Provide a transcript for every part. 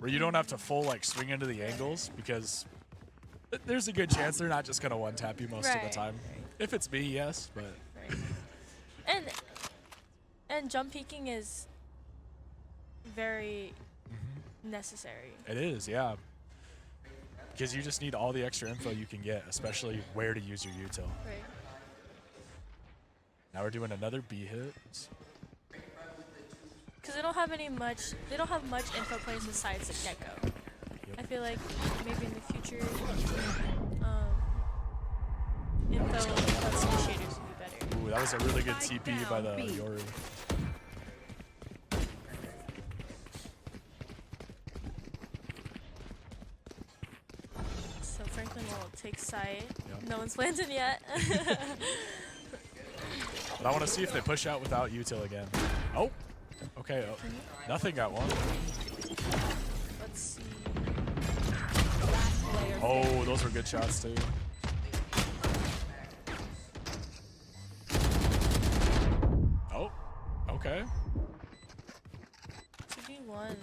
where you don't have to full like swing into the angles because there's a good chance they're not just gonna one tap you most of the time. If it's me, yes, but. And jump peeking is very necessary. It is, yeah. Because you just need all the extra info you can get, especially where to use your util. Right. Now we're doing another B hit. Because they don't have much info players besides the Gecko. Yep. I feel like maybe in the future, info plus initiators would be better. Ooh, that was a really good TP by the Yoru. So Franklin will take site. Yep. No one's planted yet. But I want to see if they push out without util again. Oh, okay. Oh. Nothing got one. Let's see. Oh, those were good shots too. Oh, okay. 2v1.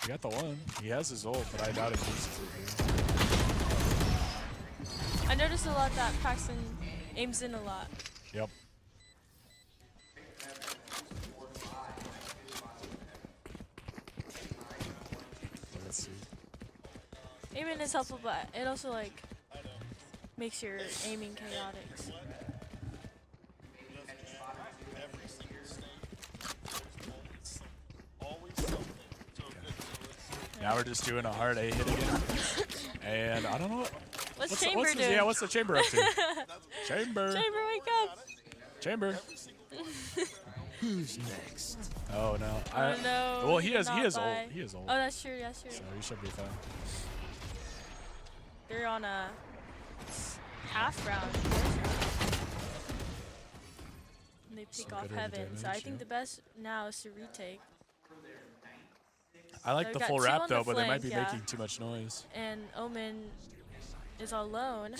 He got the one. He has his ult, but I doubt it uses it. I noticed a lot that Paxton aims in a lot. Yep. Let's see. Aiming is helpful, but it also like makes your aiming chaotic. Now we're just doing a hard A hit again. And I don't know What's Chamber doing? Yeah, what's the Chamber up to? Chamber. Chamber, wake up! Chamber. Who's next? Oh no. Oh no. Well, he is not old. buy. He is old. Oh, that's true. That's true. So he should be fine. They're on a half round. And they pick off Heaven. So I think the best now is to retake. I like So the we got full two wrap on though, the but they might be flank, making too much noise. And Omen is alone.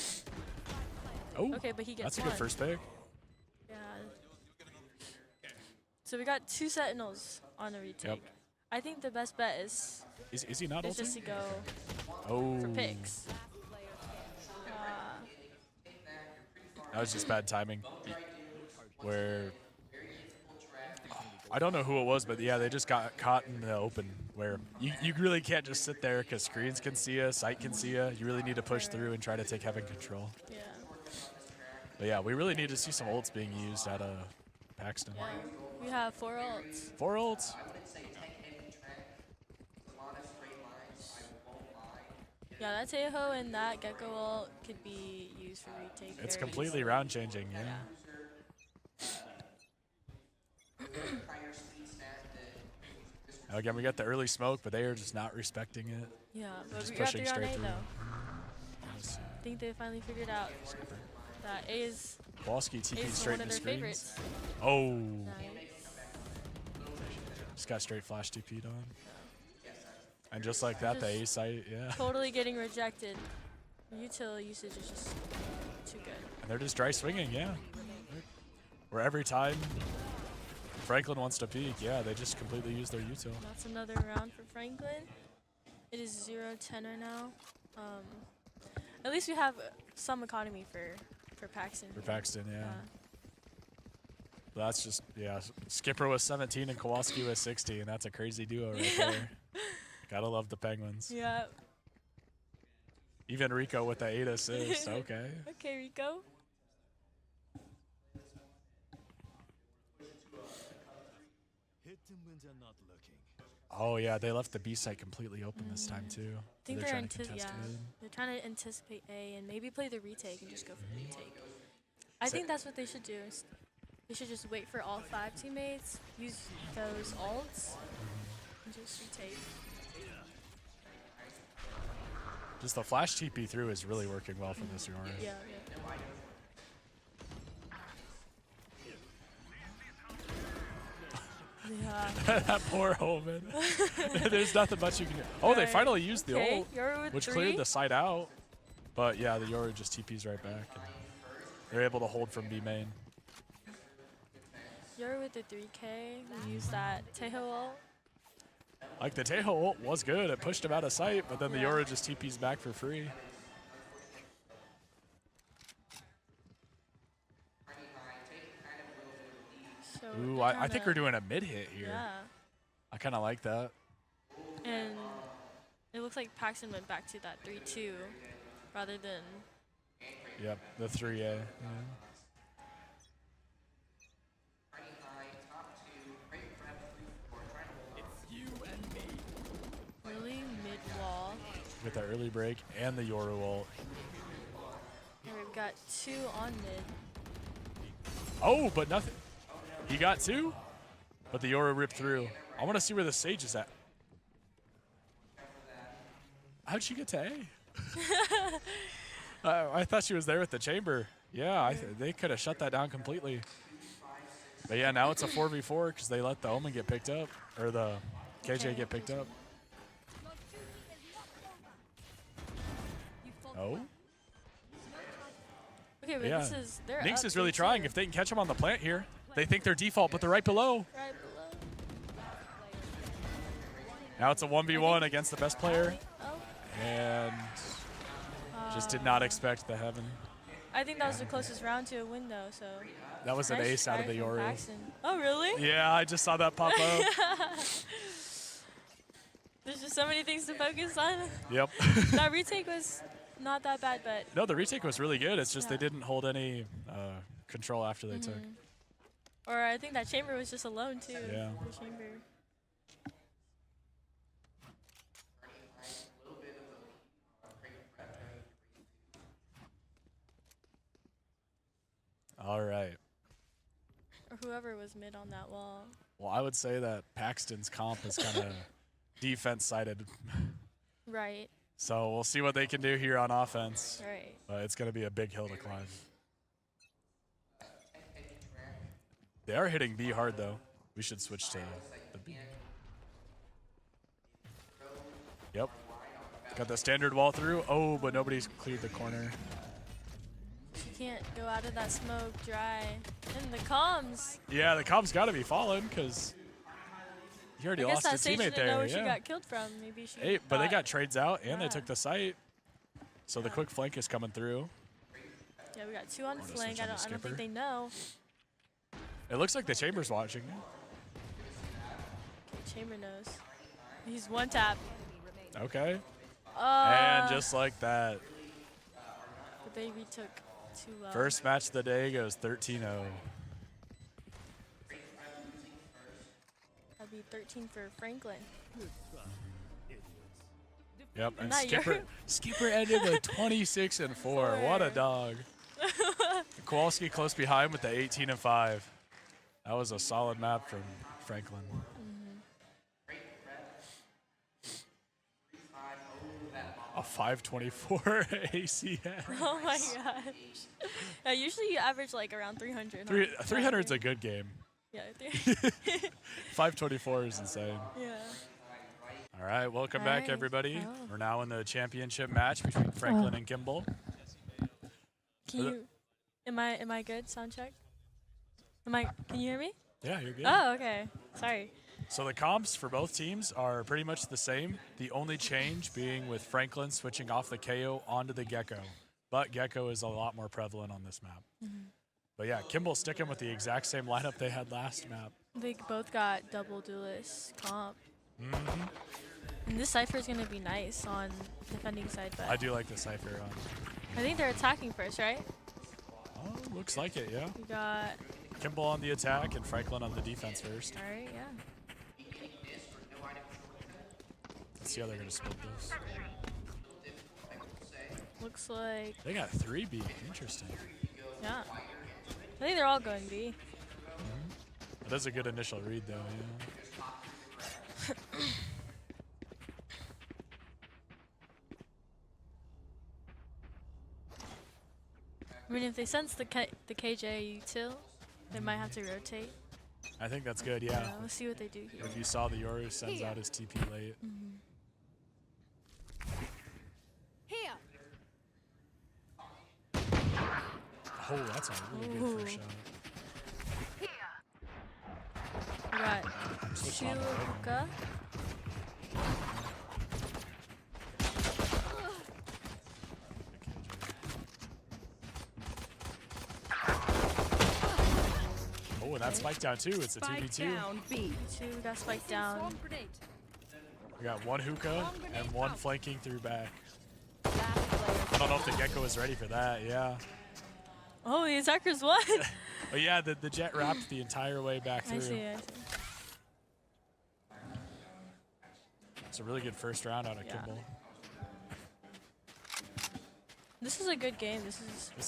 Oh, Okay, but he gets that's a good one. first pick. Yeah. So we got 2 Sentinels on the retake. Yep. I think the best bet is Is he not ulting? just to go Oh, for picks. that was just bad timing. Where I don't know who it was, but yeah, they just got caught in the open where you really can't just sit there because screens can see you, sight can see you. You really need to push through and try to take Heaven control. Yeah. But yeah, we really need to see some ults being used out of Paxton. Yeah. We have 4 ults. 4 ults. Yeah, that Tahoe and that Gecko ult could be used for retake. It's very completely easily. round changing, yeah. Now again, we got the early smoke, but they are just not respecting it. Yeah, but Just we got pushing 3 on straight A through. though. Let's see. I think they finally figured out that A is Kowalski TP one straight of into their screens. favorites. Oh, Nice. just got straight flash TP'd on. And just like that, the A site, yeah. Totally getting rejected. Util usage is just too good. And they're just dry swinging, yeah. Where every time Franklin wants to peek, yeah, they just completely use their util. That's another round for Franklin. It is 0-10 right now. At least we have some economy for Paxton. For Paxton, yeah. That's just, yeah. Skipper was 17 and Kowalski was 16. That's a crazy duo right there. Gotta love the Penguins. Yeah. Even Rico with the 8 assists. Okay. Okay, Rico. Oh yeah, they left the B site completely open this time too. I think They're they're trying to contest mid. They're trying to anticipate A and maybe play the retake and just go for the retake. I think that's what they should do. They should just wait for all 5 teammates, use those ults, and just retake. Just the flash TP through is really working well for this Yoru. Yeah, yeah. Yeah. That poor Omen. There's nothing much you can do. Oh, they Right. finally used the Okay, ult, Yoru with which 3. cleared the side out. But yeah, the Yoru just TPs right back. And they're able to hold from B main. Yoru with the 3K. We use that Tahoe ult. Like the Tejo ult was good. It pushed him out of sight, but then the Yoru just TP's back for free. So Ooh, they're I think we're trying doing a mid hit here. Yeah. I kind of like that. And it looks like Paxton went back to that 3-2 rather than. Yep, the 3A. Yeah. Really mid wall. With the early break and the Yoru ult. And we've got 2 on mid. Oh, but nothing. He got 2, but the Yoru ripped through. I want to see where the Sage is at. How'd she get to A? I thought she was there with the chamber. Yeah, they could have shut that down completely. But yeah, now it's a 4v4 because they let the Omen get picked up, or the KJ get picked up. Oh? Okay, but Yeah. this is. They're Nix up is really 3-2. trying. If they can catch him on the plant here, they think they're default, but they're right below. Right below. Now it's a 1v1 against the best player. Oh. And just did not expect the heaven. I think that was the closest round to a win, though. So. That was an Nice ace out of try the from Yoru. Paxton. Oh, really? Yeah, I just saw that pop up. There's just so many things to focus on. Yep. That retake was not that bad, but. No, the retake was really good. It's just Yeah. they didn't hold any control after they took. Or I think that chamber was just alone, too. Yeah. The chamber. All right. Or whoever was mid on that wall. Well, I would say that Paxton's comp is kind of defense-sided. Right. So we'll see what they can do here on offense. Right. But it's going to be a big hill to climb. They are hitting B hard, though. We should switch to the B. Yep. Got the standard wall through. Oh, but nobody's cleared the corner. You can't go out of that smoke dry. And the comms. Yeah, the comp's got to be fallen because you already I guess lost a that Sage teammate didn't there. know where Yeah. she got killed from. Maybe she. Hey, but they thought- got trades out and they Yeah. took the site. So the quick flank is coming through. Yeah, we got 2 on Wanna flank. switch on I the don't think skipper? they know. It looks like the chamber's watching. Okay, chamber knows. He's 1 tap. Okay. Oh. And just like that, But they retook too well. first match of the day goes 13-0. That'd be 13 for Franklin. Yep, and Not your- Skipper ended with 26-4. What a dog. Kowalski close behind with the 18-5. That was a solid map from Franklin. A 524 ACS. Oh my gosh. Yeah, usually you average like around 300. 300 is a good game. Yeah, 524 is insane. yeah. All right, welcome back, Alright, everybody. oh. We're now in the championship match between Franklin and Kimball. Can you? Am I good? Sound check. Can you hear me? Yeah, you're good. Oh, okay. Sorry. So the comps for both teams are pretty much the same. The only change being with Franklin switching off the KO onto the Gecko. But Gecko is a lot more prevalent on this map. But yeah, Kimball sticking with the exact same lineup they had last map. They both got double duelist comp. And this Cypher is going to be nice on defending side, but I do like the Cypher on. I think they're attacking first, right? Oh, looks like it, yeah. We got, Kimball on the attack and Franklin on the defense first. all right, yeah. Let's see how they're going to split this. Looks like, They got 3B. Interesting. yeah. I think they're all going B. That is a good initial read, though, yeah. I mean, if they sense the KJ util, they might have to rotate. I think that's good, yeah. Let's see what they do here. If you saw the Yoru sends out his TP late. Here. Oh, that's a really good first shot. We got Switch on, right? Shuka. and that's spiked down too. It's a 2v2. Down B. Two got spiked down. We got one hookah and one flanking through back. Last player. I don't know if the Gecko is ready for that. Yeah. Oh, the attackers won. But yeah, the jet wrapped the entire way back through. I see. It's a really good first round out of Yeah. Kimball. This is a good game. This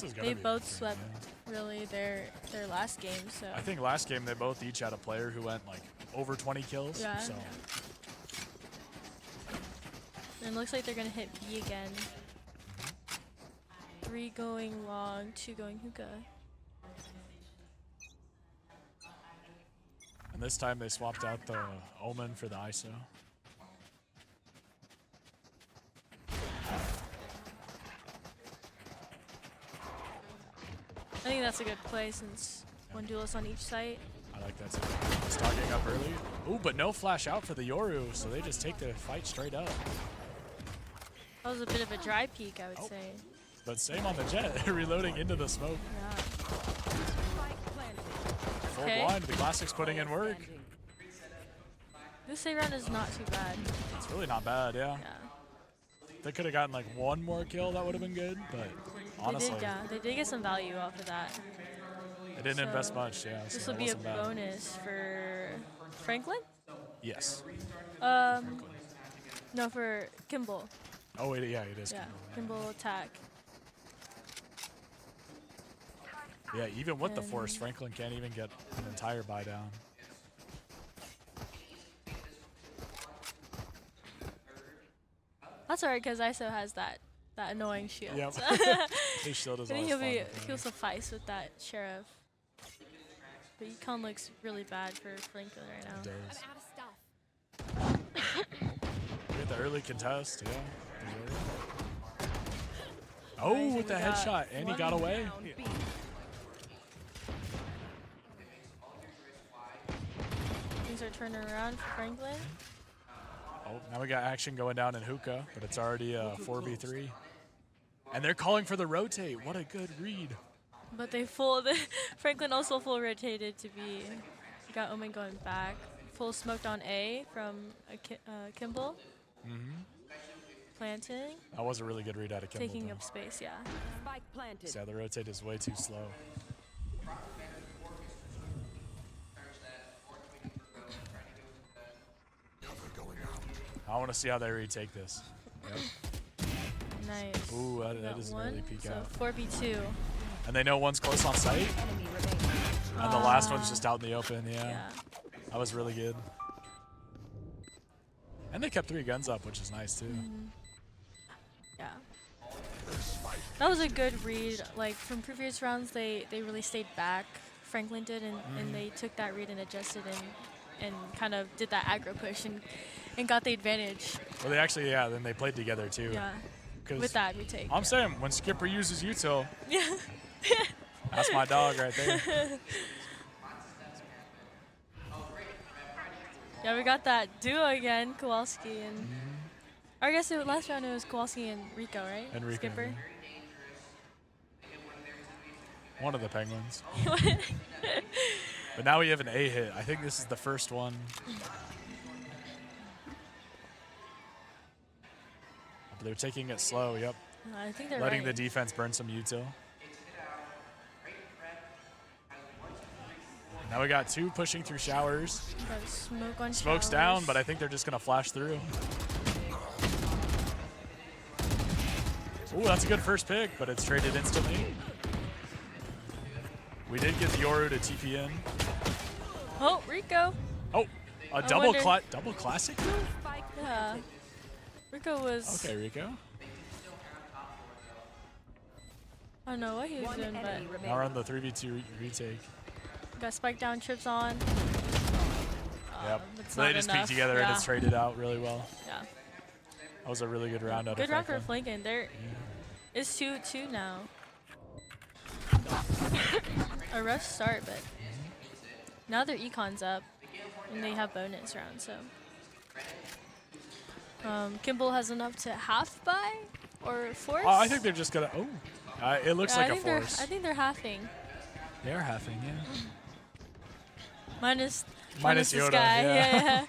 is gonna They be a both good game, swept yeah. really their last game. So I think last game they both each had a player who went like over 20 kills. Yeah. So and it looks like they're gonna hit B again. 3 going long, 2 going hookah. and this time they swapped out the Omen for the ISO. I think that's a good play since one duelist on each site. I like that too. Stocking up early. Ooh, but no flash out for the Yoru, so they just take the fight straight up. That was a bit of a dry peek, I would say. But same on the jet, reloading into the smoke. Yeah. Full Okay. blind, the Classic's putting in work. This A round is not too bad. It's really not bad, yeah. Yeah. They could have gotten like one more kill, that would have been good, but honestly, They did get some value off of that. they didn't invest So much, yeah. This so will it be a wasn't bad. bonus for Franklin? Yes. No, for Kimball. Oh, wait, yeah, it is. Yeah, Kimball. Kimball attack. Yeah, even with the And- force, Franklin can't even get an entire buy down. That's alright, because ISO has that annoying shield. Yep. So His shield is I think always fun. he'll suffice with that sheriff. But Econ looks really bad for Franklin right now. It does. Out of stuff. We get the early contest, yeah. Oh, Nice, with the we got headshot, and he got away. Down B. Things are turning around for Franklin. Oh, now we got action going down in hookah, but it's already a 4v3. And they're calling for the rotate. What a good read. But Franklin also full rotated to B. We got Omen going back. Full smoked on A from Kimball. Planting. That was a really good read out of Kimball. Taking though. up space, yeah. Spike planted. Yeah, the rotate is way too slow. I want to see how they retake this. Yep. Nice. Ooh, that Got is an one. early peek So out. 4v2. And they know one's close on site, Enemy remaining. and the last one's just out in the open. Yeah, Yeah. that was really good. And they kept 3 guns up, which is nice too. Yeah. That was a good read. Like from previous rounds, they really stayed back. Franklin did, and they took that read and adjusted and kind of did that aggro push and got the advantage. Well, they actually, yeah, then they played together too. Yeah. 'Cause With that retake. I'm saying, when Skipper uses util, Yeah. that's my dog right there. Yeah, we got that duo again, Kowalski and. Or I guess last round it was Kowalski and Rico, right? And Rico, Skipper. yeah. One of the Penguins. But now we have an A hit. I think this is the first one. They're taking it slow, yep. I think they're Letting the right. defense burn some util. Now we got 2 pushing through showers. Got smoke on Smoke's showers. down, but I think they're just going to flash through. Ooh, that's a good first pick, but it's traded instantly. We did get the Yoru to TP in. Oh, Rico. Oh, a I double wonder- double classic? Spike Yeah. Rico was. Okay, Rico. I don't know what he was One doing, but enemy Now remaining. we're on the 3v2 retake. got spiked down, trips on. Yep. It's So they not just enough. peek together and Yeah. it's traded out really well. Yeah. That was a really good round out Good of round for Franklin. Flanken. It's 2-2 now. A rough start, but now their econ's up and they have bonus rounds. So Kimball has enough to half buy or force. Oh, I think they're just gonna. Oh, it looks Yeah, like a force. I think they're halving. They're halving, yeah. Minus Minus this Yoda, guy. yeah. Yeah.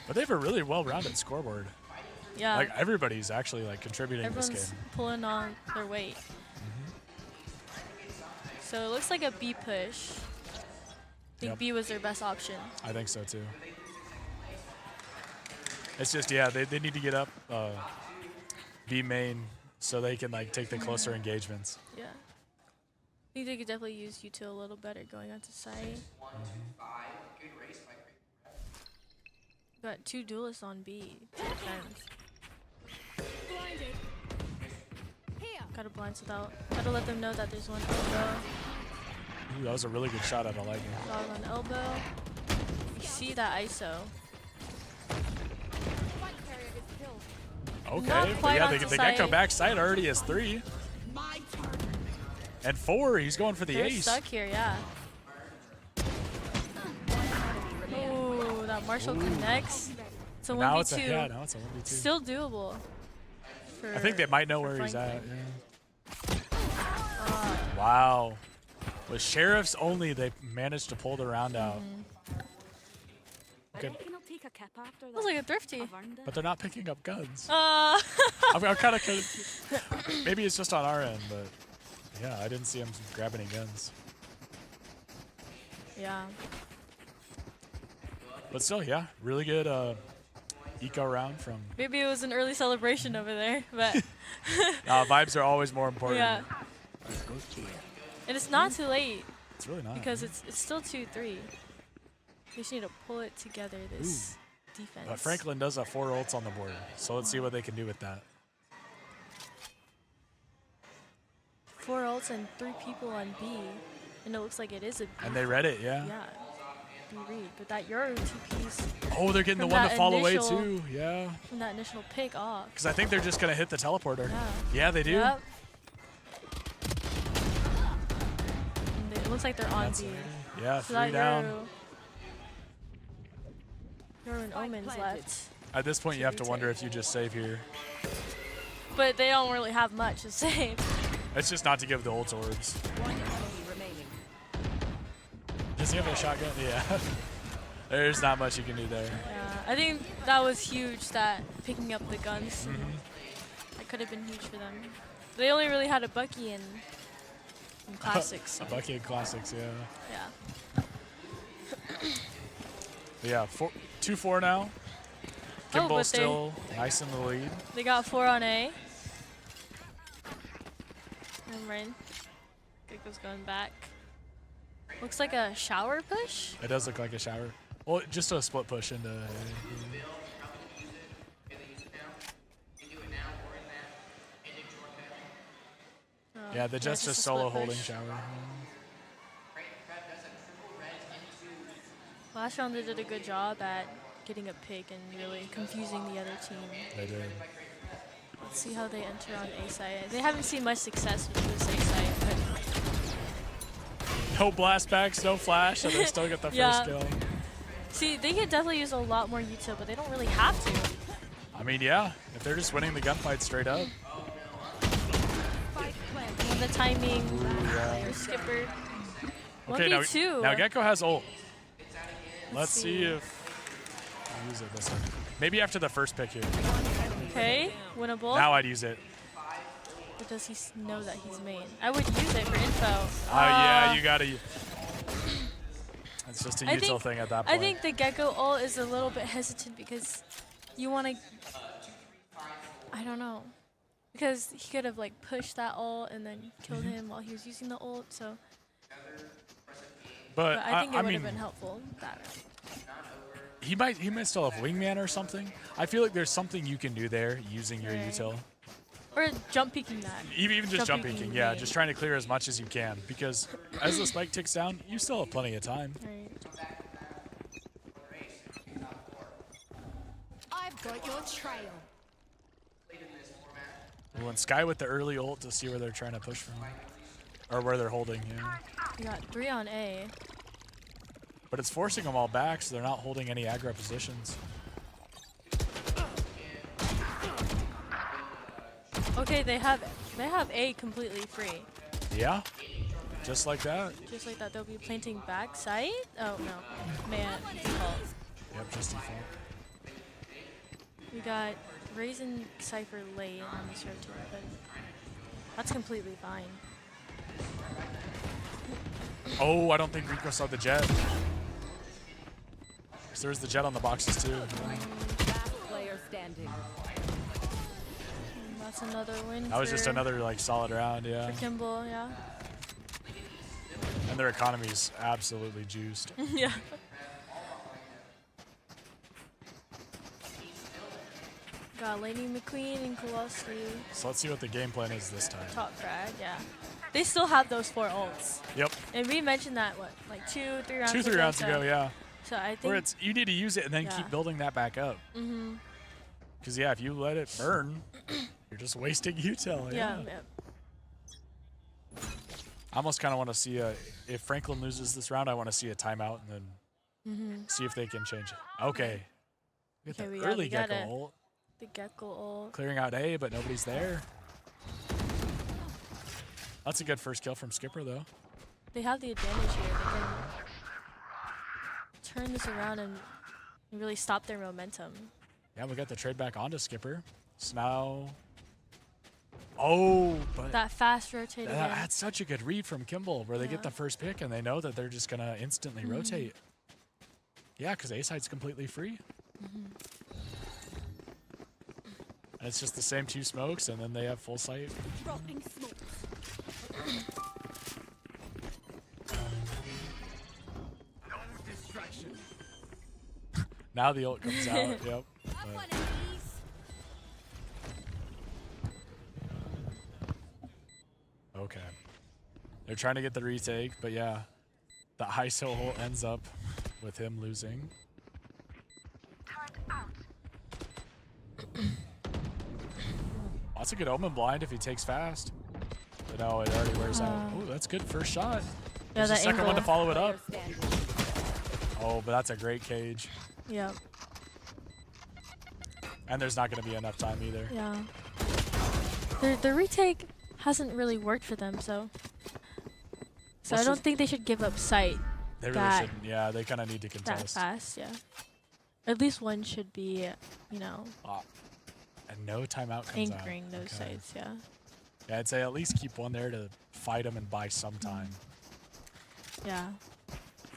But they have a really well-rounded scoreboard. Yeah. Like everybody's actually like contributing Everyone's this game. pulling on their weight. So it looks like a B push. I think Yep. B was their best option. I think so too. It's just they need to get up B main so they can like take the closer engagements. Yeah. I think they could definitely use util a little better going onto site. Got 2 duelists on B to defend. Gotta blind without. Gotta let them know that there's one elbow. Ooh, that was a really good shot at a lightning. Dog on elbow. You see that ISO. Okay, Not but quite yeah, onto the Gecko site. backside already has 3. And 4, he's going for the They're ace. stuck here, yeah. Ooh, that Marshall connects. It's a 1v2. Now it's a 1v2. Still doable. I think they might know where he's at. Franklin. Yeah. Wow. With sheriffs only, they managed to pull the round out. Okay. That was like a thrifty. But they're not picking up guns. Uh, I'm kind of confused. Maybe it's just on our end, but yeah, I didn't see him grab any guns. yeah. But still, yeah, really good eco round from. Maybe it was an early celebration over there, but Vibes are always more important. yeah. And it's not too late It's really not. because it's still 2-3. They just need to pull it together, this defense. But Franklin does have 4 ults on the board, so let's see what they can do with that. 4 ults and 3 people on B, and it looks like it is a B. And they read it, yeah. Yeah, B read. But that Euro 2-piece Oh, they're getting the From one to that fall away initial- too, yeah. from that initial pick off. Because I think they're just gonna hit the teleporter. Yeah. Yeah, they do. Yep. And it looks like they're on That's B. it. Yeah, So 3 that down. Euro and Omens left. At this point, you have to wonder if you just save here. But they don't really have much to save. It's just not to give the ult orbs. Does he have a shotgun? Yeah. There's not much you can do there. Yeah, I think that was huge, that picking up the guns. That could have been huge for them. They only really had a Bucky in Classics. A bucket of classics, yeah. Yeah. But yeah, 2-4 now. Kimball but still nice in the lead. They got 4 on A. And Rain. Gecko's going back. Looks like a shower push. It does look like a shower. Well, just a split push into. Yeah, the Jets just a solo split holding push. shower. Last round they did a good job at getting a pick and really confusing the other team. They did. Let's see how they enter on A side. They haven't seen much success with this A side, but No blast backs, no flash, and they still get the Yeah. first kill. see, they could definitely use a lot more util, but they don't really have to. I mean, yeah, if they're just winning the gunfight straight up. And the timing, yeah. the skipper. Okay, 1v2. now Gecko has ult. Let's Let's see see. if I'll use it this time. Maybe after the first pick here. Okay, winnable. Now I'd use it. Or does he know that he's main? I would use it for info. Yeah, you gotta. It's just a I util think- thing at that I point. think the Gecko ult is a little bit hesitant because you want to. I don't know. Because he could have like pushed that ult and then killed him while he was using the ult. So, but but I think it would mean, have been helpful. That he might still have wingman or something. I feel like there's something you can do there using your Right. util. or jump peeking that. Even just jump peeking peeking, yeah, main. just trying to clear as much as you can because as the spike ticks down, you still have plenty of time. Right. I've got your trail. We went Sky with the early ult to see where they're trying to push from, or where they're holding. Yeah, We got 3 on A. but it's forcing them all back, so they're not holding any aggro positions. Okay, they have A completely free. Yeah, Just like that. Just like that, they'll be planting backside. Oh no, man, default. Yep, just default. We got Raisin Cypher late on this road tour, but that's completely fine. Oh, I don't think Rico saw the jet. So there's the jet on the boxes too. Last player standing. And that's another win. That was just for- another like solid round, yeah. for Kimball, yeah. And their economy's absolutely juiced. Yeah. Got Lady McQueen and Kowalski. So let's see what the game plan is this time. Top frag, yeah. They still have those 4 ults. Yep. And we mentioned that, what, like 2-3 rounds 2-3 rounds so- ago, yeah. So I think. Where it's you need to use it and then Yeah. keep building that back up. Mm-hmm. Because yeah, if you let it burn, you're just wasting util. Yeah. I almost kind of want to see if Franklin loses this round, I want to see a timeout and then see if they can change it. Okay. Get Okay, the we got- early we got Gecko it. ult. The Gecko ult. Clearing out A, but nobody's there. That's a good first kill from Skipper, though. They have the advantage here. They can turn this around and really stop their momentum. Yeah, we got the trade back onto Skipper. So now... Oh, but That fast rotate again. that's such a good read from Kimball, where they get the first pick and they know that they're just going to instantly rotate. Yeah, because A-side's completely free. And it's just the same 2 smokes, and then they have full sight. Dropping smokes. Now the ult comes out, yep. Have But one of these. okay. They're trying to get the retake, but yeah. The ISO ult ends up with him losing. That's a good omen blind if he takes fast. But no, it already wears out. Oh, that's good first shot. Yeah, There's a that second one to angle. follow it up. Player standing. Oh, but that's a great cage. Yep. And there's not going to be enough time either. Yeah. The retake hasn't really worked for them, so. So Let's I don't just- think they should give up sight They really that- shouldn't. Yeah, they kind of need to that contest. fast, yeah. At least one should be, you know, And no timeout comes out. anchoring those Okay. sights, yeah. Yeah, I'd say at least keep one there to fight him and buy some time. Yeah.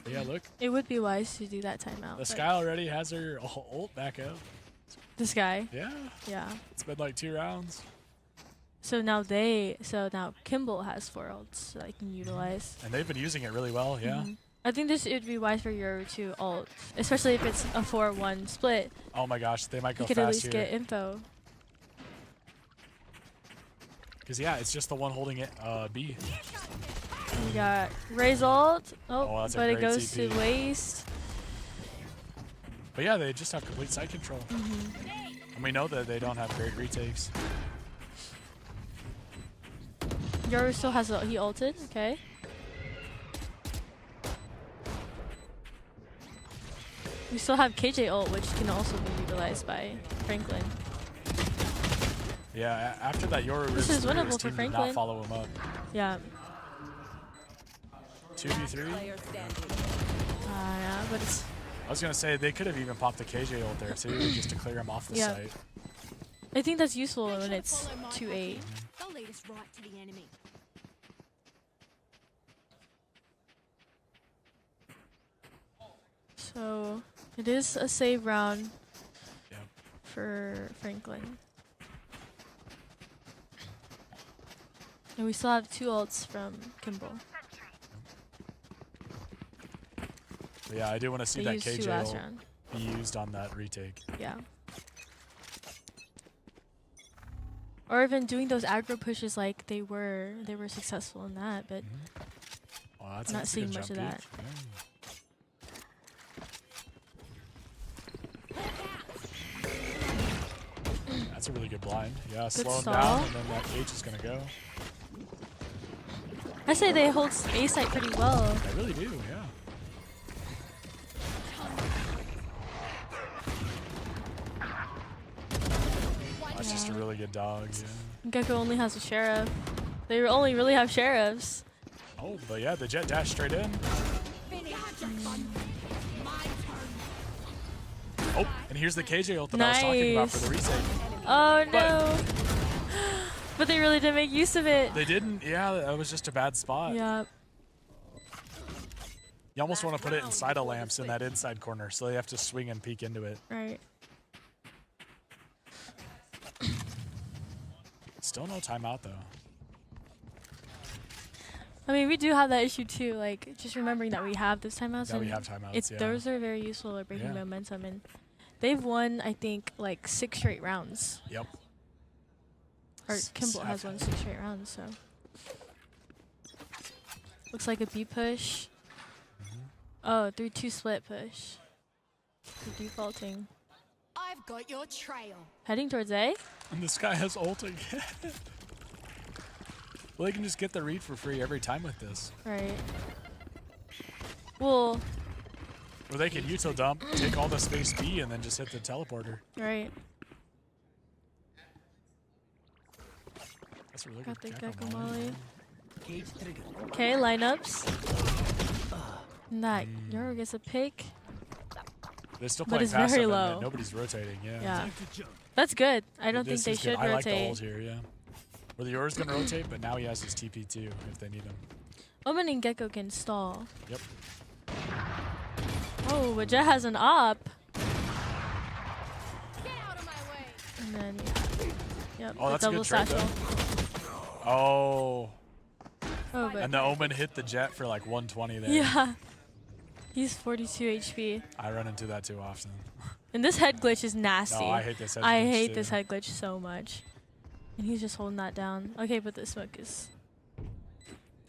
But yeah, look, It would be wise to do that timeout. the but Sky already has her ult back up. This guy, Yeah, yeah. it's been like 2 rounds. So now Kimball has 4 ults that I can utilize. And they've been using it really well, yeah. I think it would be wise for Yoru to ult, especially if it's a 4-1 split. Oh my gosh, they might go You could at fast least here. get info. Because yeah, it's just the one holding it B. We got Ray's ult. Oh, that's a but it great goes TP. to waste. But yeah, they just have complete side control. And we know that they don't have great retakes. Yoru still has he ulted, okay. We still have KJ ult, which can also be utilized by Franklin. Yeah, after that Yoru This is winnable for team did Franklin. not follow him up. Yeah. 2v3. Player standing. Yeah, but it's I was going to say, they could have even popped the KJ ult there too, just to clear him off the Yeah. site. I think that's useful when it's 2-8. They'll lead us right to the enemy. So it is a save round Yep. for Franklin. And we still have 2 ults from Kimball. But yeah, I do want to see They that used 2 KJ last ult round. be used on that retake. Yeah. Or even doing those aggro pushes like they were successful in that, but Well, that's Not that's a seeing good much of jump that. peek. Yeah. That's a really good blind. Yeah, slow him stall. down, and then that cage is going to go. I say they hold A site pretty well. They really do, yeah. That's just a really good dog, yeah. Gecko only has a sheriff. They only really have sheriffs. Oh, but yeah, the Jet dash straight in. Oh, and here's the KJ ult that I was talking about for the retake. Oh no! But they really didn't make use of it. They didn't. Yeah, that was just a bad spot. Yeah. You almost want to put it inside of lamps in that inside corner, so they have to swing and peek into it. Right. Still no timeout though. I mean, we do have that issue too. Like, just remembering that we have those timeouts. That we and have timeouts. Yeah. Those are very useful at breaking Yeah. momentum, and they've won, I think, like 6 straight rounds. Yep. Or Kimball has won 6 straight rounds, so. Looks like a B push. Oh, 3-2 split push. They're defaulting. I've got your trail. Heading towards A. And this guy has ult again. Well, they can just get the read for free every time with this. Right. Well. Or they could util dump, take all the space B, and then just hit the teleporter. Right. That's a really Got the good Gecko Gecko Molly. Okay, lineups. And that Euro gets a pick. They're still But playing it's fast very up and low. nobody's rotating. Yeah. Yeah. That's good. I don't think This they is good. should I like the rotate. ult here. Yeah. Well, the Yora's gonna rotate, but now he has his TP too if they need him. Omen and Gecko can stall. Yep. Oh, but Jet has an op. Get out of my way. And then, yep, Oh, the that's a double good trade, satchel. Oh. Oh, but And the Omen hit the Jet for like 120 there. yeah. He's 42 HP. I run into that too often. And this head glitch is nasty. No, I hate this head I glitch hate too. this head glitch so much. And he's just holding that down. Okay, but the smoke is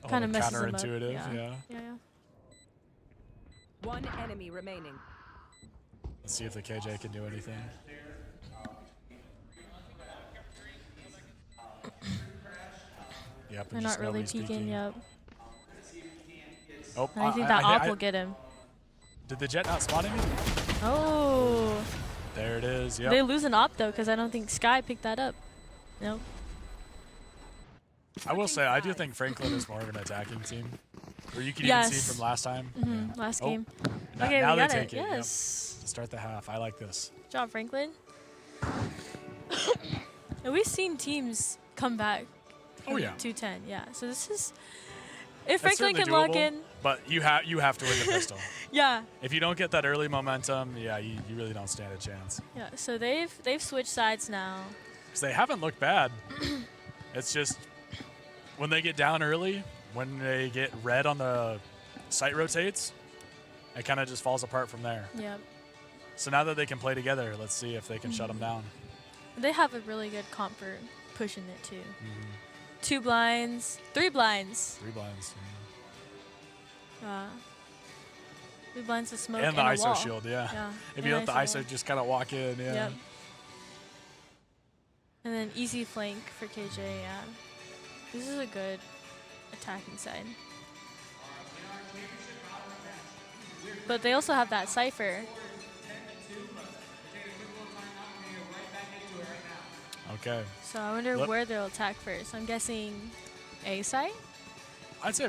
Oh, kind of messes him up. counterintuitive. Yeah. Yeah. Yeah. One enemy remaining. Let's see if the KJ can do anything. Yep. They're and not just really nobody's peeking. Yep. Oh, And I think that op will get him. Did the Jet not spot him? Oh. There it is. Yep. They lose an op though, because I don't think Sky picked that up. Nope. I will say, I do think Franklin is more of an attacking team. Or you can even Yes. see from last time. Mhm, Yeah. last Oh, game. Now, Okay, now we they got it. take it. Yep. Yes. To start the half. I like this. Good job, Franklin. And we've seen teams come back. Oh, yeah. 210. Yeah. So this is. If That's Franklin certainly can lock doable, in. But you have to win the pistol. Yeah. If you don't get that early momentum, yeah, you really don't stand a chance. Yeah. So they've switched sides now. Because they haven't looked bad. It's just when they get down early, when they get red on the site rotates, it kind of just falls apart from there. Yep. So now that they can play together, let's see if they can shut them down. They have a really good comp for pushing it too. Mm-hmm. 2 blinds, 3 blinds. 3 blinds. 3 blinds of smoke And the a ISO wall. shield, yeah. Yeah. If you let the wall. ISO just kind of walk in, yeah. Yep. And then easy flank for KJ, yeah. This is a good attacking side. But they also have that Cypher. Okay. So I wonder Look. where they'll attack first. I'm guessing A side? I'd say,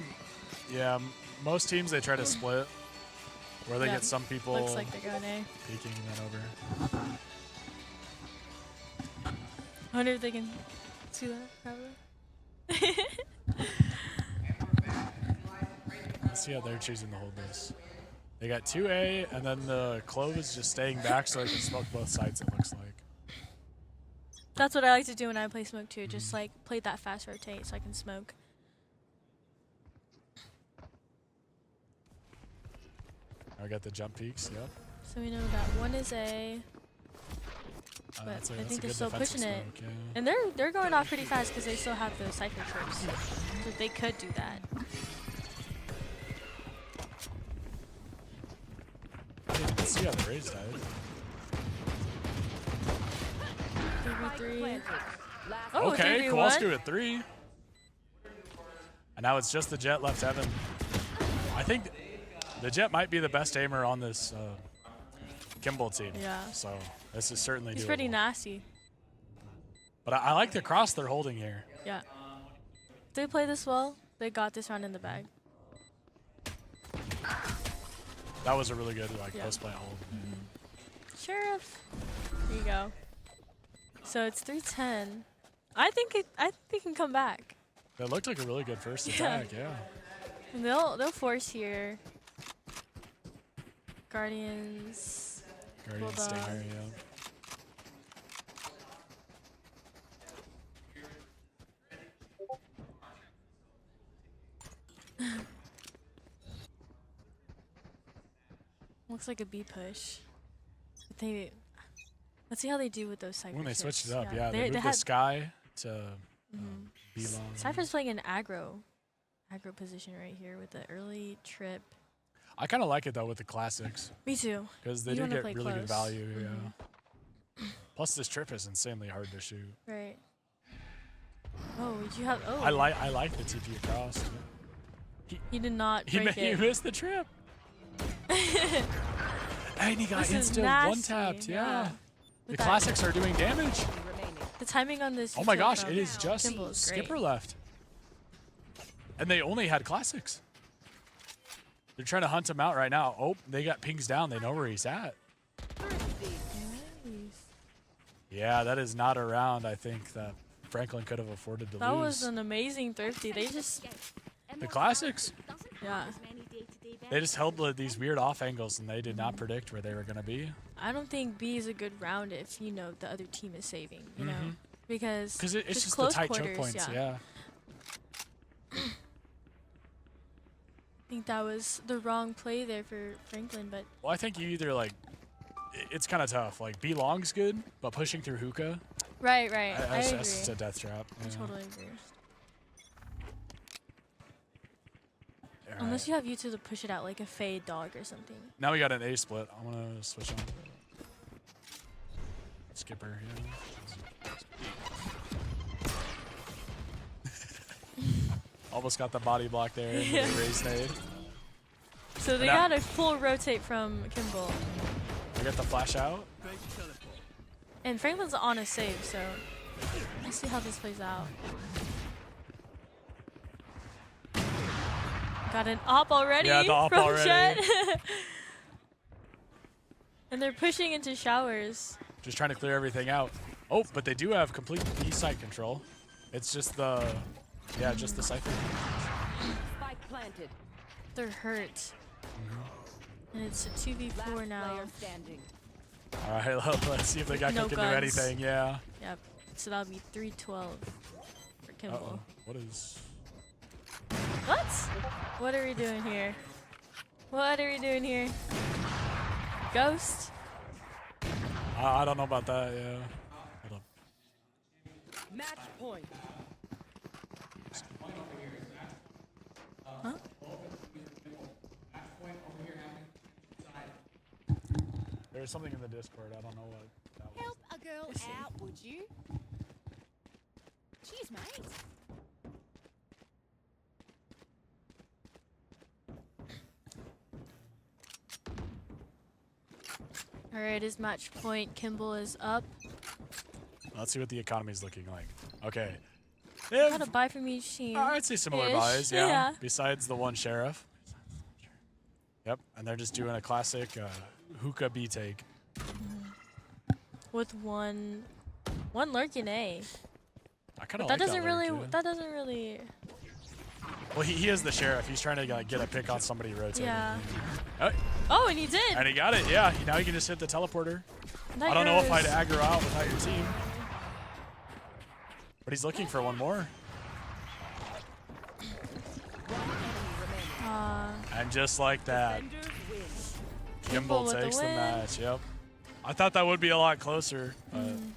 yeah, most teams, they try to split, where they Yeah, get some people Looks like they're going A. peeking and then over. I wonder if they can see that, probably. Let's see how they're choosing to hold this. They got 2A, and then the Clove is just staying back so they can smoke both sides, it looks like. That's what I like to do when I play smoke too. Just like play that fast rotate so I can smoke. I got the jump peaks, yep. So we know that one is A, but That's a I good think they're still defensive pushing it. smoke, yeah. And they're going off pretty fast because they still have the Cypher trips. So they could do that. I didn't even see how the Rays died. 3v3. Planted. Last Oh, Okay, 3v1. Kowalski with 3. And now it's just the Jet left heaven. I think the Jet might be the best aimer on this Kimball team. Yeah. So this is certainly He's doable. pretty nasty. But I like the cross they're holding here. Yeah. If they play this well, They got this round in the bag. That was a really good like Yeah. post play hold. Sheriff. There you go. So it's 3-10. I think they can come back. That looked like a really good first Yeah. attack. Yeah. And they'll force here. Guardians. Guardian Bulldog. Stinger. Yeah. Looks like a B push. But let's see how they do with those cypher When they shifts. switched it up, yeah, they moved the had sky to B long. Cypher's playing an aggro position right here with the early trip. I kind of like it though with the classics Me too. because they You do wanna get play really good close. value. Yeah. Plus, this trip is insanely hard to shoot. Right. Oh, you have. Oh. I like the TP across. He did not He break he it. missed the trip. And he got This is insta nasty, one tapped. Yeah. The With that- classics are doing damage. Remaining. The timing on this. Oh my util gosh, from it is just Kimball is great. Skipper left. And they only had classics. They're trying to hunt him out right now. Oh, they got pings down. They know where he's at. Nice. Yeah, that is not a round I think that Franklin could have afforded to That lose. was an amazing thrifty. They just. The classics. Yeah. They just held these weird off angles and they did not predict where they were going to be. I don't think B is a good round if you know the other team is saving. You know, because Because it's just the close tight quarters, choke points. Yeah. I think that was the wrong play there for Franklin, but Well, I think you either like, it's kind of tough. Like B long's good, but pushing through hookah, right. that's agree. just a death trap. I Yeah. totally agree. All Unless right. you have you to push it out like a fade dog or something. Now we got an A split. I'm gonna switch on. Skipper, yeah. Almost got the body block there in the raise nade. So they Now- got a full rotate from Kimball. We got the flash out. And Franklin's on a save, so let's see how this plays out. Got an op already Yeah, the op from already. Jet. And they're pushing into showers. Just trying to clear everything out. Oh, but they do have complete B site control. It's just the, just the cypher. Spike planted. They're hurt. And it's a 2v4 now. Player standing. All right, let's see if the guy No can do guns. anything. Yeah. Yep. So that'll be 3-12 for Kimball. What is? What? What are we doing here? What are we doing here? Ghost? I don't know about that. Yeah. Hold up. Match point. Huh? There was something in the Discord. I don't know what that was. Help a girl out, would you? Cheers, mate. All right, is match point. Kimball is up. Let's see what the economy's looking like. Okay. They Got have, a buy from each team. I'd say similar Ish. buys, yeah. Yeah. Besides the one sheriff. Yep, and they're just doing a classic hookah B take. With one lurking A. I kind of That like doesn't that really. lurk, too. That doesn't really. Well, he is the sheriff. He's trying to get a pick on somebody rotating. Yeah. Oh, Oh, and he did. and he got it. Yeah. Now you can just hit the teleporter. That I don't know if I'd yours. aggro out without your team. But he's looking for one more. And just like that, Defenders win. Kimball with the takes the win. match. Yep. I thought that would be a lot closer, but Mm-hmm.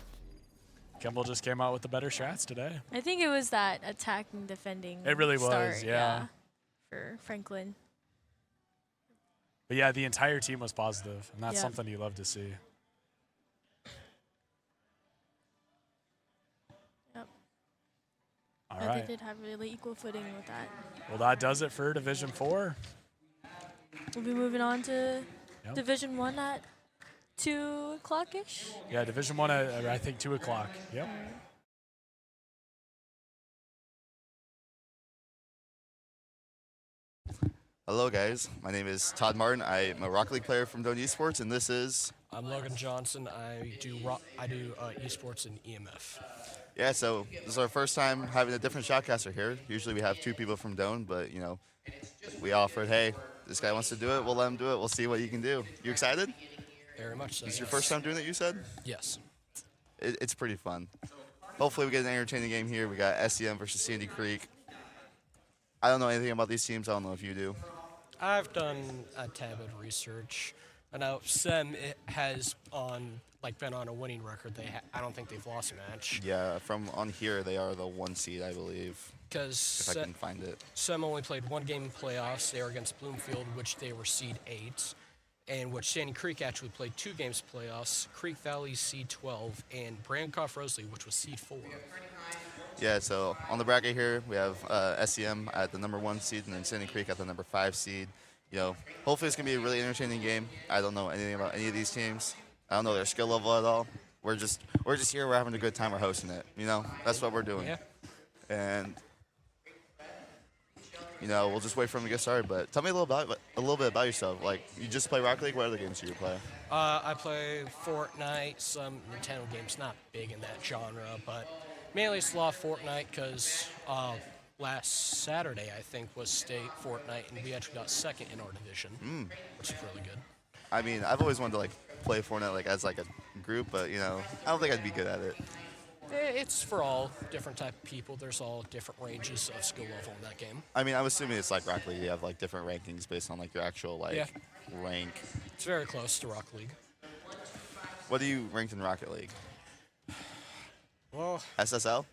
Kimball just came out with the better strats today. I think it was that attacking, defending. It really was, start, yeah. For Franklin. But yeah, the entire team was positive, and that's Yep. something you love to see. Yep. All But right. they did have really equal footing with that. Well, that does it for Division 4. We'll be moving on to Yep. Division 1 at 2 o'clock-ish. Yeah, Division 1 at, I think, 2 o'clock. Yep. Hello, guys. My name is Todd Martin. I'm a Rocket League player from Doane Esports, and this is I'm Logan Johnson. I do esports and EMF. yeah. So this is our first time having a different shotcaster here. Usually we have two people from Doane, but we offered, hey, this guy wants to do it. We'll let him do it. We'll see what you can do. You excited? Very much so. This is your first time doing it, you said? Yes. It's pretty fun. Hopefully we get an entertaining game here. We got SEM versus Sandy Creek. I don't know anything about these teams. I don't know if you do. I've done a tad bit of research. I know SEM has been on a winning record. I don't think they've lost a match. Yeah, from on here they are the 1 seed, I believe. Because If I can find it. SEM only played one game in playoffs. They were against Bloomfield, which they were seed 8, and which Sandy Creek actually played 2 games playoffs. Creek Valley seed 12, and Brankoff Rosalie, which was seed 4. Yeah, so on the bracket here, we have SEM at the number 1 seed and then Sandy Creek at the number 5 seed. Hopefully it's going to be a really entertaining game. I don't know anything about any of these teams. I don't know their skill level at all. We're just here. We're having a good time. We're hosting it. That's what we're doing. Yeah. And, we'll just wait for them to get started. But tell me a little bit about yourself. Like, you just play Rocket League? What other games do you play? I play Fortnite, some Nintendo games, not big in that genre, but mainly it's a lot of Fortnite because last Saturday, I think, was state Fortnite, and we actually got second in our division, which is really good. I mean, I've always wanted to, play Fortnite, as, a group, but, I don't think I'd be good at it. It's for all different type of people. There's all different ranges of skill level in that game. I mean, I'm assuming it's like Rocket League. You have, different rankings based on, your actual, Yeah. rank. It's very close to Rocket League. What do you ranked in Rocket League? Well, SSL?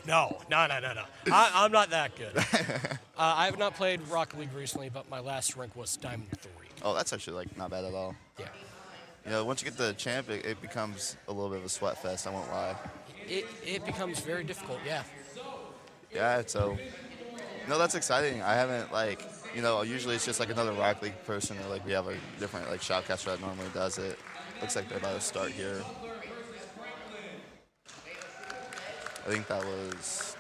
no. I'm not that good. I have not played Rocket League recently, but my last rank was Diamond 3. Oh, that's actually, not bad at all. Yeah. Once you get the champ, it becomes a little bit of a sweat fest, I won't lie. It becomes very difficult, yeah. Yeah, so, that's exciting. I haven't, usually it's just, another Rocket League person, or, we have a different, shoutcaster that normally does it. Looks like they're about to start here. I think that was,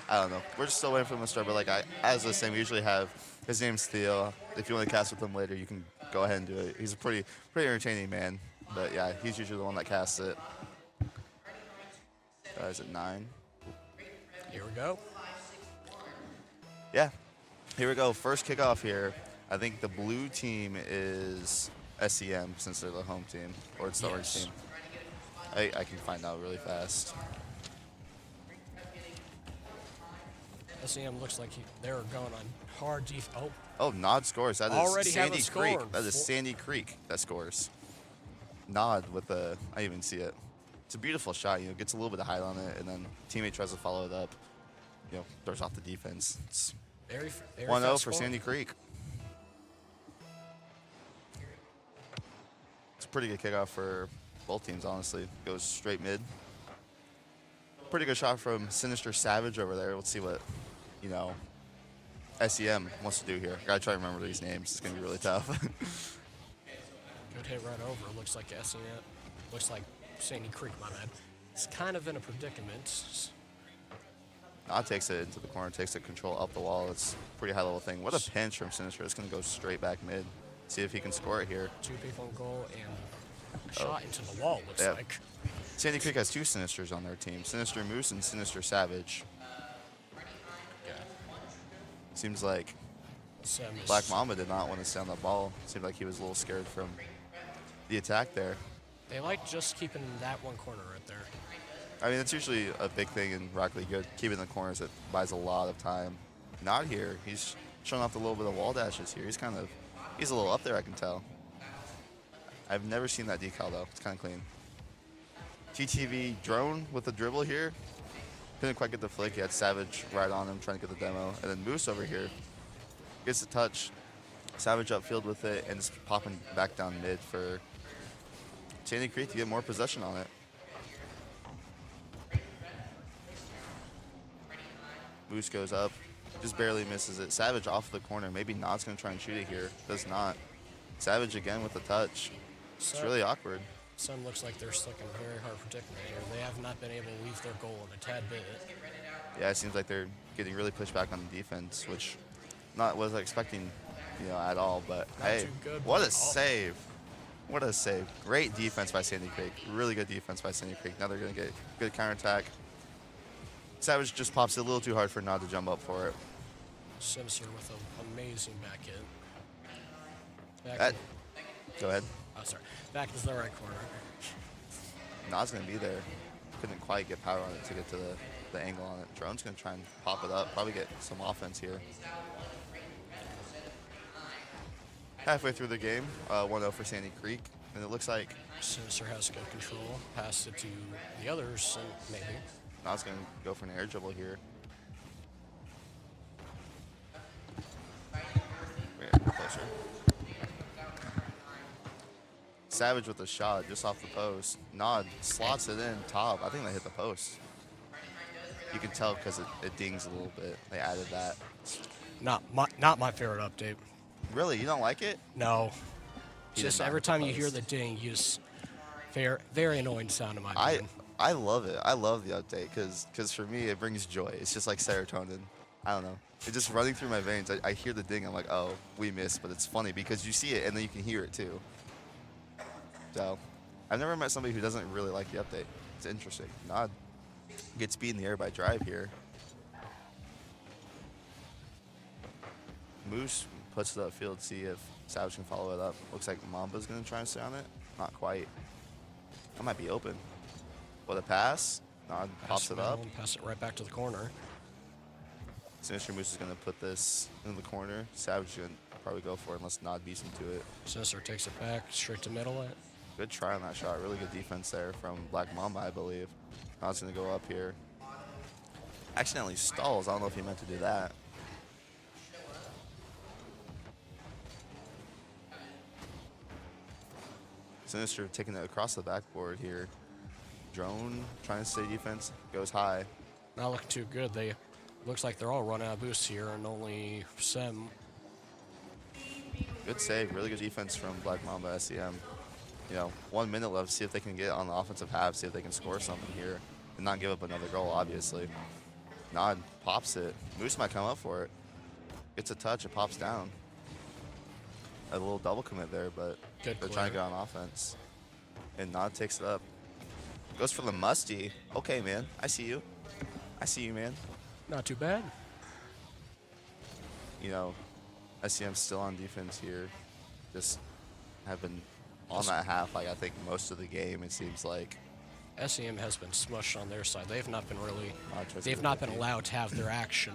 I don't know. We're just still waiting for him to start, but as I was saying, we usually have, his name's Theo. If you want to cast with him later, you can go ahead and do it. He's a pretty entertaining man, but yeah, he's usually the one that casts it. Is it 9? Here we go. Yeah, here we go. First kickoff here. I think the blue team is SEM since they're the home team, or it's the orange team. I can find out really fast. SEM looks like they're going on hard defense. Oh, Nod scores. That is Already Sandy have a Creek. score. That is Sandy Creek that scores. Nod with the, I even see it. It's a beautiful shot. Gets a little bit of height on it, and then teammate tries to follow it up. Throws off the defense. It's very 1-0 fast for score. Sandy Creek. It's a pretty good kickoff for both teams, honestly. Goes straight mid. Pretty good shot from Sinister Savage over there. Let's see what, SEM wants to do here. Gotta try to remember these names. It's gonna be really tough. Good hit right over. Looks like SEM. Looks like Sandy Creek, my bad. It's kind of in a predicament. Nod takes it into the corner, takes the control up the wall. It's a pretty high level thing. What a pinch from Sinister. It's gonna go straight back mid. See if he can score it here. 2 people in goal and shot into the wall, looks Yeah. like. Sandy Creek has 2 Sinisters on their team. Sinister Moose and Sinister Savage. Yeah. Seems like SEM is Black Mamba did not want to stay on the ball. Seemed like he was a little scared from the attack there. They like just keeping that one corner right there. I mean, it's usually a big thing in Rocket League. Good keeping the corners. It buys a lot of time. Not here. He's showing off a little bit of wall dashes here. He's a little up there, I can tell. I've never seen that decal though. It's kind of clean. TTV drone with the dribble here. Couldn't quite get the flick. He had Savage right on him trying to get the demo. And then Moose over here gets the touch. Savage upfield with it and just popping back down mid for Sandy Creek to get more possession on it. Moose goes up, just barely misses it. Savage off the corner. Maybe Nod's going to try and shoot it here. Does not. Savage again with the touch. It's really awkward. SEM looks like they're stuck in a very hard predicament here. They have not been able to leave their goal in a tad bit. Yeah, it seems like they're getting really pushed back on the defense, which not was I expecting at all. But Not hey, too good, what but- a save! What a save! Great defense by Sandy Creek. Really good defense by Sandy Creek. Now they're gonna get good counterattack. Savage just pops it a little too hard for Nod to jump up for it. Simpson with an amazing back hit. Go ahead. Oh, sorry. Back is the right corner. Nod's gonna be there. Couldn't quite get power on it to get to the angle on it. Drone's gonna try and pop it up. Probably get some offense here. Halfway through the game, 1-0 for Sandy Creek, and it looks like Sinister has good control. Passed it to the others, and maybe. Nod's gonna go for an air dribble here. Closer. Savage with a shot just off the post. Nod slots it in top. I think they hit the post. You can tell because it dings a little bit. They added that. Not my favorite update. Really, you don't like it? No. He did Just not every hit the time you hear post. the ding, you just very annoying sound in my I opinion. I love it. I love the update because for me it brings joy. It's just like serotonin. I don't know. It's just running through my veins. I hear the ding. I'm like, oh, we missed, but it's funny because you see it and then you can hear it too. So, I've never met somebody who doesn't really like the update. It's interesting. Nod gets speed in the air by drive here. Moose puts it upfield, see if Savage can follow it up. Looks like Mamba's gonna try and stay on it. Not quite. That might be open. What a pass. Nod pops it up. And pass it right back to the corner. Sinister Moose is gonna put this in the corner. Savage is gonna probably go for it unless Nod beats him to it. Sinister takes it back straight to middle. Good try on that shot. Really good defense there from Black Mamba, I believe. Nod's gonna go up here. Accidentally stalls. I don't know if he meant to do that. Sinister taking it across the backboard here. Drone trying to stay defense. Goes high. Not looking too good. Looks like they're all running out of boosts here, and only Sem. Good save. Really good defense from Black Mamba SEM. 1 minute left. See if they can get on the offensive half. See if they can score something here and not give up another goal, obviously. Nod pops it. Moose might come up for it. Gets a touch. It pops down. A little double commit there, but Good they're trying to clear. get on offense. And Nod takes it up. Goes for the musty. Okay, man. I see you. I see you, man. Not too bad. SEM's still on defense here. Just have been on that half, I think most of the game, it seems like. SEM has been smushed on their side. They've not been towards They've the not been 50. allowed to have their action.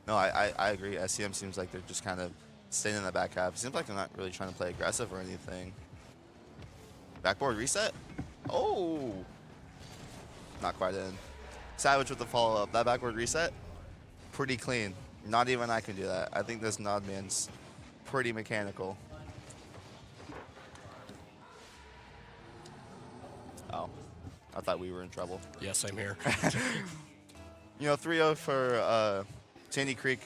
No, I agree. SEM seems like they're just kind of staying in the back half. It seems like they're not really trying to play aggressive or anything. Backboard reset. Oh! Not quite in. Savage with the follow-up. That backward reset, pretty clean. Not even I can do that. I think this Nod man's pretty mechanical. Oh, I thought we were in trouble. Yeah, same here. 3-0 for Sandy Creek.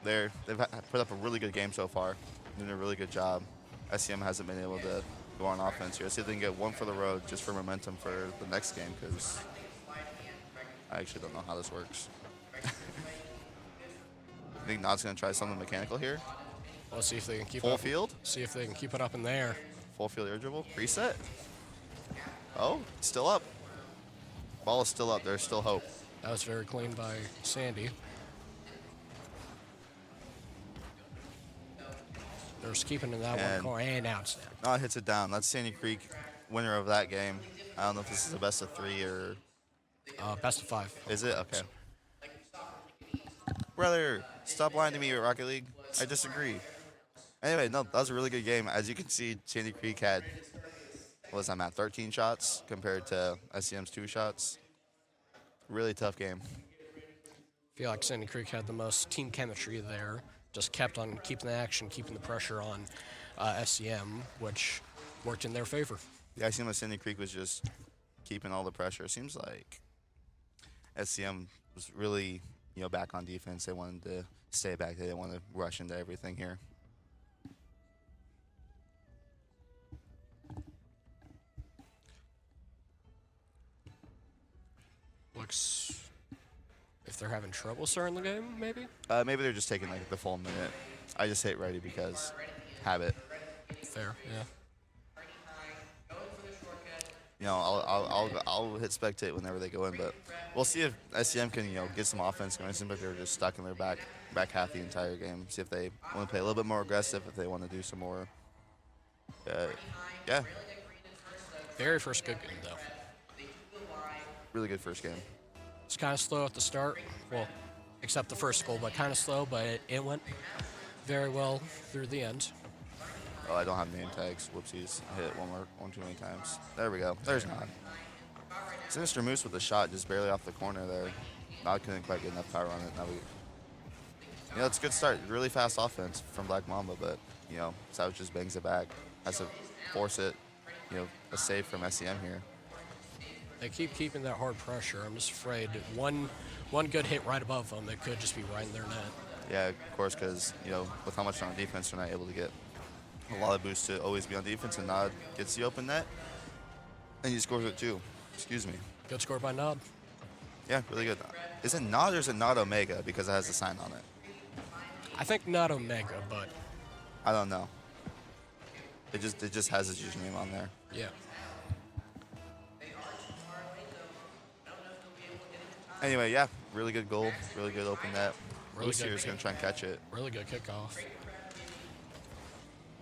They've put up a really good game so far. Doing a really good job. SEM hasn't been able to go on offense here. See if they can get one for the road just for momentum for the next game, because I actually don't know how this works. I think Nod's going to try something mechanical here. Let's see if they can keep Full up. field. See if they can keep it up in there. Full field air dribble. Reset. Oh, still up. Ball is still up. There's still hope. That was very clean by Sandy. They're just keeping in that one And- corner, and now it's down. Nod hits it down. That's Sandy Creek, winner of that game. I don't know if this is a best of 3 or Best of 5. is it? Okay. Brother, stop lying to me at Rocket League. I disagree. Anyway, no, that was a really good game. As you can see, Sandy Creek had, what was that, Matt, 13 shots compared to SEM's 2 shots. Really tough game. I feel like Sandy Creek had the most team chemistry there. Just kept on keeping the action, keeping the pressure on SEM, which worked in their favor. Yeah, I seen that Sandy Creek was just keeping all the pressure. It seems like SEM was really, back on defense. They wanted to stay back. They didn't want to rush into everything here. Looks if they're having trouble starting the game, maybe? Maybe they're just taking the full minute. I just hit ready because habit. Fair, yeah. You know, I'll hit spectate whenever they go in, but we'll see if SEM can, you know, get some offense going. It seems like they were just stuck in their back half the entire game. See if they want to play a little bit more aggressive, if they want to do some more. Yeah, Very first good game, though. really good first game. It's kind of slow at the start. Well, except the first goal, but kind of slow, but it went very well through the end. Oh, I don't have name tags. Whoopsies. I hit it one too many times. There we go. There's Nod. Sinister Moose with a shot just barely off the corner there. Nod couldn't quite get enough power on it. Now you know, it's a good start. Really fast offense from Black Mamba, but, you know, Savage just bangs it back. Has to force it. You know, a save from SEM here. They keep keeping that hard pressure. I'm just afraid one good hit right above them, it could just be right in their net. Yeah, of course, because, you know, with how much on defense, they're not able to get a lot of boosts to always be on defense, and Nod gets the open net, and he scores it too. Excuse me. Good score by Nod. Yeah, really good. Is it Nod or is it Nod Omega because it has the sign on it? I think not Omega, but I don't know. It just has his username on there. yeah. Anyway, yeah, really good goal, really good open net. Really Lucier good is going to try and catch it. Really good kickoff.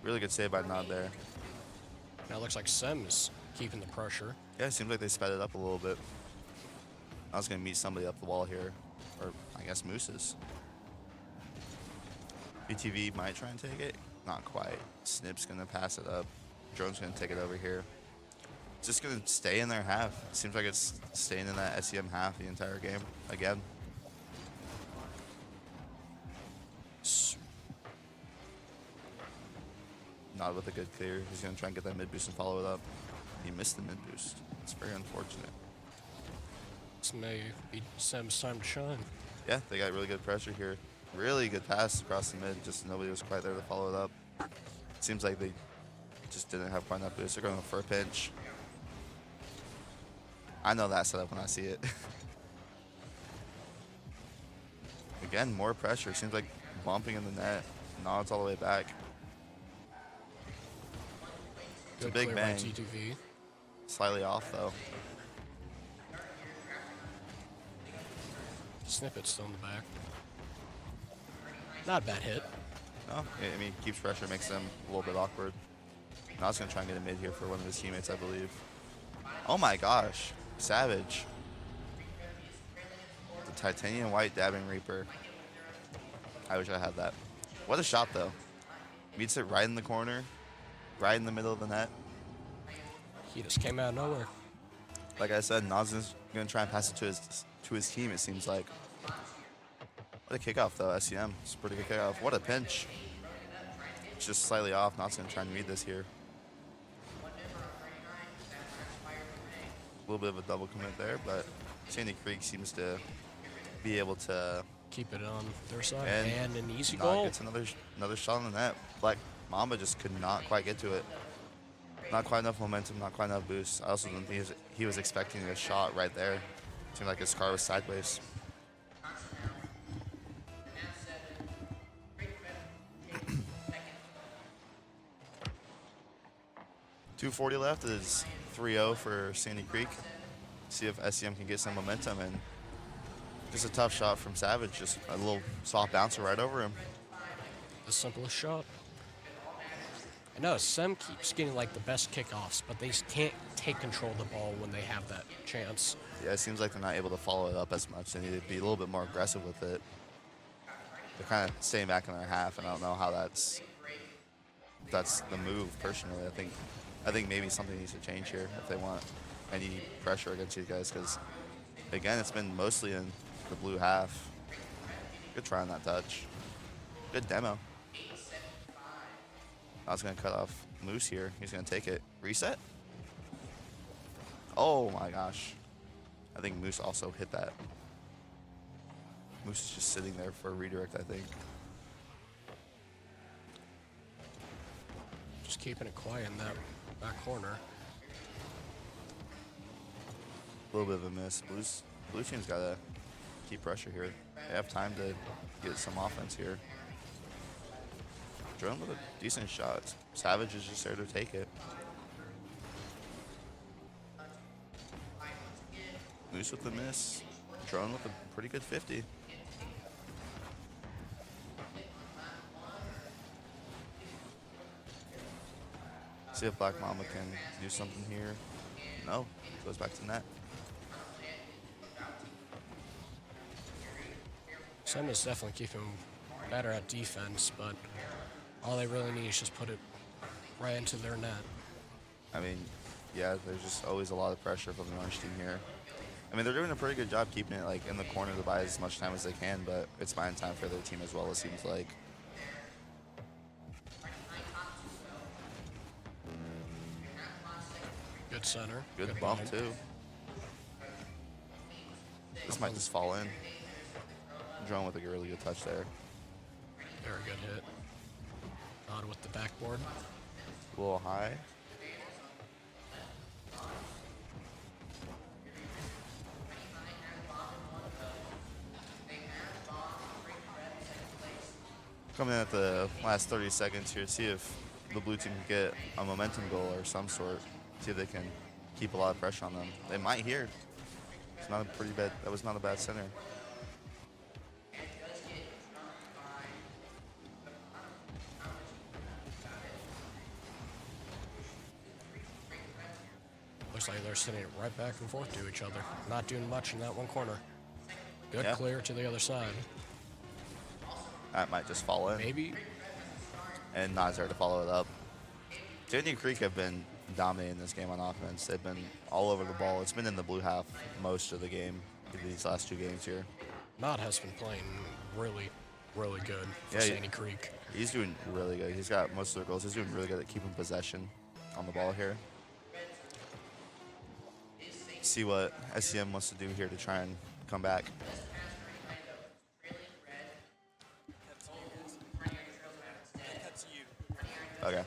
Really good save by Nod there. Now it looks like Sem is keeping the pressure. Yeah, it seems like they sped it up a little bit. I was going to meet somebody up the wall here, or I guess Moose's. BTV might try and take it. Not quite. Snip's going to pass it up. Drone's going to take it over here. It's just going to stay in their half. It seems like it's staying in that SEM half the entire game again. Not with a good clear. He's going to try and get that mid boost and follow it up. He missed the mid boost. It's very unfortunate. This may be Sem's time to shine. Yeah, they got really good pressure here. Really good pass across the mid. Just nobody was quite there to follow it up. Seems like they just didn't have quite enough boost. They're going for a pinch. I know that setup when I see it. Again, more pressure. Seems like bumping in the net. Nods all the way back. It's a big clear by bang. TTV. Slightly off though. Snippet's still in the back. Not a bad hit. No, I mean, keeps pressure, makes them a little bit awkward. Nod's going to try and get a mid here for one of his teammates, I believe. Oh my gosh. Savage. The titanium white dabbing reaper. I wish I had that. What a shot though. Meets it right in the corner, right in the middle of the net. He just came out of nowhere. Like I said, Nod's going to try and pass it to his team, it seems like. What a kickoff though, SEM. It's a pretty good kickoff. What a pinch. It's just slightly off. Nod's going to try and read this here. A little bit of a double commit there, but Sandy Creek seems to be able to Keep it on their side. And And an easy Nod goal. gets another shot on the net. Black Mamba just could not quite get to it. Not quite enough momentum, not quite enough boost. I also didn't think he was expecting a shot right there. Seemed like his car was sideways. .240 left. It is 3-0 for Sandy Creek. See if SEM can get some momentum, and just a tough shot from Savage. Just a little soft bouncer right over him. The simplest shot. I know Sem keeps getting like the best kickoffs, but they just can't take control of the ball when they have that chance. Yeah, it seems like they're not able to follow it up as much. They need to be a little bit more aggressive with it. They're kind of staying back in their half, and I don't know how that's the move. Personally, I think maybe something needs to change here if they want any pressure against these guys. Because again, it's been mostly in the blue half. Good try on that touch. Good demo. I was gonna cut off Moose here. He's gonna take it. Reset. Oh my gosh. I think Moose also hit that. Moose is just sitting there for a redirect, I think. Just keeping it quiet in that back corner. A little bit of a miss. Blue team's gotta keep pressure here. They have time to get some offense here. Drone with a decent shot. Savage is just there to take it. Moose with the miss. Drone with a pretty good 50. See if Black Mama can do something here. No, goes back to net. Sem is definitely keeping better at defense, but all they really need is just put it right into their net. I mean, yeah, there's just always a lot of pressure from the orange team here. I mean, they're doing a pretty good job keeping it like in the corner to buy as much time as they can, but it's buying time for their team as well, it seems like. Good center. Good bump, line. too. This might just fall in. Drone with a really good touch there. Very good hit. Odd with the backboard. A little high. Coming in at the last 30 seconds here, see if the blue team can get a momentum goal or some sort. See if they can keep a lot of pressure on them. They might here. It's not a pretty bad. That was not a bad center. Looks like they're sitting right back and forth to each other. Not doing much in that one corner. Good Yeah. clear to the other side. That might just fall in. Maybe. And not there to follow it up. Sandy Creek have been dominating this game on offense. They've been all over the ball. It's been in the blue half most of the game, these last 2 games here. Nod has been playing really, really good for Yeah, Sandy Creek. He's doing really good. He's got most of their goals. He's doing really good at keeping possession on the ball here. See what SCM wants to do here to try and come back. Okay.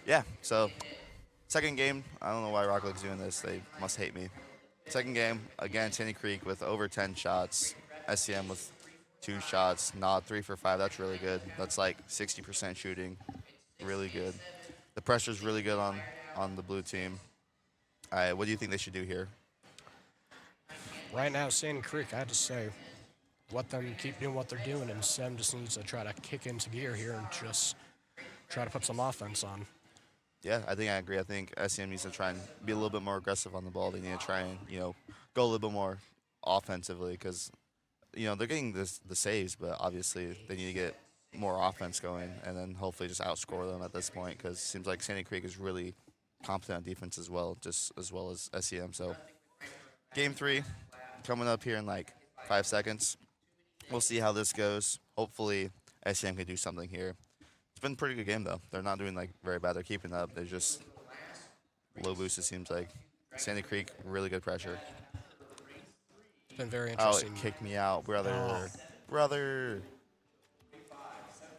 Yeah, so second game. I don't know why Rock League's doing this. They must hate me. Second game, again, Sandy Creek with over 10 shots. SCM with 2 shots. Nod 3 for 5. That's really good. That's like 60% shooting. Really good. The pressure's really good on the blue team. All right, what do you think they should do here? Right now, Sandy Creek, I have to say, let them keep doing what they're doing, and Sem just needs to try to kick into gear here and just try to put some offense on. Yeah, I think I agree. I think SCM needs to try and be a little bit more aggressive on the ball. They need to try and, go a little bit more offensively because, they're getting the saves, but obviously they need to get more offense going and then hopefully just outscore them at this point because it seems like Sandy Creek is really competent on defense as well, just as well as SCM. So game 3 coming up here in like 5 seconds. We'll see how this goes. Hopefully SCM can do something here. It's been a pretty good game, though. They're not doing, very bad. They're keeping up. They're just low boost, it seems like. Sandy Creek, really good pressure. It's been very Oh, interesting. it kicked me out, brother. Oh. Brother.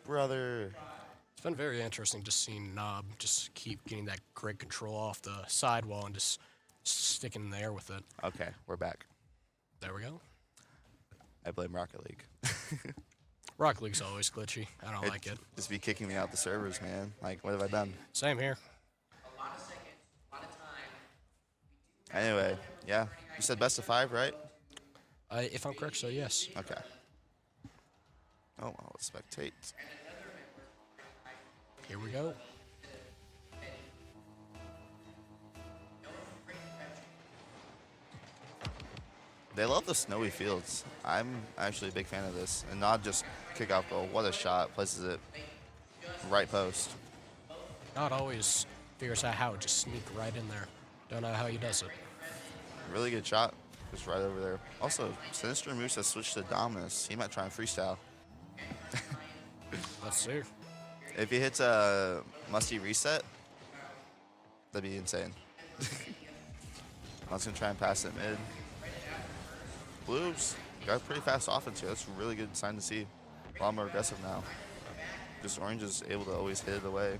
It's been very interesting just seeing Knob just keep getting that great control off the sidewall and just sticking in the air with it. Okay, we're back. There we go. I blame Rocket League. Rocket League's always glitchy. I don't like it. Just be kicking me out the servers, man. Like, what have I done? Same here. Anyway, yeah. You said best of 5, right? If I'm correct, so yes. Okay. Oh, I'll spectate. Here we go. They love the snowy fields. I'm actually a big fan of this. And not just kickoff goal. What a shot. Places it right post. Not always figures out how to just sneak right in there. Don't know how he does it. Really good shot. Just right over there. Also, Sinister Moose has switched to Dominus. He might try and freestyle. Let's see. If he hits a musty reset, that'd be insane. I was going to try and pass it mid. Blues got a pretty fast offense here. That's a really good sign to see. A lot more aggressive now. Just Orange is able to always hit it away.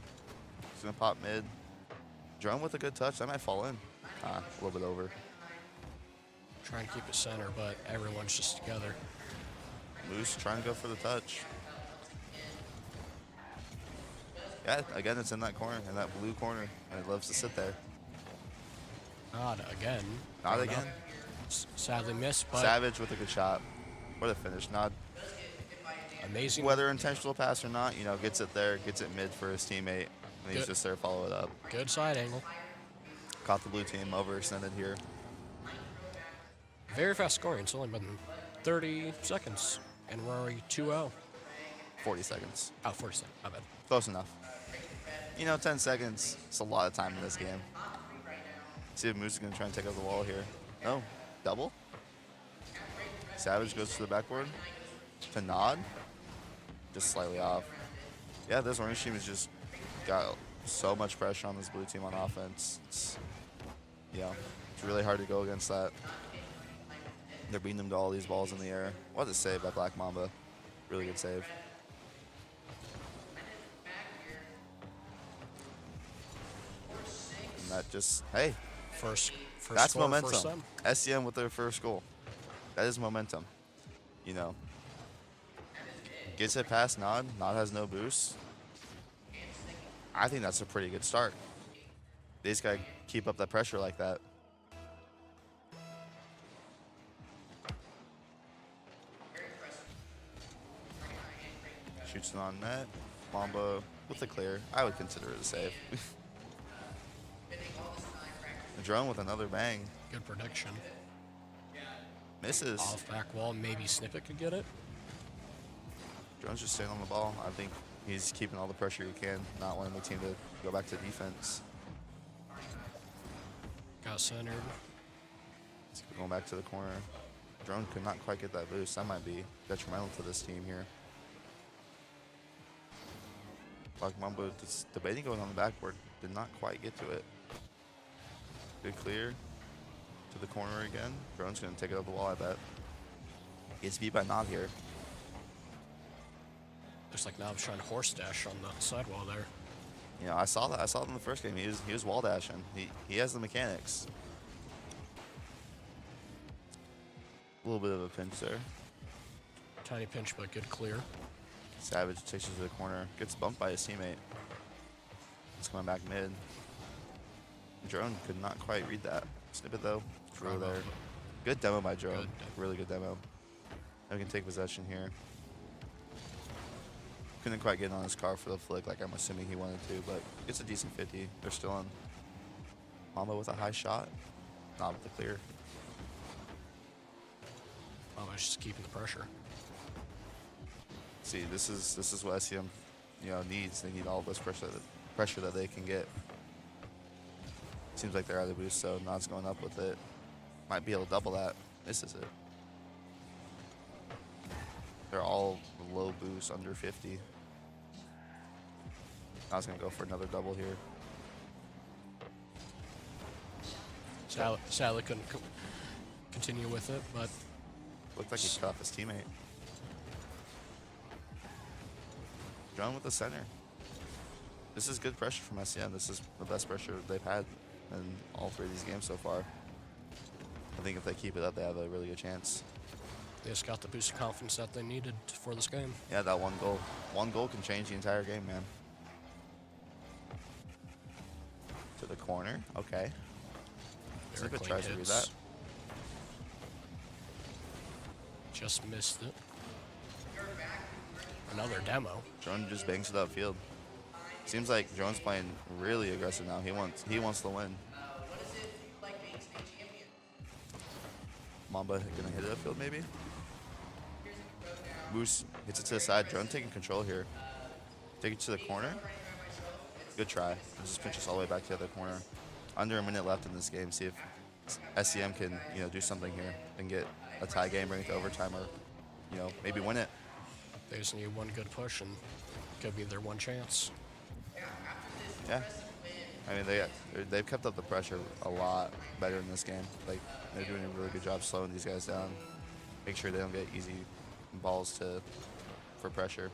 He's going to pop mid. Drone with a good touch. That might fall in. A little bit over. Trying to keep it center, but everyone's just together. Moose trying to go for the touch. Yeah, again, it's in that corner, in that blue corner, and it loves to sit there. Not again. Not Going up. again. Sadly missed, but Savage with a good shot. What a finish. Not amazing. whether intentional pass or not, you know, gets it there, gets it mid for his teammate, and he's Good. just there to follow it up. Good side angle. Caught the blue team overextended here. Very fast scoring. It's only been 30 seconds, and we're already 2-0. 40 seconds. Oh, 40 seconds. My bad. Close enough. You know, 10 seconds, it's a lot of time in this game. See if Moose is going to try and take out the wall here. No. Double? Savage goes to the backboard. To nod. Just slightly off. Yeah, this orange team has just got so much pressure on this blue team on offense. It's really hard to go against that. They're beating them to all these balls in the air. What a save by Black Mamba. Really good save. And that just, hey, First that's score, momentum. First sub. SCM with their first goal. That is momentum. You know. Gets it past Nod. Nod has no boost. I think that's a pretty good start. They just gotta keep up that pressure like that. Shoots it on net. Mamba with the clear. I would consider it a save. The drone with another bang. Good prediction. Misses. Off back wall. Maybe Snippet could get it. Drone's just staying on the ball. I think he's keeping all the pressure he can, not wanting the team to go back to defense. Got centered. He's going back to the corner. Drone could not quite get that boost. That might be detrimental to this team here. Black Mamba just debating going on the backboard. Did not quite get to it. Good clear to the corner again. Drone's going to take it up the wall, I bet. Gets beat by Nod here. Looks like Nob's trying to horse dash on the sidewall there. You know, I saw that. I saw it in the first game. He was wall dashing. He has the mechanics. A little bit of a pinch there. Tiny pinch, but good clear. Savage takes it to the corner. Gets bumped by his teammate. It's coming back mid. Drone could not quite read that. Snippet though. Throw there. Good demo by Drone. Good. Really good demo. And we can take possession here. Couldn't quite get on his car for the flick like I'm assuming he wanted to, but it's a decent 50. They're still on. Mamba with a high shot. Not with the clear. Oh, I was just keeping the pressure. See, this is what SCM, needs. They need all this pressure that they can get. Seems like they're out of boost, so Nod's going up with it. Might be able to double that. Misses it. They're all low boost, under 50. Nod's gonna go for another double here. Sadly couldn't continue with it, but Looked like he cut off his teammate. Drone with the center. This is good pressure from SCM. This is the best pressure they've had in all three of these games so far. I think if they keep it up, they have a really good chance. they just got the boost of confidence that they needed for this game. Yeah, that one goal. One goal can change the entire game, man. To the corner. Okay. Very Snippet clean tries to read hits. that. Just missed it. Another demo. Drone just bangs it upfield. Seems like Drone's playing really aggressive now. He wants the win. Mamba gonna hit it upfield maybe? Moose hits it to the side. Drone taking control here. Take it to the corner. Good try. Just pinches all the way back to the other corner. Under a minute left in this game. See if SCM can do something here and get a tie game, bring it to overtime, or maybe win it. They just need one good push and could be their one chance. Yeah. I mean, they've kept up the pressure a lot better in this game. Like, they're doing a really good job slowing these guys down. Make sure they don't get easy balls for pressure.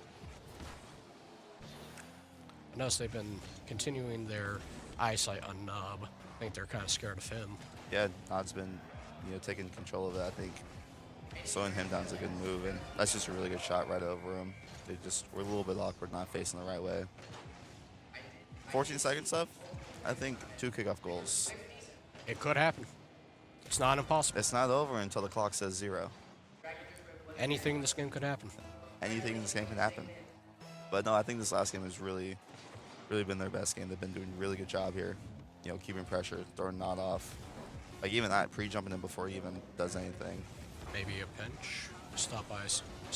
I noticed they've been continuing their eyesight on Nob. I think they're kind of scared of him. Yeah, Nod's been, taking control of it. I think slowing him down is a good move, and that's just a really good shot right over him. They just were a little bit awkward, not facing the right way. 14 seconds left. I think 2 kickoff goals. It could happen. It's not impossible. It's not over until the clock says 0. Anything in this game could happen. Anything in this game can happen. But no, I think this last game has really been their best game. They've been doing a really good job here. You know, keeping pressure, throwing Nod off. Like even that, pre-jumping in before he even does anything. Maybe a pinch. Stop by.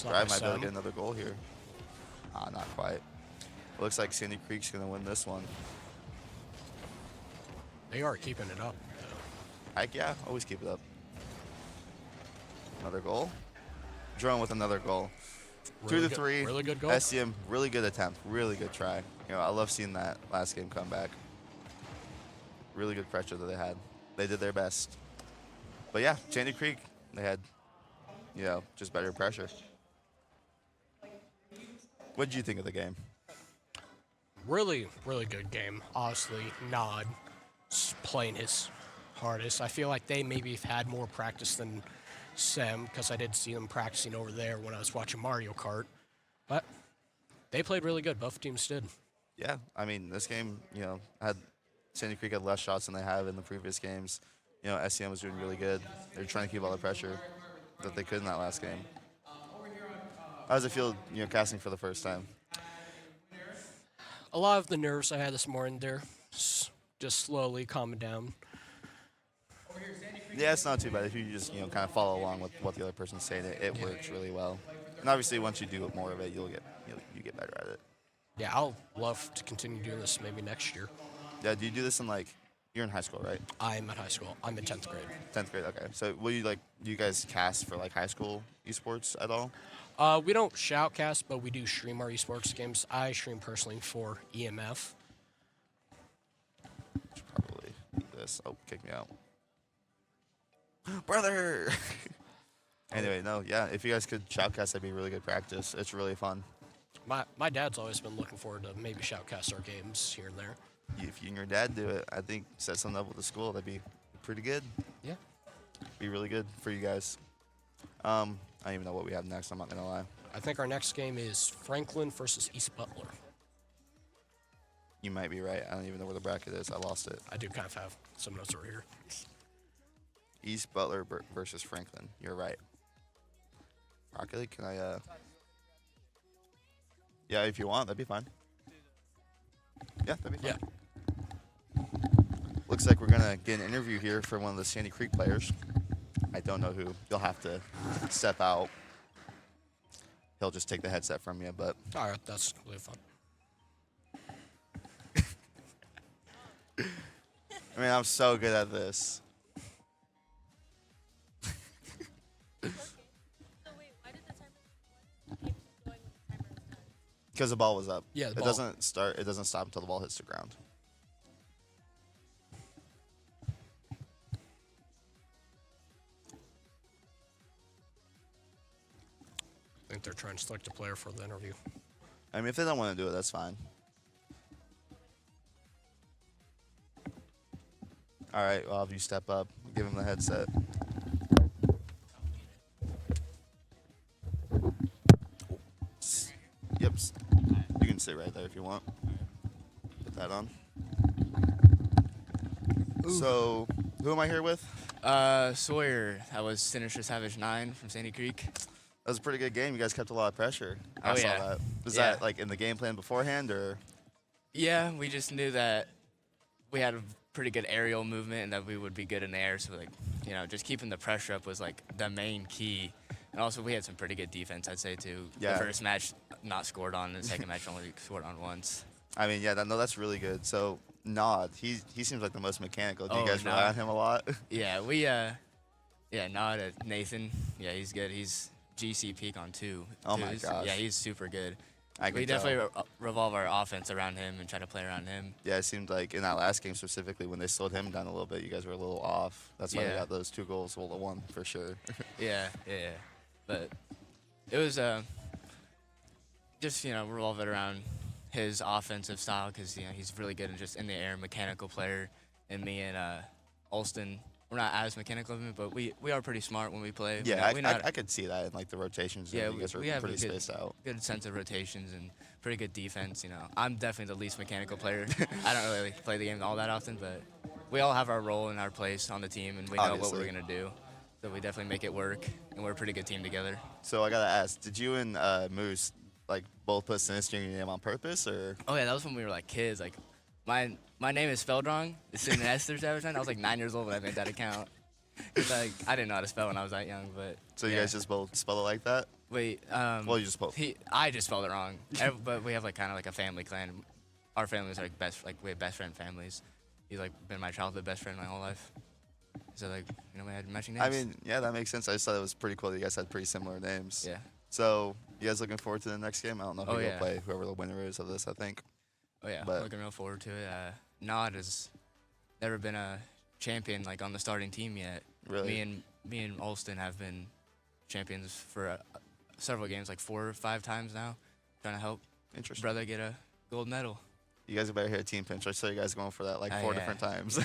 Drive might be able to get another goal here. Not quite. Looks like Sandy Creek's going to win this one. They are keeping it up. Heck yeah, always keep it up. Another goal. Drone with another goal. Really 2-3. Really good goal. SCM, really good attempt. Really good try. You know, I love seeing that last game come back. Really good pressure that they had. They did their best. But yeah, Sandy Creek, they had, you know, just better pressure. What did you think of the game? Really good game. Honestly, Nod playing his hardest. I feel like they maybe have had more practice than Sem, because I did see them practicing over there when I was watching Mario Kart. But they played really good. Both teams did. Yeah, I mean, this game, you know, Sandy Creek had less shots than they have in the previous games. You know, SCM was doing really good. They were trying to keep all the pressure that they could in that last game. How does it feel, you know, casting for the first time? A lot of the nerves I had this morning, they're just slowly calming down. Yeah, it's not too bad if you just, you know, kind of follow along with what the other person's saying. It works really well. And obviously, once you do more of it, you get better at it. Yeah, I'll love to continue doing this maybe next year. Yeah, do you do this in like, you're in high school, right? I'm at high school. I'm in 10th grade. 10th grade, okay. So will you do you guys cast for like high school esports at all? We don't shoutcast, but we do stream our esports games. I stream personally for EMF. Should probably do this. Oh, kick me out. Brother! Anyway, no, yeah, if you guys could shoutcast, that'd be really good practice. It's really fun. My dad's always been looking forward to maybe shoutcast our games here and there. If you and your dad do it, I think set something up with the school, that'd be pretty good. Yeah. Be really good for you guys. I don't even know what we have next, I'm not going to lie. I think our next game is Franklin versus East Butler. You might be right. I don't even know where the bracket is. I lost it. I do kind of have some notes over here. East Butler versus Franklin. You're right. Rocket League, can I, Yeah, if you want, that'd be fine. Yeah, that'd be fine. Yeah. Looks like we're going to get an interview here for one of the Sandy Creek players. I don't know who. You'll have to step out. He'll just take the headset from you, but... All right, that's really fun. I mean, I'm so good at this. So wait, why did the timer keep going when the timer was done? Because the ball was up. Yeah, the it ball. doesn't start. It doesn't stop until the ball hits the ground. I think they're trying to select a player for the interview. I mean, if they don't want to do it, that's fine. All right, well, if you step up, give him the headset. Yep. You can sit right there if you want. Put that on. So, who am I here with? Sawyer. I was Sinister Savage 9 from Sandy Creek. That was a pretty good game. You guys kept a lot of pressure. I Oh, saw yeah. that. Was Yeah. that like in the game plan beforehand, or? Yeah, we just knew that we had a pretty good aerial movement and that we would be good in the air. So, like, you know, just keeping the pressure up was like the main key. And also, we had some pretty good defense, I'd say, too. Yeah. The first match not scored on, the second match only scored on once. I mean, yeah, no, that's really good. So, Nod, he seems like the most mechanical. Do you Oh, guys rely Nod. on him a lot? Yeah, Nod, Nathan. Yeah, he's good. He's GC peak on 2. Oh, my Twos. gosh. Yeah, he's super good. I can We tell. definitely revolve our offense around him and try to play around him. Yeah, it seemed like in that last game specifically, when they slowed him down a little bit, you guys were a little off. That's why they Yeah. got those 2 goals. Well, the one for sure. Yeah. But it was just, you know, revolve it around his offensive style because, you know, he's really good and just in the air mechanical player. And me and Olston we're not as mechanical, but we are pretty smart when we play. Yeah, I I could see that in like the rotations. Yeah, you guys are we have pretty a spaced out. good sense of rotations and pretty good defense. I'm definitely the least mechanical player. I don't really play the game all that often, but we all have our role and our place on the team, and we know what we're gonna do. So we definitely make it work, and we're a pretty good team together. So I gotta ask, did you and Moose like both put Sinister in your name on purpose, or? Oh yeah, that was when we were like kids. Like my name is spelled wrong. It's in Esther's advertisement. I was like 9 years old when I made that account. 'Cause, like I didn't know how to spell when I was that young, but. So you guys just both spell it like that? Wait. Well, you just both. I just spelled it wrong. But we have like kind of like a family clan. Our families are like we have best friend families. He's like been my childhood best friend my whole life. So like we had matching names. I mean, yeah, that makes sense. I just thought it was pretty cool that you guys had pretty similar names. Yeah. So you guys looking forward to the next game? I don't know who you'll yeah. play, whoever the winner is of this, I think. Oh yeah, But- looking real forward to it. Nod has never been a champion like on the starting team yet. Really? Me and Alston have been champions for several games, like 4 or 5 times now, trying to help Interesting. brother get a gold medal. You guys better hit a team pinch. I saw you guys going for that like Oh, 4 yeah. different times.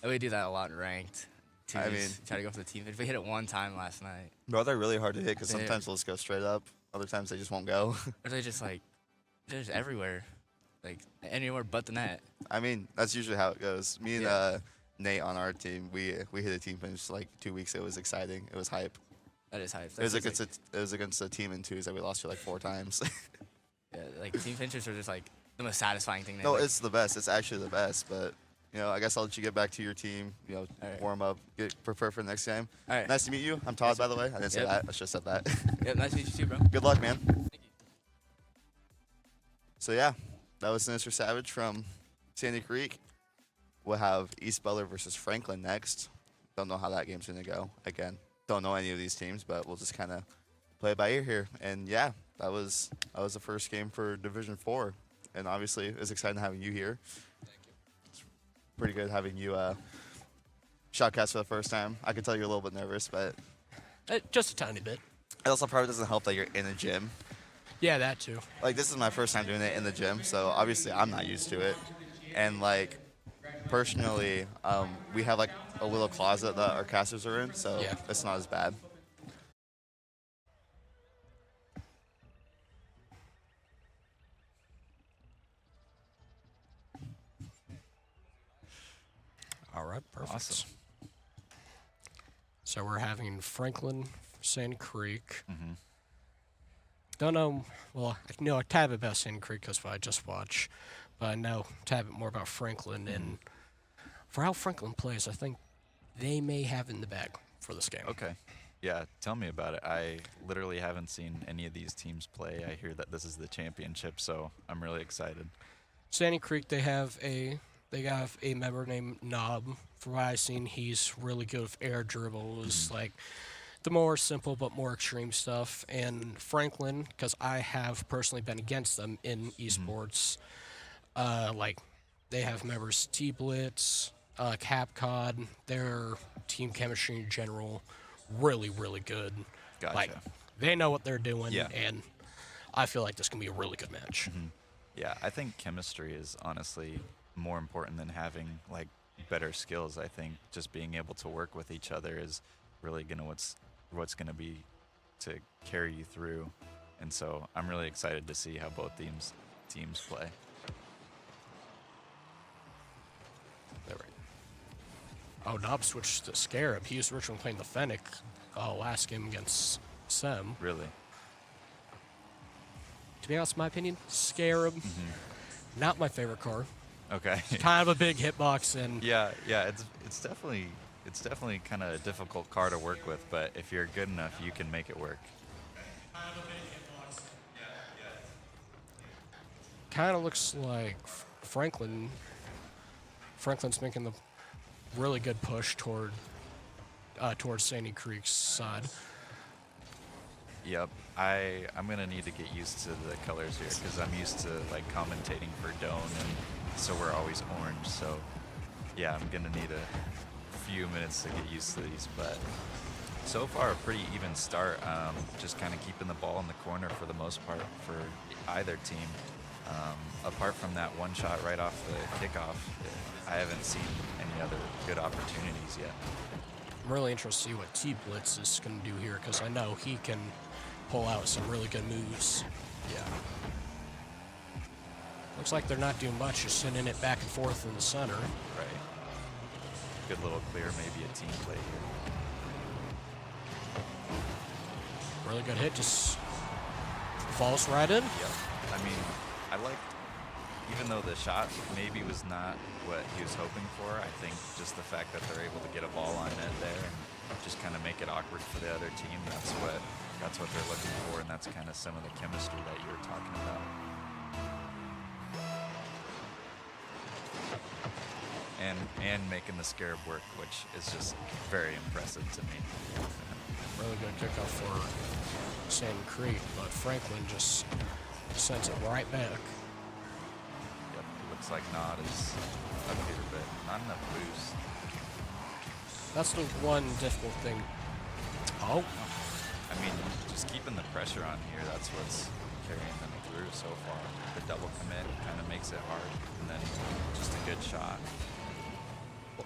We do that a lot in ranked. I mean- Try to go for the team. If we hit it one time last night, Bro, they're really hard to hit because They- sometimes they'll just go straight up. Other times they just won't go. or they just like they're just everywhere, like anywhere but the net. I mean, that's usually how it goes. Me and Yeah. Nate on our team, we hit a team pinch like 2 weeks ago. It was exciting. It was hype. That is hype. It was That's against a team in twos that we lost to like 4 times. yeah, like team pinchers are just like the most satisfying thing. No, like, it's the best. It's actually the best. But I guess I'll let you get back to your team. All right. Warm up, get prepared for the next game. All right. Nice to meet you. I'm Todd, by the way. I didn't say Yep. that. I just said that. Yep, nice to meet you too, bro. Good luck, man. So yeah, that was Sinister Savage from Sandy Creek. We'll have East Butler versus Franklin next. Don't know how that game's gonna go. Again, don't know any of these teams, but we'll just kind of play it by ear here. And yeah, that was the first game for Division 4, and obviously it's exciting having you here. Thank you. It's pretty good having you shotcast for the first time. I can tell you're a little bit nervous, but Just a tiny bit. it also probably doesn't help that you're in a gym. Yeah, that too. Like, this is my first time doing it in the gym, so obviously I'm not used to it. And like, personally, we have like a little closet that our casters are in, so Yeah. it's not as bad. All right, perfect. Awesome. So we're having Franklin, Sand Creek. Don't know. Well, I know a tad bit about Sand Creek because I just watched, but I know a tad bit more about Franklin. And for how Franklin plays, I think they may have it in the bag for this game. Okay. Yeah, tell me about it. I literally haven't seen any of these teams play. I hear that this is the championship, so I'm really excited. Sandy Creek, they have a member named Knob. From what I've seen, he's really good with air dribbles, like the more simple but more extreme stuff. And Franklin, because I have personally been against them in esports, like they have members T-Blitz, Capcod, their team chemistry in general, really, really good. Gotcha. Like, they know what they're doing, Yeah. and I feel like this can be a really good match. Yeah, I think chemistry is honestly more important than having like better skills. I think just being able to work with each other is really what's gonna be to carry you through. And so I'm really excited to see how both teams play. There we go. Oh, Knob switched to Scarab. He was originally playing the Fennec last game against Sem. Really. To be honest, in my opinion, Scarab, not my favorite card. Okay. Kind of a big hitbox, and Yeah, it's definitely kind of a difficult car to work with, but if you're good enough, you can make it work. kind of looks like Franklin's making the really good push towards Sandy Creek's side. Yep, I'm gonna need to get used to the colors here because I'm used to like commentating for Doane, and so we're always orange. So yeah, I'm gonna need a few minutes to get used to these. But so far, a pretty even start. Just kind of keeping the ball in the corner for the most part for either team. Apart from that one shot right off the kickoff, I haven't seen any other good opportunities yet. I'm really interested to see what T-Blitz is going to do here because I know he can pull out some really good moves. Yeah. Looks like they're not doing much, just sending it back and forth in the center. Right. Good little clear, maybe a team play here. Really good hit, just falls right in. Yep. I mean, I liked, even though the shot maybe was not what he was hoping for, I think just the fact that they're able to get a ball on net there and just kind of make it awkward for the other team, that's what they're looking for, and that's kind of some of the chemistry that you were talking about. And making the scarab work, which is just very impressive to me. Really good kickoff for Sandy Creek, but Franklin just sends it right back. Yep, it looks like Nod is up here, but not enough boost. That's the one difficult thing. Oh, I mean, just keeping the pressure on here, that's what's carrying them through so far. The double commit kind of makes it hard, and then just a good shot.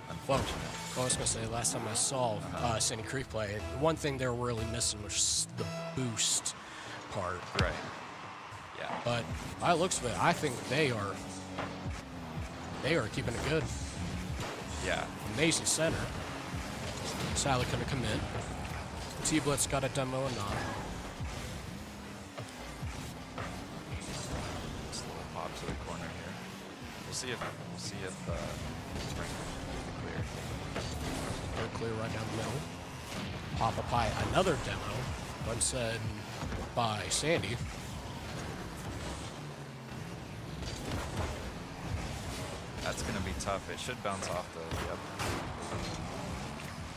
Unfortunate. Well, I was going to say, last time I saw Sandy Creek play, one thing they were really missing was the boost part. Right. Yeah. But by the looks of it, I think they are keeping it good. Yeah. Amazing center. Sally couldn't commit. T-Blitz got a demo and not. Just a little pop to the corner here. We'll see if Frank clear. Good clear right down the middle. Pop up high, another demo. One said by Sandy. That's going to be tough. It should bounce off though. Yep.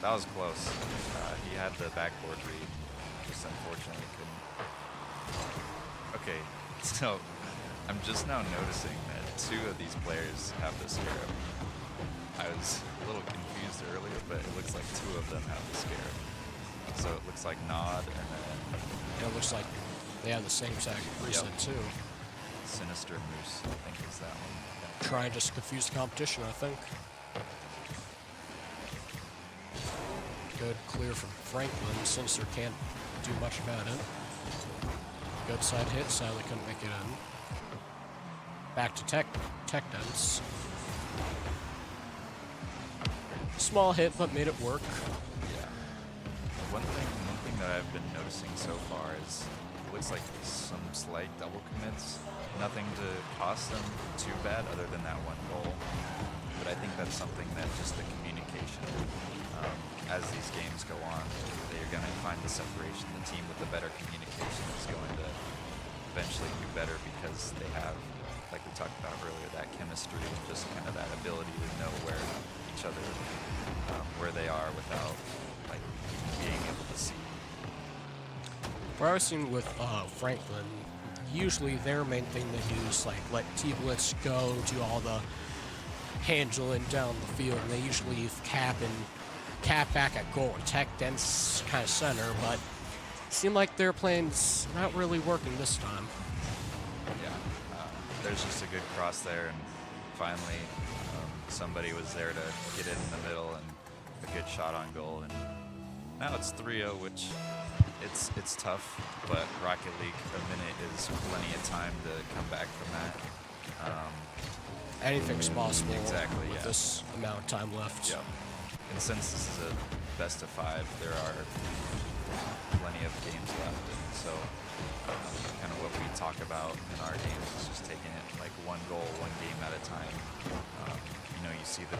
That was close. He had the backboard read. Just unfortunately couldn't. Okay, so I'm just now noticing that two of these players have the scarab. I was a little confused earlier, but it looks like two of them have the scarab. So it looks like Nod and then Yeah, it looks like they have the same exact preset too. Sinister Moose, I think is that one. Yeah. Trying just to confuse the competition, I think. Good clear from Franklin. Sinister can't do much about it. Good side hit. Sadly couldn't make it in. Back to Tech Dance. Small hit, but made it work. Yeah. One thing that I've been noticing so far is it looks like some slight double commits. Nothing to cost them too bad other than that one goal. But I think that's something that just the communication, as these games go on, they're going to find the separation. The team with the better communication is going to eventually do better because they have, like we talked about earlier, that chemistry and just kind of that ability to know where each other, where they are without like being able to see. What I was seeing with Franklin, usually their main thing they do is like let T-Blitz go, do all the handling down the field, and they usually leave Cap back at goal and Tech Dense kind of center, but it seemed like their plan's not really working this time. Yeah, there's just a good cross there, and finally somebody was there to get it in the middle and a good shot on goal, and now it's 3-0, which it's tough, but Rocket League, a minute is plenty of time to come back from that. Anything's possible Exactly, with yeah. this amount of time left. Yep. And since this is a best of 5, there are plenty of games left, and so kind of what we talk about in our games is just taking it like one goal, one game at a time. You see the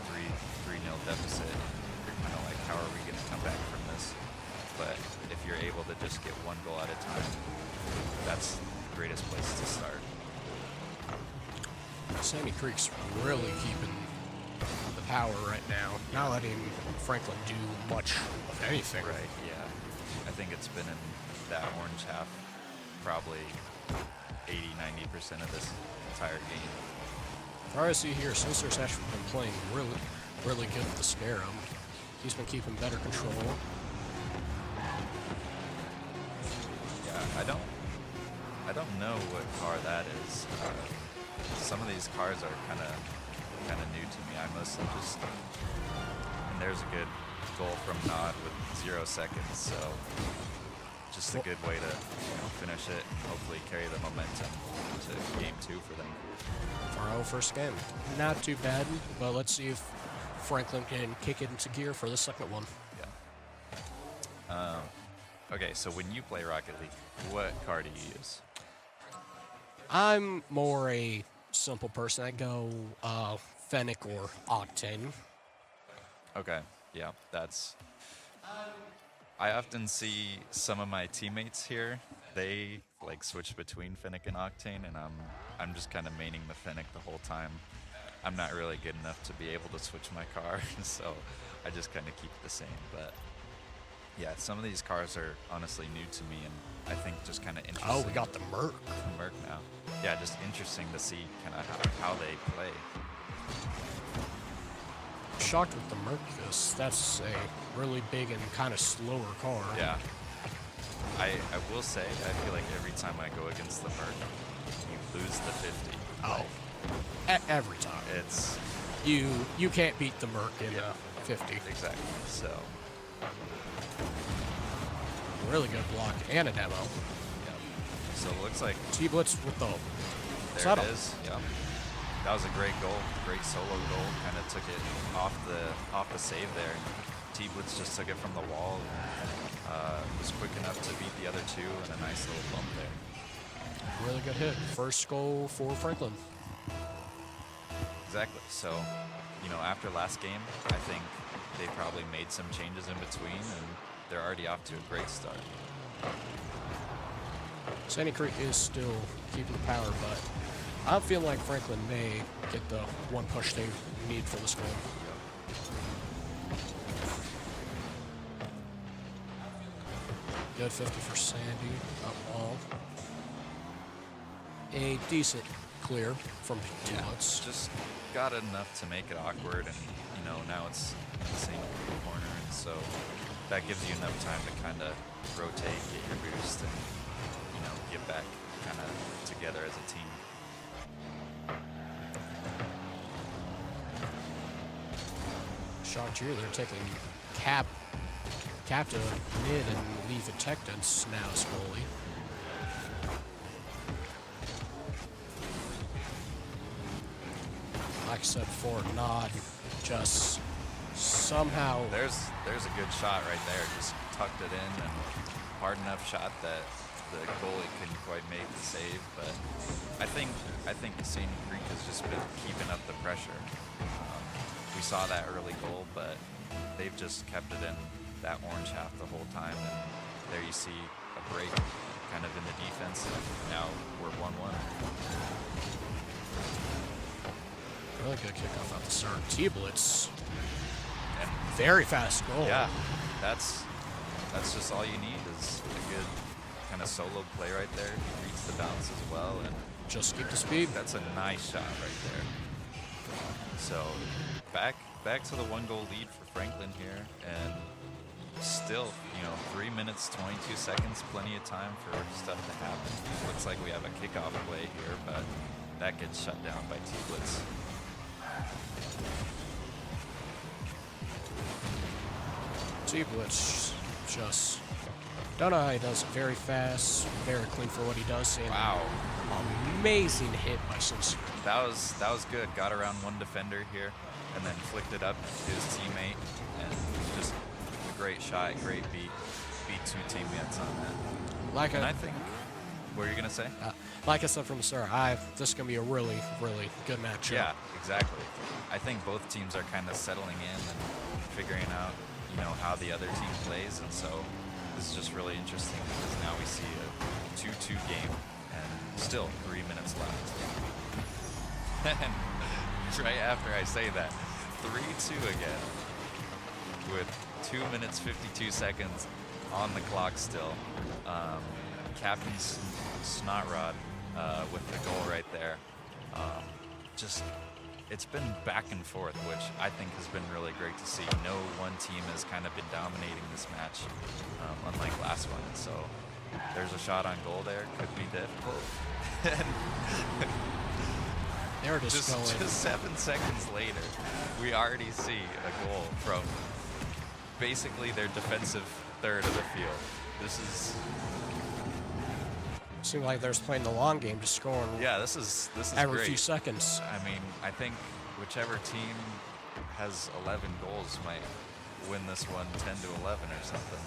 3-0 deficit, you're kind of like, how are we going to come back from this? But if you're able to just get one goal at a time, that's the greatest place to start. Sandy Creek's really keeping the power right now, not letting Franklin do much of anything. Right, yeah. I think it's been in that orange half probably 80-90% of this entire game. All I see here, Sinister's actually been playing really good with the Scarab. He's been keeping better control. Yeah, I don't know what car that is. some of these cars are kind of new to me. I mostly just, and there's a good goal from Nod with 0 seconds, so just a good way to finish it and hopefully carry the momentum to game 2 for them. For our first game. Not too bad, but let's see if Franklin can kick it into gear for the second one. Yeah. Okay, so when you play Rocket League, what car do you use? I'm more a simple person. I go Fennec or Octane. Okay, yeah, that's... I often see some of my teammates here, they like switch between Fennec and Octane, and I'm just kind of maining the Fennec the whole time. I'm not really good enough to be able to switch my car, so I just kind of keep it the same. But yeah, some of these cars are honestly new to me, and I think just kind of interesting. Oh, we got the Merc. The Merc now. Yeah, just interesting to see kind of how they play. Shocked with the Merc because that's a really big and kind of slower car. Yeah. I will say, I feel like every time I go against the Merc, you lose the 50. Oh. Every time. It's... You can't beat the Merc in 50. Exactly, so... Really good block and a demo. Yeah. So it looks like... T-Blitz with the There setup. it is, yeah. That was a great goal, great solo goal. Kind of took it off the save there. T-Blitz just took it from the wall. Was quick enough to beat the other two, and a nice little bump there. Really good hit. First goal for Franklin. Exactly. So, after last game, I think they probably made some changes in between, and they're already off to a great start. Sandy Creek is still keeping the power, but I feel like Franklin may get the one push they need for this goal. Good 50 for Sandy, up wall. A decent clear from T-Blitz. Just got enough to make it awkward, and now it's in the same corner, and so that gives you enough time to kind of rotate, get your boost, and get back kind of together as a team. Shot here, they're taking cap to mid and leave it Tectons now slowly. Like I said before, Nod just somehow... There's a good shot right there. Just tucked it in, and hard enough shot that the goalie couldn't quite make the save. But I think St. Creek has just been keeping up the pressure. We saw that early goal, but they've just kept it in that orange half the whole time. And there you see a break kind of in the defense. And now we're 1-1. Really good kickoff out the start. T-Blitz. And very fast goal. yeah, that's just all you need is a good kind of solo play right there. He reads the bounce as well, and just keep the speed. that's a nice shot right there. So back to the 1-goal lead for Franklin here, and still, 3 minutes 22 seconds, plenty of time for stuff to happen. Looks like we have a kickoff play here, but that gets shut down by T-Blitz. T-Blitz just don't know how he does it. Very fast, very clean for what he does. And Wow. amazing hit by Sioux. That was good. Got around one defender here, and then flicked it up to his teammate, and just a great shot, great beat. Beat two teammates on that. And I think, what are you gonna say? Like I said from the start, this is gonna be a really, really good matchup. Yeah, exactly. I think both teams are kind of settling in and figuring out, how the other team plays, and so this is just really interesting because now we see a 2-2 game, and still 3 minutes left. And right after I say that, 3-2 again, with 2 minutes 52 seconds on the clock still. Captain Snotrod with the goal right there. It's been back and forth, which I think has been really great to see. No one team has kind of been dominating this match, unlike last one. And so there's a shot on goal there, could be difficult. They're just going. Just 7 seconds later, we already see a goal from basically their defensive third of the field. This is. Seems like they're just playing the long game, just scoring. Yeah, this is every great. few seconds. I mean, I think whichever team has 11 goals might win this one 10 to 11 or something.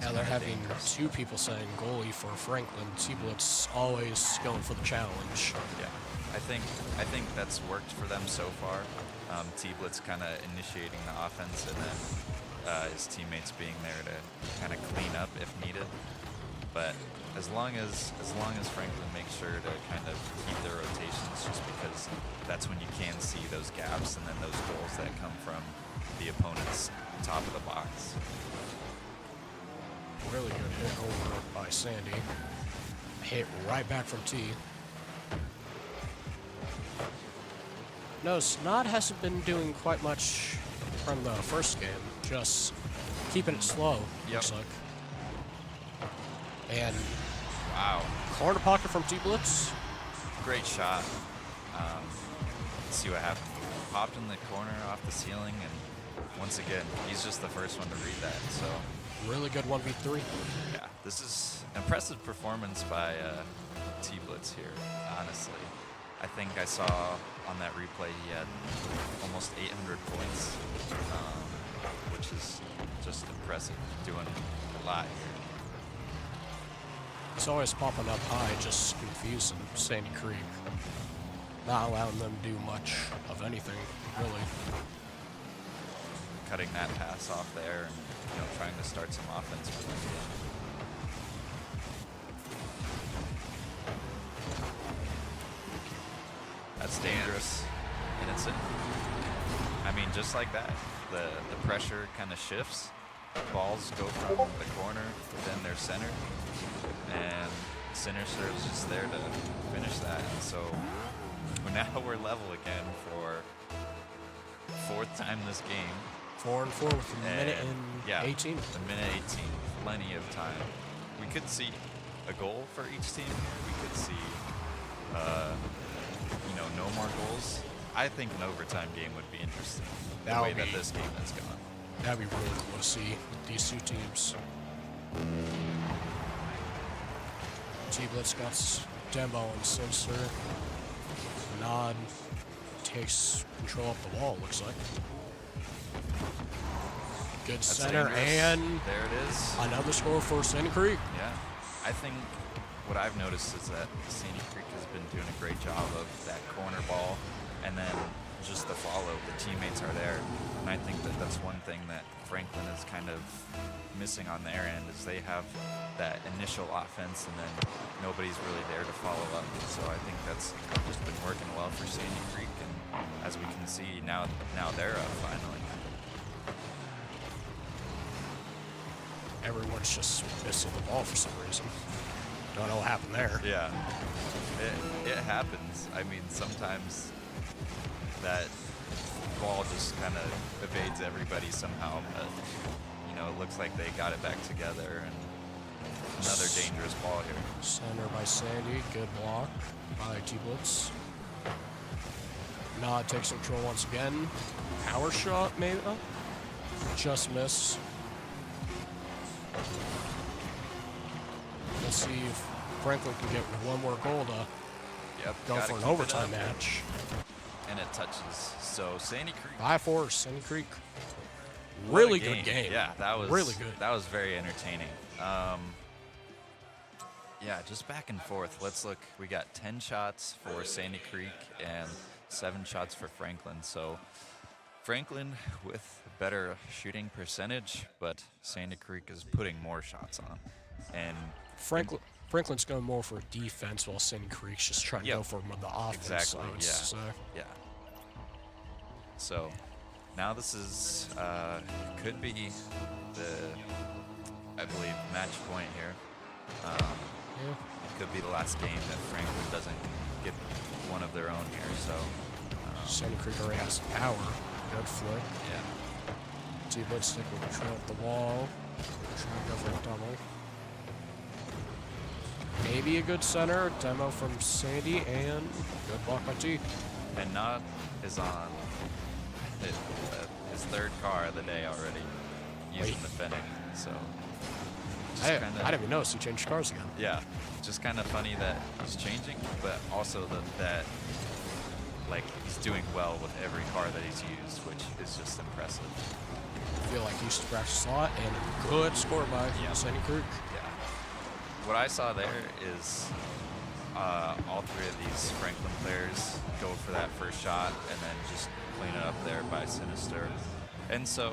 Now they're having 2 people saying goalie for Franklin. T-Blitz always going for the challenge. Yeah, I think that's worked for them so far. T-Blitz kind of initiating the offense and then his teammates being there to kind of clean up if needed. But as long as Franklin makes sure to kind of keep their rotations, just because that's when you can see those gaps and then those goals that come from the opponent's top of the box. Really good hit over by Sandy. Hit right back from T. No, Snod hasn't been doing quite much from the first game. Just keeping it slow, looks like. And wow, corner pocket from T-Blitz. Great shot. Let's see what happened. Popped in the corner off the ceiling, and once again, he's just the first one to read that. So really good 1v3. Yeah, this is impressive performance by T-Blitz here, honestly. I think I saw on that replay he had almost 800 points, which is just impressive, doing a lot here. He's always popping up high, just confusing Sandy Creek. Not allowing them to do much of anything, really. Cutting that pass off there and trying to start some offense for them again. That's dangerous. Innocent. I mean, just like that, the pressure kind of shifts. Balls go from the corner within their center, and center serves just there to finish that. And so now we're level again for 4th time this game. 4-4 with a minute and 18. A minute 18, plenty of time. We could see a goal for each team. We could see, no more goals. I think an overtime game would be interesting. The way that this game has gone. That'd be really cool to see these 2 teams. T-Blitz got Dembo and Simpson. Nod takes control up the wall, looks like. Good That's center, dangerous. and there it is. Another score for Sandy Creek. Yeah, I think what I've noticed is that Sandy Creek has been doing a great job of that corner ball, and then just the follow. The teammates are there, and I think that that's one thing that Franklin is kind of missing on their end, is they have that initial offense, and then nobody's really there to follow up. And so I think that's just been working well for Sandy Creek, and as we can see now they're up finally. Everyone's just missing the ball for some reason. Don't know what happened there. Yeah, it happens. I mean, sometimes that ball just kind of evades everybody somehow, but it looks like they got it back together, and another dangerous ball here. Center by Sandy, good block by T-Blitz. Nod takes control once again. Power shot, maybe? Oh, just miss. Let's see if Franklin can get one more goal to go for an overtime match. And it touches. So Sandy Creek. 5-4, Sandy Creek. What Really a good game. Yeah, that was really good. That was very entertaining. Yeah, just back and forth. Let's look. We got 10 shots for Sandy Creek and 7 shots for Franklin. So Franklin with better shooting percentage, but Sandy Creek is putting more shots on. And Franklin's going more for defense, while Sandy Creek's just trying to go for the offense. Exactly. Yeah. So now this is could be I believe, match point here. It could be the last game that Franklin doesn't get one of their own here. So Sandy Creek already has some power. Good flick. Yeah. T-Blitz sticking control up the wall. Trying to go for a double. maybe a good center. Demo from Sandy, and good block by T. And Nod is on his third car of the day already using Wait. the Fennec. So I didn't even notice he changed cars again. yeah, just kind of funny that he's changing, but also that like he's doing well with every car that he's used, which is just impressive. I feel like he used to practice a lot, and a good score by Sandy Creek. Yeah. What I saw there is all three of these Franklin players go for that first shot and then just clean it up there by Sinister. And so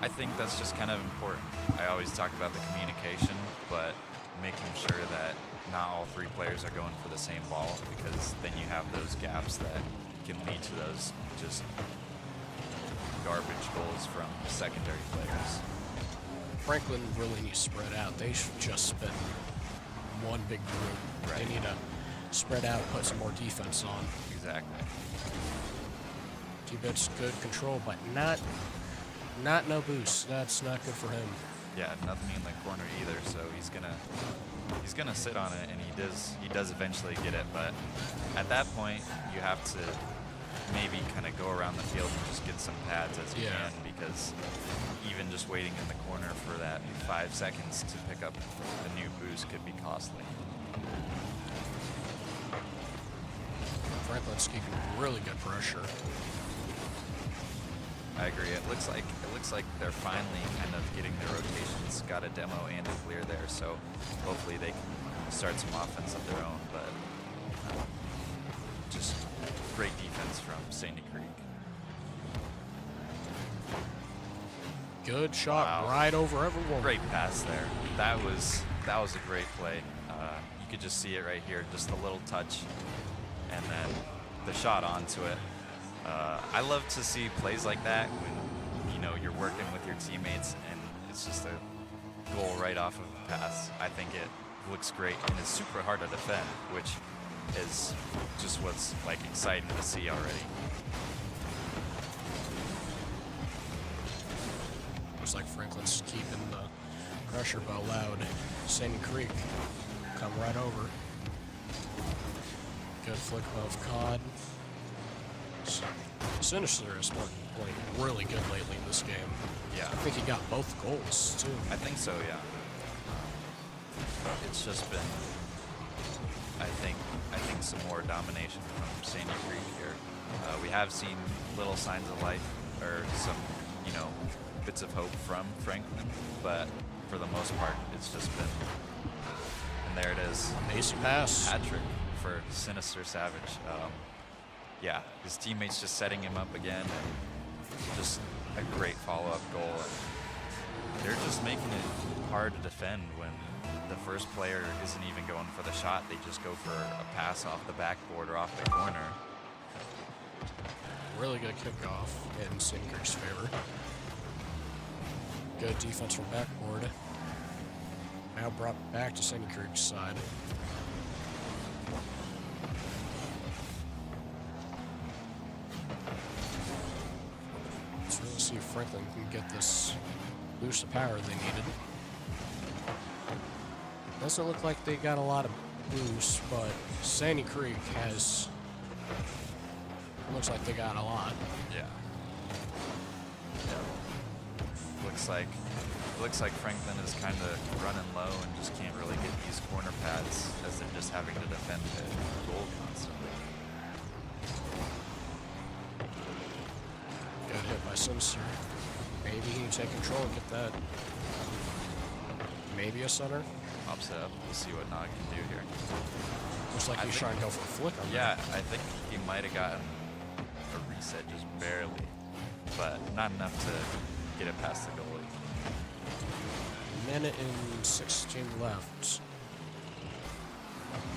I think that's just kind of important. I always talk about the communication, but making sure that not all three players are going for the same ball, because then you have those gaps that can lead to those just garbage goals from secondary players. Franklin really needs to spread out. They should just spend one big group. Right. They need to spread out, put some more defense on. Exactly. T-Bit's good control, but not no boost. That's not good for him. Yeah, nothing in the corner either, so he's gonna sit on it, and he does eventually get it, but at that point you have to maybe kind of go around the field and just get some pads as you can, because even just waiting in the corner for that 5 seconds to pick up the new boost could be costly. Franklin's keeping really good pressure. I agree. It looks like they're finally kind of getting their rotations. Got a demo and a clear there, so hopefully they can start some offense of their own. But just great defense from Sandy Creek. Good shot, Wow. right over everyone. Great pass there. That was a great play. You could just see it right here, just a little touch, and then the shot onto it. I love to see plays like that when you're working with your teammates and it's just a goal right off of a pass. I think it looks great and it's super hard to defend, which is just what's like exciting to see already. Looks like Franklin's keeping the pressure but allowed Sandy Creek come right over. Good flick of Cod. Sinister has been playing really good lately in this game. Yeah. I think he got both goals too. I think so, yeah. It's just been, I think some more domination from Sandy Creek here. We have seen little signs of life, or some, bits of hope from Franklin, but for the most part, it's just been, and there it is. Ace pass. Hat trick for Sinister Savage. Yeah, his teammates just setting him up again, and just a great follow-up goal. And they're just making it hard to defend when the first player isn't even going for the shot. They just go for a pass off the backboard or off the corner. Really good kickoff in Sandy Creek's favor. Good defense from backboard. Now brought back to Sandy Creek's side. Let's really see if Franklin can get this boost of power they needed. Doesn't look like they got a lot of boost, but Sandy Creek has. Looks like they got a lot. Yeah. Looks like Franklin is kind of running low and just can't really get these corner pads, as they're just having to defend the goal constantly. Good hit by Sinister. Maybe he can take control and get that. Maybe a center. Pops it up. We'll see what Nog can do here. Looks like he's trying to go for a flick on Yeah, I think he might have gotten a reset just barely, but not enough to get it past the goalie. Minute and 16 left.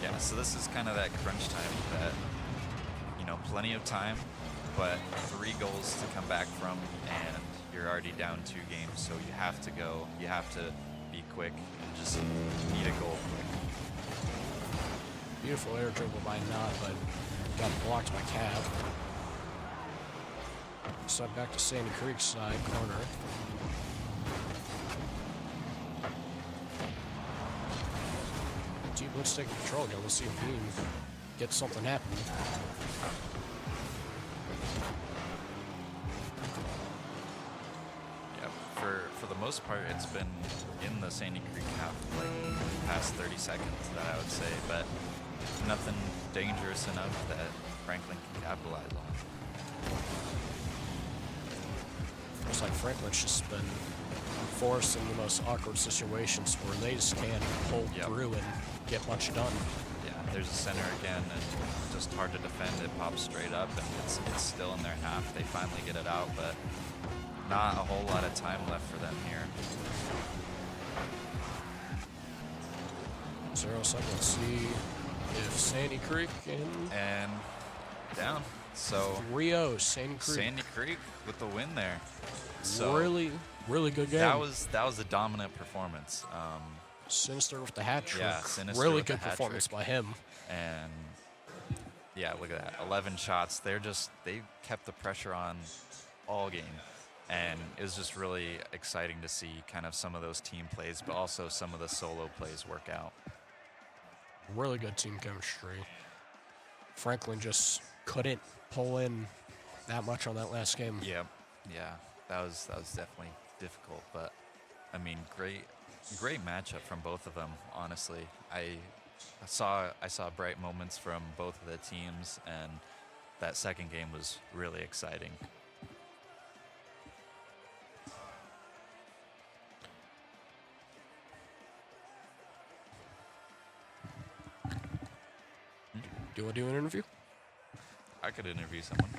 Yeah, so this is kind of that crunch time that, plenty of time, but 3 goals to come back from, and you're already down 2 games, so you have to go. You have to be quick and just need a goal quick. Beautiful air dribble by Nod, but got blocked by Cav. Side back to Sandy Creek's side corner. Team Blitz taking control again. Let's see if Bean gets something happening. Yeah, for the most part, it's been in the Sandy Creek half, like the past 30 seconds that I would say, but nothing dangerous enough that Franklin can capitalize on. Looks like Franklin's just been forced in the most awkward situations where they just can't hold through and get much done. Yeah, there's a center again, and just hard to defend. It pops straight up, and it's still in their half. They finally get it out, but not a whole lot of time left for them here. 0 seconds. Let's see if Sandy Creek And down. So 3-0 Sandy Creek. Sandy Creek with the win there. So really good game. that was a dominant performance. Sinister with the hat trick. Yeah, Sinister really with the good hat performance trick. by him. And yeah, look at that. 11 shots. They kept the pressure on all game. And it was just really exciting to see kind of some of those team plays, but also some of the solo plays work out. Really good team chemistry. Franklin just couldn't pull in that much on that last game. Yep. Yeah, that was definitely difficult, but I mean, great matchup from both of them. Honestly, I saw bright moments from both of the teams, and that second game was really exciting. Do you want to do an interview? I could interview someone.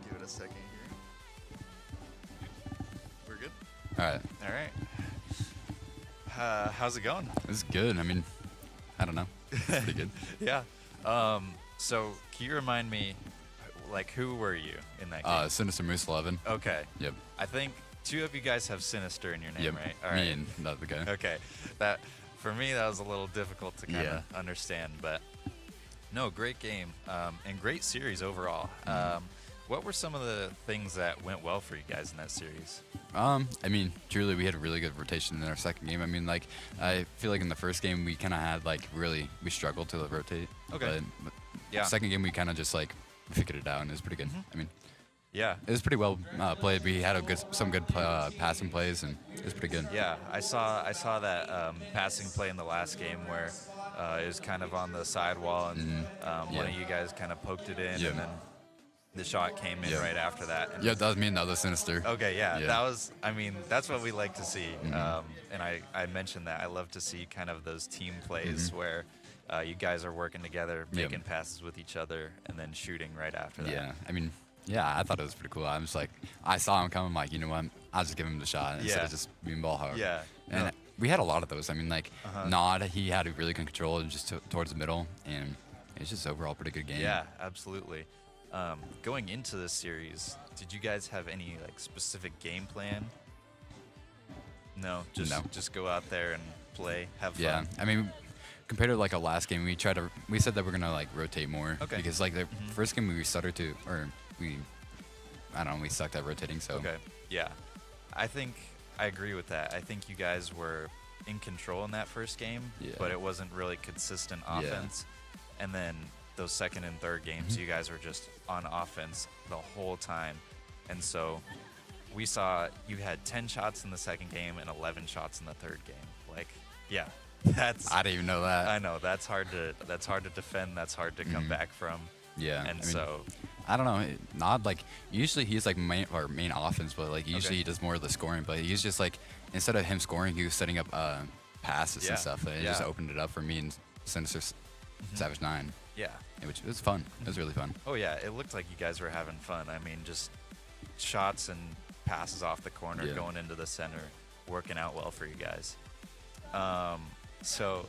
Give it a second here. We're good? All right. All right. How's it going? It's good. I mean, I don't know. It's pretty good. Yeah. So can you remind me, like, who were you in that game? Sinister Moose 11. Okay. Yep. I think two of you guys have Sinister in your name, Yep. right? All Me right. and the other guy. Okay. That, for me, that was a little difficult to kind of understand, but no, great game and great series overall. What were some of the things that went well for you guys in that series? I mean, truly, we had a really good rotation in our second game. I mean, like, I feel like in the first game we kind of had we struggled to rotate. Okay. But Yeah. second game we kind of just figured it out, and it was pretty good. I mean, Yeah. it was pretty well played. We had some good passing plays, and it was pretty good. Yeah, I saw that passing play in the last game where it was kind of on the sidewall, and one of you guys kind of poked it in, Yeah. and then the shot came in right after that. And Yeah, that was me and the other Sinister. Okay, yeah, Yeah. that was. I mean, that's what we like to see. And I mentioned that I love to see kind of those team plays where you guys are working together, making passes with each other, and then shooting right after that. Yeah, I mean, yeah, I thought it was pretty cool. I was like, I saw him coming, I'm like, you know what, I'll just give him the shot instead of just being ball hog. Yeah. And No. we had a lot of those. I mean, Nod, he had a really good control just towards the middle, and it's just overall a pretty good game. Yeah, absolutely. Going into this series, did you guys have any specific game plan? No, just go out there and play, have fun. Yeah, I mean, compared to our last game, we said that we're gonna rotate more. Okay. Because the first game we started to, or we sucked at rotating. So. Okay. Yeah, I think I agree with that. I think you guys were in control in that first game, Yeah. but it wasn't really consistent Yeah. offense. And then those second and third games, you guys were just on offense the whole time. And so we saw you had 10 shots in the second game and 11 shots in the third game. Like, yeah, that's I didn't even know that. I know that's hard to defend. That's hard to come back from. Yeah. And I mean, so I don't know. Nod, like, usually he's like main offense, but like usually he does more of the scoring. But he's just like, instead of him scoring, he was setting up passes Yeah. and stuff. And it just opened it up for me and Sinister Savage 9. yeah. Which was fun. It was really fun. Oh yeah, it looked like you guys were having fun. I mean, just shots and passes off the corner, Yeah. going into the center, working out well for you guys. So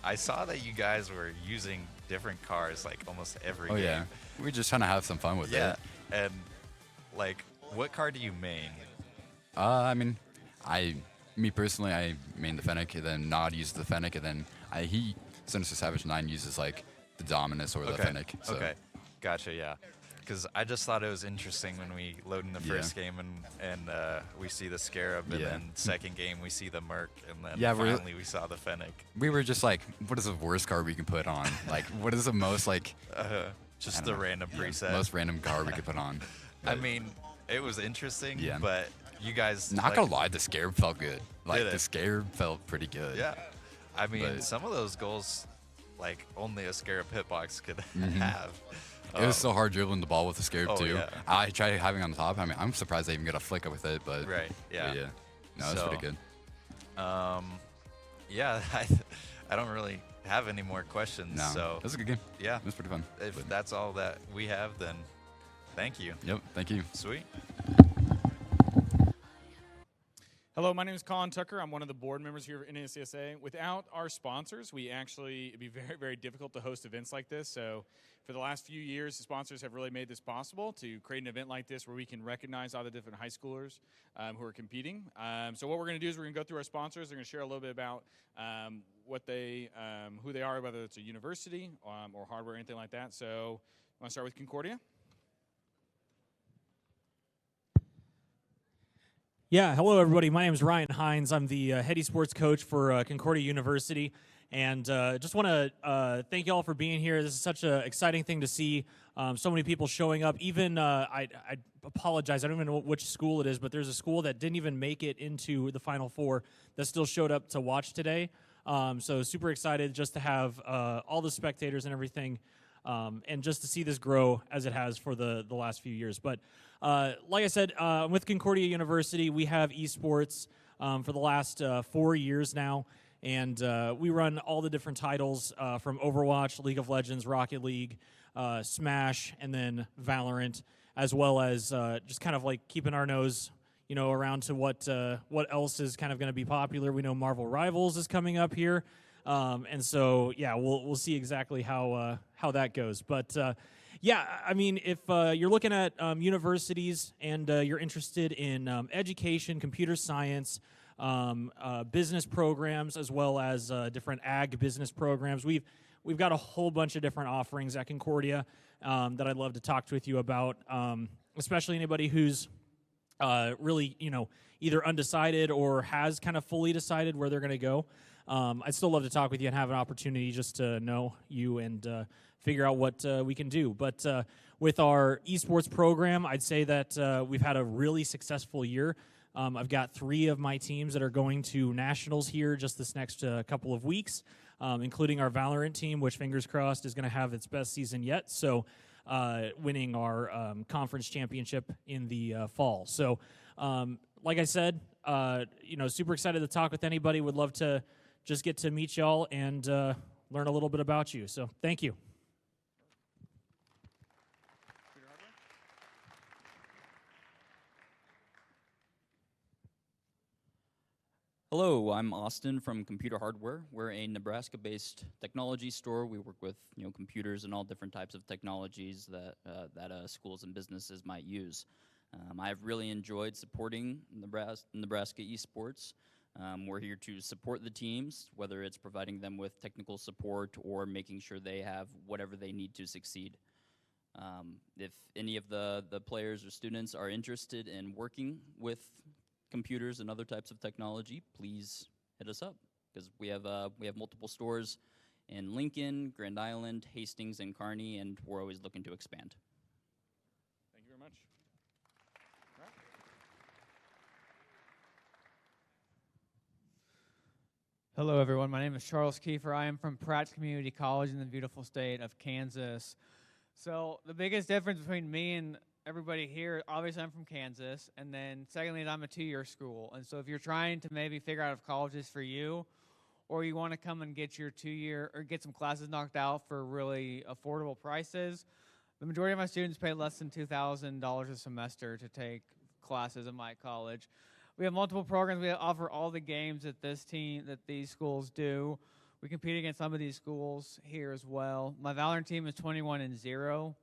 I saw that you guys were using different cars like almost every Oh game. yeah. We were just trying to have some fun with Yeah. it. And like, what car do you main? I mean, me personally, I main the Fennec, and then Nod uses the Fennec, and then Sinister Savage 9 uses like the Dominus or the Fennec. So. Okay. Gotcha. Yeah. Because I just thought it was interesting when we load in the first game and we see the Scarab, and then second game we see the Merc, and then finally we saw the Fennec. We were just like, what is the worst car we can put on? Like, what is the most like? Just the random preset. Most random car we could put on. I mean, it was interesting, Yeah. but you guys. Not gonna lie, the Scarab felt good. Like Did it? the Scarab felt pretty good. Yeah. I mean, But- some of those goals, like only a Scarab hitbox could have. It was so hard dribbling the ball with the Scarab Oh, too. yeah. I tried having on the top. I mean, I'm surprised I even got a flick with it, but Right. Yeah. but yeah. No, it's So, pretty good. Yeah. I don't really have any more questions. No, So it was a good game. yeah, It was pretty fun. if But- that's all that we have, then thank you. Yep. Thank you. Sweet. Hello, my name is Colin Tucker. I'm one of the board members here at NSCSA. Without our sponsors, it'd be very, very difficult to host events like this. So for the last few years, the sponsors have really made this possible to create an event like this where we can recognize all the different high schoolers who are competing. So what we're going to do is we're going to go through our sponsors. They're going to share a little bit about who they are, whether it's a university or hardware or anything like that. So I want to start with Concordia. Yeah, hello everybody. My name is Ryan Hines. I'm the head esports coach for Concordia University, and just want to thank you all for being here. This is such an exciting thing to see. So many people showing up. Even I apologize. I don't even know which school it is, but there's a school that didn't even make it into the Final Four that still showed up to watch today. So super excited just to have all the spectators and everything. And just to see this grow as it has for the last few years. But like I said, with Concordia University, we have esports for the last 4 years now. And we run all the different titles from Overwatch, League of Legends, Rocket League, Smash, and then Valorant, as well as just kind of like keeping our nose around to what else is kind of going to be popular. We know Marvel Rivals is coming up here. And so, yeah, we'll see exactly how that goes. But, yeah, I mean, if you're looking at universities and you're interested in education, computer science, business programs, as well as different ag business programs, we've got a whole bunch of different offerings at Concordia that I'd love to talk with you about, especially anybody who's really, either undecided or has kind of fully decided where they're going to go. I'd still love to talk with you and have an opportunity just to know you and figure out what we can do. But with our esports program, I'd say that we've had a really successful year. I've got 3 of my teams that are going to nationals here just this next couple of weeks, including our Valorant team, which fingers crossed is going to have its best season yet. So winning our conference championship in the fall. So like I said, super excited to talk with anybody. Would love to just get to meet y'all and learn a little bit about you. So thank you. Hello, I'm Austin from Computer Hardware. We're a Nebraska-based technology store. We work with computers and all different types of technologies that schools and businesses might use. I've really enjoyed supporting Nebraska esports. We're here to support the teams, whether it's providing them with technical support or making sure they have whatever they need to succeed. If any of the players or students are interested in working with computers and other types of technology, please hit us up because we have multiple stores in Lincoln, Grand Island, Hastings, and Kearney, and we're always looking to expand. Thank you very much. All right. Hello, everyone. My name is Charles Kiefer. I am from Pratt Community College in the beautiful state of Kansas. So the biggest difference between me and everybody here, obviously I'm from Kansas, and then secondly, I'm a two-year school. And so if you're trying to maybe figure out if college is for you, or you want to come and get your two-year or get some classes knocked out for really affordable prices, the majority of my students pay less than $2,000 a semester to take classes in my college. We have multiple programs. We offer all the games that these schools do. We compete against some of these schools here as well. My Valorant team is 21-0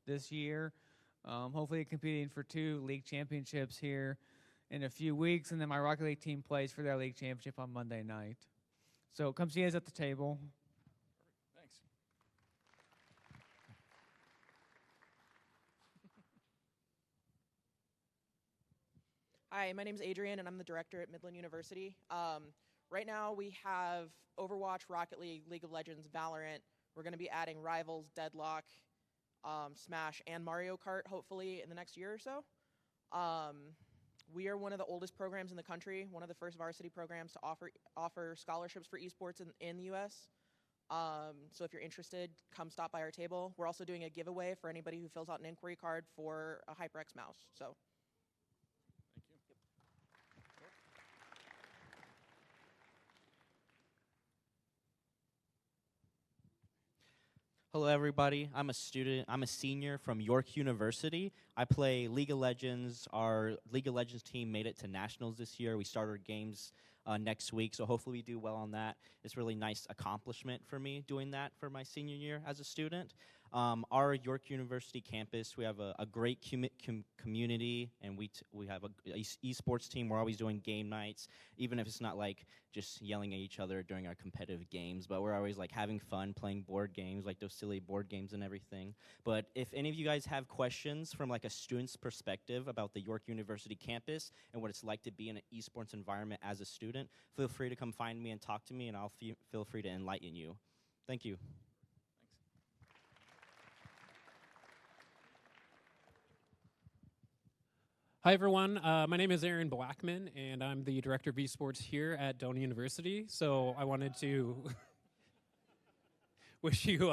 this year. Hopefully competing for 2 league championships here in a few weeks. And then my Rocket League team plays for their league championship on Monday night. So come see us at the table. Thanks. Hi, my name is Adrian, and I'm the director at Midland University. Right now, we have Overwatch, Rocket League, League of Legends, Valorant. We're going to be adding Rivals, Deadlock, Smash, and Mario Kart, hopefully, in the next year or so. We are one of the oldest programs in the country, one of the first varsity programs to offer scholarships for esports in the U.S. So if you're interested, come stop by our table. We're also doing a giveaway for anybody who fills out an inquiry card for a HyperX mouse. So. Hello, everybody. I'm a student. I'm a senior from York University. I play League of Legends. Our League of Legends team made it to nationals this year. We start our games next week, so hopefully we do well on that. It's a really nice accomplishment for me doing that for my senior year as a student. Our York University campus, we have a great community, and we have a esports team. We're always doing game nights, even if it's not like just yelling at each other during our competitive games, but we're always like having fun playing board games, like those silly board games and everything. But if any of you guys have questions from like a student's perspective about the York University campus and what it's like to be in an esports environment as a student, feel free to come find me and talk to me, and I'll feel free to enlighten you. Thank you. Hi, everyone. My name is Aaron Blackman, and I'm the director of esports here at Doane University. So I wanted to wish you,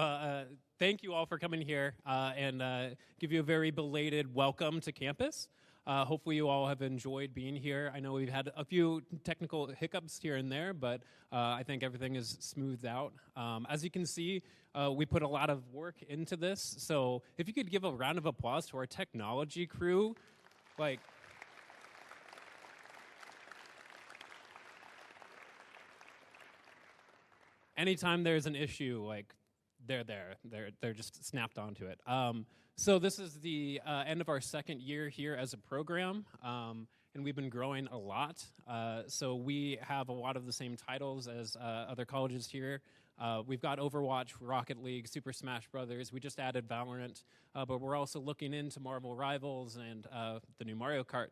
thank you all for coming here and give you a very belated welcome to campus. Hopefully you all have enjoyed being here. I know we've had a few technical hiccups here and there, but I think everything is smoothed out. As you can see, we put a lot of work into this. So if you could give a round of applause to our technology crew. Like, anytime there's an issue, like, they're there. They're just snapped onto it. So this is the end of our second year here as a program, and we've been growing a lot. So we have a lot of the same titles as other colleges here. We've got Overwatch, Rocket League, Super Smash Brothers. We just added Valorant, but we're also looking into Marvel Rivals and the new Mario Kart.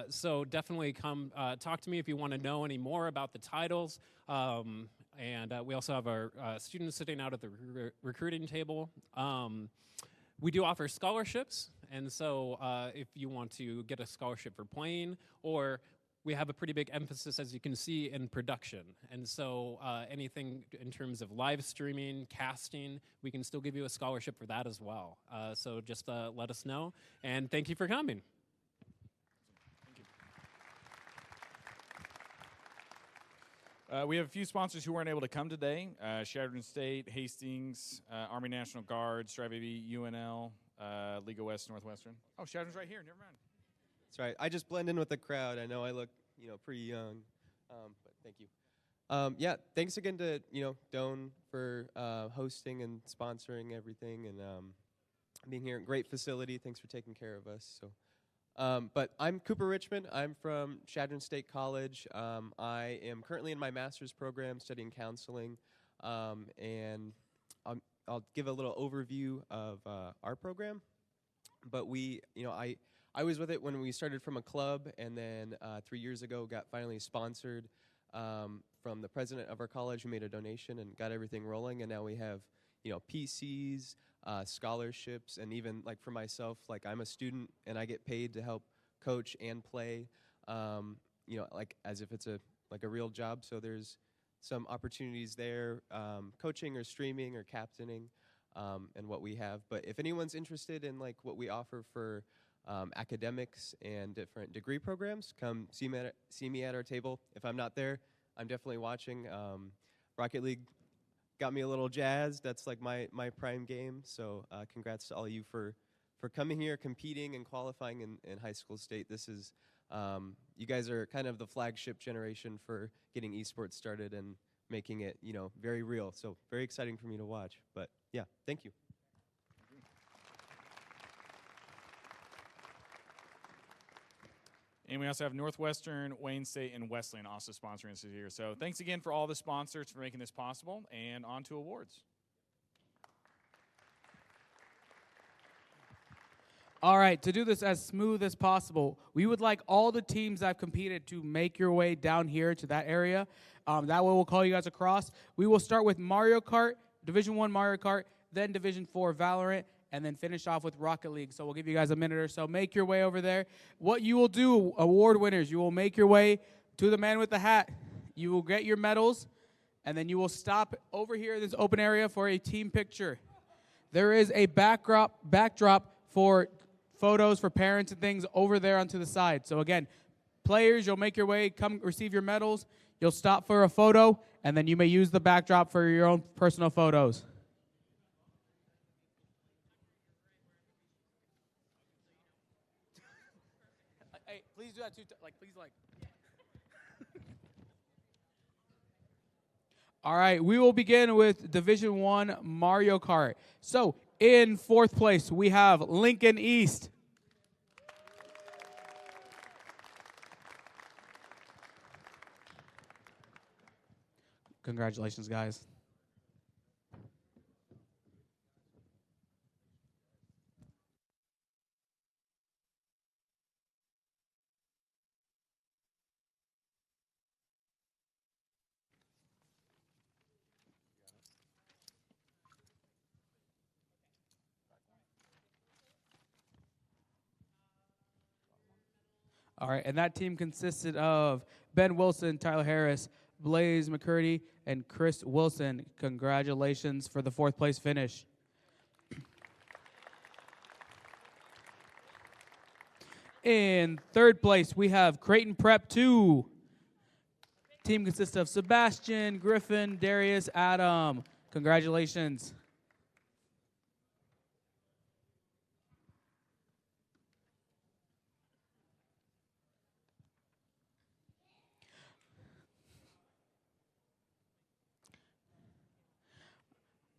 So definitely come talk to me if you want to know any more about the titles. And we also have our students sitting out at the recruiting table. We do offer scholarships, and so if you want to get a scholarship for playing, or we have a pretty big emphasis, as you can see, in production. And so anything in terms of live streaming, casting, we can still give you a scholarship for that as well. So just let us know, and thank you for coming. We have a few sponsors who weren't able to come today. Sheridan State, Hastings, Army National Guard, Strive AV, UNL, League of West, Northwestern. Oh, Sheridan's right here. Never mind. That's right. I just blend in with the crowd. I know I look, pretty young, but thank you. Yeah, thanks again to, Doane for hosting and sponsoring everything and being here. Great facility. Thanks for taking care of us. So. But I'm Cooper Richmond. I'm from Sheridan State College. I am currently in my master's program studying counseling, and I'll give a little overview of our program. But I was with it when we started from a club, and then 3 years ago got finally sponsored from the president of our college who made a donation and got everything rolling. And now we have, PCs, scholarships, and even like for myself, like I'm a student and I get paid to help coach and play, like as if it's a real job. So there's some opportunities there, coaching or streaming or captaining, and what we have. But if anyone's interested in like what we offer for academics and different degree programs, come see me at our table. If I'm not there, I'm definitely watching. Rocket League got me a little jazzed. That's like my prime game. So congrats to all you for coming here, competing, and qualifying in high school state. This is you guys are kind of the flagship generation for getting esports started and making it very real. So very exciting for me to watch. But yeah, thank you. And we also have Northwestern, Wayne State, and Wesleyan also sponsoring us this year. So thanks again for all the sponsors for making this possible, and on to awards. All right, to do this as smooth as possible, we would like all the teams that have competed to make your way down here to that area. That way we'll call you guys across. We will start with Mario Kart, Division I Mario Kart, then Division 4 Valorant, and then finish off with Rocket League. So we'll give you guys a minute or so. Make your way over there. What you will do, award winners, you will make your way to the man with the hat. You will get your medals, and then you will stop over here in this open area for a team picture. There is a backdrop for photos for parents and things over there onto the side. So again, players, you'll make your way, come receive your medals. You'll stop for a photo, and then you may use the backdrop for your own personal photos. Hey, please do that too. All right, we will begin with Division 1 Mario Kart. So, in fourth place, we have Lincoln East. Congratulations, guys. All right, and that team consisted of Ben Wilson, Tyler Harris, Blaze McCurdy, and Chris Wilson. Congratulations for the fourth place finish. In third place, we have Creighton Prep 2. Team consists of Sebastian, Griffin, Darius, Adam. Congratulations.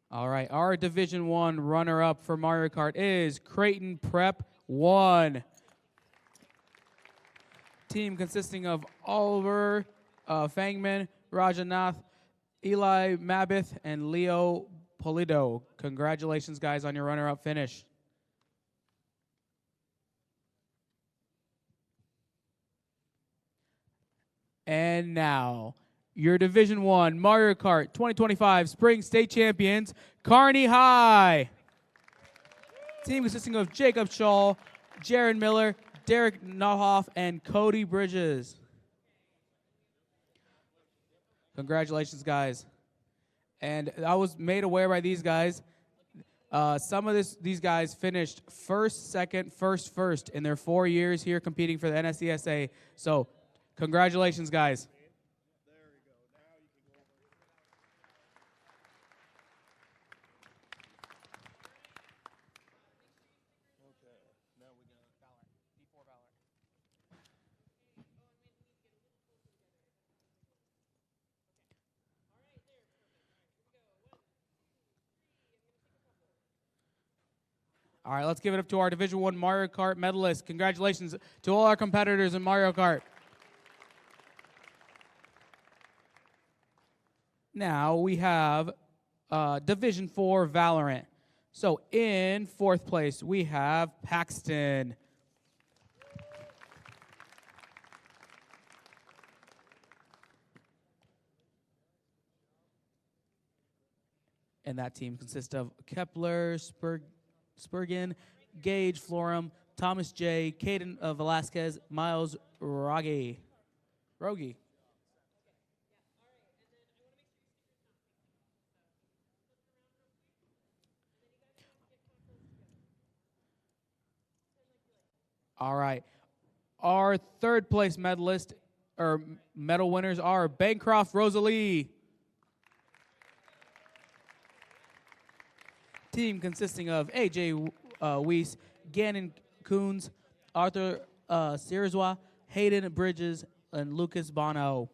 All right, our Division 1 runner-up for Mario Kart is Creighton Prep 1. Team consisting of Oliver Fangman, Rajanath, Eli Mabith, and Leo Polido. Congratulations, guys, on your runner-up finish. And now, your Division 1 Mario Kart 2025 Spring State Champions, Kearney High. Team consisting of Jacob Shaw, Jaron Miller, Derek Nohoff, and Cody Bridges. Congratulations, guys. And I was made aware by these guys. Some of these guys finished first, second, first in their 4 years here competing for the NSCSA. So, congratulations, guys. All right, let's give it up to our Division 1 Mario Kart medalists. Congratulations to all our competitors in Mario Kart. Now we have Division 4 Valorant. So in fourth place, we have Paxton. And that team consists of Kepler, Spurgeon, Gage, Florum, Thomas J., Caden Velasquez, Miles Rogi. All right. Our third place medalist or medal winners are Bancroft Rosalie. Team consisting of AJ Weiss, Gannon Coons, Arthur Sirzwa, Hayden Bridges, and Lucas Bono.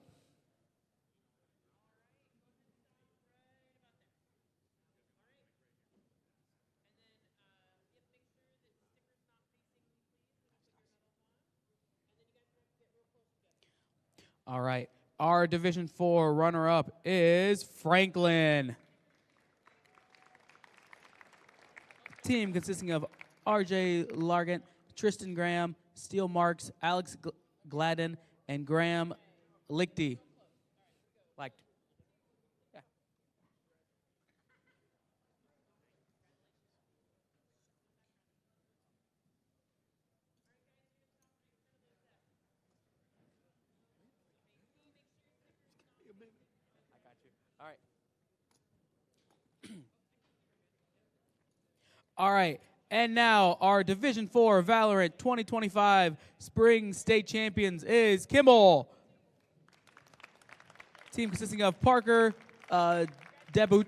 All right. Our Division 4 runner-up is Franklin. Team consisting of RJ Largent, Tristan Graham, Steele Marks, Alex Gladden, and Graham Lichty. Yeah. I got you. All right. All right, and now our Division 4 Valorant 2025 Spring State Champions is Kimball. Team consisting of Parker Debut,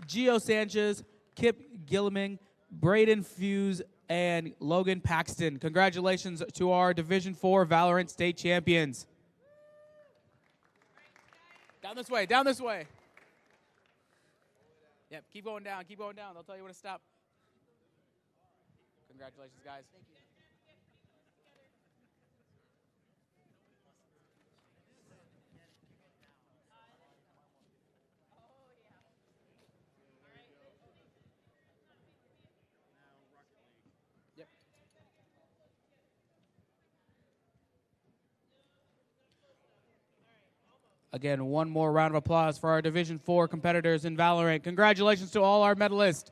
Gio Sanchez, Kip Gilliming, Braden Fuse, and Logan Paxton. Congratulations to our Division 4 Valorant State Champions. Down this way, down this way. Yep, keep going down, keep going down. They'll tell you when to stop. Congratulations, guys. Thank you. Yep. Again, one more round of applause for our Division 4 competitors in Valorant. Congratulations to all our medalists.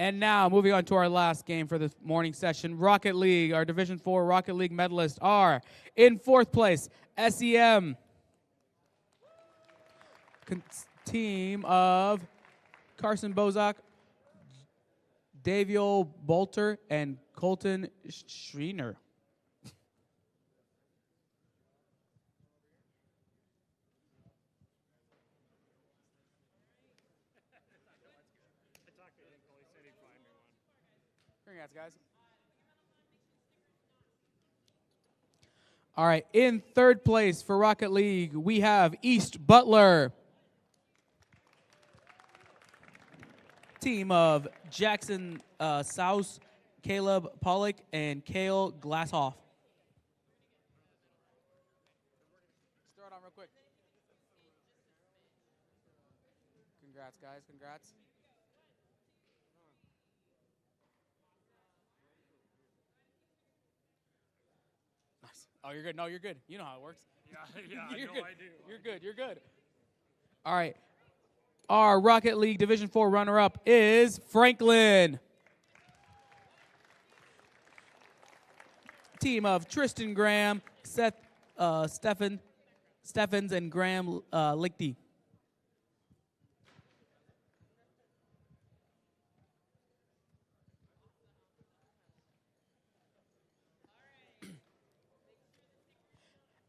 And now, moving on to our last game for the morning session, Rocket League. Our Division 4 Rocket League medalists are in fourth place, SEM. Team of Carson Bozak, Daviel Bolter, and Colton Schreiner. Congrats, guys. All right, in third place for Rocket League, we have East Butler. Team of Jackson Souse, Caleb Pollock, and Kale Glasshoff. Let's throw it on real quick. Congrats, guys. Congrats. Nice. Oh, you're good. No, you're good. You know how it works. Yeah, I you're know good. I do. You're good. You're good. All right. Our Rocket League Division 4 runner-up is Franklin. Team of Tristan Graham, Seth Steffens, and Graham Lichty.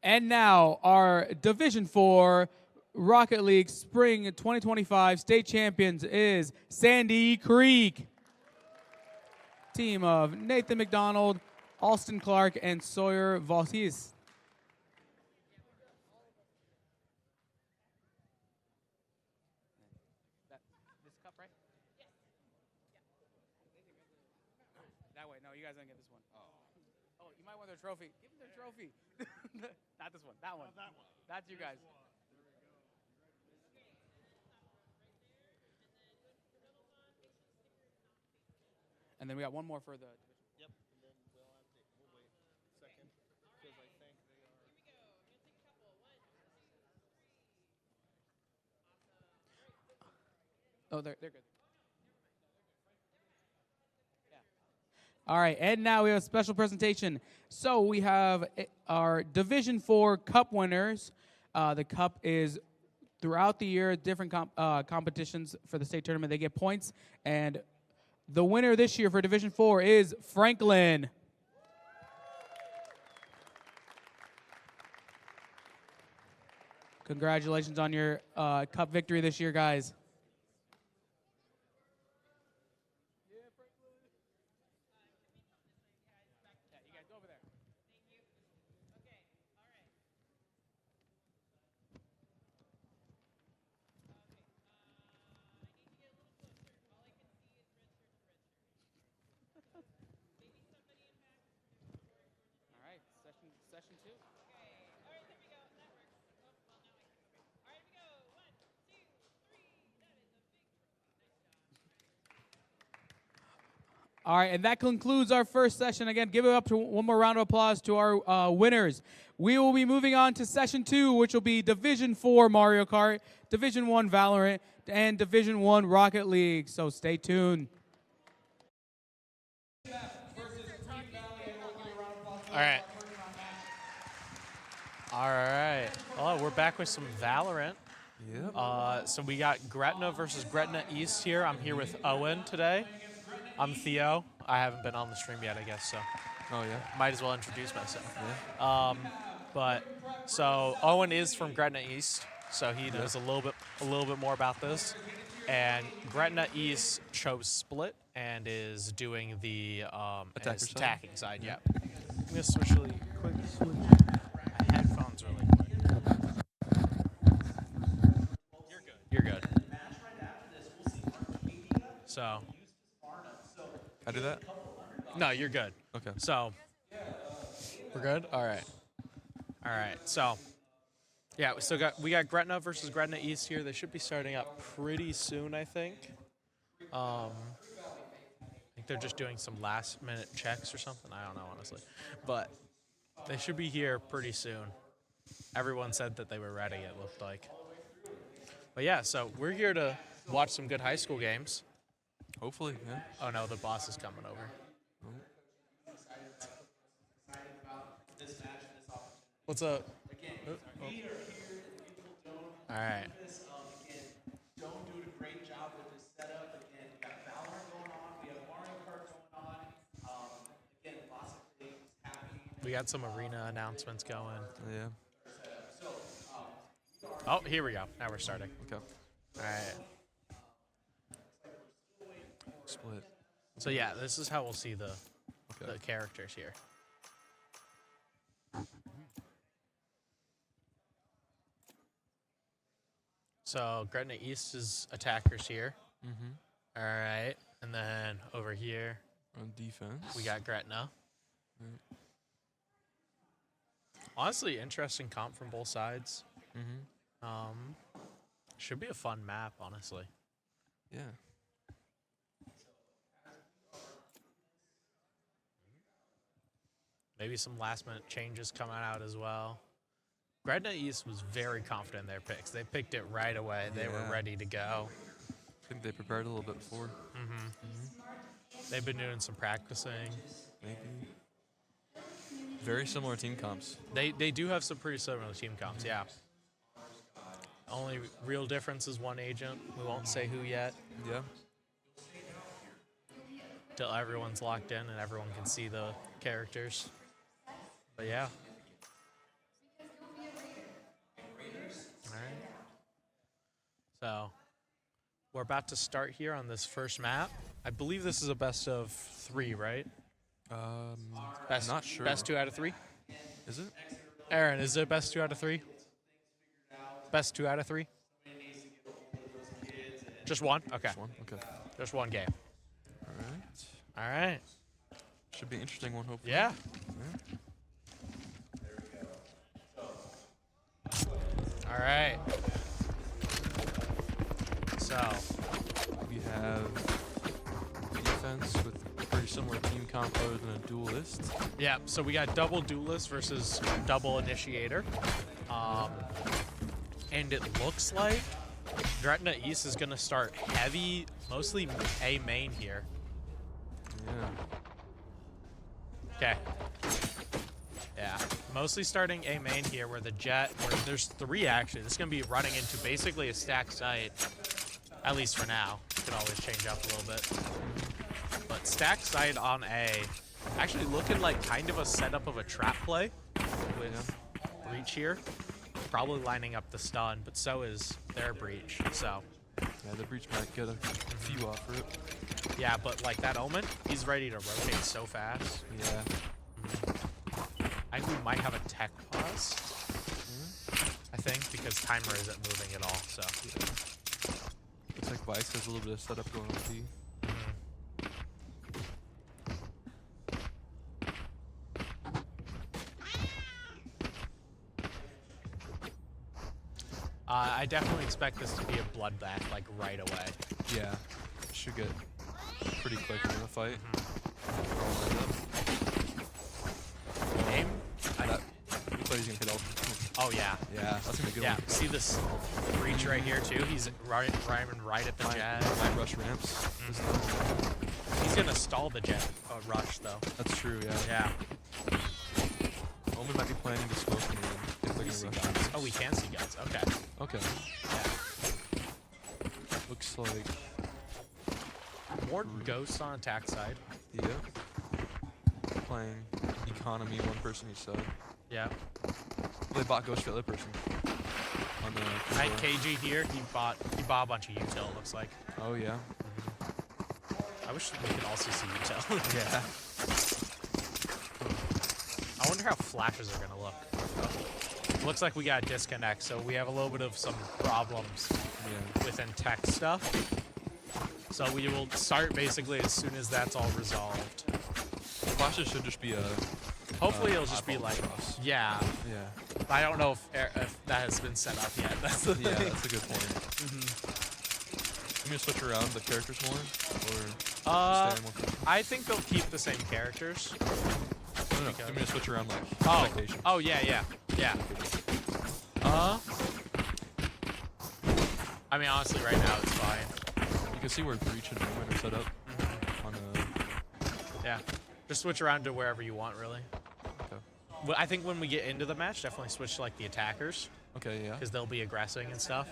And now our Division 4 Rocket League Spring 2025 state champions is Sandy Creek. Team of Nathan McDonald, Alston Clark, and Sawyer Valtis. This cup, right? That way. No, you guys don't get this one. Oh, you might want their trophy. Give them their trophy. Not this one. That one. That one. That's you guys. And then we got one more for the. Yep. And then we'll wait second because I think they are. Here we go. I'm gonna take a couple. Oh, they're good. All right, and now we have a special presentation. So we have our Division 4 Cup winners. The Cup is throughout the year, different competitions for the state tournament. They get points, and the winner this year for Division 4 is Franklin. Congratulations on your Cup victory this year, guys. Session 2. All right, and that concludes our first session. Again, give it up to one more round of applause to our winners. We will be moving on to Session 2, which will be Division 4 Mario Kart, Division 1 Valorant, and Division 1 Rocket League. So stay tuned. All right. All right. Well, we're back with some Valorant. Yep. So we got Gretna versus Gretna East here. I'm here with Owen today. I'm Theo. I haven't been on the stream yet, I guess, so. Oh, yeah? Might as well introduce myself. Yeah. So Owen is from Gretna East, so he knows a little bit more about this. And Gretna East chose Split and is doing the attacking side. Yeah. I'm gonna switch really quick. My headphones really quick. You're good. So. I do that? No, you're good. Okay. So. We're good. All right. All right. So. Yeah, we got Gretna versus Gretna East here. They should be starting up pretty soon, I think. I think they're just doing some last-minute checks or something. I don't know, honestly. But they should be here pretty soon. Everyone said that they were ready, it looked like. But yeah, so we're here to watch some good high school games. Hopefully, yeah. Oh, no, the boss is coming over. What's up? Oh. All right. Doane doing a great job with this setup. Again, we got Valorant going on. We have Mario Kart going on. Again, lots of things happening. We got some arena announcements going. Yeah. Oh, here we go. Now we're starting. Okay. All right. Split. So yeah, this is how we'll see the characters here. So Gretna East is attackers here. Mm-hmm. All right, and then over here on defense, we got Gretna. Right. Honestly, interesting comp from both sides. Mm-hmm. Should be a fun map, honestly. Yeah. Maybe some last-minute changes coming out as well. Gretna East was very confident in their picks. They picked it right away. They were ready to go. I think they prepared a little bit before. Mm-hmm. Mm-hmm. They've been doing some practicing. Maybe. Very similar team comps. They do have some pretty similar team comps, yeah. Only real difference is one agent. We won't say who yet. Yeah. Till everyone's locked in and everyone can see the characters. But yeah. Alright. So, we're about to start here on this first map. I believe this is a best of 3, right? Not sure. Best 2 out of 3? Is it? Aaron, is it best 2 out of 3? Best 2 out of 3? Just one? Okay. Just one? Okay. Just one game. All right. All right. Should be an interesting one, hopefully. Yeah. All right. So we have defense with a pretty similar team comp other than a duelist. Yeah, so we got double duelist versus double initiator. And it looks like Gretna East is going to start heavy, mostly A main here. Yeah. Okay. Yeah, mostly starting A main here where the Jet, where there's 3 actually. This is going to be running into basically a stack site, at least for now. It can always change up a little bit. But stack site on A, actually looking like kind of a setup of a trap play with Breach here. Probably lining up the stun, but so is their Breach, so. Yeah, the Breach might get a few off for it. Yeah, but like that Omen, he's ready to rotate so fast. Yeah. I think we might have a tech pause. I think, because timer isn't moving at all, so. Looks like Vice has a little bit of setup going on B. I definitely expect this to be a bloodbath, like, right away. Yeah. Should get pretty quick in the fight. Aim? That looks like he's gonna hit all. Oh, yeah. Yeah, that's gonna be a good Yeah, one. see this Breach right here, too? He's rhyming right at the Jet. Might rush ramps. He's gonna stall the Jet rush, though. That's true, yeah. Yeah. Omen might be planning to smoke me if they're gonna rush ramps. Oh, we can see guns. Okay. Okay. Yeah. Looks like more ghosts on attack side. Yeah. Playing economy, one person each side. Yeah. They bought ghost for the other person. On the Night KG here, he bought a bunch of util, it looks like. Oh yeah. I wish we could also see util. Yeah. I wonder how flashes are gonna look. Looks like we got a disconnect, so we have a little bit of some problems within tech stuff. So we will start basically as soon as that's all resolved. Flashes should just be a. Hopefully it'll just be like, yeah. Yeah. I don't know if that has been set up yet. That's the Yeah, thing. that's a good point. You gonna switch around the characters more, or stay on one? I think they'll keep the same characters. No, I'm gonna switch around like Oh, expectations. oh yeah. I mean, honestly, right now it's fine. You can see where Breach and Omen are set up. On the. Yeah, just switch around to wherever you want, really. Okay. Well, I think when we get into the match, definitely switch to like the attackers. Okay, yeah. Because they'll be aggressing and stuff.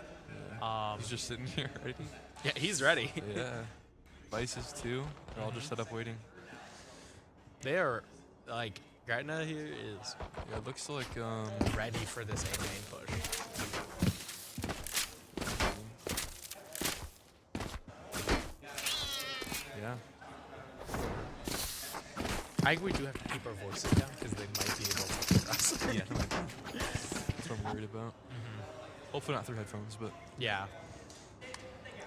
Yeah. He's just sitting here ready. Yeah, he's ready. Yeah. Vices too. They're all just set up waiting. They are like Gretna here is. Yeah, it looks like ready for this A main push. Yeah. I think we do have to keep our voices down because they might be able to hear us. Yeah, that's what I'm worried about. Hopefully not through headphones, but. Yeah.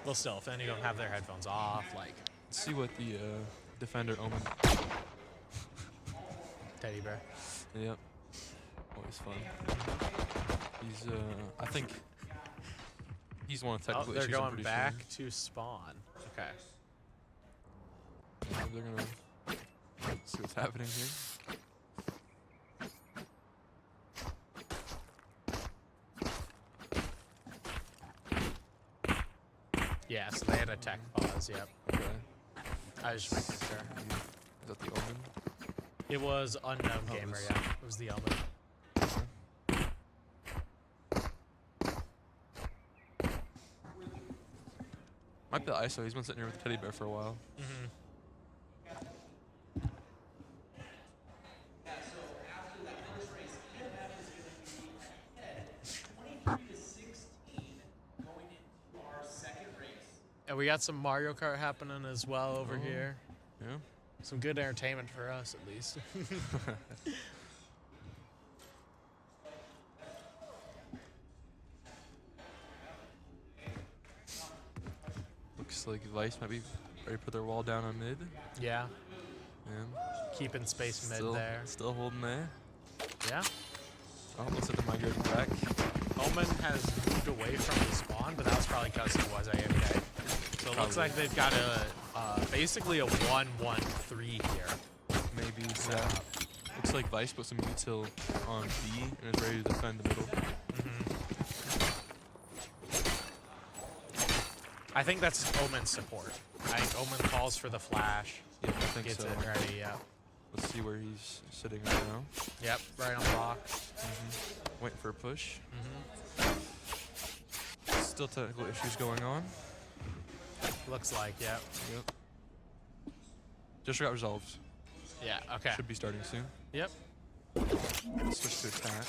Well, still, if any of them have their headphones off, like. Let's see what the defender Omen. Teddy bear. Yep. Always fun. He's I think he's one of the technical they're issues. I'm going pretty back sure. to spawn. Okay. They're gonna see what's happening here. Yeah, so they had a tech pause, yep. Okay. I was just making sure. Is that the Omen? It was unknown gamer, yeah. It was the Omen. Might be the ISO. He's been sitting here with the teddy bear for a while. And we got some Mario Kart happening as well over here. Yeah. Some good entertainment for us, at least. Looks like Vice might be ready to put their wall down on mid. Yeah. And keeping space mid still, there. Still holding there. Yeah. Oh, looks like they're migrating back. Omen has moved away from the spawn, but that was probably because he was AFK. So it looks like they've got basically a 1-1-3 here. Maybe. Yeah. Looks like Vice put some util on B and is ready to defend the middle. I think that's Omen's support. I think Omen calls for the flash. Yeah, I think gets so. it ready, yeah. Let's see where he's sitting right now. Yep, right on block. Waiting for a push. Still technical issues going on. Looks like, yeah. Yep. Just got resolved. Yeah, okay. Should be starting soon. Yep. Switch to attack.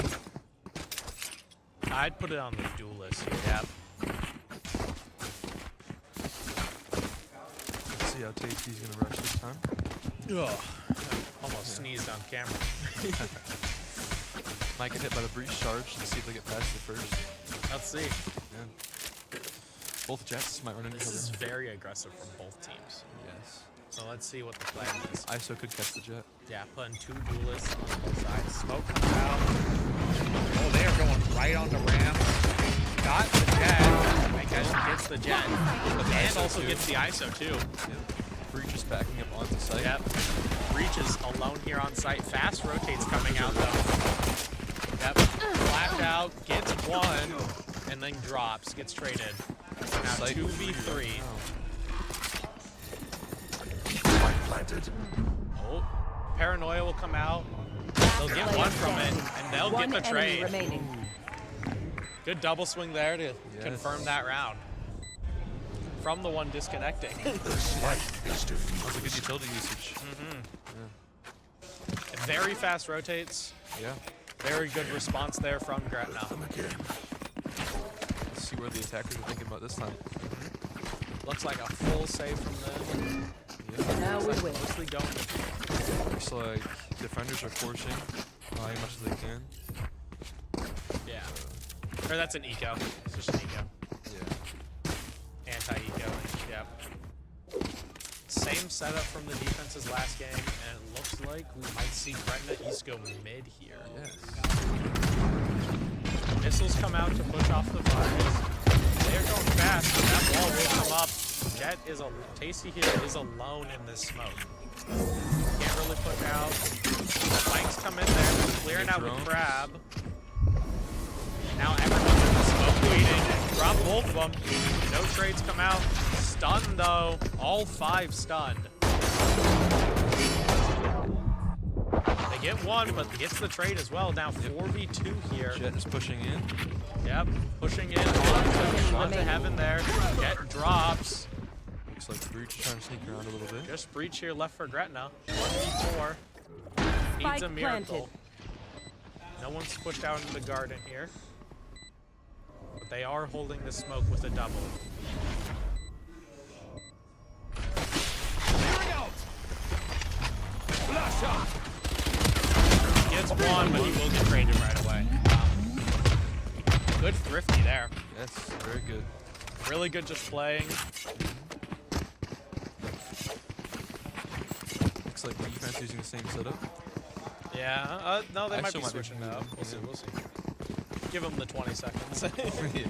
I'd put it on the duelist here, yep. Let's see how Tasty's going to rush this time. Ugh. Almost sneezed on camera. Might get hit by the breach charge. Let's see if they get past it first. Let's see. Yeah. Both jets might run into each This other. is very aggressive from both teams. Yes. So let's see what the plan is. ISO could catch the jet. Yeah, putting 2 duelists on both sides. Smoke comes out. Oh, they are going right on the ramp. Got the jet. I guess he gets the jet. And also gets the ISO too. Yep. Breach is backing up onto site. Yep. Breach is alone here on site. Fast rotates coming out though. Yep. Flash out, gets 1, and then drops, gets traded. Now 2v3. Oh, Paranoia will come out. They'll get 1 from it, and they'll get the trade. Good double swing there to confirm that round. From the one disconnecting. That's a good utility usage. Very fast rotates. Yeah. Very good response there from Gretna. Let's see where the attackers are thinking about this time. Looks like a full save from them. Yeah. Now we win. Mostly going. Looks like defenders are forcing as much as they can. Yeah. Or that's an eco. It's just an eco. Yeah. Anti-eco. Yep. Same setup from the defense as last game, and it looks like we might see Gretna East go mid here. Yes. Missiles come out to push off the fires. They're going fast, and that wall will come up. Jet is Tasty here is alone in this smoke. Can't really push out. Spikes come in there, clearing out with Crab. Now everyone's in the smoke waiting. Drop both of them. No trades come out. Stunned though. All 5 stunned. They get 1, but gets the trade as well. Now 4v2 here. Jet is pushing in. Yep, pushing in onto Heaven there. Jet drops. Looks like Breach is trying to sneak around a little bit. Just Breach here left for Gretna. 1v4. Needs a miracle. No one's pushed out into the garden here. But they are holding the smoke with a double. Gets 1, but he will get traded right away. Good thrifty there. Yes, very good. Really good just playing. Looks like the defense using the same setup. Yeah, no, they might ISO be switching moving. up. We'll see, we'll see. Give them the 20 seconds. Yeah.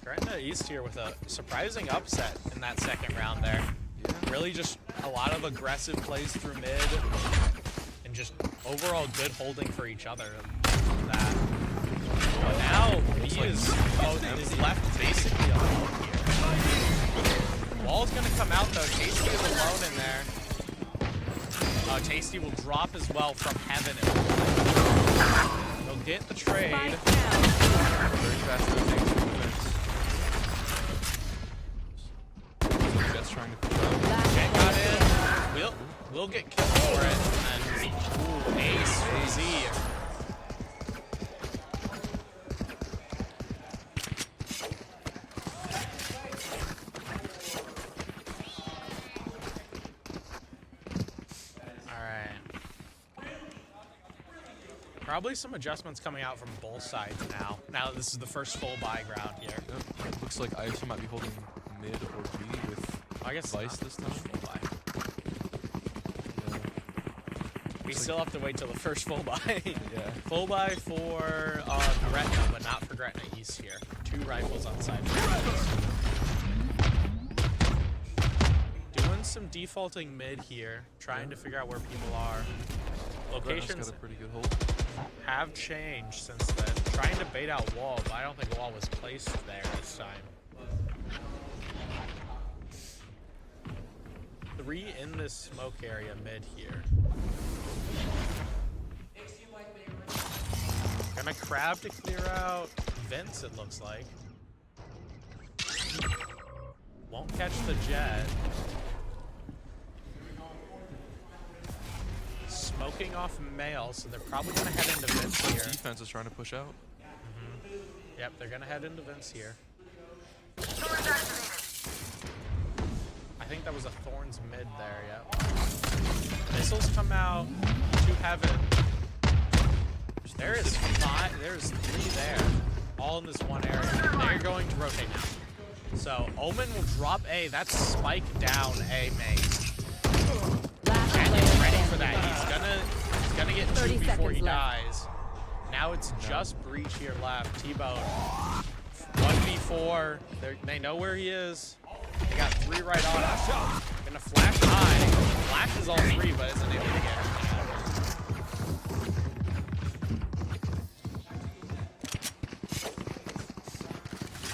Gretna East here with a surprising upset in that second round there. Yeah. Really just a lot of aggressive plays through mid and just overall good holding for each other. That. But now he is left basically alone here. Wall's gonna come out though. Tasty is alone in there. Tasty will drop as well from Heaven. They'll get the trade. Very fast rotation defense. Jet's trying to push out. Jet got in. We'll get killed for it. And then ace from Z. Probably some adjustments coming out from both sides now. Now this is the first full buy ground here. Yep. It looks like ISO might be holding mid or B with I guess Vice this time. Full buy. Yeah. We still have to wait till the first full buy. Yeah. Full buy for Gretna, but not for Gretna East here. 2 rifles on side. Doing some defaulting mid here, trying to figure out where people are. Locations. Got a pretty good hold. have changed since then. Trying to bait out wall, but I don't think wall was placed there this time. 3 in this smoke area mid here. Gonna crab to clear out vents, it looks like. Won't catch the jet. Smoking off male, so they're probably gonna head into vents here. Defense is trying to push out. Yep, they're gonna head into vents here. I think that was a Thorns mid there, yep. Missiles come out to heaven. There's 3 there, all in this one area. They're going to rotate now. So Omen will drop A. That's spike down A main. And he's ready for that. He's gonna get 2 before he dies. Now it's just Breach here left. T-Bone. 1v4. They know where he is. They got 3 right on him. Gonna flash high. Flashes all 3, but isn't able to get him.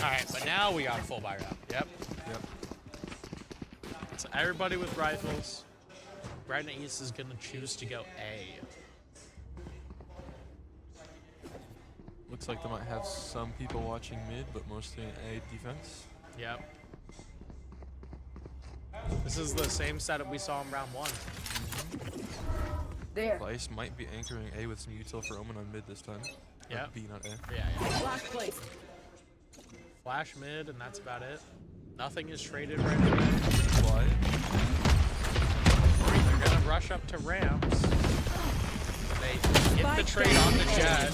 Alright, but now we got a full buy round. Yep. So everybody with rifles. Gretna East is gonna choose to go A. Looks like they might have some people watching mid, but mostly in A defense. Yep. This is the same setup we saw in round 1. There. Vice might be anchoring A with some util for Omen on mid this time. Yep. B, not A. Yeah. Flash place. Flash mid, and that's about it. Nothing is traded right away. Why? They're gonna rush up to ramps. They get the trade on the jet.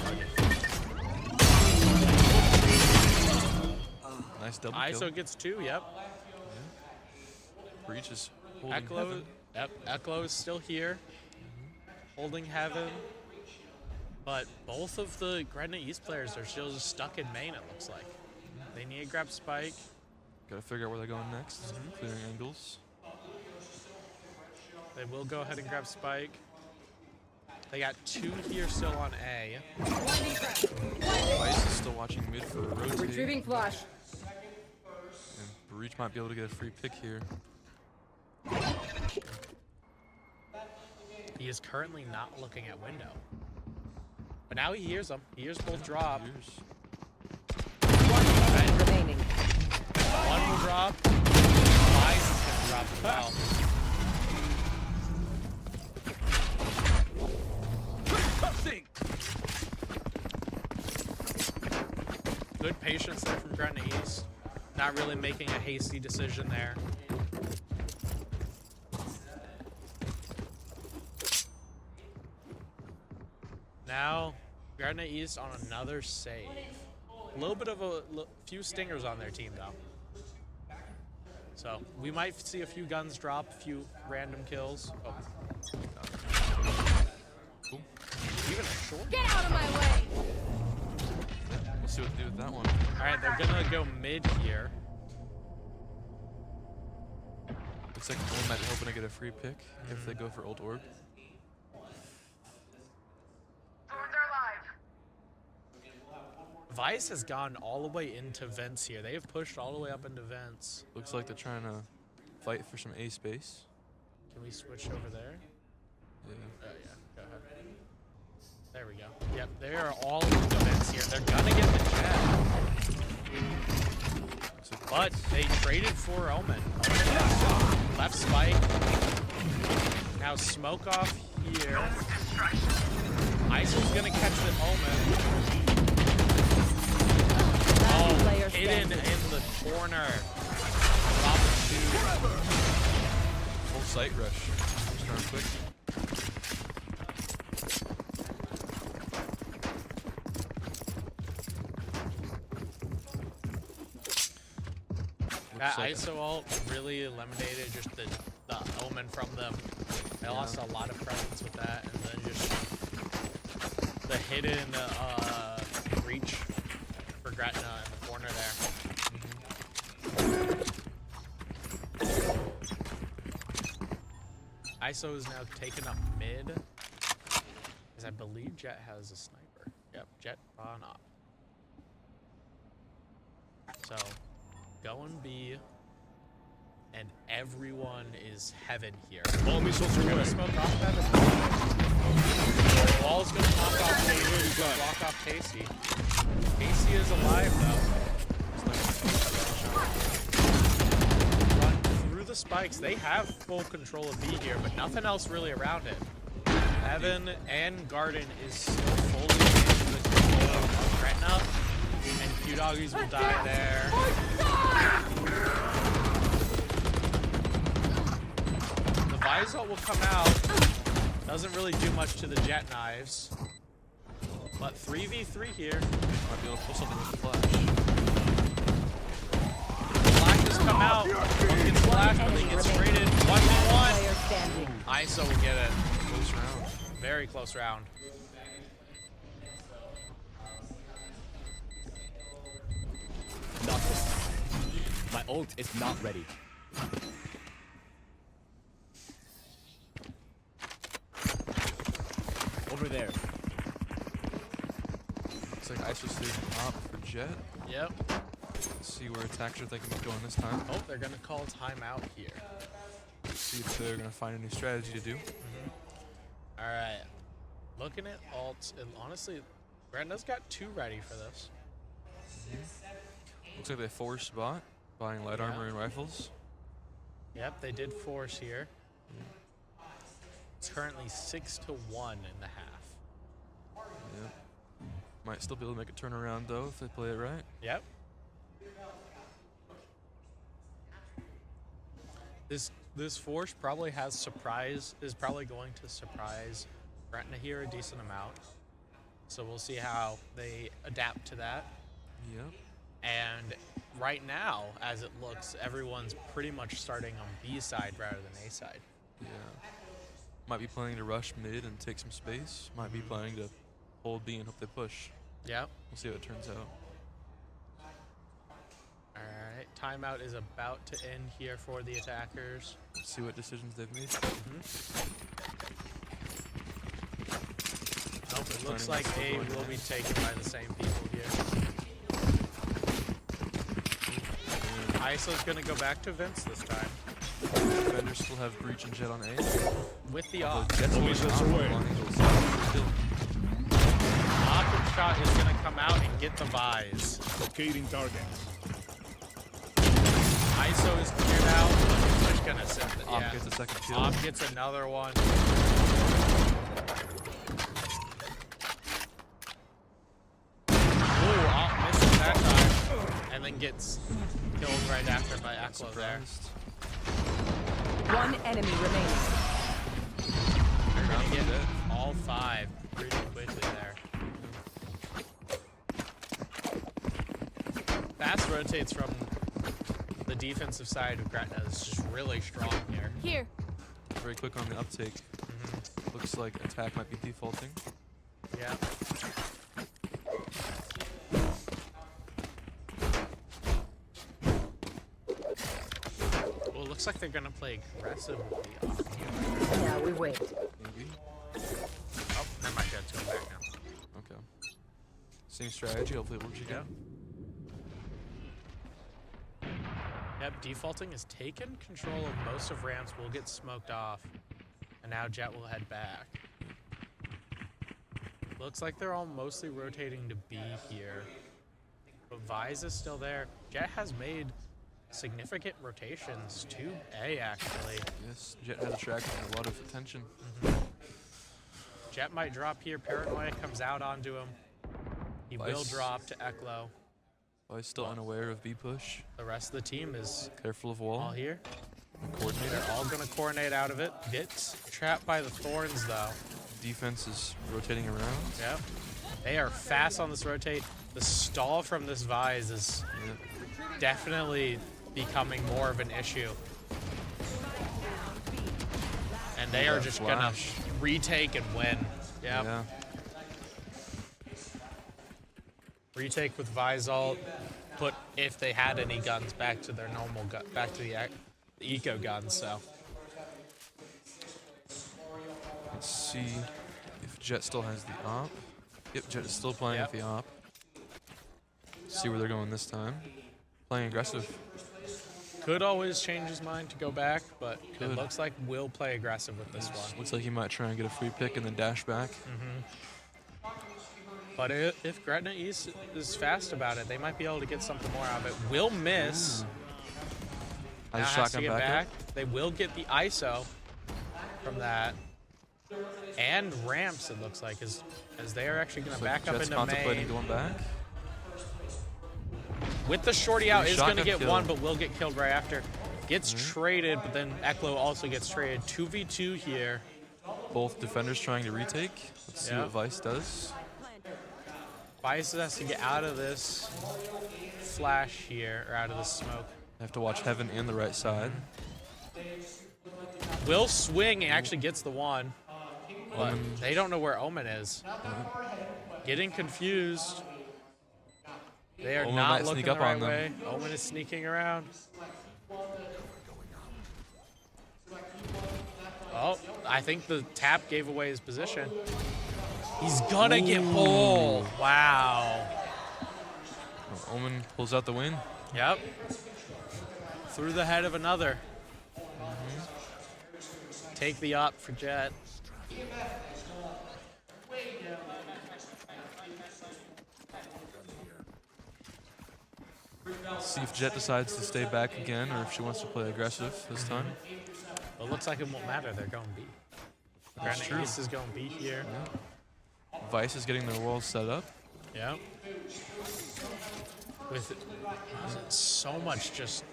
Nice double ISO kill. gets 2, yep. Breach is holding Ecklo, heaven. yep, Ecklo is still here. Holding heaven. But both of the Gretna East players are still just stuck in main, it looks like. They need to grab Spike. Gotta figure out where they're going next. Clearing angles. They will go ahead and grab Spike. They got 2 here still on A. Vice is still watching mid for a rotate. Retrieving flash. And Breach might be able to get a free pick here. He is currently not looking at window. But now he hears them. He hears both drop. Remaining. One will drop. Vice is going to drop as well. Good patience there from Gretna East. Not really making a hasty decision there. Now, Gretna East on another save. A little bit of a few stingers on their team, though. So, we might see a few guns drop, a few random kills. Oh. Cool. Even a short. Get out of my way! We'll see what they do with that one. Alright, they're gonna go mid here. Looks like one might be hoping to get a free pick if they go for ult orb. Vice has gone all the way into vents here. They have pushed all the way up into vents. Looks like they're trying to fight for some A space. Can we switch over there? Yeah. Oh, yeah. Go ahead. There we go. Yep, they are all into vents here. They're gonna get the jet. But they traded for Omen. Left spike. Now smoke off here. ISO's gonna catch the Omen. Oh, hidden in the corner. Drop 2. Full sight rush. Start quick. That ISO ult really eliminated just the Omen from them. They lost a lot of presence with that, and then just the hidden reach for Gretna in the corner there. ISO is now taken up mid. Because I believe Jet has a sniper. Yep, Jet on up. So, going B, and everyone is heaven here. All missiles They're away. gonna smoke off heaven. Wall's gonna knock off David, block off Casey. Casey is alive though. Run through the spikes. They have full control of B here, but nothing else really around it. Evan and Garden is still fully into the control of Gretna, and Q-Doggies will die there. The Visor will come out. Doesn't really do much to the Jet knives. But 3v3 here. Might be able to pull something with the flash. Black has come out. One gets flashed, but they get traded. 1v1. ISO will get it. Close round. Very close round. Not this. My ult is not ready. Over there. Looks like ISO stays up for Jet. Yep. Let's see where attackers are thinking of going this time. Oh, they're going to call timeout here. See if they're going to find a new strategy to do. All right. Looking at alts, and honestly, Gretna's got 2 ready for this. Looks like they forced spot, buying light armor and rifles. Yep, they did force here. It's currently 6-1 in the half. Yep. Might still be able to make a turnaround though if they play it right. Yep. This force probably is probably going to surprise Gretna here a decent amount. So we'll see how they adapt to that. Yep. And right now, as it looks, everyone's pretty much starting on B side rather than A side. Yeah. Might be planning to rush mid and take some space. Might be planning to hold B and hope they push. Yep. We'll see how it turns out. All right, timeout is about to end here for the attackers. Let's see what decisions they've made. Nope, it looks like A will be taken by the same people here. ISO's gonna go back to Vince this time. Defenders still have Breach and Jet on A. With the op. Jet's going Op and shot is gonna come out and get the Vise. Locating target. ISO is cleared out. He's just gonna send it. Op gets a second kill. Op gets another one. Ooh, Op misses that time. And then gets killed right after by Aklo there. One enemy remaining. They're gonna get all 5 pretty quickly there. Fast rotates from the defensive side of Gretna is just really strong here. Here. Very quick on the uptake. Looks like attack might be defaulting. Yeah. Well, it looks like they're gonna play aggressively off here. Now we wait. Maybe. Oh, never mind. Jet's going back now. Okay. Same strategy. Hopefully it works again. Yep, defaulting has taken control of most of ramps. Will get smoked off. And now Jet will head back. Looks like they're all mostly rotating to B here. But Vise is still there. Jet has made significant rotations to A, actually. Yes, Jet has attracted a lot of attention. Jet might drop here. Paranoia comes out onto him. He will drop to Eklo. He's still unaware of B push. The rest of the team is careful of wall. all here. Coordinator. They're all going to coordinate out of it. Gets trapped by the thorns, though. Defense is rotating around. Yep. They are fast on this rotate. The stall from this Vise is definitely becoming more of an issue. And they are just going to retake and win. Yep. Yeah. Retake with Vise ult. Put, if they had any guns, back to their normal back to the eco guns. So Let's see if Jet still has the op. Yep, Jet is still playing with the op. See where they're going this time. Playing aggressive. Could always change his mind to go back, but Could. it looks like will play aggressive with this one. Looks like he might try and get a free pick and then dash back. But if Gretna East is fast about it, they might be able to get something more out of it. Will miss. Now Has has to shotgun get back back. They will get the ISO from that. And ramps, it looks like, as they are actually going to back up into contemplating main. going back. With the shorty out, is going to Shotgun get kill. one, but will get killed right after. Gets traded, but then Eklo also gets traded. 2v2 here. Both defenders trying to retake. Let's see what Vice does. Vice has to get out of this flash here, or out of this smoke. They have to watch Heaven and the right side. Will swing and actually gets the one. But Omen. they don't know where Omen is. Getting confused. They are Omen not might looking sneak the up right on them. way. Omen is sneaking around. Oh, I think the tap gave away his position. He's gonna get bull. Wow. Oh, Omen pulls out the win. Yep. Through the head of another. Take the op for Jet. See if Jet decides to stay back again or if she wants to play aggressive this time. Well, it looks like it won't matter. They're going B. That's Granite true. East is going B here. Vice is getting their walls set up. Yeah. With so much just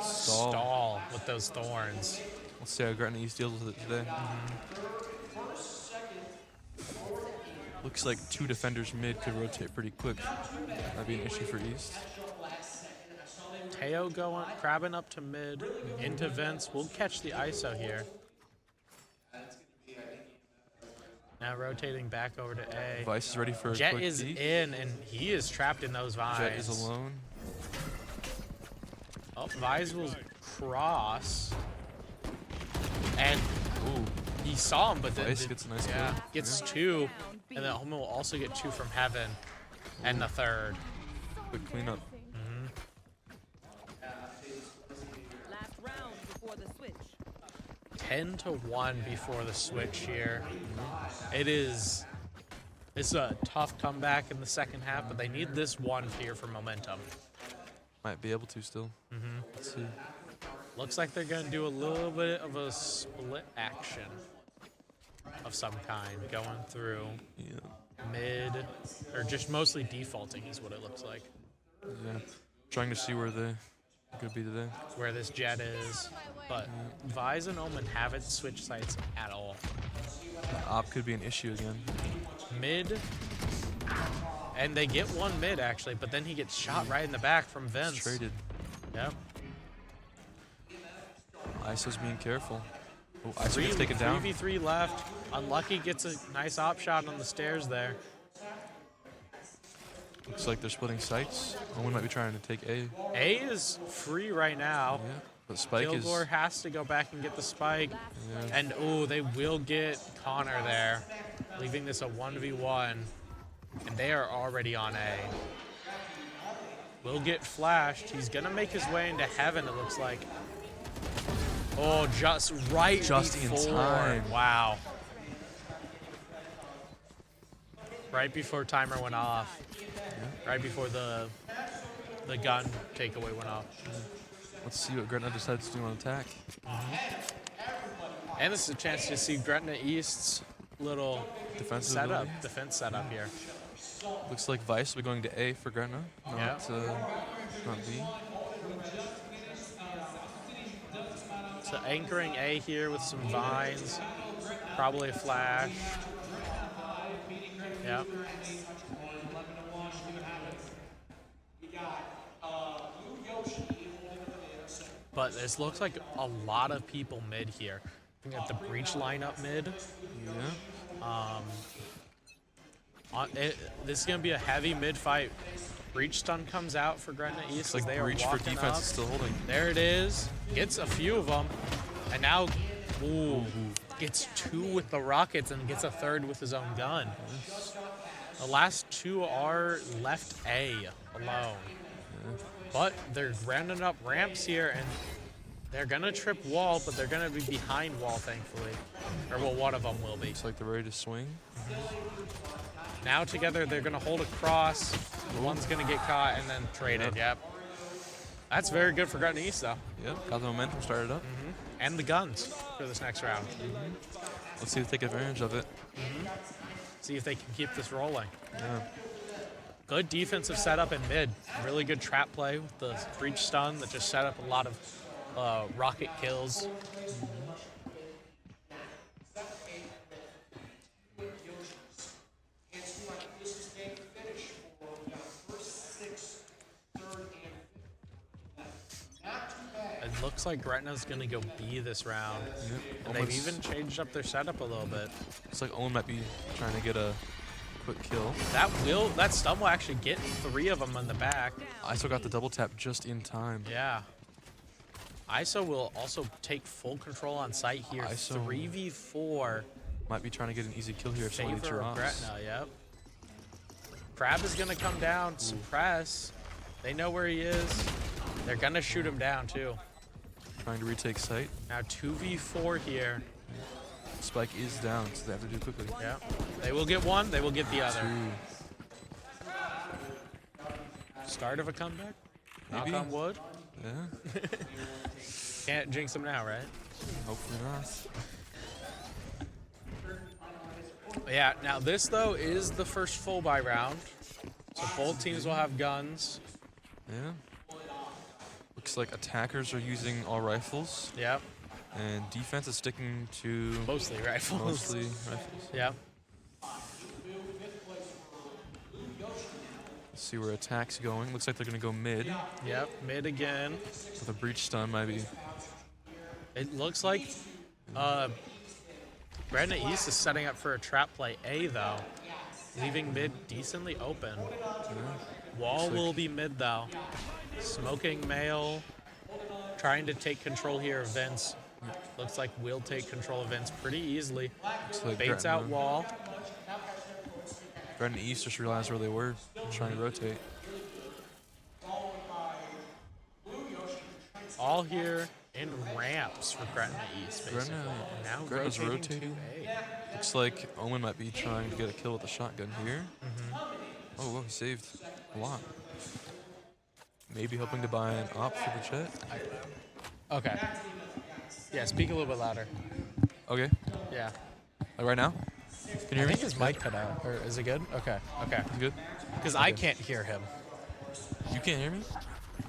stall with those thorns. Let's see how Gretna East deals with it today. Looks like two defenders mid could rotate pretty quick. That'd be an issue for East. Teo crabbing up to mid, into vents. We'll catch the ISO here. Now rotating back over to A. Vice is ready for a Jet quick is peek. in, and he is trapped in those vines. Jet is alone. Oh, Vise will cross. And he saw him, but then Vice gets a nice kill. gets two. And then Omen will also get two from Heaven. And the third. Quick cleanup. 10-1 before the switch here. It's a tough comeback in the second half, but they need this one here for momentum. Might be able to still. Let's see. Looks like they're going to do a little bit of a split action of some kind going through mid, or just mostly defaulting is what it looks like. Yeah. Trying to see where they could be today. Where this Jet is. But Vise and Omen haven't switched sites at all. Op could be an issue again. Mid. And they get one mid, actually, but then he gets shot right in the back from Vince. Traded. Yep. ISO's being careful. Oh, ISO gets taken down. 3v3 left. Unlucky gets a nice op shot on the stairs there. Looks like they're splitting sites. Owen might be trying to take A. A is free right now. Yeah, but Spike Kilgore has to go back and get the spike. Yeah. And, they will get Connor there, leaving this a 1v1. And they are already on A. Will get flashed. He's going to make his way into Heaven, it looks like. Oh, just right Just in before. time. Wow. Right before timer went off. Right before the gun takeaway went off. Let's see what Gretna decides to do on attack. And this is a chance to see Gretna East's little Defensive setup, ability. defense setup here. Looks like Vice will be going to A for Gretna, not B. So anchoring A here with some vines, probably a flash. Yep. But this looks like a lot of people mid here. We got the breach lineup mid. Yeah. This is gonna be a heavy mid fight. Breach stun comes out for Gretna East. Looks like they are breach for walking defense up. is still holding. There it is. Gets a few of them, and now, gets 2 with the rockets and gets a 3rd with his own gun. The last 2 are left A alone. But they're rounding up ramps here, and they're going to trip wall, but they're going to be behind wall, thankfully. Or, well, one of them will be. Looks like they're ready to swing. Now together, they're going to hold a cross. One's going to get caught and then traded. Yep. That's very good for Gretna East, though. Yep, got the momentum started up. And the guns for this next round. Let's see if they take advantage of it. See if they can keep this rolling. Yeah. Good defensive setup in mid. Really good trap play with the breach stun that just set up a lot of rocket kills. It looks like Gretna's going to go B this round. Yep. And they've even changed up their setup a little bit. Looks like Owen might be trying to get a quick kill. That stun will actually get 3 of them in the back. ISO got the double tap just in time. Yeah. ISO will also take full control on site here. ISO 3v4. Might be trying to get an easy kill here if somebody Favor of drops. Gretna, yep. Crab is going to come down, suppress. They know where he is. They're going to shoot him down, too. Trying to retake site. Now 2v4 here. Spike is down, so they have to do it quickly. Yeah. They will get one, they will get the other. 2. Start of a comeback? Maybe. Knock on wood? Yeah. Can't jinx them now, right? Hopefully not. Yeah, now this, though, is the first full buy round. So both teams will have guns. Yeah. Looks like attackers are using all rifles. Yep. And defense is sticking to... Mostly rifles. Mostly rifles. Yep. Let's see where attack's going. Looks like they're going to go mid. Yep, mid again. With a breach stun, maybe. It looks like Gretna East is setting up for a trap play A, though. Leaving mid decently open. Yeah. Wall will be mid, though. Smoking male. Trying to take control here of Vince. Looks like we'll take control of Vince pretty easily. Like Baits Gretna. out wall. Gretna East just realized where they were, trying to rotate. All here in ramps for Gretna East, basically. Now Gretna's rotating rotating. to A. Looks like Owen might be trying to get a kill with a shotgun here. Oh, whoa, he saved a lot. Maybe hoping to buy an op for the jet. Okay. Yeah, speak a little bit louder. Okay. Yeah. Like right now? Can you hear I me? think his mic cut out. Or is it good? Okay. Okay. You good? Because I can't hear him. You can't hear me?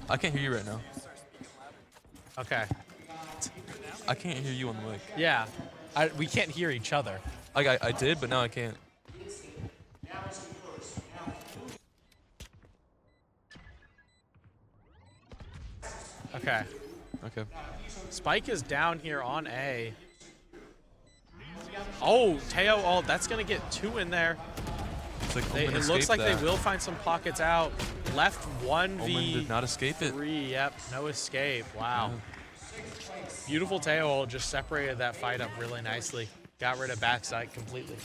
I can't hear you right now. Okay. I can't hear you on the mic. Yeah. We can't hear each other. I did, but now I can't. Okay. Okay. Spike is down here on A. Oh, Teo, oh, that's going to get 2 in there. It looks like they will find some pockets out. Left 1v3. Omen did not escape it. Yep, no escape. Wow. Yeah. Beautiful Teo just separated that fight up really nicely. Got rid of backside completely.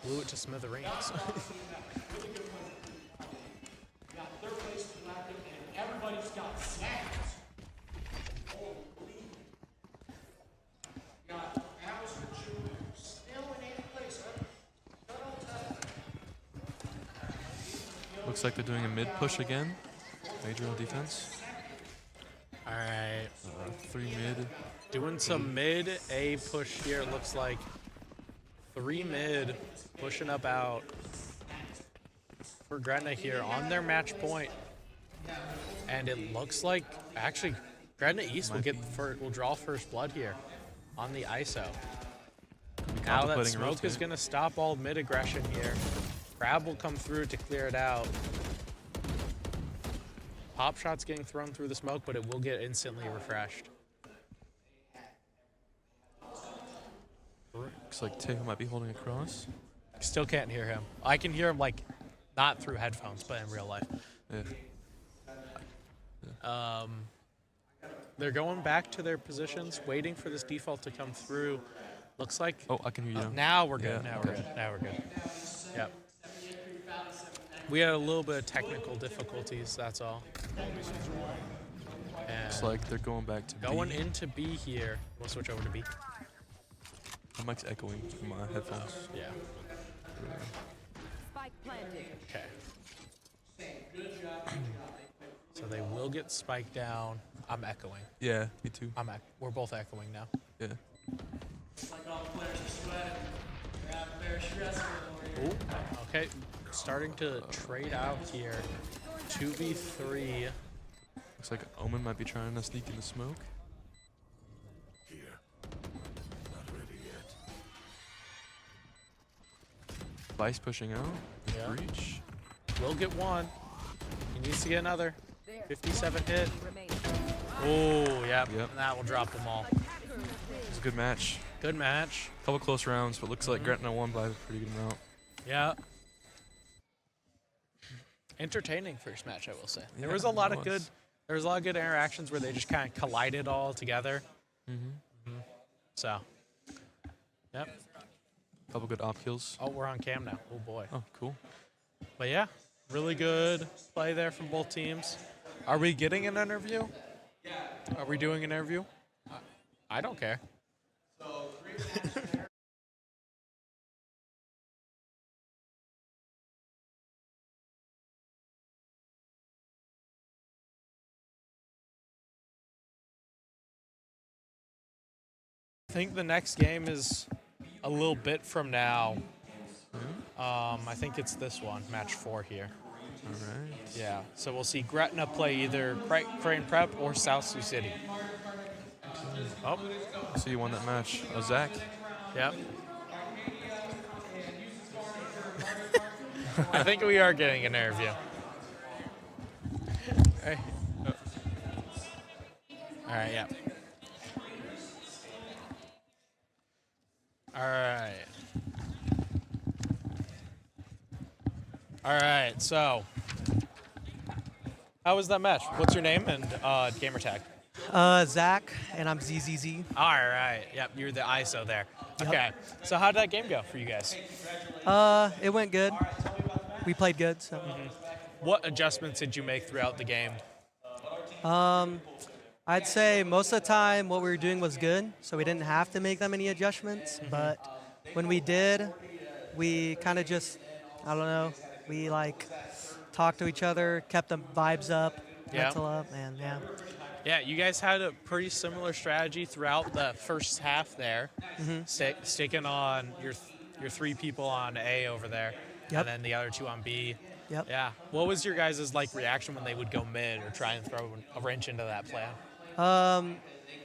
Blew it to smithereens. Looks like they're doing a mid push again. Major on defense. All right. 3 mid. Doing some mid A push here. Looks like 3 mid pushing up out for Gretna here on their match point. And it looks like actually Gretna East will draw first blood here on the ISO. Now that smoke is going to stop all mid aggression here. Crab will come through to clear it out. Pop shot's getting thrown through the smoke, but it will get instantly refreshed. Looks like Teo might be holding across. Still can't hear him. I can hear him, like, not through headphones, but in real life. Yeah. They're going back to their positions, waiting for this default to come through. Looks like. Oh, I can hear you now. Now we're good. Yeah, Now okay. we're good. Now we're good. Yep. We had a little bit of technical difficulties. That's all. Looks like they're going back to Going B. into B here. We'll switch over to B. My mic's echoing from my headphones. Yeah. Spike planted. Okay. So they will get spiked down. I'm echoing. Yeah, me too. We're both echoing now. Yeah. Ooh, okay. Starting to trade out here. 2v3. Looks like Omen might be trying to sneak in the smoke. Vice pushing out. Yeah. Breach. Will get one. He needs to get another. 57 hit. Oh, yep. And that will drop them all. It was a good match. Good match. Couple close rounds, but looks like Gretna won by a pretty good amount. Yeah. Entertaining first match, I will say. There Yeah, was a lot it of good. was. There was a lot of good interactions where they just kind of collided all together. So. Yep. Couple good op kills. Oh, we're on cam now. Oh boy. Oh, cool. But yeah, really good play there from both teams. Are we getting an interview? Are we doing an interview? I don't care. I think the next game is a little bit from now. I think it's this one, match 4 here. All right. Yeah, so we'll see Gretna play either Creighton Prep or South Sioux City. Oh. So you won that match. Oh, Zach? Yep. I think we are getting an interview. Hey. Oh. All right, yeah. All right. All right, so how was that match? What's your name and gamer tag? Zach, and I'm ZZZ. All right, yep, you're the ISO there. Yep. Okay, so how did that game go for you guys? It went good. We played good. So. What adjustments did you make throughout the game? I'd say most of the time what we were doing was good, so we didn't have to make that many adjustments. But when we did, we kind of just, I don't know, we like talked to each other, kept the vibes up, mental up, and yeah. Yeah, you guys had a pretty similar strategy throughout the first half there, sticking on your 3 people on A over there, and then the other 2 on B. Yep. Yeah. What was your guys' like reaction when they would go mid or try and throw a wrench into that plan?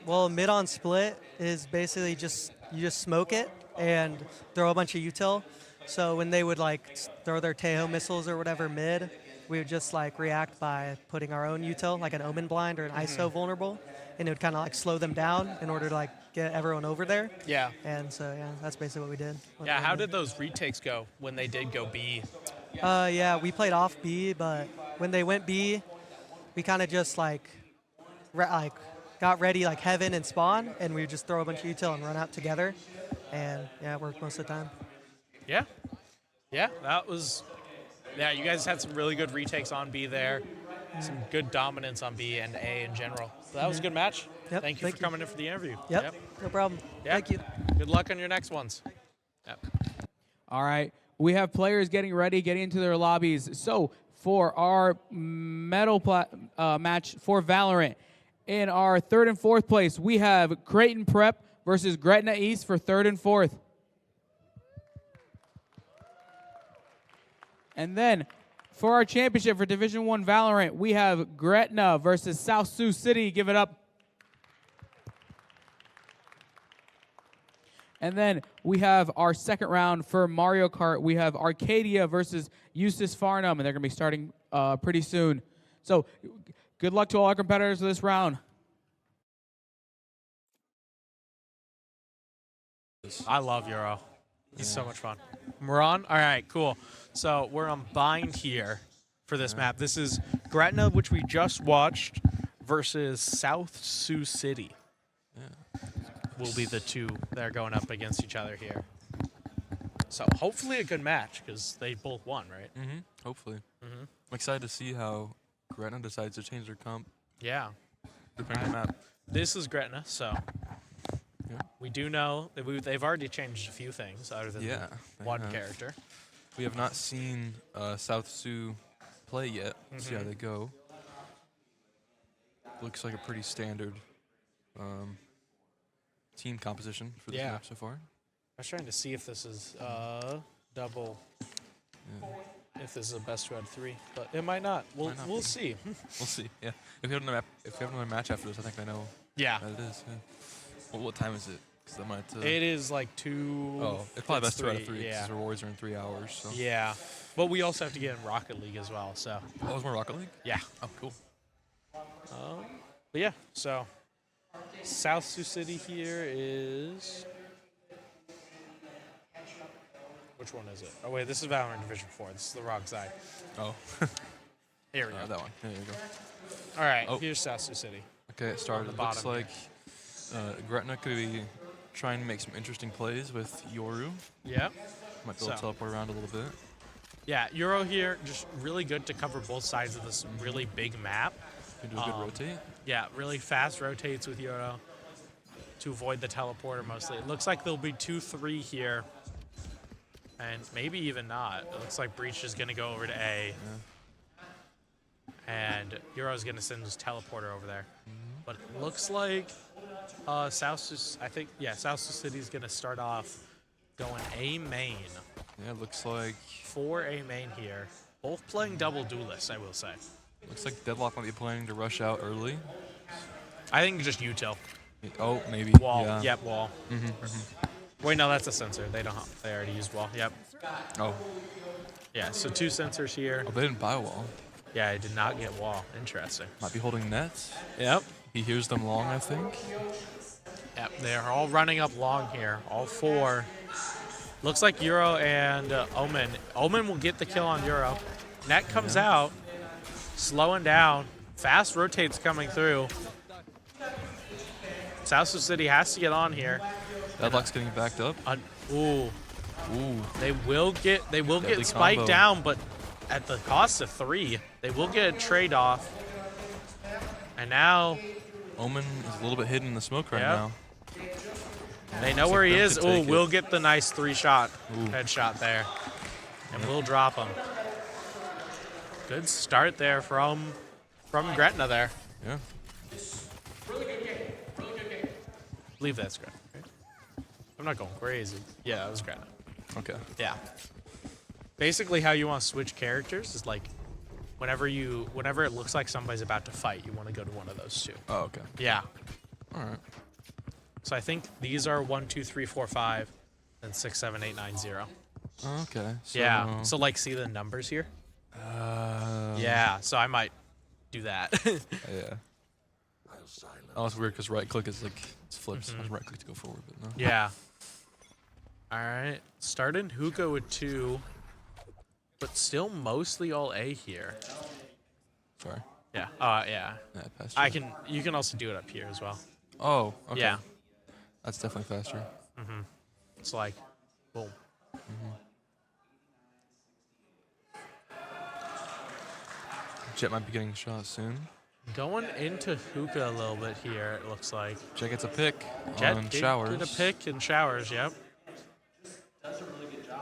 Well, mid on split is basically you just smoke it and throw a bunch of util. So when they would like throw their Tejo missiles or whatever mid, we would just like react by putting our own util, like an Omen blind or an ISO vulnerable, and it would kind of like slow them down in order to like get everyone over there. Yeah. And so yeah, that's basically what we did. Yeah. How did those retakes go when they did go B? Yeah, we played off B, but when they went B, we kind of just like got ready like heaven and spawn, and we would just throw a bunch of util and run out together, and yeah, it worked most of the time. Yeah. Yeah, that was. Yeah, you guys had some really good retakes on B there, some good dominance on B and A in general. So that was a good match. Yep, Thank you for coming in for the interview. Yep, no problem. Yeah. Thank you. Good luck on your next ones. Yep. All right. We have players getting ready, getting into their lobbies. So for our medal match for Valorant, in our 3rd and 4th place, we have Creighton Prep versus Gretna East for 3rd and 4th. And then for our championship for Division 1 Valorant, we have Gretna versus South Sioux City. Give it up. And then we have our 2nd round for Mario Kart. We have Arcadia versus Eustis Farnham, and they're going to be starting pretty soon. So good luck to all our competitors this round. I love Euro. He's so much fun. Moran? All right, cool. So we're on bind here for this map. This is Gretna, which we just watched, versus South Sioux City. Yeah. will be the two that are going up against each other here. So hopefully a good match because they both won, right? Mm-hmm. Hopefully. Mhm. I'm excited to see how Gretna decides to change their comp. Yeah. Depending on the map. This is Gretna, so we do know that they've already changed a few things other than they one have. character. We have not seen South Sioux play yet. See how they go. Looks like a pretty standard team composition for this map so far. I was trying to see if this is double. If this is a best 2 out of 3, but it might not. We'll see. We'll see. Yeah. If we have another match after this, I think I know. Yeah. That it is. Yeah. Well, what time is it? Because I might. It is like 2. Oh, it's probably best 2 out of 3. Yeah. Because rewards are in 3 hours. So. Yeah. But we also have to get in Rocket League as well. So. Oh, there's more Rocket League? Yeah. Oh, cool. But yeah. So, South Sioux City here is. Which one is it? Oh wait, this is Valorant Division 4. This is the wrong side. Oh. Here we go. That one. There you go. All right. Here's South Sioux City. Okay, it started. On It the looks bottom like Gretna could be trying to make some interesting plays with Yoru. Yeah. Might be able to teleport around a little bit. Yeah, Euro here, just really good to cover both sides of this really big map. Can do a good rotate. Yeah, really fast rotates with Euro to avoid the teleporter mostly. It looks like there'll be 2-3 here. And maybe even not. It looks like Breach is going to go over to A. And Euro's going to send his teleporter over there. But it looks like South Sioux City is going to start off going A main. Yeah, it looks like 4 A main here. Both playing double duelists, I will say. Looks like Deadlock might be planning to rush out early. I think just util. Oh, maybe. Wall. Yeah. Yep, wall. Wait, no, that's a sensor. They don't. They already used wall. Yep. Oh. Yeah. So 2 sensors here. Oh, they didn't buy a wall. Yeah, I did not get wall. Interesting. Might be holding nets. Yep. He hears them long, I think. Yep. They're all running up long here. All 4. Looks like Euro and Omen. Omen will get the kill on Euro. Net comes out, slowing down. Fast rotates coming through. South Sioux City has to get on here. Deadlock's getting backed up. Ooh. They will get Deadly spiked combo. down, but at the cost of 3. They will get a trade off. And now Omen is a little bit hidden in the smoke right Yep. now. they know Looks where like he Grim is. could Ooh, take we'll it. get the nice 3-shot headshot there. And we'll drop him. Good start there from Gretna there. Yeah. Really good game. Really good game. I believe that's Gretna. Right? I'm not going crazy. Yeah, that was Gretna. Okay. Yeah. Basically, how you want to switch characters is like, whenever it looks like somebody's about to fight, you want to go to one of those 2. Oh, okay. Yeah. All right. So I think these are 1, 2, 3, 4, 5, and 6, 7, 8, 9, 0. Okay. So, Yeah. So like, see the numbers here? Yeah. So I might do that. Yeah. Oh, it's weird because right click is like it's flips. I was right click to go forward, but no. Yeah. All right. Starting Hookah with 2, but still mostly all A here. Sorry. Yeah. Yeah. Past You can also do it up here as well. Oh. Okay. Yeah. That's definitely faster. It's like, boom. Jet might be getting shot soon. Going into Hookah a little bit here, it looks like. Jet gets a pick Jet on did showers. get a pick in showers, yep.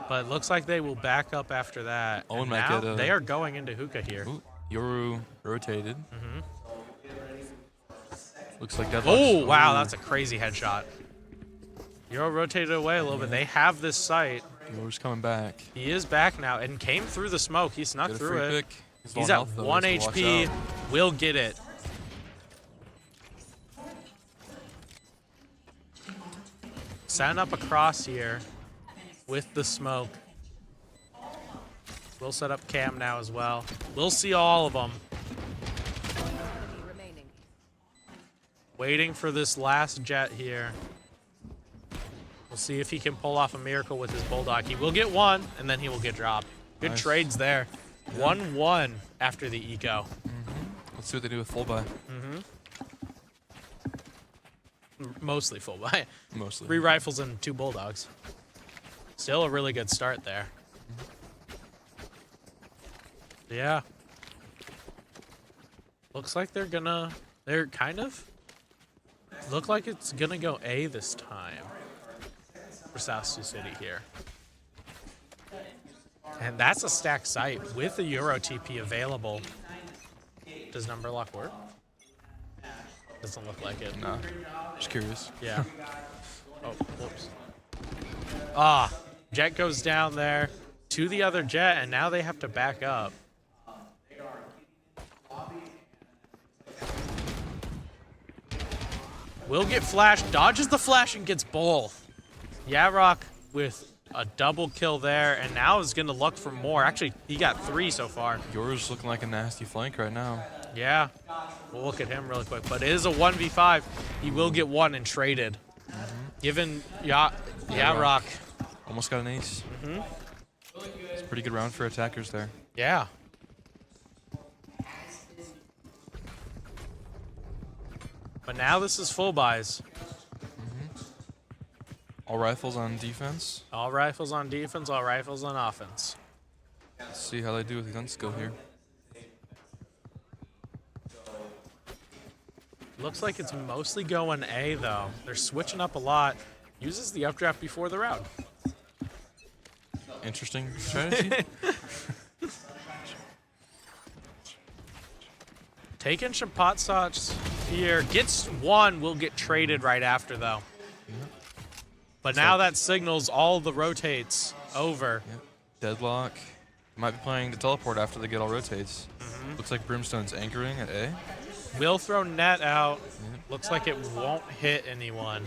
But it looks like they will back up after that. Owen And might now get a- they are going into Hookah here. Ooh, Yoru rotated. Looks like Deadlock's. Oh, wow, that's a crazy headshot. Euro rotated away a little bit. They have this site. Yoru's coming back. He is back now and came through the smoke. He snuck Get a through free it. pick. He's low at health, though, 1 so watch HP. out. Will get it. Setting up across here with the smoke. We'll set up cam now as well. We'll see all of them. Waiting for this last Jet here. We'll see if he can pull off a miracle with his Bulldog. He will get 1, and then he will get dropped. Good Nice. trades there. 1-1 after the eco. Let's see what they do with full buy. Mostly full buy. Mostly. 3 rifles and 2 bulldogs. Still a really good start there. Yeah. Looks like they're kind of look like it's gonna go A this time for South Sioux City here. And that's a stacked site with the Euro TP available. Does number lock work? Doesn't look like it. No. Just curious. Yeah. Oh, whoops. Ah, Jet goes down there to the other Jet, and now they have to back up. Will get flash, dodges the flash, and gets both. Yarok with a double kill there, and now is going to look for more. Actually, he got 3 so far. Yours looking like a nasty flank right now. Yeah. We'll look at him really quick. But it is a 1v5. He will get 1 and traded. Given Yarok. Almost got an ace. It's a pretty good round for attackers there. Yeah. But now this is full buys. All rifles on defense. All rifles on defense, all rifles on offense. Let's see how they do with the gun skill here. Looks like it's mostly going A, though. They're switching up a lot. Uses the updraft before the round. Interesting strategy. Taking some pot shots here. Gets 1, will get traded right after, though. But now that signals all the rotates over. Deadlock. Might be playing the teleport after they get all rotates. Looks like Brimstone's anchoring at A. Will throw net out. Looks like it won't hit anyone.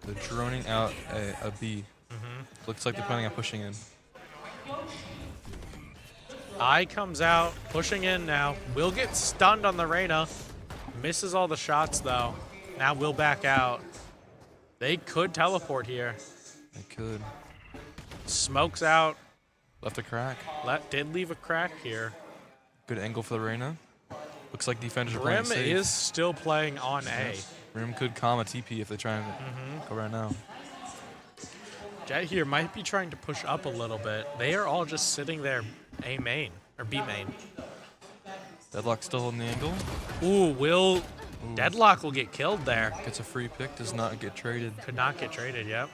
They're droning out a B. Looks like they're planning on pushing in. I comes out, pushing in now. Will get stunned on the Reyna. Misses all the shots, though. Now will back out. They could teleport here. They could. Smokes out. Left a crack. Did leave a crack here. Good angle for the Reyna. Looks like defenders are Brim playing safe. is still playing on A. Brim could calm a TP if they try and go right now. Jet here might be trying to push up a little bit. They are all just sitting there A main, or B main. Deadlock still holding the angle. Ooh, Will. Deadlock will get killed there. Gets a free pick, does not get traded. Could not get traded, yep.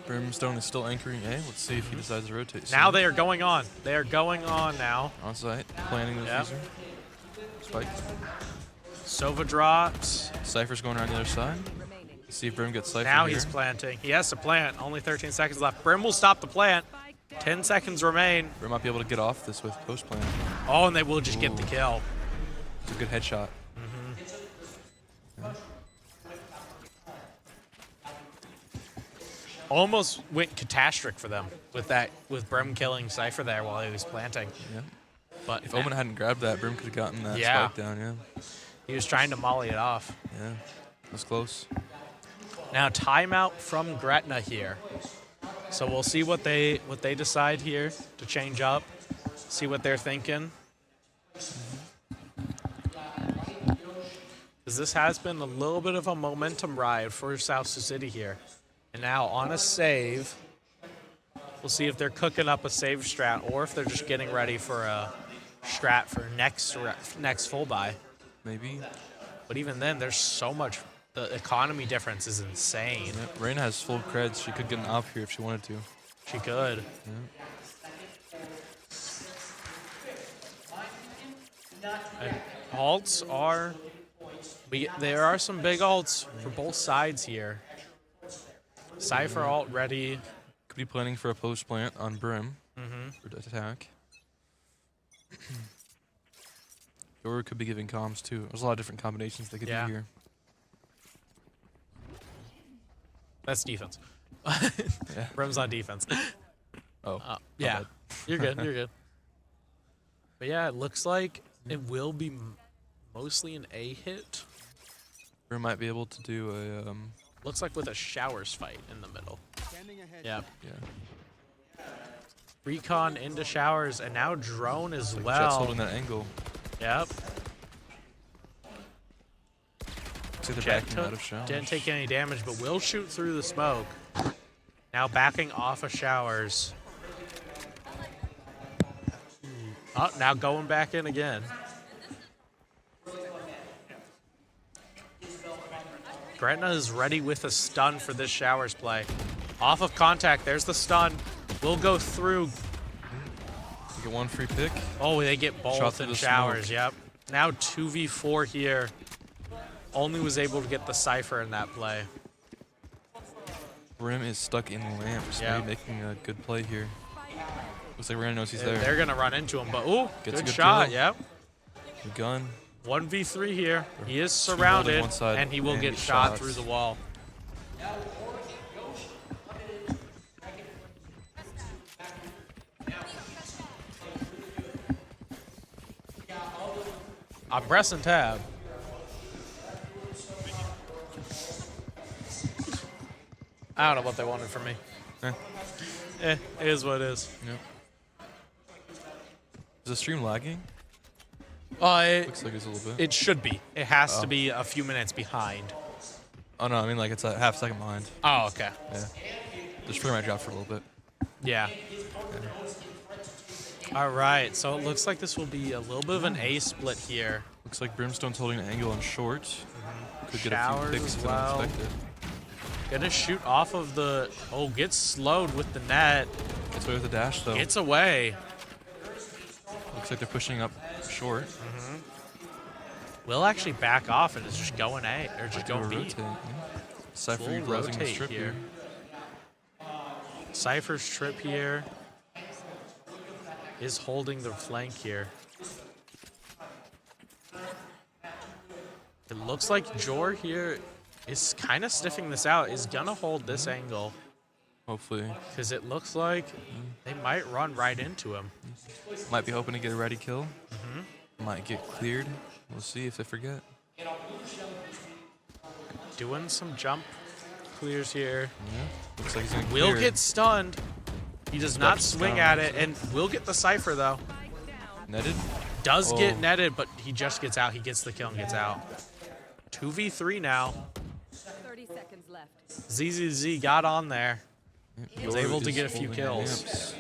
Brimstone is still anchoring A. Let's see if he decides to rotate. Now they are going on. They are going on now. On site, planning the Yep. user. Spike. Sova drops. Cypher's going around the other side. Let's see if Brim gets Cypher Now here. he's planting. He has to plant. Only 13 seconds left. Brim will stop the plant. 10 seconds remain. Brim might be able to get off this with post plant. Oh, and they will just get the kill. It's a good headshot. Almost went catastrophic for them with Brim killing Cypher there while he was planting. Yeah. But if Omen hadn't grabbed that, Brim could have gotten that Yeah. spike down, yeah. He was trying to molly it off. Yeah, that's close. Now timeout from Gretna here. So we'll see what they decide here to change up. See what they're thinking. Because this has been a little bit of a momentum ride for South Sioux City here. And now on a save, we'll see if they're cooking up a save strat or if they're just getting ready for a strat for next full buy. Maybe. But even then, there's so much. The economy difference is insane. Yep. Reyna has full creds. She could get an op here if she wanted to. She could. And alts are... there are some big alts for both sides here. Cypher alt ready. Could be planning for a post plant on Brim for attack. Or could be giving comms too. There's a lot of different combinations they could do here. That's defense. Yeah. Brim's on defense. Oh. Yeah. You're good. You're good. But yeah, it looks like it will be mostly an A hit. Brim might be able to do a... Looks like with a showers fight in the middle. Yep. Yeah. Recon into showers, and now drone as well. Jet's holding that angle. Yep. Looks like they're Jet backing out of showers. didn't take any damage, but will shoot through the smoke. Now backing off of showers. Oh, now going back in again. Gretna is ready with a stun for this showers play. Off of contact, there's the stun. Will go through. You get one free pick. Oh, they get Shot both through in the showers, smoke. yep. Now 2v4 here. Only was able to get the Cypher in that play. Brim is stuck in lamps. Yeah. Maybe making a good play here. Looks like Random knows he's Yeah, there. They're going to run into him, but ooh, Gets a good good shot, kill. yep. Good gun. 1v3 here. He is Two holding surrounded, one side and he will and get get shot shots. through the wall. I'm pressing tab. I don't know what they wanted from me. It is what it is. Yep. Is the stream lagging? Looks like it's a little bit. It should be. It has Oh. to be a few minutes behind. Oh no, I mean like it's a half second behind. Oh, okay. Yeah. The stream might drop for a little bit. Yeah. All right, so it looks like this will be a little bit of an A split here. Looks like Brimstone's holding an angle on short. Could get a Showers few picks as if well. unexpected. Gonna shoot off of the. Oh, gets slowed with the net. Gets away with the dash though. Gets away. Looks like they're pushing up short. Will actually back off and is just going A or just Might do going a B. rotate, yeah. Cypher Full utilizing the rotate strip here. here. Cypher's trip here is holding the flank here. It looks like Jor here is kind of sniffing this out, is gonna hold this angle. Hopefully. Because it looks like they might run right into him. Might be hoping to get a ready kill. Might get cleared. We'll see if they forget. Doing some jump clears here. Yeah. Looks like he's gonna Will clear. get stunned. He does not swing at it, and will get the Cypher though. Netted? Does Oh. get netted, but he just gets out. He gets the kill and gets out. 2v3 now. 30 seconds left. ZZZ got on there. Was Yoru able to is get a few holding kills. lamps.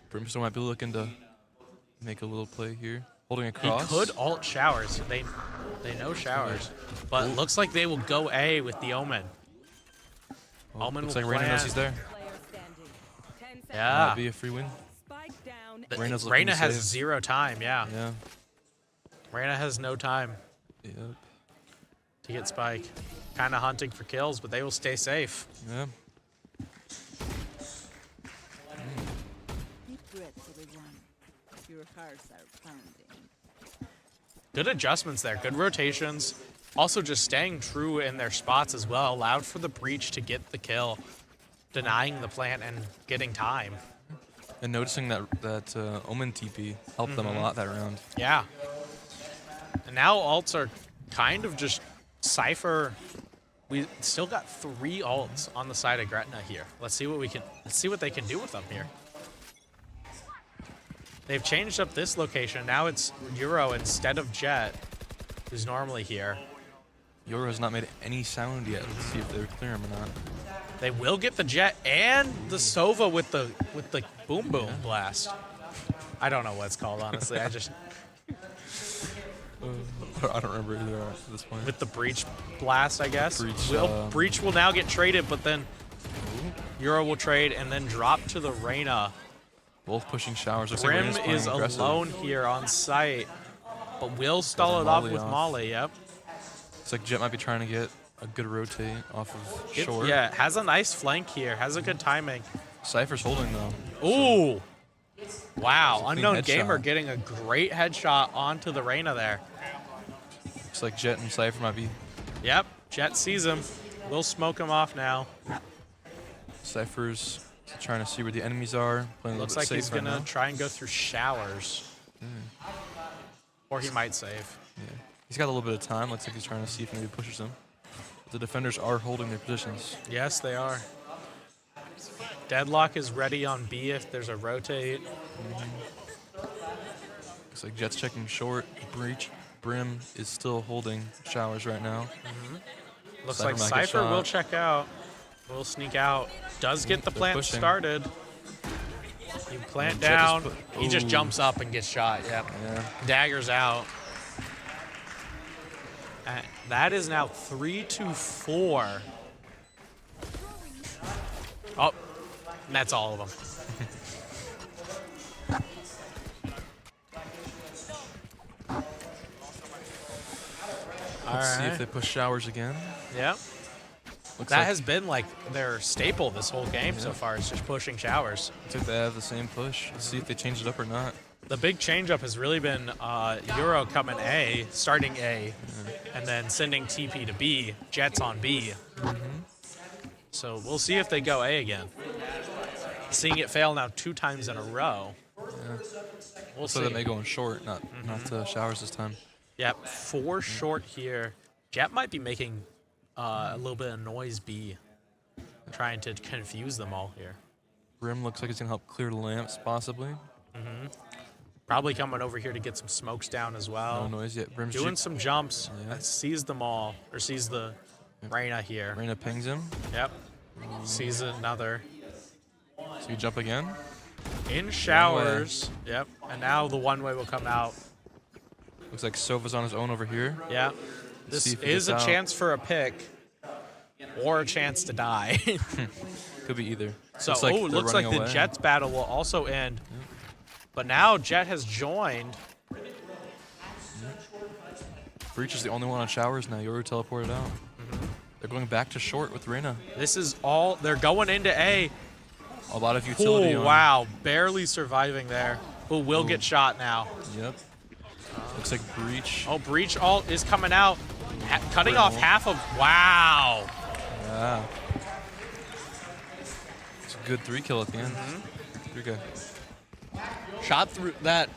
Brimstone might be looking to make a little play here. Holding a cross. He could ult showers. They know showers. But it looks like they will go A with the Omen. Oh, Omen looks will like Reyna knows plant. he's there. Yeah. Might be a free win. The- Reyna's looking Reyna to has save. 0 time, yeah. Yeah. Reyna has no time Yep. to get Spike. Kind of hunting for kills, but they will stay safe. Yeah. Deep breaths, everyone. Your hearts are pounding. Good adjustments there. Good rotations. Also just staying true in their spots as well. Allowed for the breach to get the kill. Denying the plant and getting time. And noticing that Omen TP helped them a lot that round. Yeah. And now ults are kind of just Cypher. We still got 3 ults on the side of Gretna here. Let's see what they can do with them here. They've changed up this location. Now it's Euro instead of Jet, who's normally here. Yoru has not made any sound yet. Let's see if they clear him or not. They will get the Jet and the Sova with the boom boom blast. I don't know what it's called, honestly. I just I don't remember either at this point. with the breach blast, I guess. Breach, Breach will now get traded, but then Euro will trade and then drop to the Reyna. Both pushing showers. Looks like Grim Reyna's playing is aggressive. alone here on site, but will stall it off with Molly. Yep. Looks like Jet might be trying to get a good rotate off of short. Yeah, has a nice flank here. Has a good timing. Cypher's holding though. Ooh. Wow. Clean Unknown headshot. Gamer getting a great headshot onto the Reyna there. Looks like Jet and Cypher might be. Yep. Jet sees him. Will smoke him off now. Cypher's trying to see where the enemies are. Playing a Looks little like bit he's safe right gonna now. try and go through showers. Or he might save. Yeah. He's got a little bit of time. Looks like he's trying to see if maybe pushes him. The defenders are holding their positions. Yes, they are. Deadlock is ready on B if there's a rotate. Looks like Jet's checking short. Breach. Brim is still holding showers right now. Looks Cypher like might get Cypher will shot. check out. Will sneak out. Does get the They're plant pushing. started. You plant Jet just down. He just Ooh. jumps up and gets shot. Yep. Yeah. Daggers out. That is now 3-4. Oh, that's all of them. Let's see if they push showers again. Yep. Looks That like- has been like their staple this whole game so far. Is just pushing showers. Looks like they have the same push. Let's see if they change it up or not. The big change-up has really been Euro coming A, starting A, and then sending TP to B, Jets on B. So we'll see if they go A again. Seeing it fail now 2 times in a row. We'll So see. they may go in short, not showers this time. Yep, 4 short here. Jet might be making a little bit of noise B, trying to confuse them all here. Brim looks like it's gonna help clear the lamps, possibly. Probably coming over here to get some smokes down as well. No noise yet. Brim's doing shoot- some jumps. Sees them all, or sees the Reyna here. Reyna pings him. Yep. Sees another. So you jump again. In showers. Yep. And now the one-way will come out. Looks like Sova's on his own over here. Yeah. Let's see This if he is gets a out. chance for a pick or a chance to die. Could be either. So, looks like, it they're looks like running the away. Jets battle will also end. But now Jet has joined. Breach is the only one on showers now. Yoru teleported out. They're going back to short with Reyna. This is all. They're going into A. A lot of utility Oh, on. wow. Barely surviving there. Who will get shot now. Yep. Looks like Breach. Oh, Breach ult is coming out. Cutting off Brim. half of. Wow. Yeah. It's a good 3 kill at the end. Pretty good. Shot through that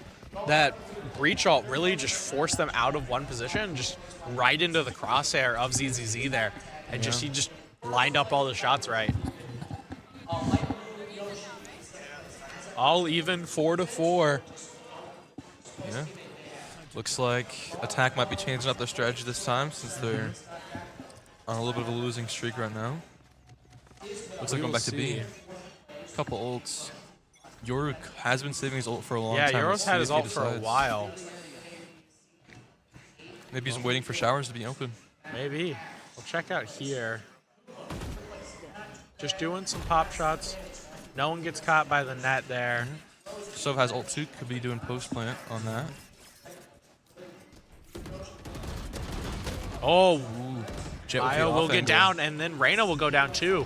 Breach ult really just forced them out of one position, just right into the crosshair of ZZZ there. And Yeah. he just lined up all the shots right. All even 4-4. Yeah. Looks like Attack might be changing up their strategy this time since they're on a little bit of a losing streak right now. Looks like We going will back to B. see. Couple ults. Yoru has been saving his ult for a long Yeah, time. Euro's Let's had see his if he ult for a decides. while. Maybe he's waiting for showers to be open. Maybe. We'll check out here. Just doing some pop shots. No one gets caught by the net there. Sov has ult too, could be doing post plant on that. Oh, Jet with the Io will off get angle. down, and then Reyna will go down too.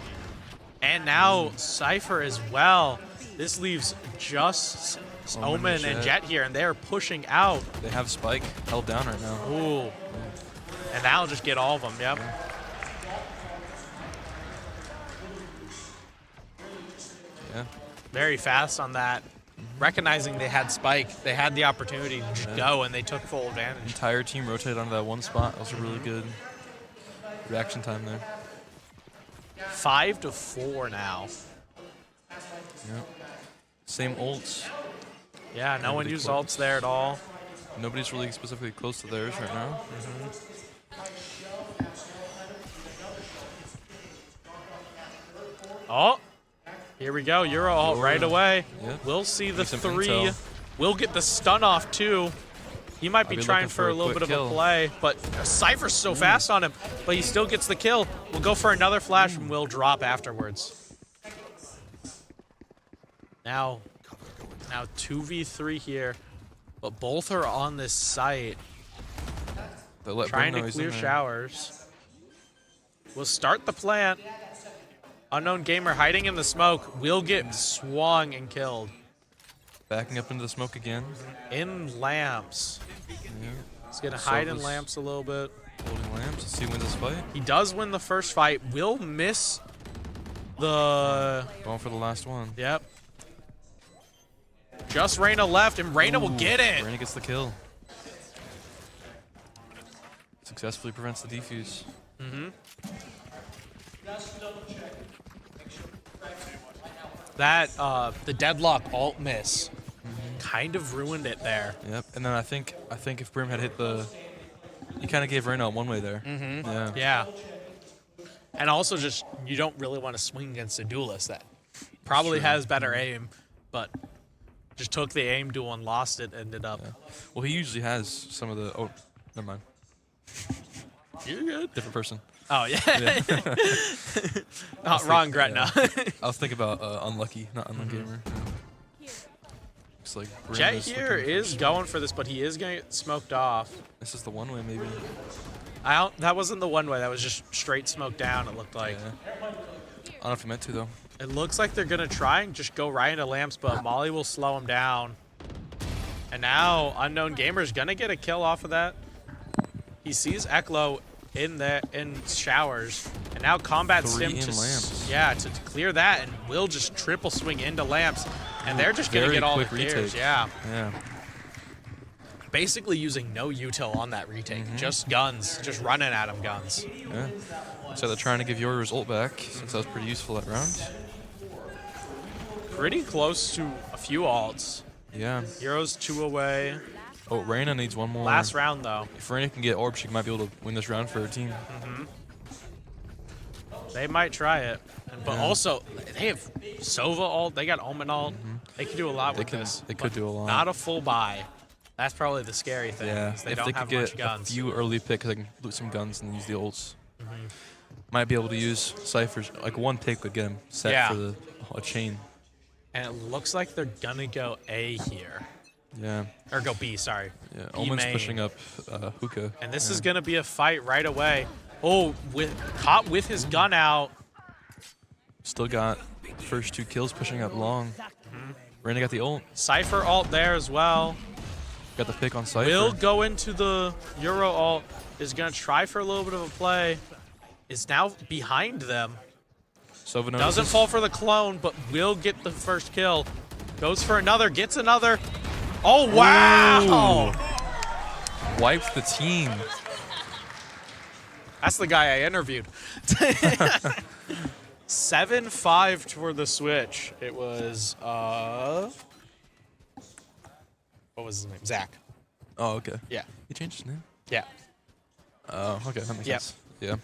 And now Cypher as well. This leaves just Omen Omen and and Jet. Jet here, and they're pushing out. They have Spike held down right now. Ooh. And that'll just get all of them, yep. Yeah. Very fast on that. Recognizing they had Spike, they had the opportunity to just go, and they took full advantage. Entire team rotated onto that one spot. That was a really good reaction time there. 5-4 now. Yep. Same ults. Yeah, no one Nobody used close. ults there at all. Nobody's really specifically close to theirs right now. Oh, here we go. Euro ult right away. Yep. We'll see the Need some 3. intel. We'll get the stun off too. He might be I'll be trying looking for for a a little quick bit of a kill. play, but Cypher's so fast on him, but he still gets the kill. We'll go for another flash and we'll drop afterwards. Now 2v3 here, but both are on this site. They let Trying Brim to know he's in clear there. showers. We'll start the plant. Unknown gamer hiding in the smoke will get swung and killed. Backing up into the smoke again. In lamps. Yeah. He's gonna hide in Sova's lamps a little bit. Holding lamps. Let's see who wins this fight. He does win the first fight. Will miss the. Going for the last one. Yep. Just Reyna left, and Reyna will get it. Reyna gets the kill. Successfully prevents the defuse. That the deadlock alt miss kind of ruined it there. Yep. And then I think if Brim had hit the You kind of gave Reyna one way there. Mm-hmm. Yeah. And also just, you don't really want to swing against a duelist that probably has better aim, but just took the aim duel and lost it, ended up. Yeah. Well, he usually has some of the... Oh, never mind. You're good. Different person. Oh, yeah. Wrong Gretna. I was thinking about Unlucky, not Unlucky Gamer. Looks like Jet Brim here looking is going for this, but he is going to get smoked off. This is the one way, maybe. That wasn't the one way. That was just straight smoke down, it looked like. Yeah. I don't know if he meant to, though. It looks like they're going to try and just go right into lamps, but Molly will slow him down. And now Unknown Gamer's going to get a kill off of that. He sees Eklo in showers, and now Combat Sim to lamps. Yeah, to clear that, and will just triple swing into lamps, and they're just going to get all the clears. Yeah. Basically using no util on that retake, just guns, just running at him guns. Yeah. So they're trying to give your result back, since that was pretty useful that round. Pretty close to a few alts. Yeah. Euro's 2 away. Oh, Reyna needs one more. Last round, though. If Reyna can get orb, she might be able to win this round for her team. They might try it. But also, they have Sova ult. They got Omen ult. They can do a lot with this. They could do a lot. Not a full buy. That's probably the scary thing. Yeah, They if don't they have could much get guns. a few early picks, they can loot some guns and use the ults. Might be able to use Cypher's, like one pick would get him set for a chain. And it looks like they're gonna go A here. Yeah. Or go B, sorry. Yeah, B Omen's main. pushing up Hookah. And this is gonna be a fight right away. Oh, caught with his gun out. Still got first 2 kills pushing up long. Reyna got the ult. Cypher ult there as well. Got the pick on Cypher. Will go into the Euro ult. Is gonna try for a little bit of a play. Is now behind them. Sova Doesn't fall for the clone, but will get the first kill. Goes for another, gets another. Oh, wow! Ooh. Wiped the team. That's the guy I interviewed. 7-5 for the switch. It was, what was his name? Zach. Oh, okay. Yeah. He changed his name? Yeah. Oh, okay. That makes sense. Yeah.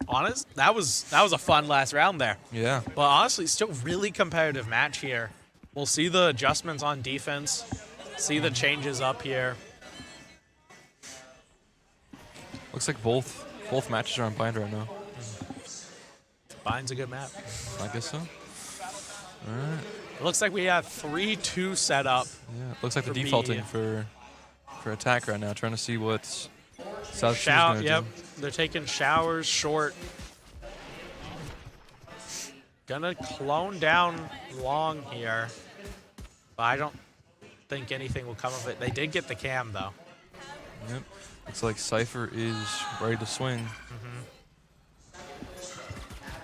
Honest, that was a fun last round there. Yeah. But honestly, still really competitive match here. We'll see the adjustments on defense, see the changes up here. Looks like both matches are on Bind right now. Bind's a good map. I guess so. All right. It looks like we have 3-2 set up. Yeah. Looks like for they're B. defaulting for attack right now, trying to see what South Sioux is going to do. They're taking showers short. Gonna clone down long here. But I don't think anything will come of it. They did get the cam, though. Yep. Looks like Cypher is ready to swing.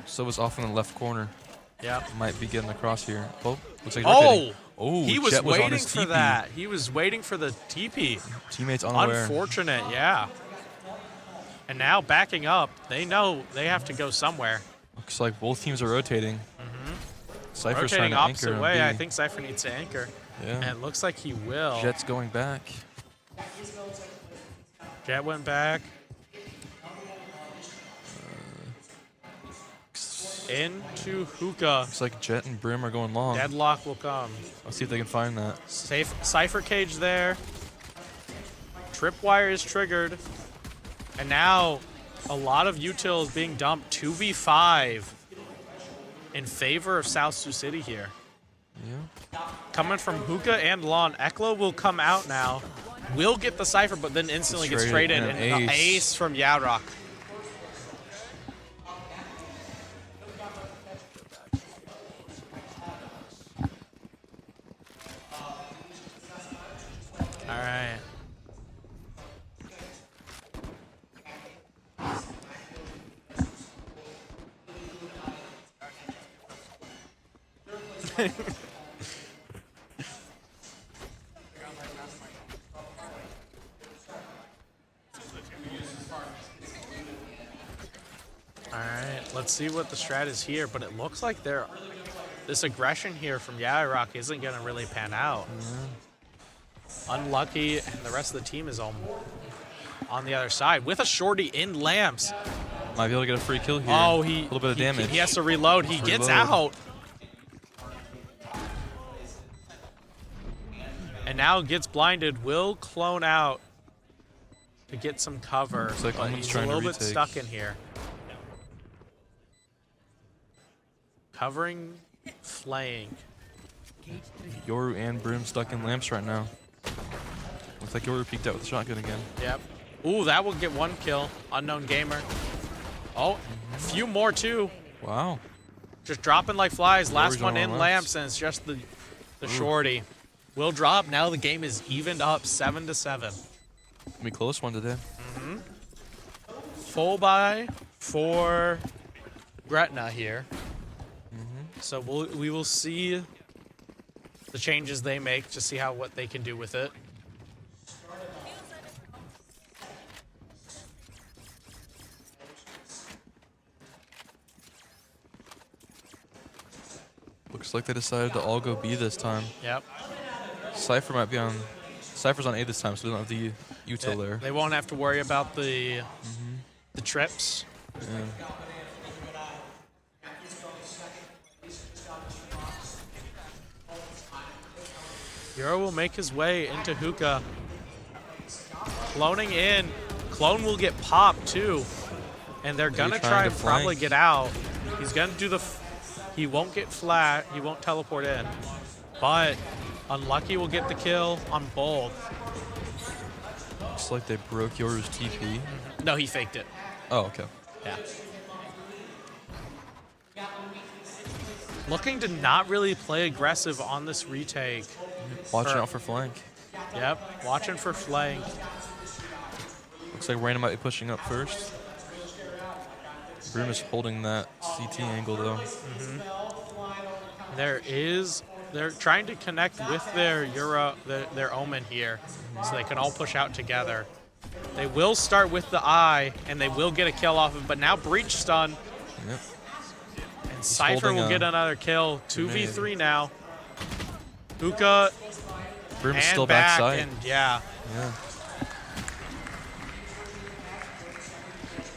So was off in the left corner. Yeah. Might be getting across here. Oh, looks like he was Jet was on waiting his for TP. that. He was waiting for the TP. Teammates unaware. Unfortunate, yeah. And now backing up, they know they have to go somewhere. Looks like both teams are rotating. Cypher's Rotating trying to opposite anchor way. B. I think Cypher needs to anchor. Yeah. And it looks like he will. Jet's going back. Jet went back. Into Hookah. Looks like Jet and Brim are going long. Deadlock will come. Let's see if they can find that. Safe Cypher cage there. Tripwire is triggered. And now a lot of util is being dumped. 2v5 in favor of South Sioux City here. Yeah. Coming from Hookah and Lon. Eklo will come out now. Will get the Cypher, but then instantly gets traded. And an ace from Yadrock. All right. All right, let's see what the strat is here, but it looks like this aggression here from Yadrock isn't going to really pan out. Unlucky, and the rest of the team is on the other side with a shorty in lamps. Might be able to get a free kill here. Oh, a little bit of damage. He has to reload. He gets out. And now gets blinded. Will clone out to get some cover. Looks like but Omen's he's a trying to little bit retake. stuck in here. Covering, flaying. Yoru and Brim stuck in lamps right now. Looks like Yoru peeked out with a shotgun again. Yep. Ooh, that will get one kill. Unknown gamer. Oh, a few more too. Wow. Just dropping like flies. Last Yoru's one on in lamps. lamps, and it's just the shorty. Will drop. Now the game is evened up 7-7. Gonna be a close one today. Full buy for Gretna here. So we will see the changes they make to see what they can do with it. Looks like they decided to all go B this time. Yep. Cypher might be on. Cypher's on A this time, so they don't have the util there. They won't have to worry about the trips. Yeah. Euro will make his way into hookah. Cloning in. Clone will get popped too. And they're gonna try and probably get out. He's gonna do the, he won't get flat, he won't teleport in. But Unlucky will get the kill on both. Looks like they broke Yoru's TP. No, he faked it. Oh, okay. Yeah. Looking to not really play aggressive on this retake. Watching out for flank. Yep, watching for flank. Looks like Raina might be pushing up first. Brim is holding that CT angle though. They're trying to connect with their their Omen here, so they can all push out together. They will start with the eye, and they will get a kill off of it, but now Breach stun. Yep. And Cypher will get another kill. 2v3 now. Hookah Brim's and still back, backside. and yeah.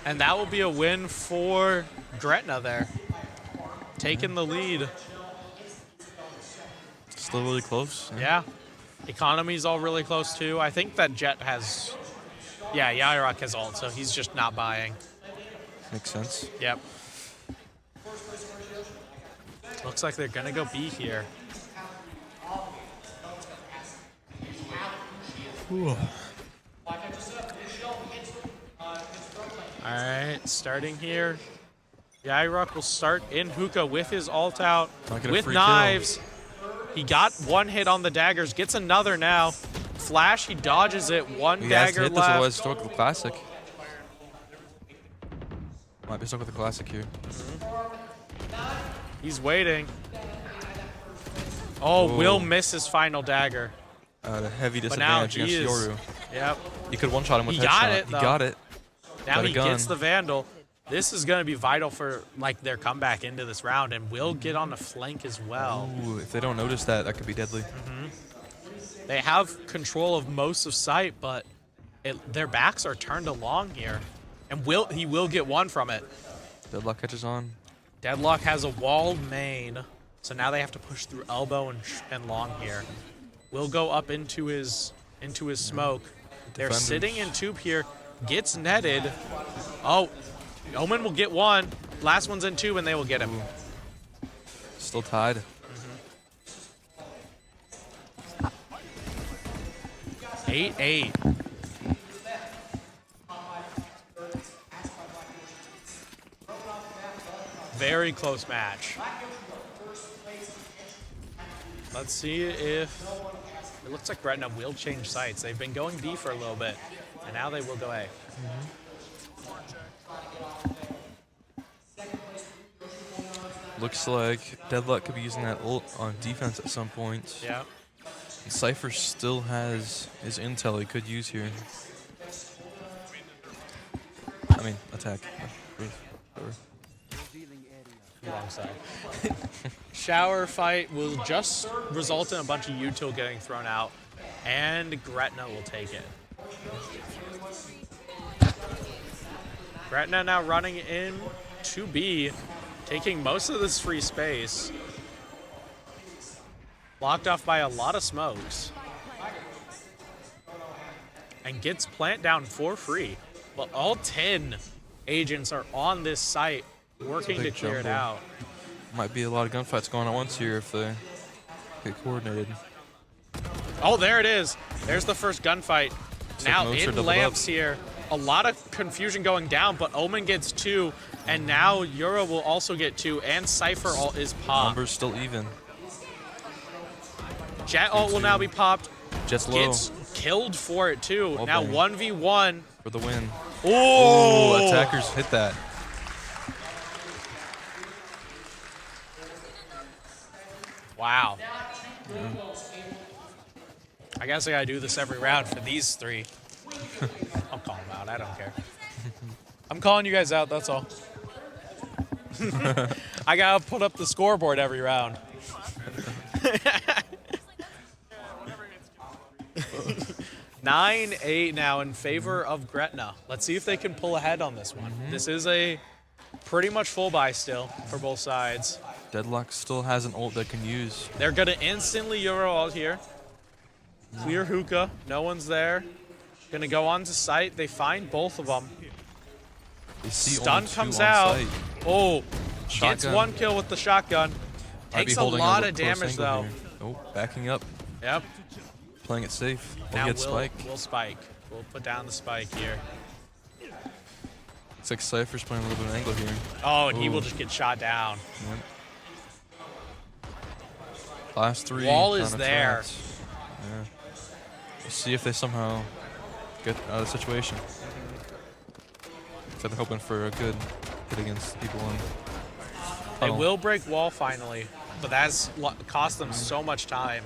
And that will be a win for Gretna there. Taking the lead. Still really close. Yeah. Economy's all really close too. I think that Jet has, yeah, Yairok has ult, so he's just not buying. Makes sense. Yep. Looks like they're gonna go B here. Alright, starting here. Yairok will start in hookah with his ult out, with knives. He got one hit on the daggers, gets another now. Flash, he dodges it, one He has dagger to hit left. this, otherwise stuck with the classic. Might be stuck with the classic here. He's waiting. Oh, Will miss his final dagger. A heavy But now disadvantage he against is, Yoru. Yep. You could one-shot him with He headshot. got it, He though. got it. Now Got a he gun. gets the Vandal. This is going to be vital for like their comeback into this round, and will get on the flank as well. Ooh, if they don't notice that, that could be deadly. They have control of most of site, but their backs are turned along here, and he will get one from it. Deadlock catches on. Deadlock has a walled main, so now they have to push through elbow and long here. Will go up into his smoke. They're Defenders. sitting in tube here. Gets netted. Oh, Omen will get one. Last one's in tube, and they will get him. Still tied. 8-8. Very close match. Let's see if it looks like Gretna will change sites. They've been going B for a little bit, and now they will go A. Looks like Deadlock could be using that ult on defense at some point. Yeah. And Cypher still has his intel he could use here. I mean, attack. Wrong side. Shower fight will just result in a bunch of util getting thrown out. And Gretna will take it. Gretna now running in to B, taking most of this free space. Blocked off by a lot of smokes. And gets plant down for free. But all 10 agents are on this site working to clear it out. Might be a lot of gunfights going on once here if they get coordinated. Oh, there it is. There's the first gunfight. Now most are in doubled lamps up. here. A lot of confusion going down, but Omen gets 2, and now Euro will also get 2, and Cypher is popped. Numbers still even. Jet ult will now be popped. Jet's low. Gets killed for it too. Oh, now bang. 1v1. For the win. Oh! Ooh, attackers hit that. Wow. I guess I gotta do this every round for these 3. I'll call them out. I don't care. I'm calling you guys out. That's all. I gotta put up the scoreboard every round. 9-8 now in favor of Gretna. Let's see if they can pull ahead on this one. This is a pretty much full buy still for both sides. Deadlock still has an ult that can use. They're gonna instantly Euro ult here. Clear hookah. No one's there. Gonna go on to site. They find both of them. They see Stun only 2 comes on out. site. Oh, gets Shotgun. 1 kill with the shotgun. Might be Takes a holding lot a of close damage angle though. here. Oh, backing up. Yep. Playing it safe. Now We'll get Spike. we'll spike. We'll put down the spike here. Looks like Cypher's playing a little bit of an angle here. Oh, and he Ooh. will just get shot down. Yep. Last 3. Wall is down to there. Trats. Yeah. We'll see if they somehow get out of the situation. So they're hoping for a good hit against people on. They tunnel. will break wall finally, but that's cost them so much time.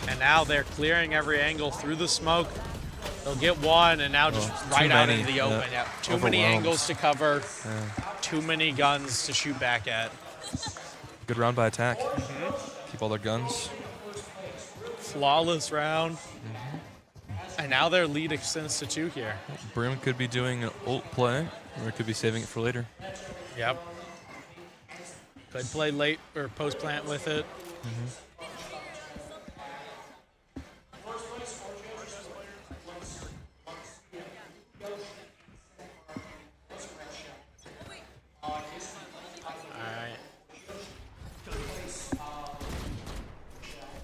And now they're clearing every angle through the smoke. They'll get 1, and now just Too right out many, into the yeah. open. Yeah. Too many Overwhelmed. angles to cover. Yeah. Too many guns to shoot back at. Good round by attack. Keep all their guns. Flawless round. And now their lead extends to 2 here. Brim could be doing an ult play, or it could be saving it for later. Yep. Could play late or post plant with it.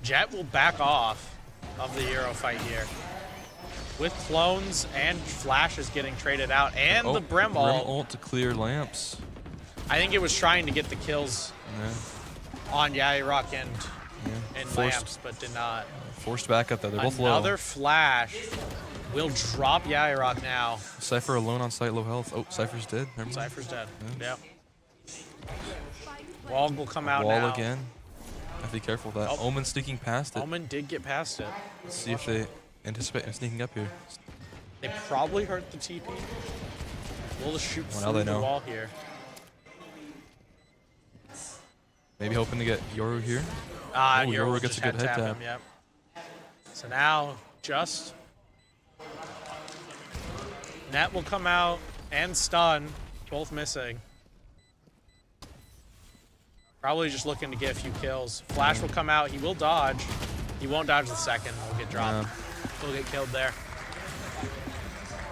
Jet will back off of the Euro fight here. With clones and flashes getting traded out, and the Brim ult. ult to clear lamps. I think it was trying to get the kills on Rock and Forced. lamps, but did not. Forced back up there. They're both low. Another flash will drop Rock now. Cypher alone on site, low health. Oh, Cypher's dead. Never mind. Cypher's dead. Yep. Wall will come out Wall now. again. Have to be careful of that. Oh. Omen sneaking past it. Omen did get past it. Let's see if they anticipate him sneaking up here. They probably hurt the TP. We'll just shoot Well, now through they the know. wall here. Maybe hoping to get Yoru here. Ah, oh, Yoru Yoru gets a good head tap. him, yep. So now, just Net will come out and stun, both missing. Probably just looking to get a few kills. Flash will come out, he will dodge. He won't dodge the second, will get dropped. He'll get killed there.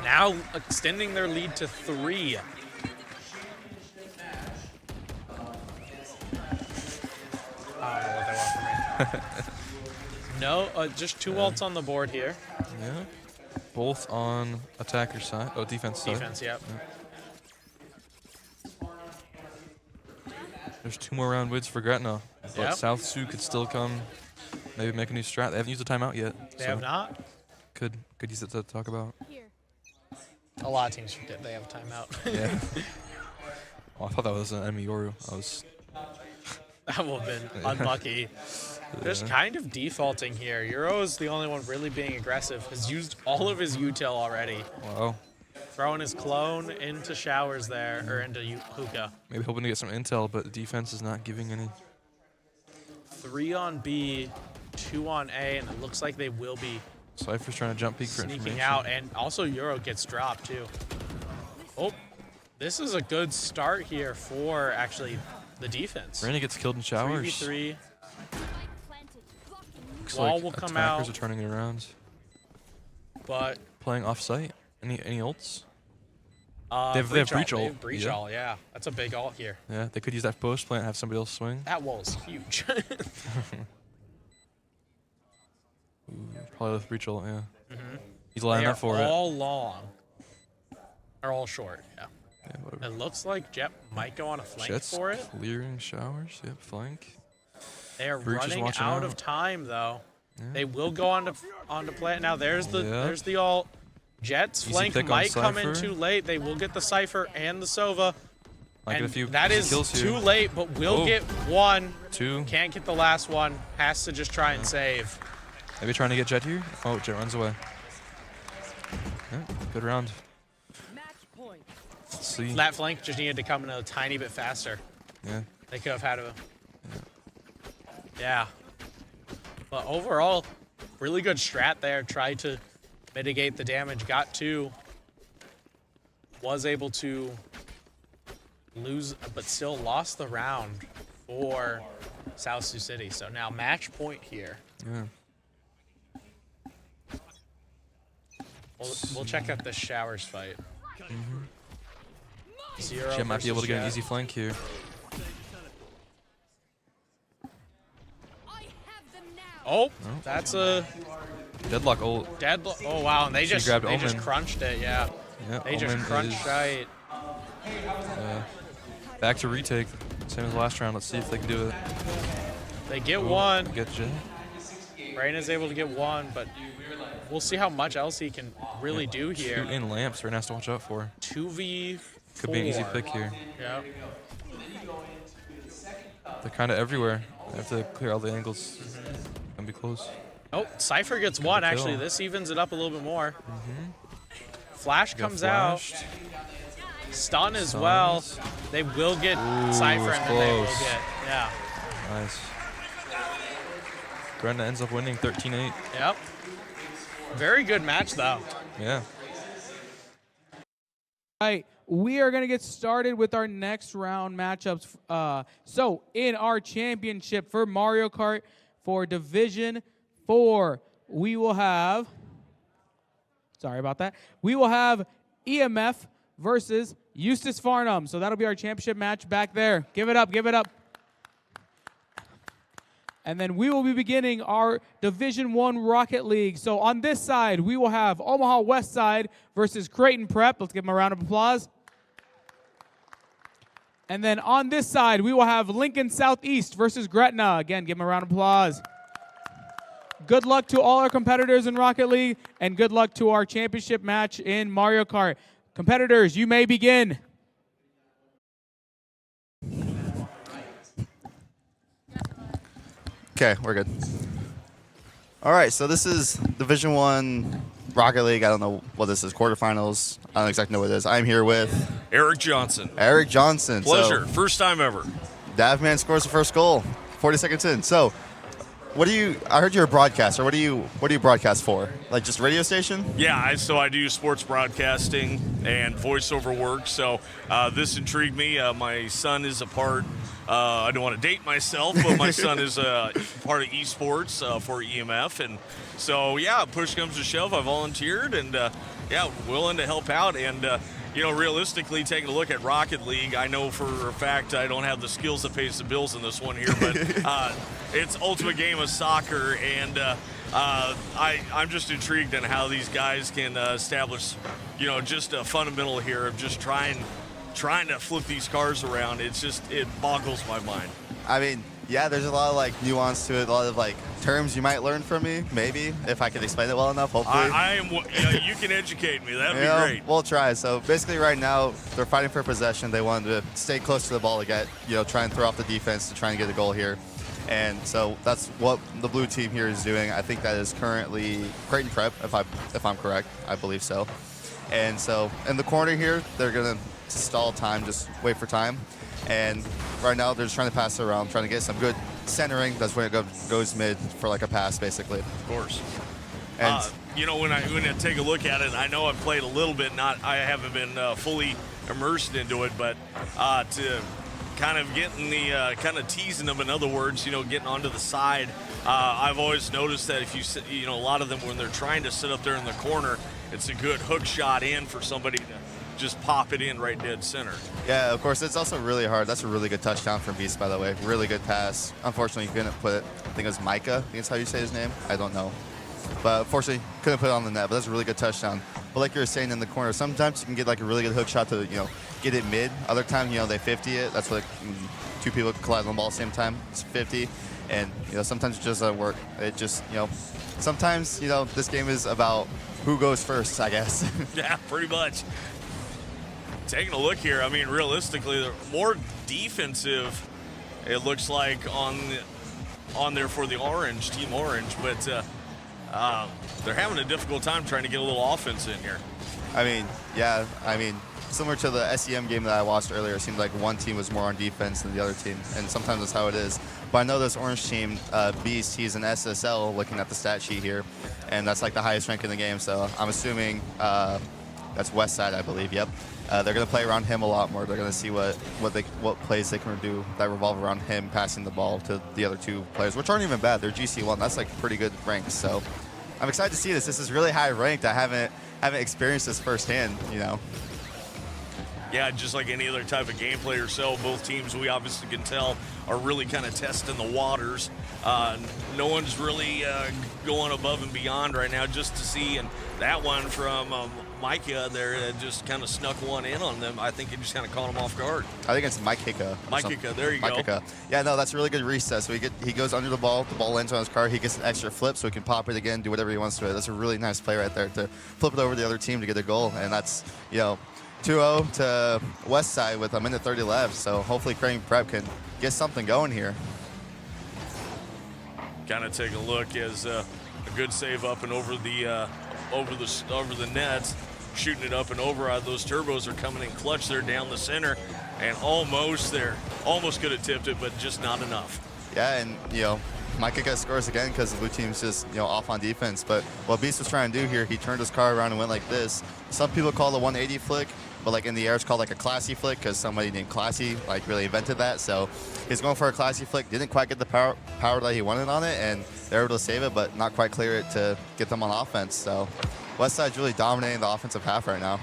Now extending their lead to 3. I don't know what they want from me. No, just 2 ults on the board here. Yeah. Both on attacker side. Oh, defense side. Defense, yep. There's 2 more round wids for Gretna. But Yep. South Sioux could still come, maybe make a new strat. They haven't used a timeout yet. They so have not? Could use it to talk about. A lot of teams forget they have a timeout. Yeah. Oh, I thought that was an enemy Yoru. I was. That would have been unlucky. Just kind of defaulting here. Euro is the only one really being aggressive. Has used all of his util already. Wow. Throwing his clone into showers there, or into hookah. Maybe hoping to get some intel, but the defense is not giving any. 3 on B, 2 on A, and it looks like they will be Cypher's trying to jump peek for sneaking information. out, and also Euro gets dropped too. Oh, this is a good start here for actually the defense. Randy gets killed in showers. 3v3. Looks Wall like will come attackers out. are turning it around. But playing off site. Any ults? They have breach ult. They have breach ult, yeah. That's a big ult here. Yeah, they could use that post plant and have somebody else swing. That wall is huge. Ooh, probably with breach ult, yeah. Mhm. He's lining They up for are it. all long. Or all short, yeah. Yeah, whatever. It looks like Jet might go on a flank Jets for it. clearing showers. Yep, flank. They are Breach is running watching out of time though. They will go on to play it. Now there's the ult. Jets Easy flank pick on might come in Cypher. too late. They will get the Cypher and the Sova. Might get a And few that is kills here. too late, but will Oh. get one. 2. Can't get the last one. Has to just try and save. Maybe trying to get Jet here. Oh, Jet runs away. Yeah, good round. Let's see. That flank just needed to come in a tiny bit faster. Yeah. They could have had a. Yeah. But overall, really good strat there. Tried to mitigate the damage. Got 2. Was able to lose, but still lost the round for South Sioux City. So now match point here. Yeah. We'll check out the showers fight. Zero Jet might be able to get an versus easy flank here. Oh, that's a Deadlock ult. deadlock. Oh wow, and they She just grabbed they just Omen. crunched it. Yeah, Yeah, they just Omen crunched is- right. Back to retake. Same as last round. Let's see if they can do it. They get Oh, one. Get Jet. Rain is able to get one, but we'll see how much else he can really do here. 2 in lamps. Rain has to watch out for. 2v4. Could be an easy pick here. Yeah. They're kind of everywhere. They have to clear all the angles. Gonna be close. Oh, Cypher gets one. kill. Actually, this evens it up a little bit more. Flash Got comes flashed. out. Stun as well. They will get Ooh, Cypher, it's and then they will close. get yeah. Nice. Gretna ends up winning 13-8. Yep. Very good match though. Yeah. All right, we are going to get started with our next round matchups. So in our championship for Mario Kart for Division 4, we will have, sorry about that, we will have EMF versus Eustace Farnham. So that'll be our championship match back there. Give it up, give it up. And then we will be beginning our Division 1 Rocket League. So on this side, we will have Omaha Westside versus Creighton Prep. Let's give them a round of applause. And then on this side, we will have Lincoln Southeast versus Gretna. Again, give them a round of applause. Good luck to all our competitors in Rocket League, and good luck to our championship match in Mario Kart. Competitors, you may begin. Okay, we're good. All right, so this is Division 1 Rocket League. I don't know what this is, quarterfinals. I don't exactly know what it is. I'm here with Eric Johnson. Eric Johnson. Pleasure. First time ever. Davman scores the first goal, 40 seconds in. So, what do you? I heard you're a broadcaster. What do you broadcast for? Like just radio station? Yeah, so I do sports broadcasting and voiceover work. So this intrigued me. My son is a part. I don't want to date myself, but my son is a part of esports for EMF, and so yeah, push comes to shove, I volunteered, and yeah, willing to help out. And you know, realistically, taking a look at Rocket League, I know for a fact I don't have the skills that pays the bills in this one here, but it's ultimate game of soccer, and I'm just intrigued in how these guys can establish, you know, just a fundamental here of just trying to flip these cars around. It's just, it boggles my mind. I mean, yeah, there's a lot of like nuance to it, a lot of like terms you might learn from me, maybe, if I could explain it well enough, hopefully. I am. You can educate me. That'd You be know, great. We'll try. So basically, right now they're fighting for possession. They wanted to stay close to the ball to get, you know, try and throw off the defense to try and get a goal here. And so that's what the blue team here is doing. I think that is currently Creighton Prep, if I'm correct. I believe so. And so in the corner here, they're gonna stall time, just wait for time. And right now they're just trying to pass it around, trying to get some good centering. That's when it goes mid for like a pass, basically. Of course. And When I take a look at it, I know I've played a little bit. I haven't been fully immersed into it, but to kind of getting the kind of teasing them, in other words, getting onto the side. I've always noticed that if you a lot of them when they're trying to sit up there in the corner, it's a good hook shot in for somebody to just pop it in right dead center. Yeah, of course, it's also really hard. That's a really good touchdown from Beast, by the way. Really good pass. Unfortunately, you couldn't put it. I think it was Micah. I think that's how you say his name. I don't know. But unfortunately, couldn't put it on the net. But that's a really good touchdown. But like you were saying in the corner, sometimes you can get like a really good hook shot to get it mid. Other times, they 50 it. That's what two people collide on the ball at the same time. It's 50, and sometimes it just doesn't work. It just sometimes this game is about who goes first, I guess. Yeah, pretty much. Taking a look here, I mean, realistically, they're more defensive. It looks like on there for the Team Orange, but they're having a difficult time trying to get a little offense in here. I mean, yeah. I mean, similar to the SEM game that I watched earlier, it seemed like one team was more on defense than the other team, and sometimes that's how it is. But I know this Orange team, Beast, he's an SSL looking at the stat sheet here, and that's like the highest rank in the game, so I'm assuming that's Westside, I believe, yep. They're going to play around him a lot more. They're going to see what plays they can do that revolve around him passing the ball to the other two players, which aren't even bad. They're GC1. That's like pretty good ranks. So I'm excited to see this. This is really high ranked. I haven't experienced this firsthand, Yeah, just like any other type of gameplay or so, both teams, we obviously can tell, are really kind of testing the waters. No one's really going above and beyond right now just to see. And that one from Micah there just kind of snuck one in on them. I think he just kind of caught them off guard. I think it's Mike Hicka. Mike Hicka, there you go. Yeah, no, that's a really good reset. So he goes under the ball lands on his car, he gets an extra flip so he can pop it again, do whatever he wants to it. That's a really nice play right there to flip it over to the other team to get a goal. And that's, 2-0 to Westside with a minute 30 left. So hopefully Creighton Prep can get something going here. Kind of take a look as a good save up and over the net, shooting it up and over. Those turbos are coming in clutch there down the center, and almost could have tipped it, but just not enough. Yeah, and Micah scores again because the blue team's just off on defense. But what Beast was trying to do here, he turned his car around and went like this. Some people call it a 180 flick, but like in the air it's called like a classy flick because somebody named Classy like really invented that. So he's going for a classy flick, didn't quite get the power that he wanted on it, and they were able to save it, but not quite clear it to get them on offense. So Westside's really dominating the offensive half right now.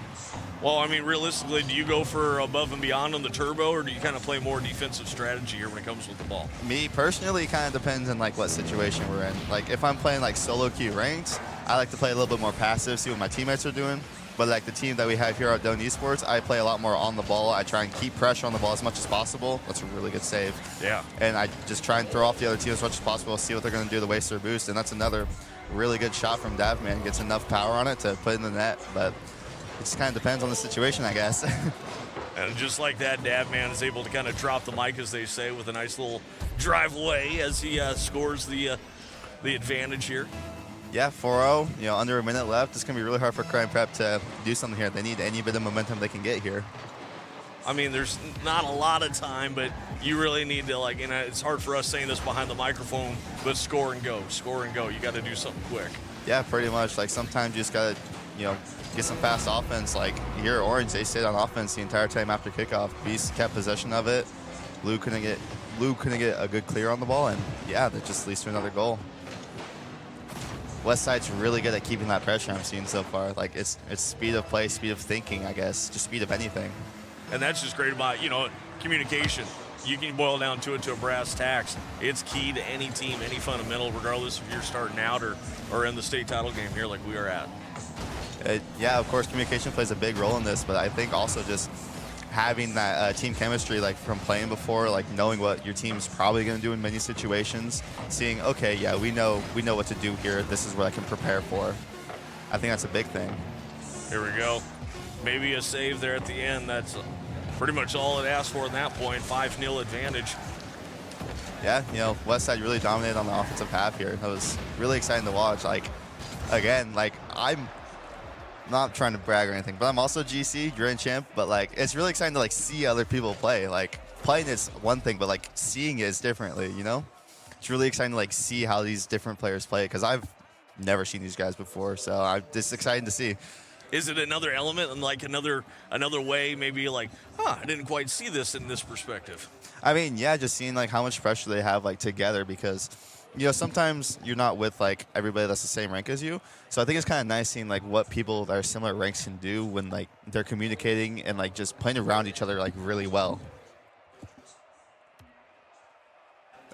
Well, I mean, realistically, do you go for above and beyond on the turbo, or do you kind of play more defensive strategy here when it comes with the ball? Me personally, kind of depends on like what situation we're in. Like if I'm playing like solo queue ranked, I like to play a little bit more passive, see what my teammates are doing. But like the team that we have here at Doane Esports, I play a lot more on the ball. I try and keep pressure on the ball as much as possible. That's a really good save. Yeah. And I just try and throw off the other team as much as possible, see what they're going to do to waste their boost. And that's another really good shot from Davman. Gets enough power on it to put in the net, but it just kind of depends on the situation, I guess. And just like that, Davman is able to kind of drop the mic, as they say, with a nice little drive away as he scores the advantage here. Yeah, 4-0, under a minute left. It's going to be really hard for Creighton Prep to do something here. They need any bit of momentum they can get here. I mean, there's not a lot of time, but you really need to, it's hard for us saying this behind the microphone, but score and go. Score and go. You got to do something quick. Yeah, pretty much. Like, sometimes you just got to, get some fast offense. Like, here at Orange, they stayed on offense the entire time after kickoff. Beast kept possession of it. Blue couldn't get a good clear on the ball, and, yeah, that just leads to another goal. Westside's really good at keeping that pressure I'm seeing so far. Like, it's speed of play, speed of thinking, I guess, just speed of anything. And that's just great about, communication. You can boil down to it to a brass tacks. It's key to any team, any fundamental, regardless if you're starting out or in the state title game here like we are at. Yeah, of course, communication plays a big role in this, but I think also just having that team chemistry, like from playing before, like knowing what your team's probably going to do in many situations, seeing, okay, yeah, we know what to do here. This is what I can prepare for. I think that's a big thing. Here we go. Maybe a save there at the end. That's pretty much all it asked for at that point. 5-0 advantage. Yeah, Westside really dominated on the offensive half here. That was really exciting to watch. Like, again, like I'm not trying to brag or anything, but I'm also GC, Grand Champ, but like it's really exciting to like see other people play. Like playing is one thing, but like seeing it is differently, it's really exciting to like see how these different players play because I've never seen these guys before. So I'm just excited to see. Is it another element and like another way, maybe like, I didn't quite see this in this perspective? I mean, yeah, just seeing like how much pressure they have like together because, you know, sometimes you're not with like everybody that's the same rank as you. So I think it's kind of nice seeing like what people that are similar ranks can do when like they're communicating and like just playing around each other like really well.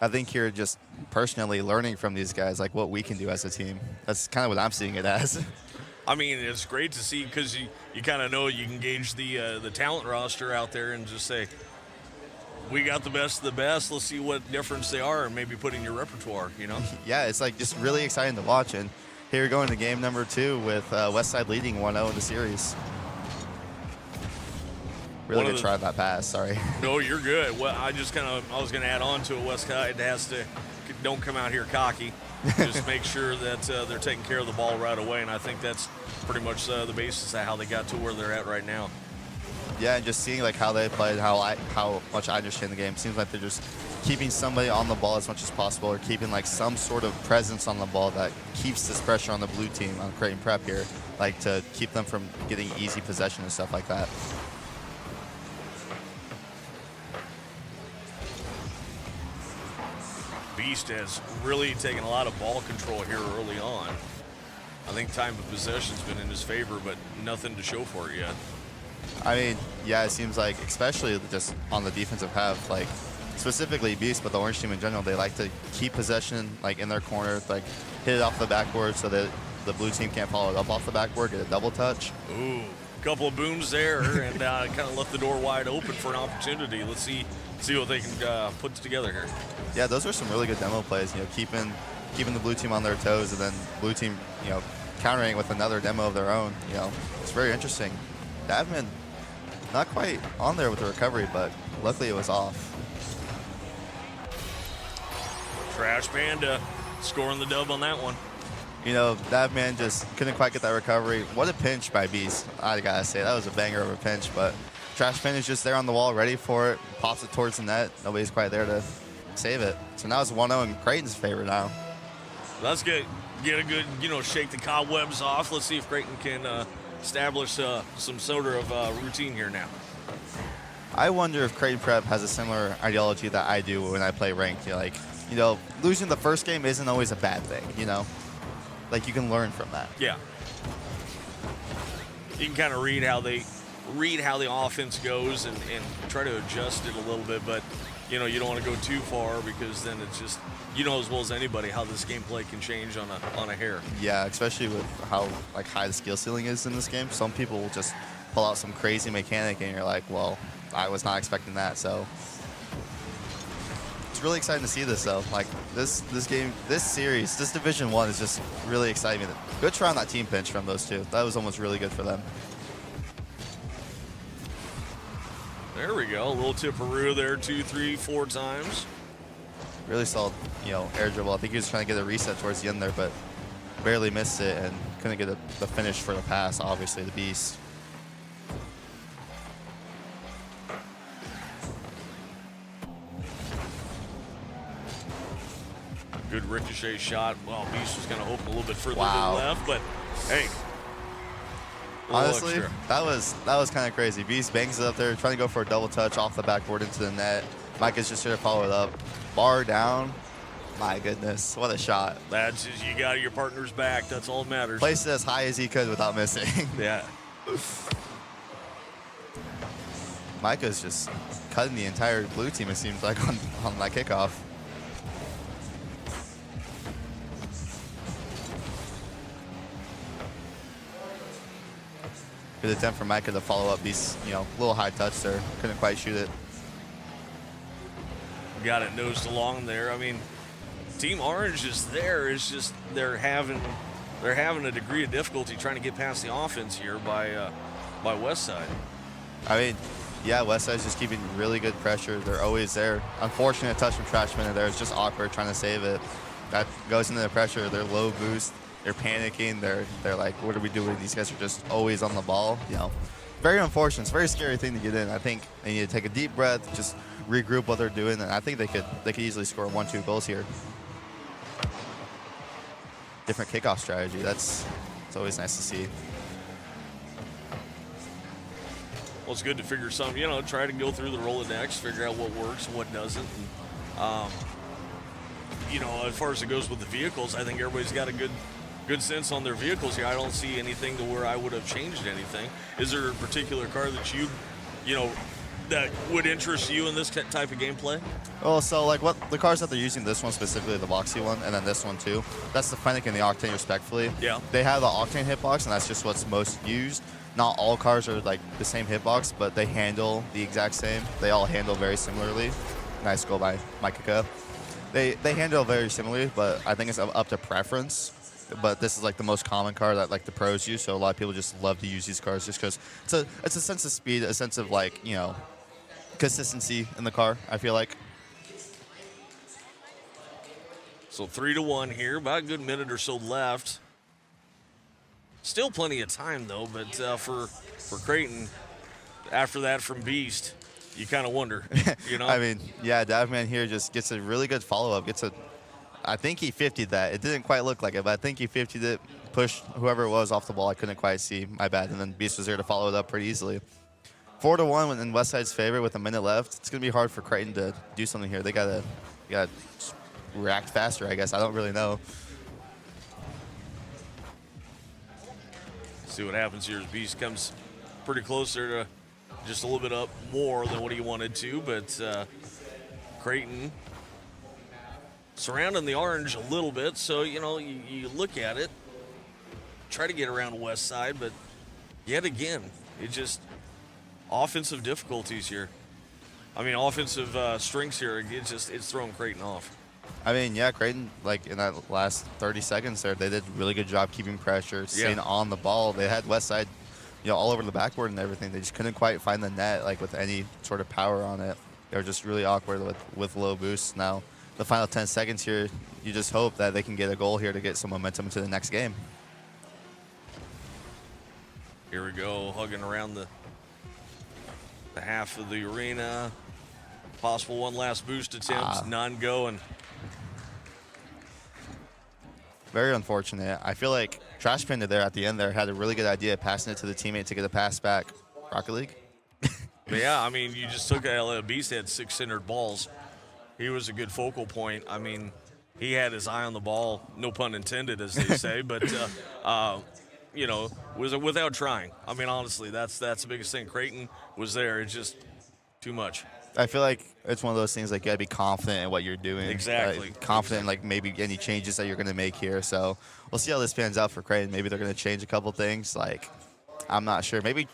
I think you're just personally learning from these guys like what we can do as a team. That's kind of what I'm seeing it as. I mean, it's great to see because you kind of know you can gauge the talent roster out there and just say, we got the best of the best. Let's see what difference they are and maybe put in your repertoire, you know? Yeah, it's like just really exciting to watch. And here we're going to game number 2 with Westside leading 1-0 in the series. Really good try on that pass, sorry. No, you're good. Well, I was going to add on to it. Westside don't come out here cocky. Just make sure that they're taking care of the ball right away, and I think that's pretty much the basis of how they got to where they're at right now. Yeah, and just seeing like how they play and how much I understand the game. Seems like they're just keeping somebody on the ball as much as possible, or keeping like some sort of presence on the ball that keeps this pressure on the blue team on Creighton Prep here, like to keep them from getting easy possession and stuff like that. Beast has really taken a lot of ball control here early on. I think time of possession's been in his favor, but nothing to show for it yet. I mean, yeah, it seems like, especially just on the defensive half, like specifically Beast, but the Orange team in general, they like to keep possession like in their corner, like hit it off the backboard so that the blue team can't follow it up off the backboard, get a double touch. Ooh, a couple of booms there, and kind of left the door wide open for an opportunity. Let's see what they can put together here. Yeah, those are some really good demo plays. You know, keeping the blue team on their toes, and then blue team, you know, countering with another demo of their own. You know, it's very interesting. Davman, not quite on there with the recovery, but luckily it was off. Trash Panda scoring the dub on that one. You know, Davman just couldn't quite get that recovery. What a pinch by Beast. I gotta say, that was a banger of a pinch, but Trash Pin is just there on the wall, ready for it, pops it towards the net. Nobody's quite there to save it. So now it's 1-0 in Creighton's favor now. Let's get a good, shake the cobwebs off. Let's see if Creighton can establish some sort of routine here now. I wonder if Creighton Prep has a similar ideology that I do when I play ranked. You're like, losing the first game isn't always a bad thing, Like, you can learn from that. Yeah. You can kind of read how the offense goes and try to adjust it a little bit, but you don't want to go too far because then it's just as well as anybody how this gameplay can change on a hair. Yeah, especially with how high the skill ceiling is in this game. Some people will just pull out some crazy mechanic and you're like, well, I was not expecting that. So it's really exciting to see this though. Like this game, this series, this Division 1 is just really exciting. Good try on that team pinch from those two. That was almost really good for them. There we go. A little tipperoo there 2, 3, 4 times. Really solid, air dribble. I think he was trying to get a reset towards the end there, but barely missed it and couldn't get the finish for the pass, obviously, the Beast. Good ricochet shot. Well, Beast was kind of hoping a little bit further to the left, but hey. Honestly, that was kind of crazy. Beast bangs it up there, trying to go for a double touch off the backboard into the net. Mike is just here to follow it up. Bar down. My goodness, what a shot. That's you got your partner's back. That's all that matters. Placed it as high as he could without missing. Yeah. Micah's just cutting the entire blue team, it seems like, on that kickoff. Good attempt for Micah to follow up. He's, a little high touch there. Couldn't quite shoot it. Got it nosed along there. I mean, Team Orange is there. It's just they're having a degree of difficulty trying to get past the offense here by Westside. I mean, yeah, Westside's just keeping really good pressure. They're always there. Unfortunate touch from Trash Minute there. It's just awkward trying to save it. That goes into the pressure. They're low boost. They're panicking. They're like, what are we doing? These guys are just always on the ball. very unfortunate. It's a very scary thing to get in. I think they need to take a deep breath, just regroup what they're doing, and I think they could easily score 1-2 goals here. Different kickoff strategy. It's always nice to see. Well, it's good to figure some, try to go through the Rolodex, figure out what works and what doesn't. And, as far as it goes with the vehicles, I think everybody's got a good sense on their vehicles here. I don't see anything to where I would have changed anything. Is there a particular car that that would interest you in this type of gameplay? Well, so like what the cars that they're using, this one specifically, the boxy one, and then this one too. That's the Fennec and the Octane, respectfully. Yeah. They have the Octane hitbox, and that's just what's most used. Not all cars are like the same hitbox, but they handle the exact same. They all handle very similarly. Nice goal by Micah. They handle very similarly, but I think it's up to preference. But this is like the most common car that like the pros use, so a lot of people just love to use these cars just because it's a sense of speed, a sense of like consistency in the car, I feel like. So 3-1 here, about a good minute or so left. Still plenty of time though, but for Creighton, after that from Beast, you kind of wonder, I mean, yeah, Davman here just gets a really good follow-up. I think he 50'd that. It didn't quite look like it, but I think he 50'd it, pushed whoever it was off the ball. I couldn't quite see. My bad. And then Beast was there to follow it up pretty easily. 4-1 in Westside's favor with a minute left. It's going to be hard for Creighton to do something here. They got to react faster, I guess. I don't really know. See what happens here as Beast comes pretty close there to just a little bit up more than what he wanted to, but Creighton surrounding the orange a little bit, so, you look at it, try to get around Westside, but yet again, it just offensive difficulties here. I mean, offensive strengths here, it's throwing Creighton off. I mean, yeah, Creighton, like in that last 30 seconds there, they did a really good job keeping pressure, staying on the ball. They had Westside, all over the backboard and everything. They just couldn't quite find the net, like with any sort of power on it. They were just really awkward with low boosts. Now, the final 10 seconds here, you just hope that they can get a goal here to get some momentum into the next game. Here we go, hugging around the half of the arena. Possible one last boost attempt, none going. Very unfortunate. I feel like Trash Panda there at the end there had a really good idea, passing it to the teammate to get a pass back. Rocket League? But yeah, I mean, you just took a Beast had 6 centered balls. He was a good focal point. I mean, he had his eye on the ball, no pun intended, as they say, but, was without trying. I mean, honestly, that's the biggest thing. Creighton was there. It's just too much. I feel like it's one of those things like you got to be confident in what you're doing. Exactly. Confident in like maybe any changes that you're going to make here. So we'll see how this pans out for Creighton. Maybe they're going to change a couple things. Like, I'm not sure. Maybe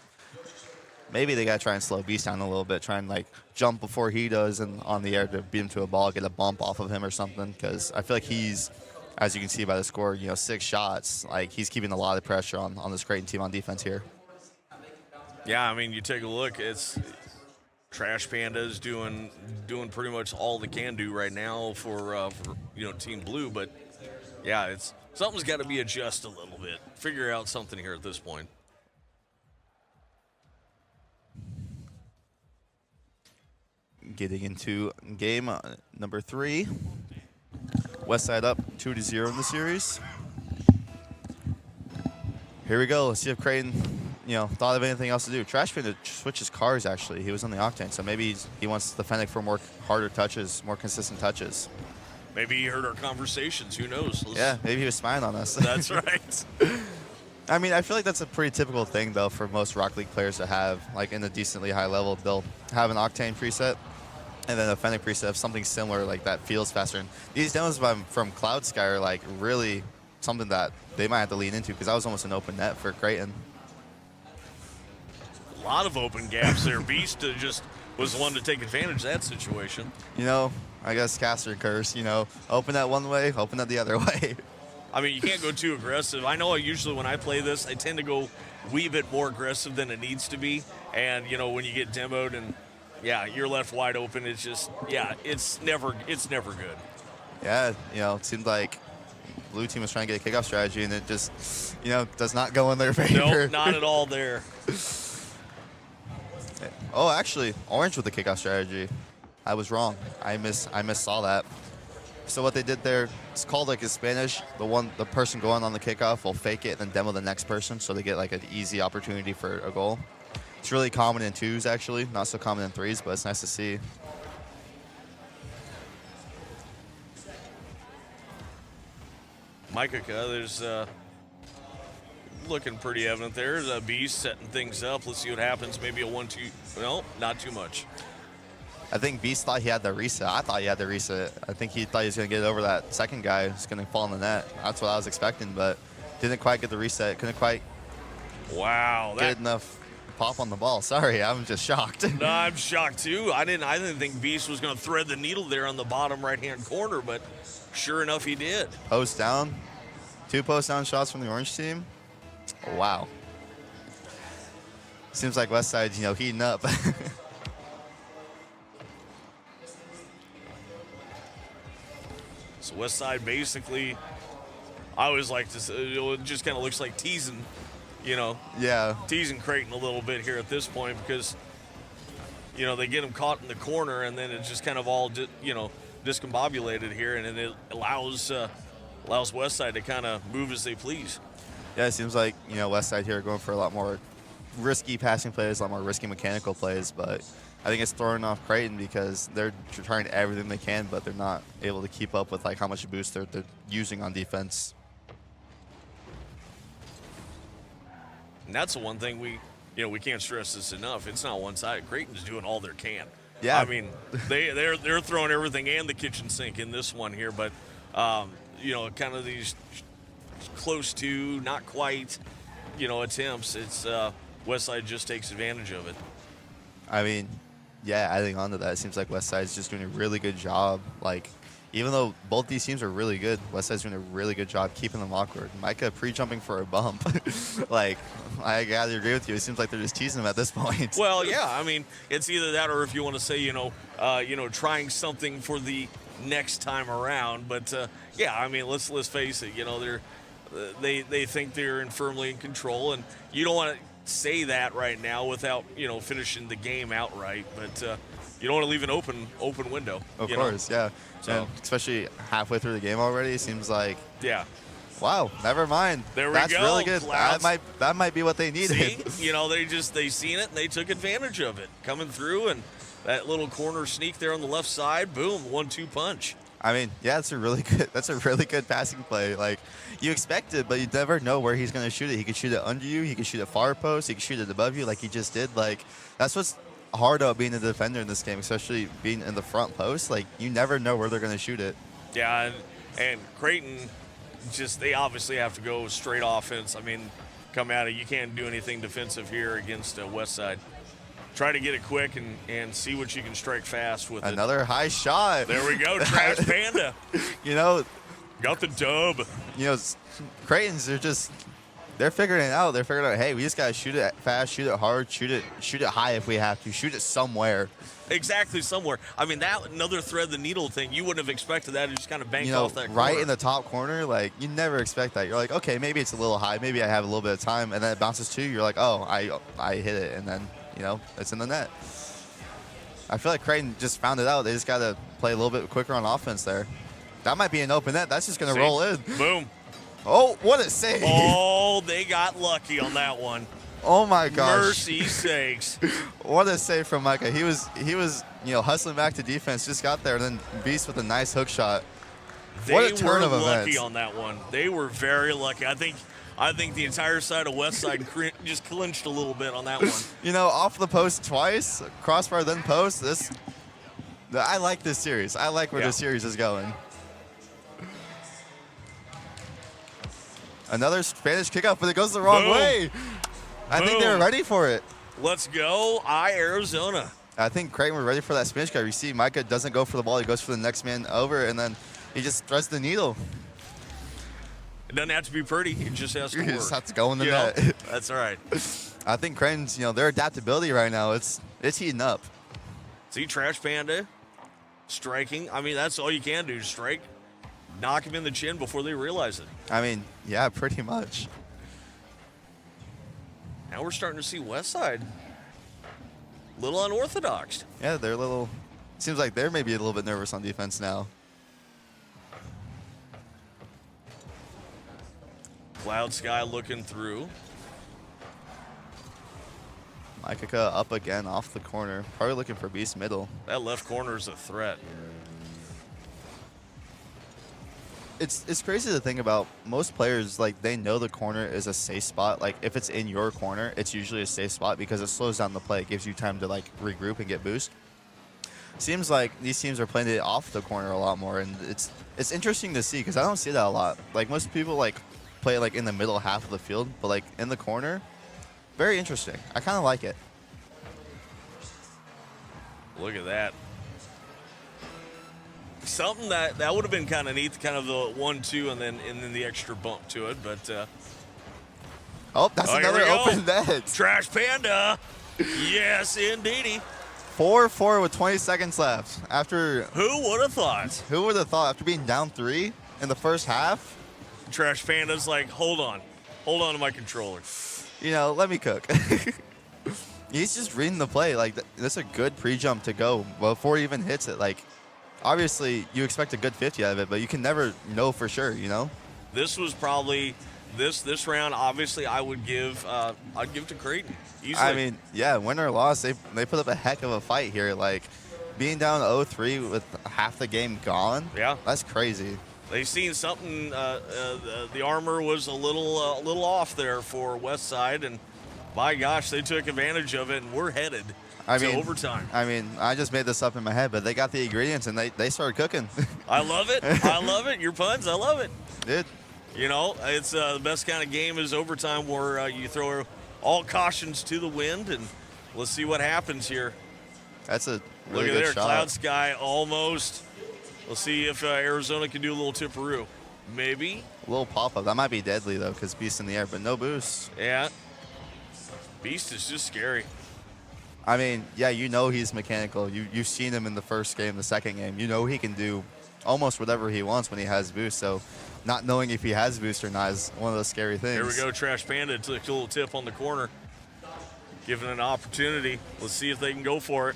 they got to try and slow Beast down a little bit. Try and like jump before he does and on the air to beat him to a ball, get a bump off of him or something. Because I feel like he's, as you can see by the score, 6 shots. Like he's keeping a lot of pressure on this Creighton team on defense here. Yeah, I mean, you take a look. It's Trash Panda's doing pretty much all they can do right now for Team Blue, but yeah, something's got to be adjusted a little bit. Figure out something here at this point. Getting into game number 3. Westside up 2-0 in the series. Here we go. Let's see if Creighton thought of anything else to do. Trash Panda switches cars, actually. He was on the Octane, so maybe he wants the Fennec for more harder touches, more consistent touches. Maybe he heard our conversations. Who knows? Yeah, maybe he was spying on us. That's right. I mean, I feel like that's a pretty typical thing, though, for most Rocket League players to have. Like, in a decently high level, they'll have an Octane preset and then a Fennec preset of something similar, like that feels faster. And these demos from Cloud Sky are, like, really something that they might have to lean into because that was almost an open net for Creighton. A lot of open gaps there. Beast just was the one to take advantage of that situation. I guess caster curse, open that one way, open that the other way. I mean, you can't go too aggressive. I know usually when I play this, I tend to go a wee bit more aggressive than it needs to be. And, when you get demoed and, you're left wide open, it's just, it's never good. Yeah, it seemed like Blue team was trying to get a kickoff strategy, and it just, does not go in their favor. Nope, not at all there. Oh, actually, orange with the kickoff strategy. I was wrong. I saw that. So what they did there, it's called like in Spanish. The person going on the kickoff will fake it and then demo the next person, so they get like an easy opportunity for a goal. It's really common in 2s actually, not so common in 3s, but it's nice to see. Micah, there's looking pretty evident there. There's a Beast setting things up. Let's see what happens. Maybe a 1-2. No, not too much. I think Beast thought he had the reset. I thought he had the reset. I think he thought he was going to get over that second guy who's going to fall in the net. That's what I was expecting, but didn't quite get the reset. Couldn't quite get enough pop on the ball. Sorry, I'm just shocked. No, I'm shocked too. I didn't think Beast was going to thread the needle there on the bottom right-hand corner, but sure enough, he did. Post down. 2 post down shots from the orange team. Wow. Seems like Westside's, heating up. So Westside basically, I always like to say, it just kind of looks like teasing, Yeah. teasing Creighton a little bit here at this point because, they get him caught in the corner and then it's just kind of all, discombobulated here, and it allows Westside to kind of move as they please. Yeah, it seems like, Westside here are going for a lot more risky passing plays, a lot more risky mechanical plays, but I think it's throwing off Creighton because they're trying everything they can, but they're not able to keep up with how much boost they're using on defense. And that's the one thing we can't stress this enough. It's not one-sided. Creighton's doing all they can. Yeah. I mean, they're throwing everything and the kitchen sink in this one here, but kind of these close to, not quite, attempts. It's Westside just takes advantage of it. I mean, yeah, adding on to that, it seems like Westside's just doing a really good job. Even though both these teams are really good, Westside's doing a really good job keeping them awkward. Micah pre-jumping for a bump. I gotta agree with you. It seems like they're just teasing him at this point. Well, yeah, I mean, it's either that or if you want to say, trying something for the next time around. But yeah, I mean, let's face it. They think they're firmly in control, and you don't want to say that right now without finishing the game outright. But you don't want to leave an open window. Of course, yeah. So and especially halfway through the game already, it seems like wow, never mind. There we That's go. really good. That might be what they needed. See? They seen it and they took advantage of it coming through, and that little corner sneak there on the left side, boom, 1-2 punch. I mean, yeah, that's a really good passing play. You expect it, but you never know where he's going to shoot it. He could shoot it under you, he could shoot it far post, he could shoot it above you like he just did. That's what's hard about being a defender in this game, especially being in the front post. You never know where they're going to shoot it. Yeah, and Creighton, they obviously have to go straight offense. I mean, come at it. You can't do anything defensive here against Westside. Try to get it quick and see what you can strike fast with Another high shot. There we go, Trash Panda. Got the dub. Creighton's, they're figuring it out. They're figuring out, hey, we just got to shoot it fast, shoot it hard, shoot it high if we have to, shoot it somewhere. Exactly, somewhere. I mean, that another thread the needle thing, you wouldn't have expected that. It just kind of banked off that corner. Right in the top corner, you never expect that. You're like, okay, maybe it's a little high, maybe I have a little bit of time, and then it bounces to you. You're like, oh, I hit it, and then it's in the net. I feel like Creighton just found it out. They just got to play a little bit quicker on offense there. That might be an open net. That's just going to roll in. Boom. Oh, what a save. Oh, they got lucky on that one. Oh, my gosh. Mercy sakes. What a save from Micah. He was hustling back to defense, just got there, and then Beast with a nice hook shot. What a turn of events. They were lucky on that one. They were very lucky. I think the entire side of Westside just clinched a little bit on that one. Off the post twice, crossbar then post. I like this series. I like where this series is going. Another Spanish kickoff, but it goes the wrong way. I think they were ready for it. Let's go, Arizona. I think Creighton were ready for that Spanish kickoff. You see, Micah doesn't go for the ball. He goes for the next man over, and then he just threads the needle. It doesn't have to be pretty. It just has to work. You just have to go in the net. That's all right. I think Creighton's, their adaptability right now, it's heating up. See, Trash Panda striking. I mean, that's all you can do, strike. Knock him in the chin before they realize it. I mean, yeah, pretty much. Now we're starting to see Westside little unorthodox. Yeah, they're a little. Seems like they're maybe a little bit nervous on defense now. Cloud Sky looking through. Maikaka up again off the corner. Probably looking for Beast middle. That left corner is a threat. It's crazy to think about. Most players, like, they know the corner is a safe spot. Like, if it's in your corner, it's usually a safe spot because it slows down the play. It gives you time to, like, regroup and get boost. Seems like these teams are playing it off the corner a lot more, and it's interesting to see because I don't see that a lot. Like, most people, like, play, like, in the middle half of the field, but, like, in the corner, very interesting. I kind of like it. Look at that. Something that would have been kind of neat, kind of the 1-2 and then the extra bump to it, but oh, that's another open net. Trash Panda. Yes, indeedy. 4-4 with 20 seconds left. After who would have thought? Who would have thought after being down 3 in the first half? Trash Panda's like, hold on to my controller. You know, let me cook. He's just reading the play. Like, that's a good pre-jump to go before he even hits it. Like, obviously, you expect a good 50 out of it, but you can never know for sure, you know? This was probably this round. Obviously, I'd give to Creighton easily. I mean, yeah, win or loss, they put up a heck of a fight here. Like, being down 0-3 with half the game gone. Yeah, that's crazy. They seen something. The armor was a little off there for Westside, and by gosh, they took advantage of it, and we're headed to overtime. I mean, I just made this up in my head, but they got the ingredients and they started cooking. I love it. I love it. Your puns, I love it. Dude. You know, it's the best kind of game is overtime where you throw all cautions to the wind, and let's see what happens here. That's a Look really at good there, shot. Cloud Sky almost. Let's see if Arizona can do a little tipperoo. Maybe. A little pop-up. That might be deadly, though, because Beast in the air, but no boost. Yeah. Beast is just scary. I mean, yeah, you know he's mechanical. You've seen him in the first game, the second game. You know he can do almost whatever he wants when he has boost. So not knowing if he has boost or not is one of those scary things. Here we go, Trash Panda took a little tip on the corner. Given an opportunity. Let's see if they can go for it.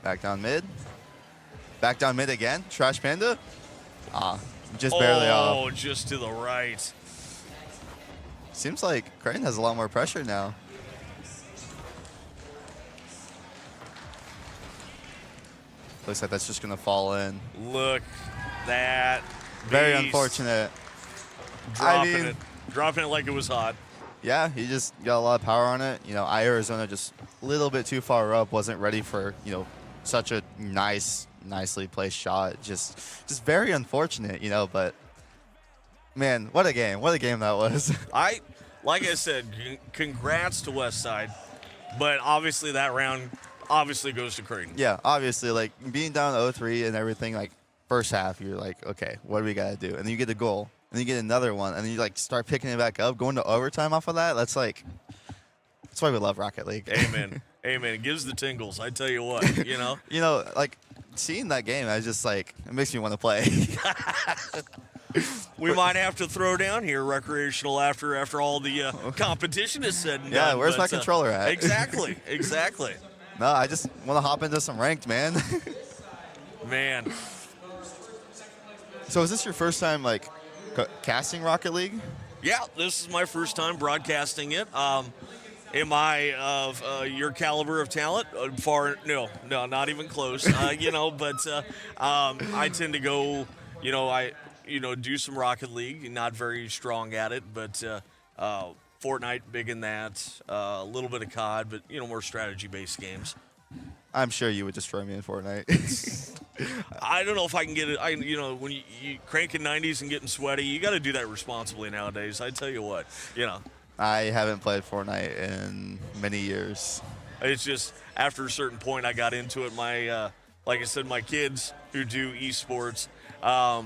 Back down mid. Back down mid again. Trash Panda. Just barely off. Oh, just to the right. Seems like Creighton has a lot more pressure now. Looks like that's just going to fall in. Look that. Very beast. unfortunate. Dropping it like it was hot. Yeah, he just got a lot of power on it. You know, Arizona just a little bit too far up, wasn't ready for, you know, such a nicely placed shot. Just very unfortunate, you know, but man, what a game. What a game that was. Like I said, congrats to Westside, but obviously that round obviously goes to Creighton. Yeah, obviously, like, being down 0-3 and everything, like, first half, you're like, okay, what do we got to do? And then you get a goal, and then you get another one, and then you, like, start picking it back up, going to overtime off of that. That's why we love Rocket League. Amen. Amen. It gives the tingles, I tell you what, you know? You know, like, seeing that game, I just, like, it makes me want to play. We might have to throw down here recreational after all the competition is said and done. Yeah, where's my controller at? Exactly. No, I just want to hop into some ranked, man. Man. So is this your first time, like, casting Rocket League? Yeah, this is my first time broadcasting it. Am I of your caliber of talent? No, not even close. You know, but I tend to go, do some Rocket League. Not very strong at it, but Fortnite, big in that. A little bit of COD, but, more strategy-based games. I'm sure you would destroy me in Fortnite. I don't know if I can get it. When you cranking 90s and getting sweaty, you got to do that responsibly nowadays. I tell you what, I haven't played Fortnite in many years. It's just after a certain point, I got into it. My, like I said, my kids who do esports, I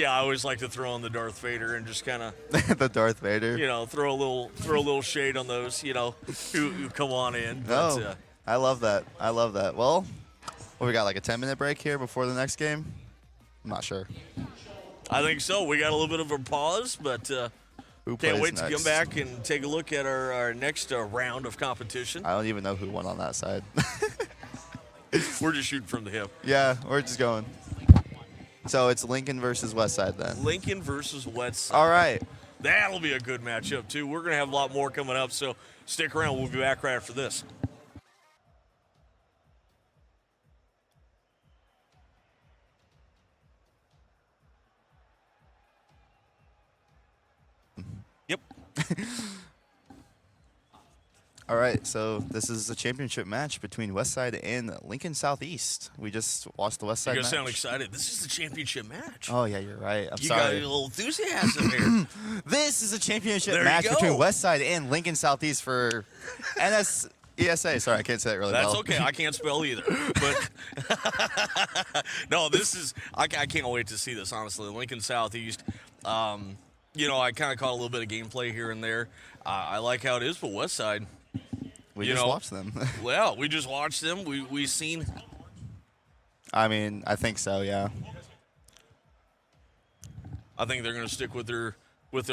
always like to throw on the Darth Vader and just kind of the Darth Vader. Throw a little shade on those, who come on in. No, But, I love that. Well, we got like a 10-minute break here before the next game. I'm not sure. I think so. We got a little bit of a pause, but Who Can't plays wait to next? come back and take a look at our next round of competition. I don't even know who won on that side. We're just shooting from the hip. Yeah, we're just going. So it's Lincoln versus Westside then. Lincoln versus Westside. All right. That'll be a good matchup, too. We're going to have a lot more coming up, so stick around. We'll be back right after this. Yep. All right, so this is a championship match between Westside and Lincoln Southeast. We just watched the Westside You match. guys sound excited. This is the championship match. Oh, yeah, you're right. I'm you sorry. got a little enthusiasm here. This is a championship There you match go. between Westside and Lincoln Southeast for ESA. Sorry, I can't say that really well. That's okay. I can't spell either. But no, this is I can't wait to see this. Honestly, Lincoln Southeast. You know, I kind of caught a little bit of gameplay here and there. I like how it is, but Westside. We just watched them. Well, we just watched them. We seen. I mean, I think so. Yeah. I think they're going to stick with their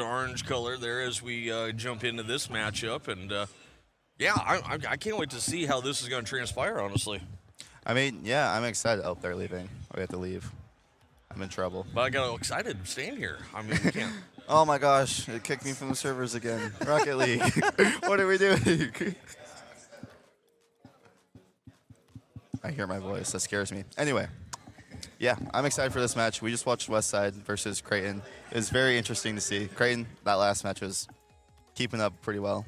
orange color there as we jump into this matchup, and yeah, I can't wait to see how this is going to transpire. Honestly, I mean, yeah, I'm excited. Oh, they're leaving. We have to leave. I'm in trouble. but I got excited staying here. I mean, we can't. Oh my gosh, it kicked me from the servers again. Rocket League. What are we doing? I hear my voice. That scares me. Anyway, yeah, I'm excited for this match. We just watched Westside versus Creighton. It was very interesting to see. Creighton, that last match was keeping up pretty well.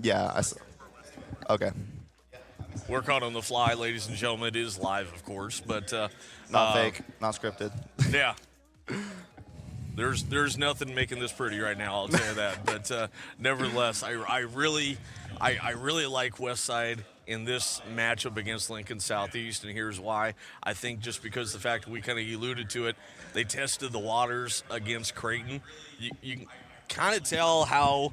Yeah, okay. We're caught on the fly, ladies and gentlemen. It is live, of course, but Not fake, not scripted. Yeah. There's nothing making this pretty right now, I'll tell you that. But nevertheless, I really like Westside in this matchup against Lincoln Southeast, and here's why. I think just because the fact we kind of alluded to it, they tested the waters against Creighton. You can kind of tell how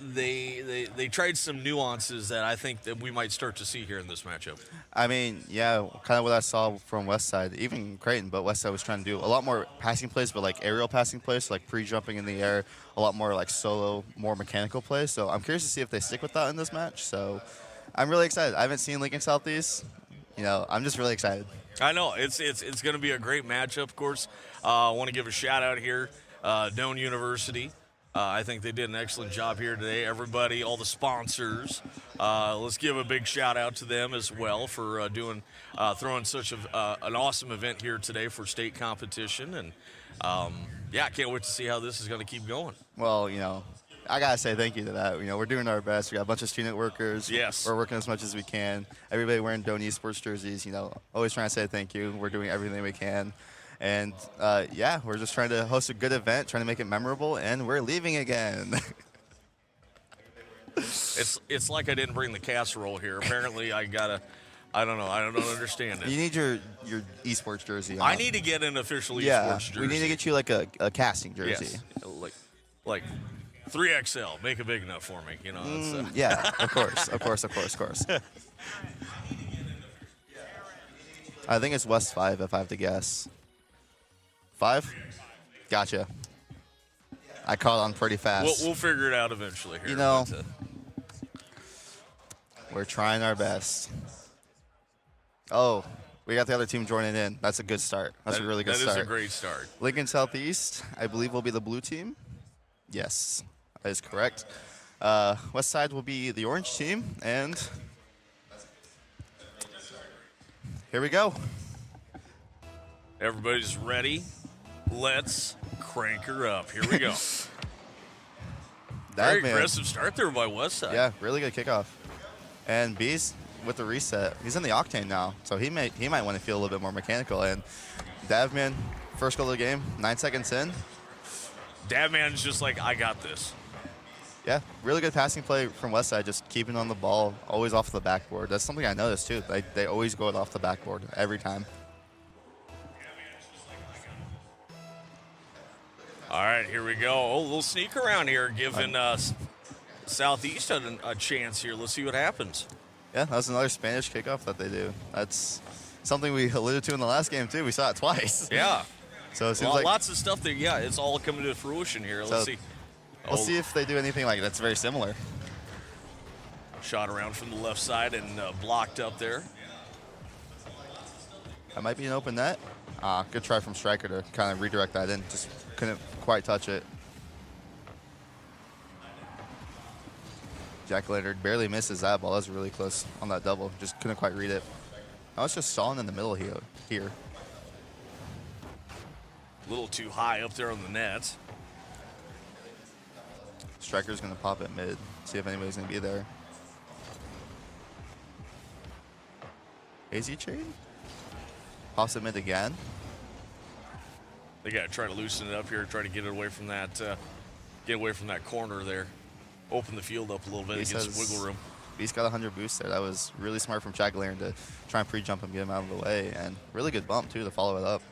they tried some nuances that I think that we might start to see here in this matchup. I mean, yeah, kind of what I saw from Westside, even Creighton, but Westside was trying to do a lot more passing plays, but like aerial passing plays, so like pre-jumping in the air, a lot more like solo, more mechanical plays. So I'm curious to see if they stick with that in this match. So I'm really excited. I haven't seen Lincoln Southeast. You know, I'm just really excited. I know it's going to be a great matchup. Of course, I want to give a shout out here, Doane University. I think they did an excellent job here today. Everybody, all the sponsors, let's give a big shout out to them as well for throwing such an awesome event here today for state competition. And yeah, I can't wait to see how this is going to keep going. Well, you know, I gotta say thank you to that. You know, we're doing our best. We got a bunch of student workers. Yes. We're working as much as we can. Everybody wearing Doane Esports jerseys. You know, always trying to say thank you. We're doing everything we can. And yeah, we're just trying to host a good event, trying to make it memorable, and we're leaving again. It's like I didn't bring the casserole here. Apparently, I don't know. I don't understand it. You need your esports jersey on. I need to get an official yeah, esports jersey. we need to get you like a casting jersey. Yes. Like 3XL. Make it big enough for me. You know. It's, Yeah, of course. I think it's West 5 if I have to guess. 5? Gotcha. I caught on pretty fast. We'll figure it out eventually here. You know, we're trying our best. Oh, we got the other team joining in. That's a good start. That's a really good start. That is a great start. Lincoln Southeast, I believe, will be the blue team. Yes, that is correct. Westside will be the orange team, and here we go. Everybody's ready. Let's crank her up. Here we go. Very aggressive start there by Westside. Yeah, really good kickoff. And B's with the reset. He's in the Octane now, so he might want to feel a little bit more mechanical. And Davman, first goal of the game, 9 seconds in. Davman's just like, I got this. Yeah, really good passing play from Westside, just keeping on the ball, always off the backboard. That's something I noticed too. They always go off the backboard every time. All right, here we go. Oh, a little sneak around here, giving Southeast a chance here. Let's see what happens. Yeah, that was another Spanish kickoff that they do. That's something we alluded to in the last game too. We saw it twice. Yeah. So it seems like lots of stuff that, yeah, it's all coming to fruition here. Let's see. We'll see if they do anything like that's very similar. Shot around from the left side and blocked up there. That might be an open net. Good try from Striker to kind of redirect that in. Just couldn't quite touch it. Jack Leonard barely misses that ball. That was really close on that double. Just couldn't quite read it. I was just stalling in the middle here. A little too high up there on the net. Striker's going to pop it mid, see if anybody's going to be there. Hazy Chain? Pops it mid again. They got to try to loosen it up here, try to get it away from that, corner there. Open the field up a little bit, get some wiggle room. Beast got 100 boost there. That was really smart from Jack Leonard to try and pre-jump him, get him out of the way, and really good bump too to follow it up.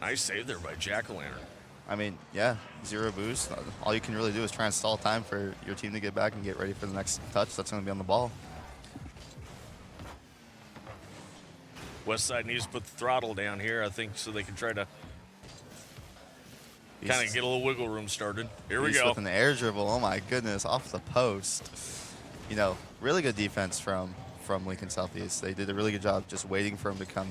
Nice save there by Jack Leonard. I mean, yeah, 0 boost. All you can really do is try and stall time for your team to get back and get ready for the next touch that's going to be on the ball. Westside needs to put the throttle down here, I think, so they can try to kind of get a little wiggle room started. Here we go. With an air dribble, oh my goodness, off the post. You know, really good defense from Lincoln Southeast. They did a really good job just waiting for him to come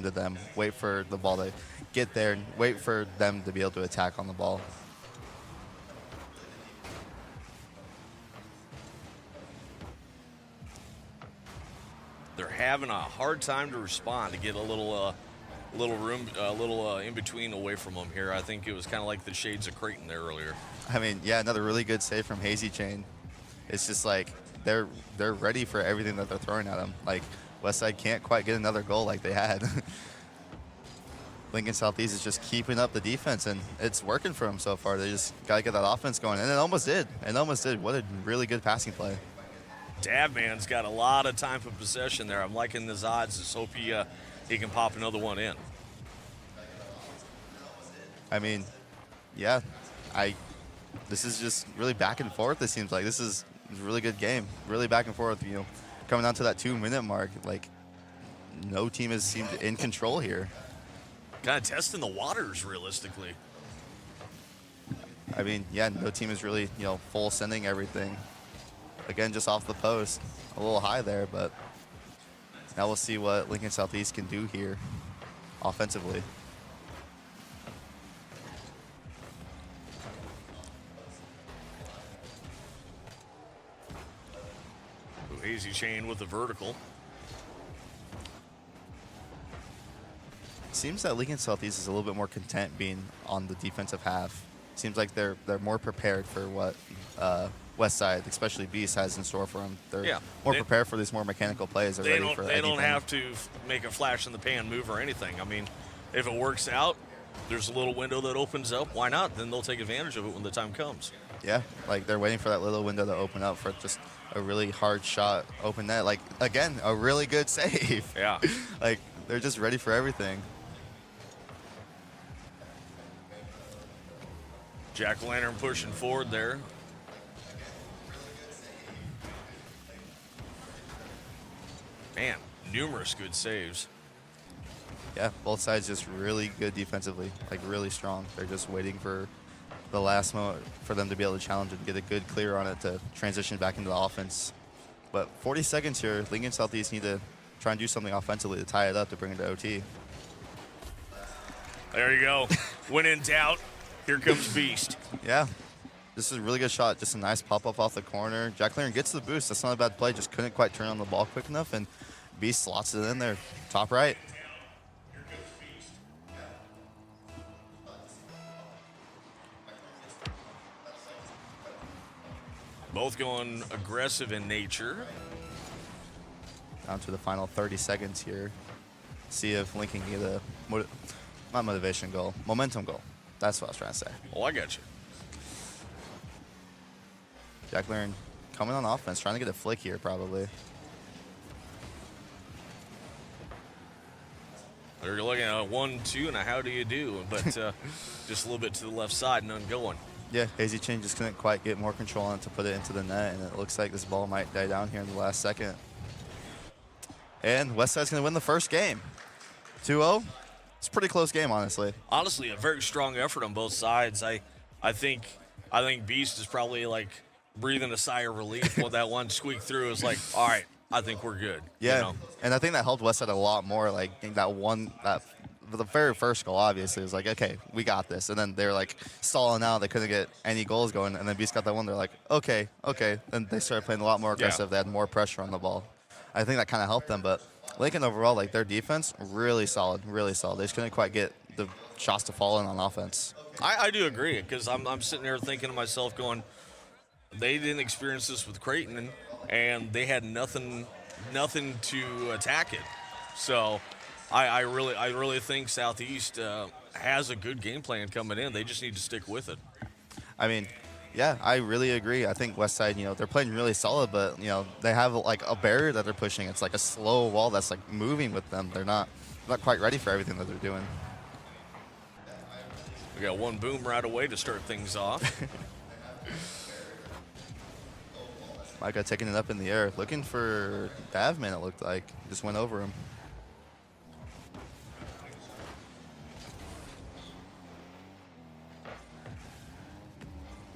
to them, wait for the ball to get there, and wait for them to be able to attack on the ball. They're having a hard time to respond, to get a little room, in between away from them here. I think it was kind of like the shades of Creighton there earlier. I mean, yeah, another really good save from Hazy Chain. It's just like they're ready for everything that they're throwing at them. Like Westside can't quite get another goal like they had. Lincoln Southeast is just keeping up the defense, and it's working for them so far. They just got to get that offense going, and it almost did. It almost did. What a really good passing play. Dabman's got a lot of time for possession there. I'm liking his odds. Just hope he can pop another one in. I mean, yeah, this is just really back and forth. It seems like this is a really good game, really back and forth. You know, coming down to that 2-minute mark, like no team has seemed in control here. Kind of testing the waters, realistically. I mean, yeah, no team is really, you know, full sending everything. Again, just off the post, a little high there, but now we'll see what Lincoln Southeast can do here offensively. Hazy Chain with the vertical. Seems that Lincoln Southeast is a little bit more content being on the defensive half. Seems like they're more prepared for what Westside, especially Beast, has in store for them. They're more prepared for these more mechanical plays. They don't have to make a flash in the pan move or anything. I mean, if it works out, there's a little window that opens up. Why not? Then they'll take advantage of it when the time comes. Yeah, like they're waiting for that little window to open up for just a really hard shot, open net. Like, again, a really good save. Yeah. Like, they're just ready for everything. Jack Lantern pushing forward there. Man, numerous good saves. Yeah, both sides just really good defensively, like really strong. They're just waiting for the last moment for them to be able to challenge and get a good clear on it to transition back into the offense. But 40 seconds here, Lincoln Southeast need to try and do something offensively to tie it up to bring it to OT. There you go. When in doubt, here comes Beast. Yeah, this is a really good shot. Just a nice pop-up off the corner. Jack Laren gets the boost. That's not a bad play. Just couldn't quite turn on the ball quick enough, and Beast slots it in there. Top right. Both going aggressive in nature. Down to the final 30 seconds here. See if Lincoln can get a, not motivation goal, momentum goal. That's what I was trying to say. Oh, I got you. Jack Laren coming on offense, trying to get a flick here probably. They're looking at a 1-2 and a how do you do, but just a little bit to the left side, none going. Yeah, Hazy Chain just couldn't quite get more control on it to put it into the net, and it looks like this ball might die down here in the last second. And Westside's going to win the first game. 2-0. It's a pretty close game, honestly. Honestly, a very strong effort on both sides. I think Beast is probably like breathing a sigh of relief when that one squeaked through. It was like, all right, I think we're good. Yeah, You know? and I think that helped Westside a lot more. Like the very first goal, obviously, was like, okay, we got this. And then they were like stalling out. They couldn't get any goals going. And then Beast got that one. They're like, okay. Then they started playing a lot more aggressive. They had more pressure on the ball. I think that kind of helped them. But Lincoln overall, like their defense, really solid, really solid. They just couldn't quite get the shots to fall in on offense. I do agree, because I'm sitting there thinking to myself, going, they didn't experience this with Creighton, and they had nothing to attack it. So I really think Southeast has a good game plan coming in. They just need to stick with it. I mean, yeah, I really agree. I think Westside, they're playing really solid, but, they have like a barrier that they're pushing. It's like a slow wall that's like moving with them. They're not quite ready for everything that they're doing. We got one boom right away to start things off. Micah taking it up in the air, looking for Davman, it looked like. Just went over him.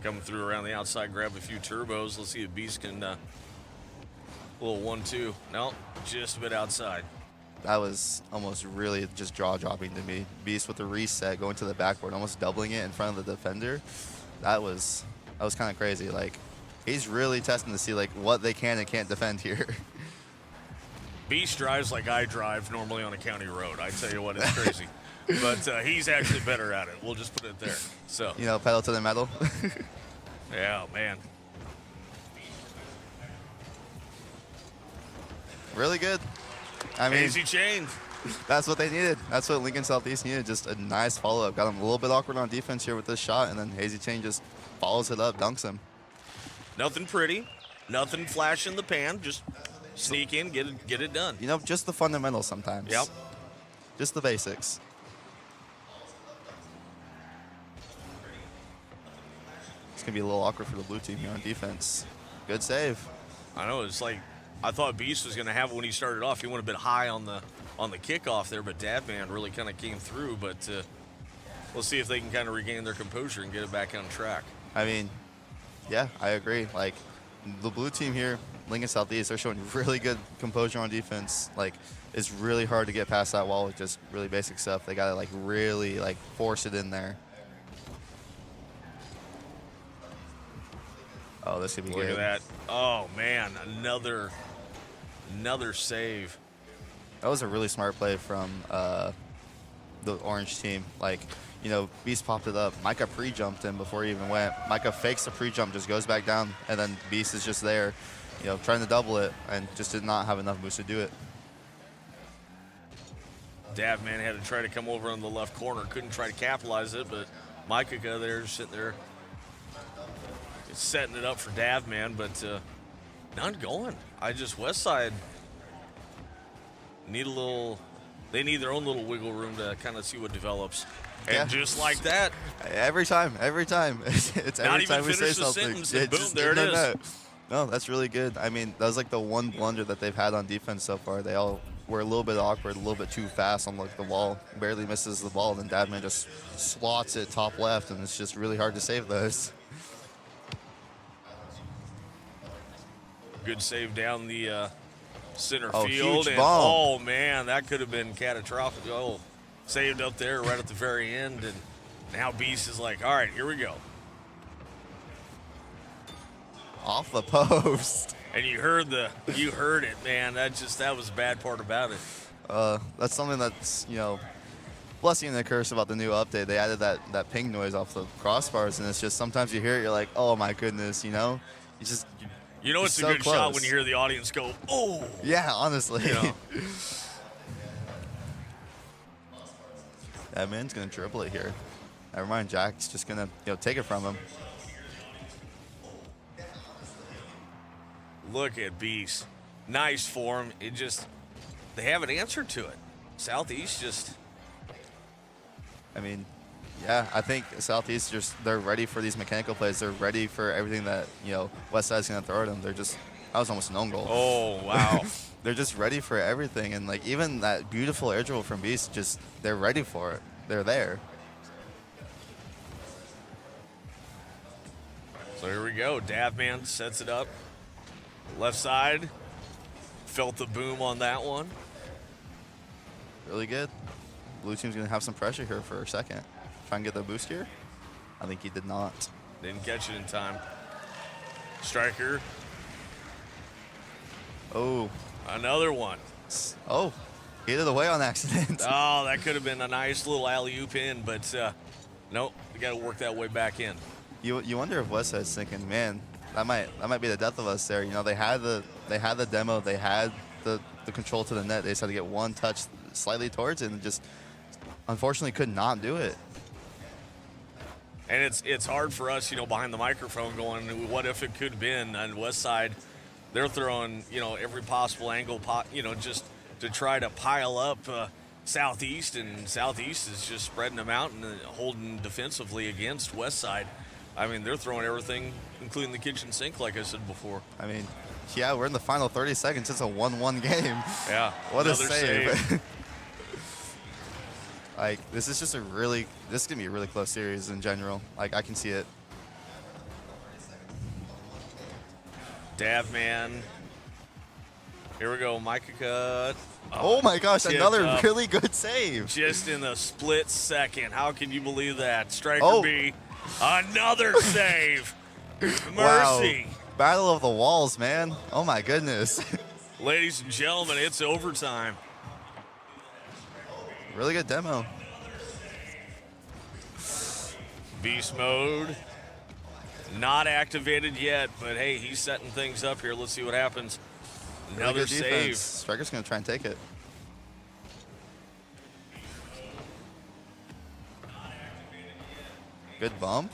Coming through around the outside, grab a few turbos. Let's see if Beast can a little 1-2. No, just a bit outside. That was almost really just jaw-dropping to me. Beast with the reset, going to the backboard, almost doubling it in front of the defender. That was kind of crazy. Like, he's really testing to see like what they can and can't defend here. Beast drives like I drive normally on a county road. I tell you what, it's crazy. But he's actually better at it. We'll just put it there. So pedal to the metal. Yeah, man. Really good. I mean, Hazy chain. That's what they needed. That's what Lincoln Southeast needed. Just a nice follow-up. Got him a little bit awkward on defense here with this shot, and then Hazy Chain just follows it up, dunks him. Nothing pretty. Nothing flash in the pan. Just sneak in, get it done. Just the fundamentals sometimes. Yep. Just the basics. It's going to be a little awkward for the blue team here on defense. Good save. I know, it's like, I thought Beast was going to have it when he started off. He went a bit high on the kickoff there, but Davman really kind of came through. But we'll see if they can kind of regain their composure and get it back on track. I mean, yeah, I agree. Like, the blue team here, Lincoln Southeast, they're showing really good composure on defense. Like, it's really hard to get past that wall with just really basic stuff. They got to, like, really, like, force it in there. Oh, this could be good. Look at that. Oh, man, another save. That was a really smart play from the orange team. Like, Beast popped it up. Micah pre-jumped him before he even went. Micah fakes the pre-jump, just goes back down, and then Beast is just there, trying to double it, and just did not have enough moves to do it. Davman had to try to come over on the left corner. Couldn't try to capitalize it, but Micah got there, just sitting there, setting it up for Davman, but none going. Westside they need their own little wiggle room to kind of see what develops. And just like that. Every time. It's not every time we say the something. Sentence, and boom, there it is. No, that's really good. I mean, that was like the one blunder that they've had on defense so far. They all were a little bit awkward, a little bit too fast on like the wall. Barely misses the ball, and then Davman just slots it top left, and it's just really hard to save those. Good save down the center Oh, field. huge And bomb. oh, man, that could have been catastrophic. Oh, saved up there right at the very end. And now Beast is like, all right, here we go. Off the post. And you heard it, man. That was the bad part about it. That's something that's, blessing and a curse about the new update. They added that ping noise off the crossbars, and it's just sometimes you hear it, you're like, oh my goodness, it's so a good close. shot when you hear the audience go, oh. Yeah, honestly. That man's going to dribble it here. Never mind, Jack's just going to take it from him. Look at Beast. Nice form. They haven't answered to it. Southeast I mean, yeah, I think Southeast they're ready for these mechanical plays. They're ready for everything that, Westside's going to throw at them. That was almost an own goal. Oh, wow. they're just ready for everything. And like even that beautiful air dribble from Beast, just they're ready for it. They're there. So here we go. Davman sets it up. Left side. Felt the boom on that one. Really good. Blue team's going to have some pressure here for a second. Try and get the boost here. I think he did not. Didn't catch it in time. Striker. Oh. Another one. Oh. Hit it away on accident. Oh, that could have been a nice little alley-oop in, but nope. You got to work that way back in. You wonder if Westside's thinking, man, that might be the death of us there. You know, they had the demo, they had the control to the net. They just had to get one touch slightly towards it and just unfortunately could not do it. And it's hard for us, you know, behind the microphone going, what if it could have been on Westside? They're throwing, you know, every possible angle, you know, just to try to pile up Southeast, and Southeast is just spreading them out and holding defensively against Westside. I mean, they're throwing everything, including the kitchen sink, like I said before. I mean, yeah, we're in the final 30 seconds. It's a 1-1 game. Yeah. What a another save. Like, this is going to be a really close series in general. Like, I can see it. Davman. Here we go, Micah cut. Oh my gosh, another up. really good save. Just in the split second. How can you believe that? Striker Oh. B, another save. Wow. Mercy. Battle of the walls, man. Oh my goodness. Ladies and gentlemen, it's overtime. Really good demo. Beast mode. Not activated yet, but hey, he's setting things up here. Let's see what happens. Really Another good defense. save. Striker's going to try and take it. Good bump.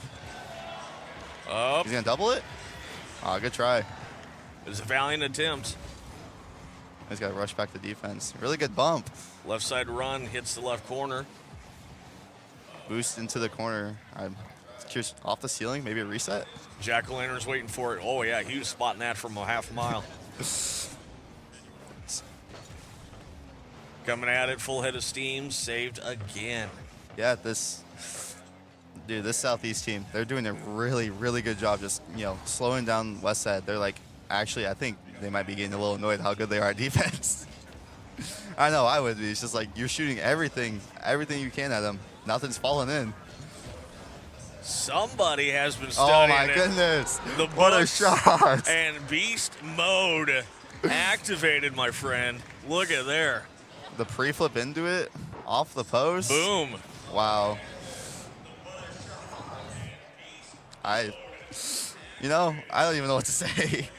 Up. He's going to double it? Oh, good try. It was a valiant attempt. He's got to rush back to defense. Really good bump. Left side run, hits the left corner. Boost into the corner. I'm curious, off the ceiling, maybe a reset? Jack-o'-lantern's waiting for it. Oh, yeah, he was spotting that from a half mile. Coming at it, full head of steam, saved again. Yeah, this Southeast team, they're doing a really, really good job just, you know, slowing down Westside. They're like, actually, I think they might be getting a little annoyed how good they are at defense. I know, I would be. It's just like, you're shooting everything you can at them. Nothing's falling in. Somebody has been studying Oh my it. goodness. The What a books shot. And beast mode activated, my friend. Look at there. The pre-flip into it, off the post. Boom. Wow. I don't even know what to say.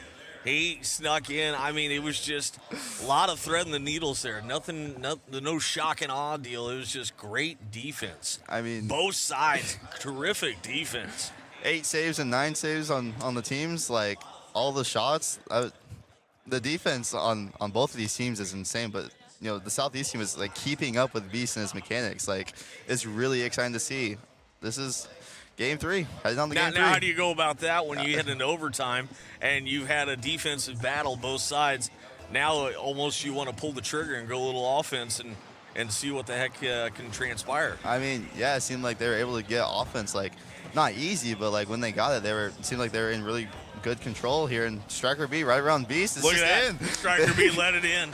He snuck in. I mean, it was just a lot of threading the needles there. No shock and awe deal. It was just great defense. I mean, both sides, terrific defense. 8 saves and 9 saves on the teams. Like, all the shots. The defense on both of these teams is insane, but you know, the Southeast team is like keeping up with Beast and his mechanics. Like, it's really exciting to see. This is game 3. Heading on to game 3. Now, how do you go about that when you hit an overtime and you've had a defensive battle both sides? Now, almost you want to pull the trigger and go a little offense and see what the heck can transpire. I mean, yeah, it seemed like they were able to get offense, like, not easy, but like when they got it, it seemed like they were in really good control here. And Striker B right around Beast is Look just at that. in. Striker B let it in.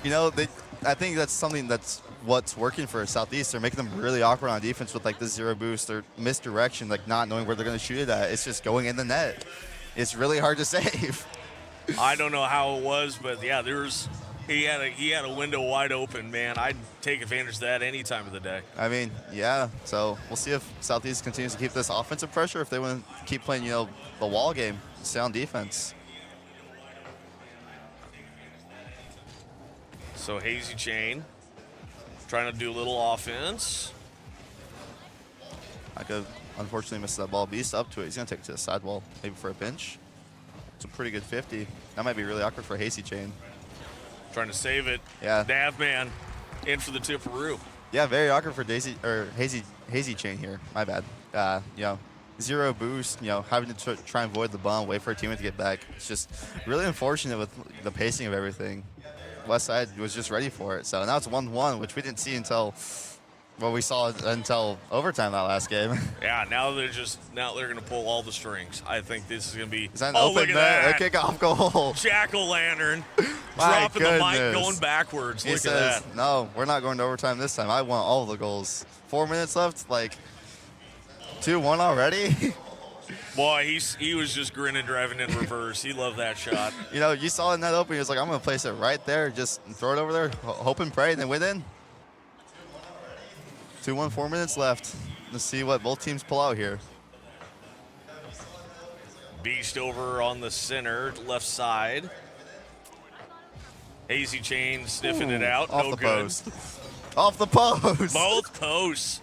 You know, I think that's something that's what's working for Southeast. They're making them really awkward on defense with like the zero boost or misdirection, like not knowing where they're going to shoot it at. It's just going in the net. It's really hard to save. I don't know how it was, but yeah, he had a window wide open, man. I'd take advantage of that any time of the day. I mean, yeah. So we'll see if Southeast continues to keep this offensive pressure, if they want to keep playing, you know, the wall game, stay on defense. So Hazy Chain trying to do a little offense. I could unfortunately miss that ball. Beast up to it. He's going to take it to the sidewall, maybe for a pinch. It's a pretty good 50. That might be really awkward for Hazy Chain. Trying to save it. Yeah. Davman in for the tipperoo. Yeah, very awkward for Hazy Chain here. My bad. You know, zero boost, having to try and avoid the bomb, wait for a teammate to get back. It's just really unfortunate with the pacing of everything. Westside was just ready for it. So now it's 1-1, which we didn't see until we saw until overtime that last game. Yeah, now they're gonna pull all the strings. I think this is gonna be. Is that an oh, open look at net? that! A kickoff goal. Jack-o'-lantern My dropping the mic, goodness. going backwards. He Look says, at that. no, we're not going to overtime this time. I want all the goals. 4 minutes left, 2-1 already. Boy, he was just grinning, driving in reverse. He loved that shot. You saw in that opening, he was like, I'm going to place it right there, just throw it over there, hope and pray, and then win in. 2-1, 4 minutes left. Let's see what both teams pull out here. Beast over on the center, left side. Hazy Chain sniffing it out. Off no the good. post. Off the post. Both posts.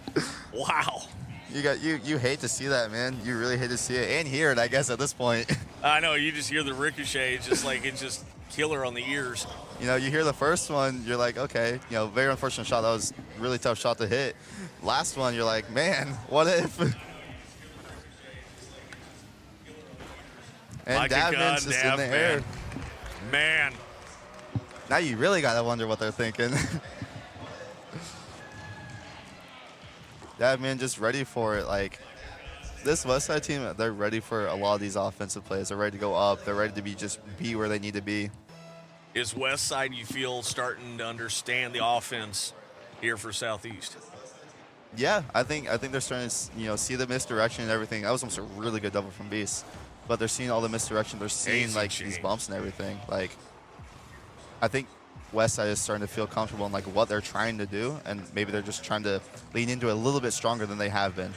Wow. You hate to see that, man. You really hate to see it and hear it, I guess, at this point. I know, you just hear the ricochet. It's just killer on the ears. You hear the first one, you're like, okay, very unfortunate shot. That was a really tough shot to hit. Last one, you're like, man, what if? And Davman's just in the air. Man. Now you really got to wonder what they're thinking. Davman just ready for it. This Westside team, they're ready for a lot of these offensive plays. They're ready to go up. They're ready to be where they need to be. Is Westside, you feel, starting to understand the offense here for Southeast? Yeah, I think they're starting to see the misdirection and everything. That was almost a really good double from Beast, but they're seeing all the misdirection. They're seeing these bumps and everything. I think Westside is starting to feel comfortable in what they're trying to do, and maybe they're just trying to lean into it a little bit stronger than they have been.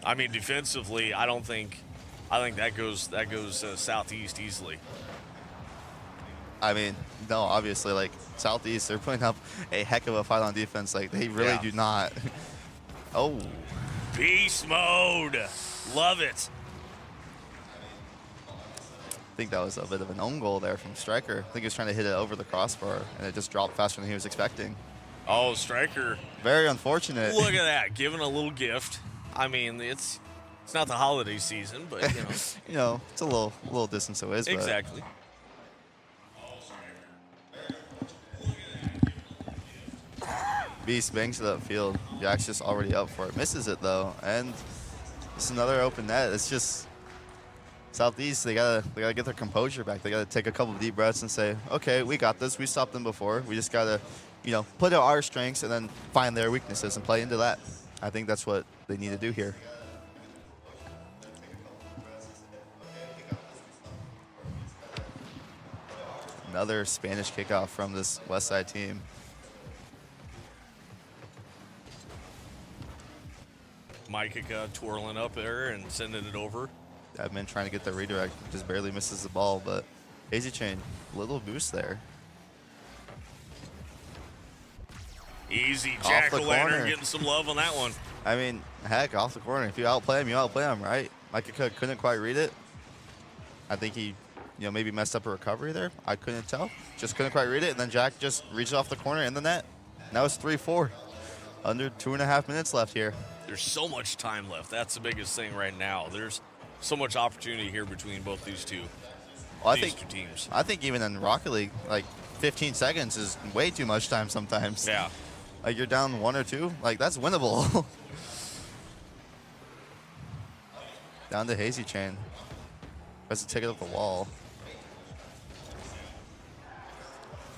I mean, defensively, I think that goes Southeast easily. I mean, no, obviously, Southeast, they're putting up a heck of a fight on defense. They really do not. Oh. Beast mode. Love it. I think that was a bit of an own goal there from Striker. I think he was trying to hit it over the crossbar, and it just dropped faster than he was expecting. Oh, Striker. Very unfortunate. Look at that, giving a little gift. I mean, it's not the holiday season, but, it's a little distance away. Exactly. Beast bangs it upfield. Jack's just already up for it. Misses it, though, and it's another open net. It's just Southeast, they gotta get their composure back. They gotta take a couple of deep breaths and say, okay, we got this. We stopped them before. We just gotta, put out our strengths and then find their weaknesses and play into that. I think that's what they need to do here. Another Spanish kickoff from this Westside team. Micah twirling up there and sending it over. Davman trying to get the redirect, just barely misses the ball, but Hazy Chain, little boost there. Easy, Off the Jack-o'-lantern corner. getting some love on that one. I mean, heck, off the corner. If you outplay him, you outplay him, right? Micah couldn't quite read it. I think he, maybe messed up a recovery there. I couldn't tell. Just couldn't quite read it, and then Jack just reached off the corner in the net. Now it's 3-4. Under 2.5 minutes left here. There's so much time left. That's the biggest thing right now. There's so much opportunity here between both these two. Two teams. I think even in Rocket League, 15 seconds is way too much time sometimes. Yeah. You're down 1 or 2, that's winnable. Down to Hazy Chain. Has to take it up the wall.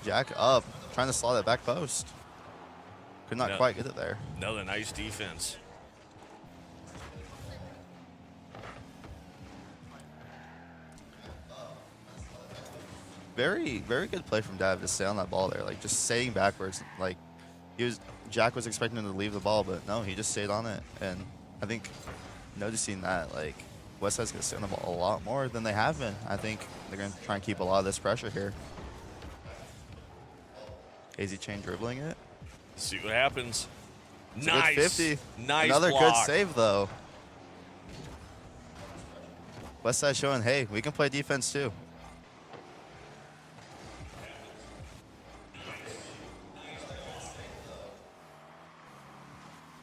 Jack up, trying to slot it back post. Could not quite get it there. Another nice defense. Very, very good play from Dav to stay on that ball there. Just staying backwards. Jack was expecting him to leave the ball, but no, he just stayed on it. And I think noticing that, Westside's going to stay on the ball a lot more than they have been. I think they're going to try and keep a lot of this pressure here. Hazy Chain dribbling it. See what happens. It's Nice. a good 50. Nice Another block. good save, though. Westside showing, hey, we can play defense, too.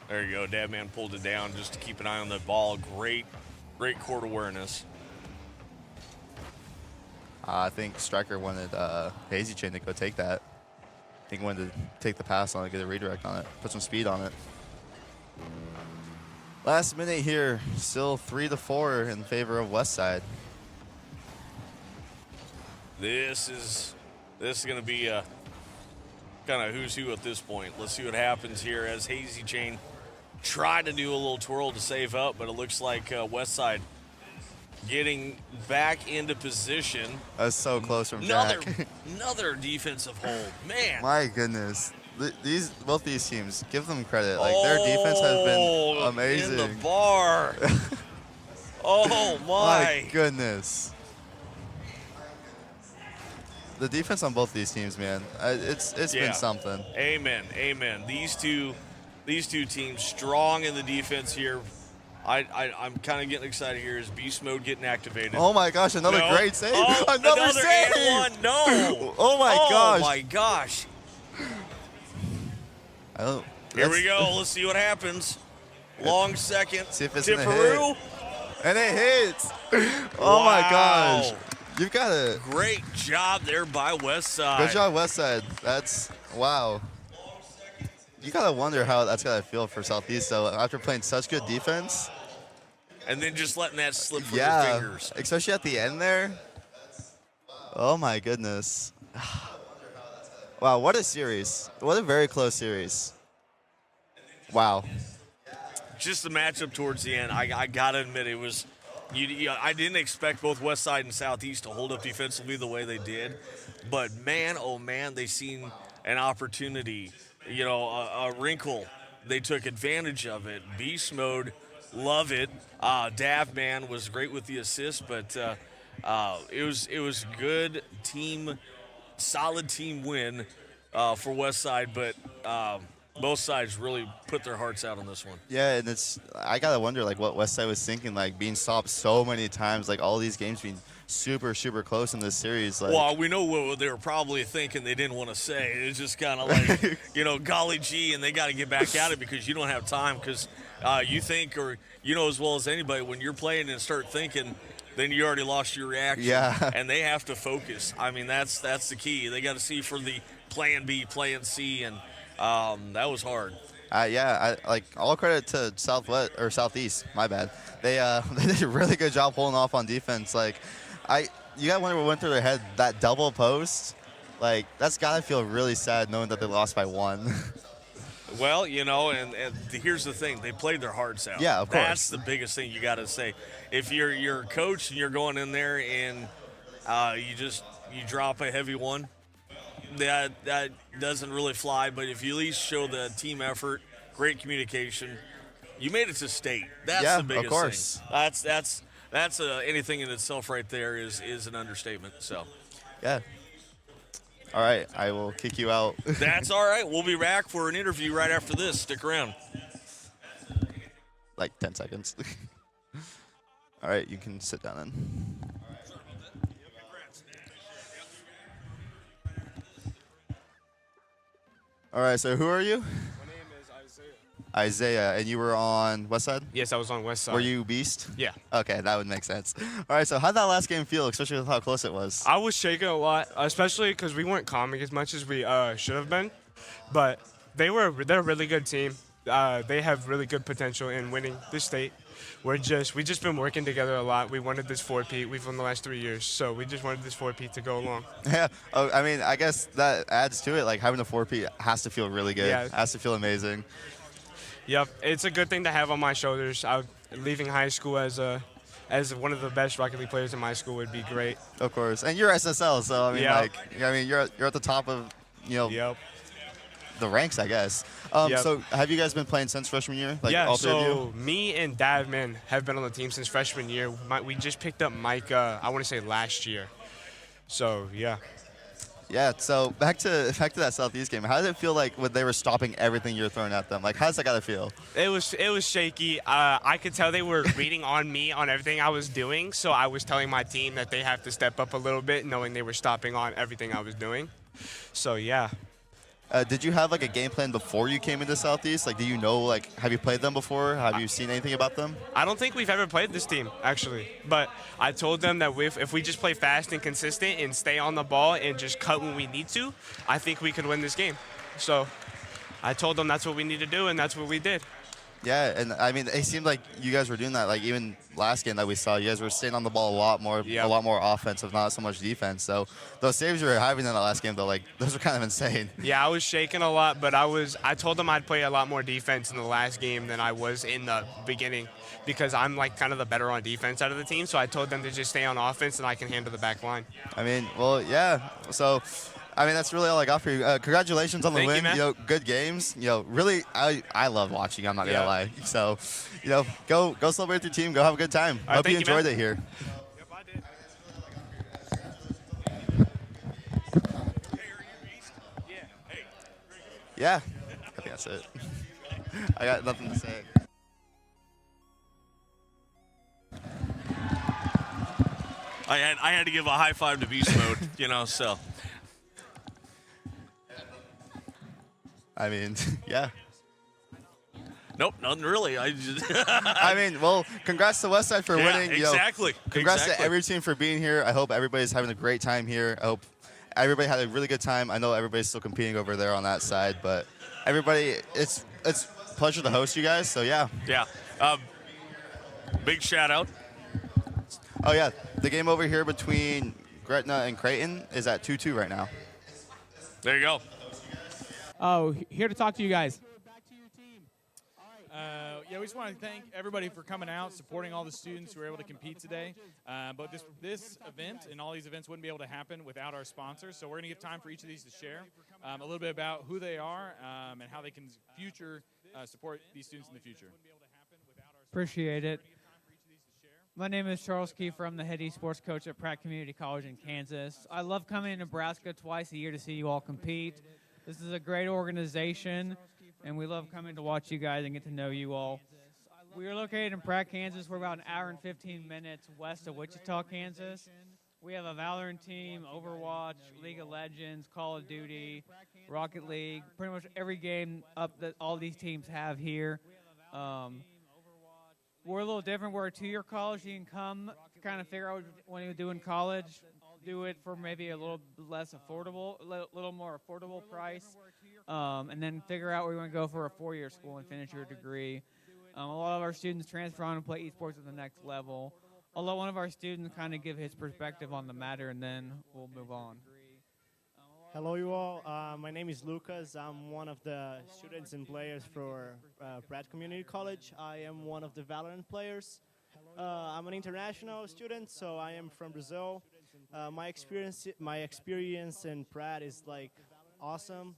There There you go. Dadman pulled it down just to keep an eye on the ball. Great court awareness. I think Striker wanted Hazy Chain to go take that. I think he wanted to take the pass on it, get a redirect on it, put some speed on it. Last minute here, still 3-4 in favor of Westside. This is going to be a kind of who's who at this point. Let's see what happens here as Hazy Chain tried to do a little twirl to save up, but it looks like Westside getting back into position. That's so close from Jack. Another defensive hold. Man. My goodness. Both these teams, give them credit. Like, their defense has been amazing. In the bar. Oh, my. My goodness. The defense on both these teams, man, it's been something. Amen. These two teams strong in the defense here. I'm kind of getting excited here as beast mode getting activated. Oh my gosh, another great save. Oh, another save. And one. No. Oh my gosh. Oh my gosh. Here we go. Let's see what happens. Long second. See if it's Tipperoo. hit. And it hits. Oh my gosh. You've got a great job there by Westside. Good job, Westside. That's wow. You gotta wonder how that's gotta feel for Southeast though, after playing such good defense. And then just letting that slip from your fingers. Especially at the end there. Oh my goodness. Wow, what a series. What a very close series. Wow. Just the matchup towards the end, I gotta admit it was. I didn't expect both Westside and Southeast to hold up defensively the way they did, but man, oh man, they seen an opportunity, a wrinkle. They took advantage of it. Beast mode, love it. Davman was great with the assist, but it was good team, solid team win for Westside, but. Both sides really put their hearts out on this one. Yeah, and I gotta wonder like what Westside was thinking, like being stopped so many times, like all these games being super close in this series. Like, well, we know what they were probably thinking they didn't want to say. It's just kind of like, golly gee, and they got to get back at it because you don't have time because you think or you know as well as anybody when you're playing and start thinking, then you already lost your reaction. Yeah. And they have to focus. I mean, that's the key. They got to see for the plan B, plan C, and that was hard. Like all credit to Southeast. My bad. They did a really good job pulling off on defense. Like, you gotta wonder what went through their head. That double post, like that's gotta feel really sad knowing that they lost by 1. Well, and here's the thing: they played their hearts out. Yeah, of course. That's the biggest thing you got to say. If you're a coach and you're going in there and you drop a heavy one. That doesn't really fly, but if you at least show the team effort, great communication, you made it to state. That's the biggest of course. thing. That's anything in itself right there is an understatement. So, yeah. All right, I will kick you out. That's all right. We'll be back for an interview right after this. Stick around. Like 10 seconds. All right, you can sit down then. All right, so who are you? My name is Isaiah, and you were on Westside? Yes, I was on Westside. Were you Beast? Yeah. Okay, that would make sense. All right, so how'd that last game feel, especially with how close it was? I was shaking a lot, especially because we weren't calming as much as we should have been. But they're a really good team. They have really good potential in winning this state. We just been working together a lot. We wanted this 4P. We've won the last 3 years, so we just wanted this 4P to go along. Yeah. Oh, I mean, I guess that adds to it. Like having a 4P has to feel really good. Yeah. It has to feel amazing. Yep, it's a good thing to have on my shoulders. Leaving high school as one of the best Rocket League players in my school would be great. Of course, and you're SSL, so I mean, you're at the top of the ranks, I guess. So have you guys been playing since freshman year? Like, all three of you? Me and Davman have been on the team since freshman year. We just picked up Micah, I want to say last year. So, yeah. Yeah, so back to that Southeast game. How did it feel like when they were stopping everything you were throwing at them? Like, how does that gotta feel? It was shaky. I could tell they were reading on me on everything I was doing, so I was telling my team that they have to step up a little bit, knowing they were stopping on everything I was doing. So, yeah. Did you have like a game plan before you came into Southeast? Like, do you know, like, have you played them before? Have you seen anything about them? I don't think we've ever played this team, actually. But I told them that if we just play fast and consistent and stay on the ball and just cut when we need to, I think we could win this game. So I told them that's what we need to do, and that's what we did. Yeah, and I mean, it seemed like you guys were doing that. Like even last game that we saw, you guys were staying on the ball a lot more offensive, not so much defense. So those saves you were having in that last game, though, like those were kind of insane. Yeah, I was shaking a lot, but I told them I'd play a lot more defense in the last game than I was in the beginning because I'm like kind of the better on defense out of the team. So I told them to just stay on offense and I can handle the back line. I mean, well, yeah. So. I mean, that's really all I got for you. Congratulations on the win. You, man. Good games. Really, I love watching. I'm not gonna lie. So, go celebrate with your team. Go have a good time. Right, Hope you enjoyed man. it here. Yep, I did. Yeah, I think that's it. I got nothing to say. I had to give a high five to Beast Mode, so. I mean, yeah. Nope, nothing really. I just. I mean, well, congrats to Westside for winning. Exactly. Congrats to every team for being here. I hope everybody's having a great time here. I hope everybody had a really good time. I know everybody's still competing over there on that side, but everybody, it's a pleasure to host you guys. So yeah. Yeah. Big shout out. Oh yeah, the game over here between Gretna and Creighton is at 2-2 right now. There you go. Oh, here to talk to you guys. Yeah, we just want to thank everybody for coming out, supporting all the students who were able to compete today. But this event and all these events wouldn't be able to happen without our sponsors. So we're going to give time for each of these to share a little bit about who they are and how they can support these students in the future. Appreciate it. My name is Charles Kiefer. I'm the head esports coach at Pratt Community College in Kansas. I love coming to Nebraska twice a year to see you all compete. This is a great organization, and we love coming to watch you guys and get to know you all. We are located in Pratt, Kansas. We're about an hour and 15 minutes west of Wichita, Kansas. We have a Valorant team, Overwatch, League of Legends, Call of Duty, Rocket League, pretty much every game up that all these teams have here. We're a little different. We're a two-year college. You can come to kind of figure out what you do in college, do it for maybe a little less affordable, a little more affordable price, and then figure out where you want to go for a four-year school and finish your degree. A lot of our students transfer on and play esports at the next level. I'll let one of our students kind of give his perspective on the matter, and then we'll move on. Hello, you all. My name is Lucas. I'm one of the students and players for Pratt Community College. I am one of the Valorant players. I'm an international student, so I am from Brazil. My experience in Pratt is like awesome.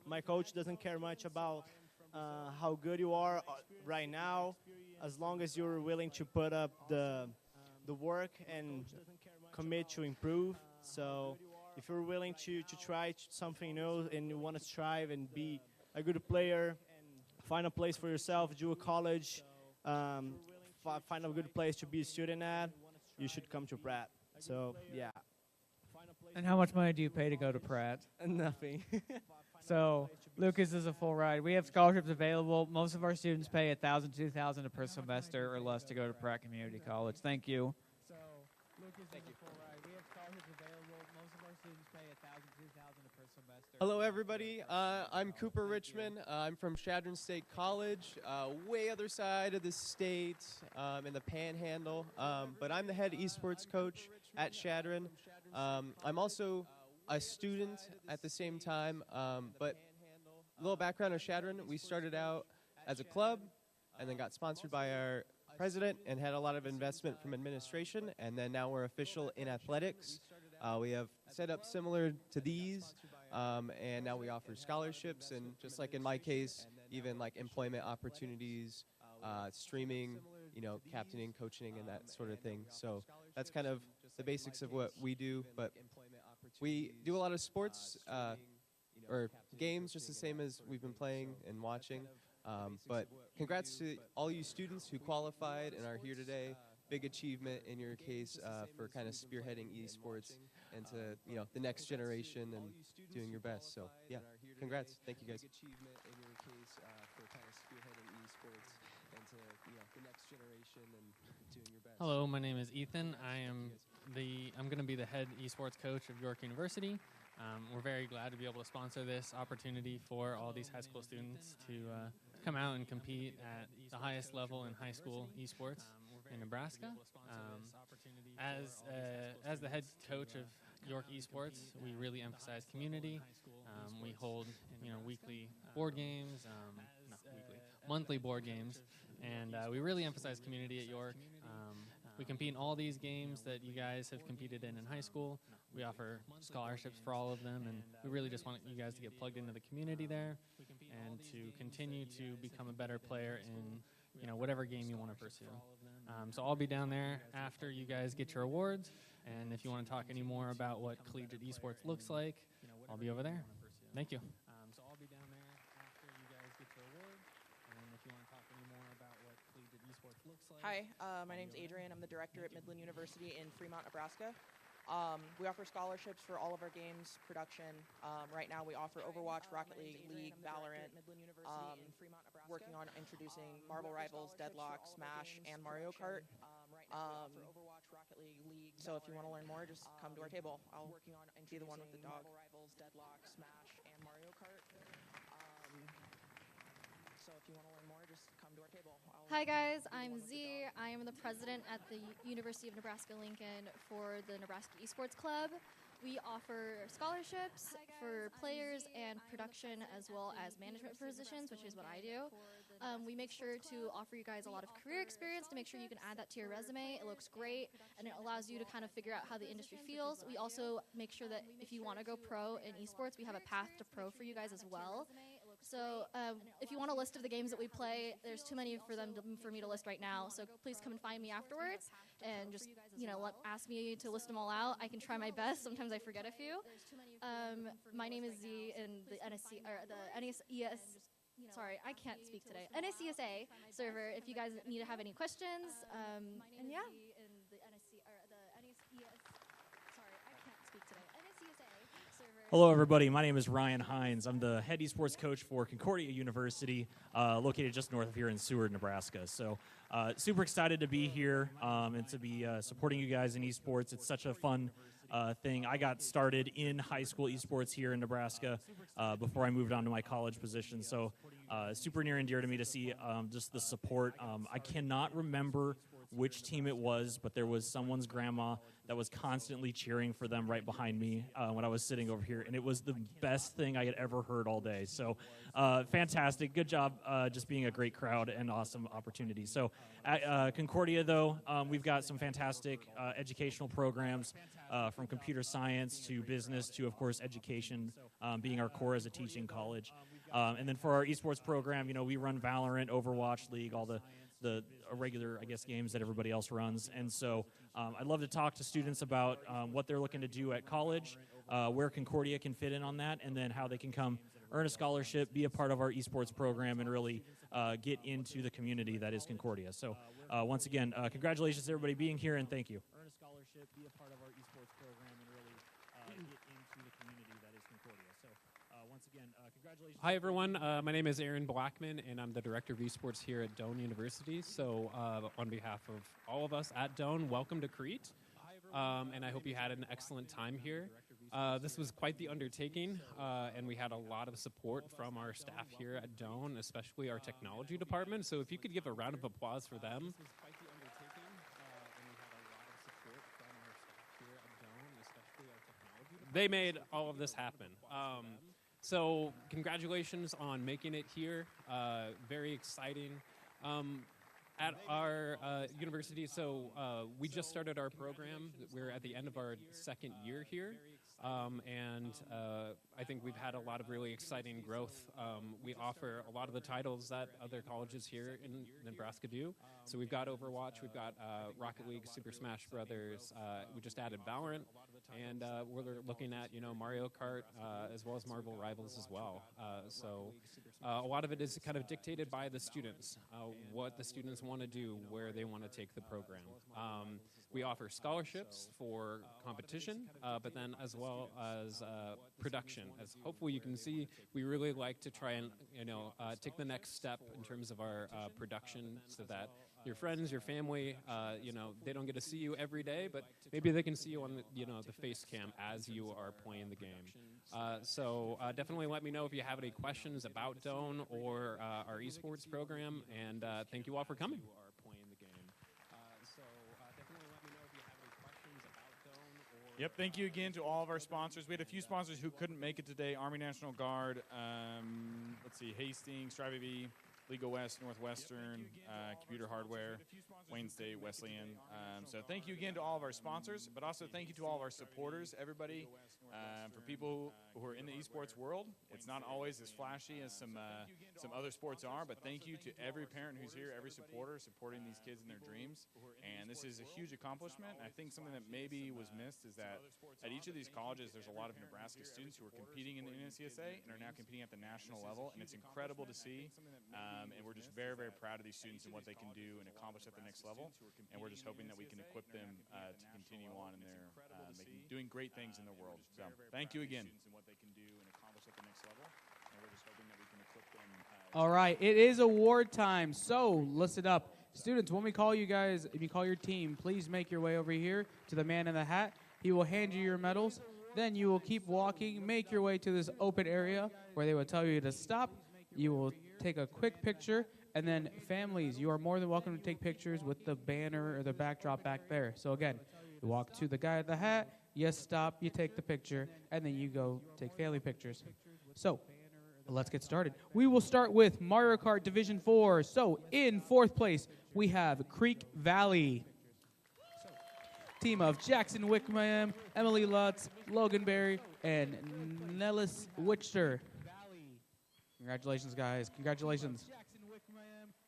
My coach doesn't care much about how good you are right now, as long as you're willing to put up the work and commit to improve. So if you're willing to try something new and you want to strive and be a good player, find a place for yourself, do a college, find a good place to be a student at, you should come to Pratt. So, yeah. And how much money do you pay to go to Pratt? Nothing. So Lucas is a full ride. We have scholarships available. Most of our students pay $1,000 to $2,000 per semester or less to go to Pratt Community College. Thank you. So Lucas is a full ride. We have scholarships available. Most of our students pay $1,000 to $2,000 per semester. Hello, everybody. I'm Cooper Richmond. I'm from Chadron State College, way other side of the state, in the Panhandle. But I'm the head esports coach at Chadron. I'm also a student at the same time. But a little background on Chadron: we started out as a club, and then got sponsored by our president, and had a lot of investment from administration. And then now we're official in athletics. We have setups similar to these, and now we offer scholarships, and just like in my case, even like employment opportunities, streaming, captaining, coaching, and that sort of thing. So that's kind of the basics of what we do. But we do a lot of sports or games, just the same as we've been playing and watching. But congrats to all you students who qualified and are here today. big achievement in your case for kind of spearheading esports into the next generation and doing your best. So yeah, congrats. Thank you guys. Hello, my name is Ethan. I'm going to be the head esports coach of York University. We're very glad to be able to sponsor this opportunity for all these high school students to come out and compete at the highest level in high school esports in Nebraska. As the head coach of York Esports, we really emphasize community. We hold weekly board games, monthly board games, and we really emphasize community at York. We compete in all these games that you guys have competed in high school. We offer scholarships for all of them, and we really just want you guys to get plugged into the community there and to continue to become a better player in whatever game you want to pursue. So I'll be down there after you guys get your awards, and if you want to talk any more about what collegiate esports looks like, I'll be over there. Thank you. So I'll be down there after you guys get your awards, and if you want to talk any more about what collegiate esports looks like. Hi, my name's Adrian. I'm the director at Midland University in Fremont, Nebraska. We offer scholarships for all of our games production. Right now we offer Overwatch, Rocket League, Valorant, working on introducing Marvel Rivals, Deadlock, Smash, and Mario Kart. So if you want to learn more, just come to our table. I'll be the one with the dog. So if you want to learn more, just come to our table. Hi guys, I'm Z. I am the president at the University of Nebraska-Lincoln for the Nebraska Esports Club. We offer scholarships for players and production as well as management positions, which is what I do. We make sure to offer you guys a lot of career experience to make sure you can add that to your resume. It looks great and it allows you to kind of figure out how the industry feels. We also make sure that if you want to go pro in esports, we have a path to pro for you guys as well. So if you want a list of the games that we play, there's too many for me to list right now. So please come and find me afterwards and just ask me to list them all out. I can try my best. Sometimes I forget a few. My name is Z, and the NSC or the NES. Sorry, I can't speak today. NSCSA server. If you guys need to have any questions, and yeah. Hello, everybody. My name is Ryan Hines. I'm the head esports coach for Concordia University, located just north of here in Seward, Nebraska. So super excited to be here and to be supporting you guys in esports. It's such a fun thing. I got started in high school esports here in Nebraska before I moved on to my college position. So super near and dear to me to see just the support. I cannot remember which team it was, but there was someone's grandma that was constantly cheering for them right behind me when I was sitting over here, and it was the best thing I had ever heard all day. So fantastic. Good job just being a great crowd and awesome opportunity. So at Concordia, though, we've got some fantastic educational programs from computer science to business to, of course, education being our core as a teaching college. And then for our esports program, we run Valorant, Overwatch, League, all the regular, games that everybody else runs. And so I'd love to talk to students about what they're looking to do at college, where Concordia can fit in on that, and then how they can come earn a scholarship, be a part of our esports program, and really get into the community that is Concordia. So once again, congratulations to everybody being here, and thank you. Earn a scholarship, be a part of our esports program, and really get into the community that is Concordia. So once again, congratulations. Hi, everyone. My name is Aaron Blackman, and I'm the Director of Esports here at Doane University. So on behalf of all of us at Doane, welcome to Creighton, and I hope you had an excellent time here. This was quite the undertaking, and we had a lot of support from our staff here at Doane, especially our technology department. So if you could give a round of applause for them. They made all of this happen. So congratulations on making it here. Very exciting. At our university, so we just started our program. We're at the end of our second year here. And I think we've had a lot of really exciting growth. We offer a lot of the titles that other colleges here in Nebraska do. So we've got Overwatch, we've got Rocket League, Super Smash Brothers. We just added Valorant, and we're looking at Mario Kart as well as Marvel Rivals as well. So a lot of it is kind of dictated by the students, what the students want want to do, where they want to take the program. We offer scholarships for competition, but then as well as production. As hopefully you can see, we really like to try and take the next step in terms of our production, so that your friends, your family, they don't get to see you every day, but maybe they can see you on the face cam as you are playing the game. So definitely let me know if you have any questions about Doane or our esports program, and thank you all for coming. Yep, thank you again to all of our sponsors. We had a few sponsors who couldn't make it today. Army National Guard, let's see, Hastings, Tri-V, Legal West, Northwestern, Computer Hardware, Wayne State, Wesleyan. So thank you again to all of our sponsors, but also thank you to all of our supporters, everybody. For people who are in the esports world, it's not always as flashy as some other sports are, but thank you to every parent who's here, every supporter supporting these kids in their dreams. And this is a huge accomplishment. I think something that maybe was missed is that at each of these colleges, there's a lot of Nebraska students who are competing in the NCSA and are now competing at the national level, and it's incredible to see. And we're just very, very proud of these students and what they can do and accomplish at the next level. And we're just hoping that we can equip them to continue on in their doing great things in the world. So thank you again. All right, it is award time, so listen up. Students, when we call you guys, if you call your team, please make your way over here to the man in the hat. He will hand you your medals. Then you will keep walking, make your way to this open area where they will tell you to stop. You will take a quick picture, and then families, you are more than welcome to take pictures with the banner or the backdrop back there. So again, you walk to the guy in the hat, you stop, you take the picture, and then you go take family pictures. So let's get started. We will start with Mario Kart Division 4. So in fourth place, we have Creek Valley. Team of Jackson Wickham, Emily Lutz, Logan Berry, and Nellis Witcher. Congratulations, guys. Congratulations. Jackson Wickham,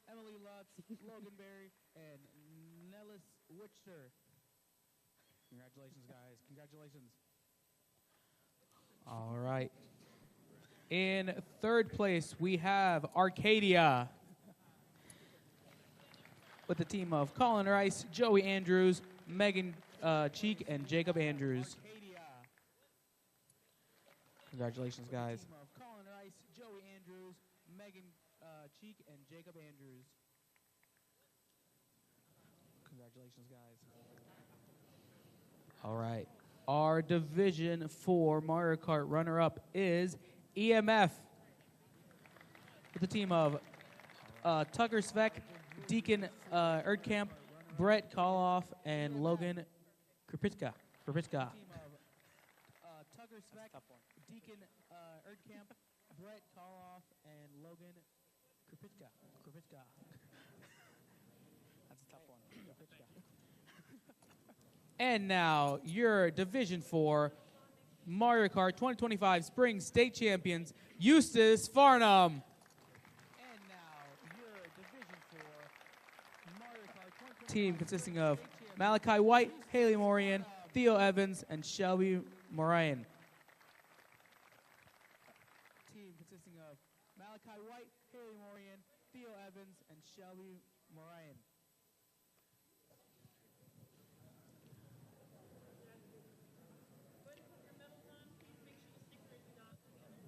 Emily Lutz, Logan Berry, and Nellis Witcher. Congratulations, guys. Congratulations. All right. In third place, we have Arcadia with the team of Colin Rice, Joey Andrews, Megan Cheek, and Jacob Andrews. Congratulations, guys. Colin Rice, Joey Andrews, Megan Cheek, and Jacob Andrews. Congratulations, guys. All right. Our Division 4 Mario Kart runner-up is EMF with the team of Tucker Svek, Deacon Erdkamp, Brett Koloff, and Logan Kripitska. Tucker Svek, Deacon Erdkamp, Brett Koloff, and Logan Kripitska. That's a tough one. And now, your Division 4 Mario Kart 2025 Spring State Champions, Eustace Farnham. And now, your Division 4 Mario Kart 2025 team consisting of Malachi White, Haley Morian, Theo Evans, and Shelby Moran. Team consisting of Malachi White, Haley Morian, Theo Evans, and Shelby Moran.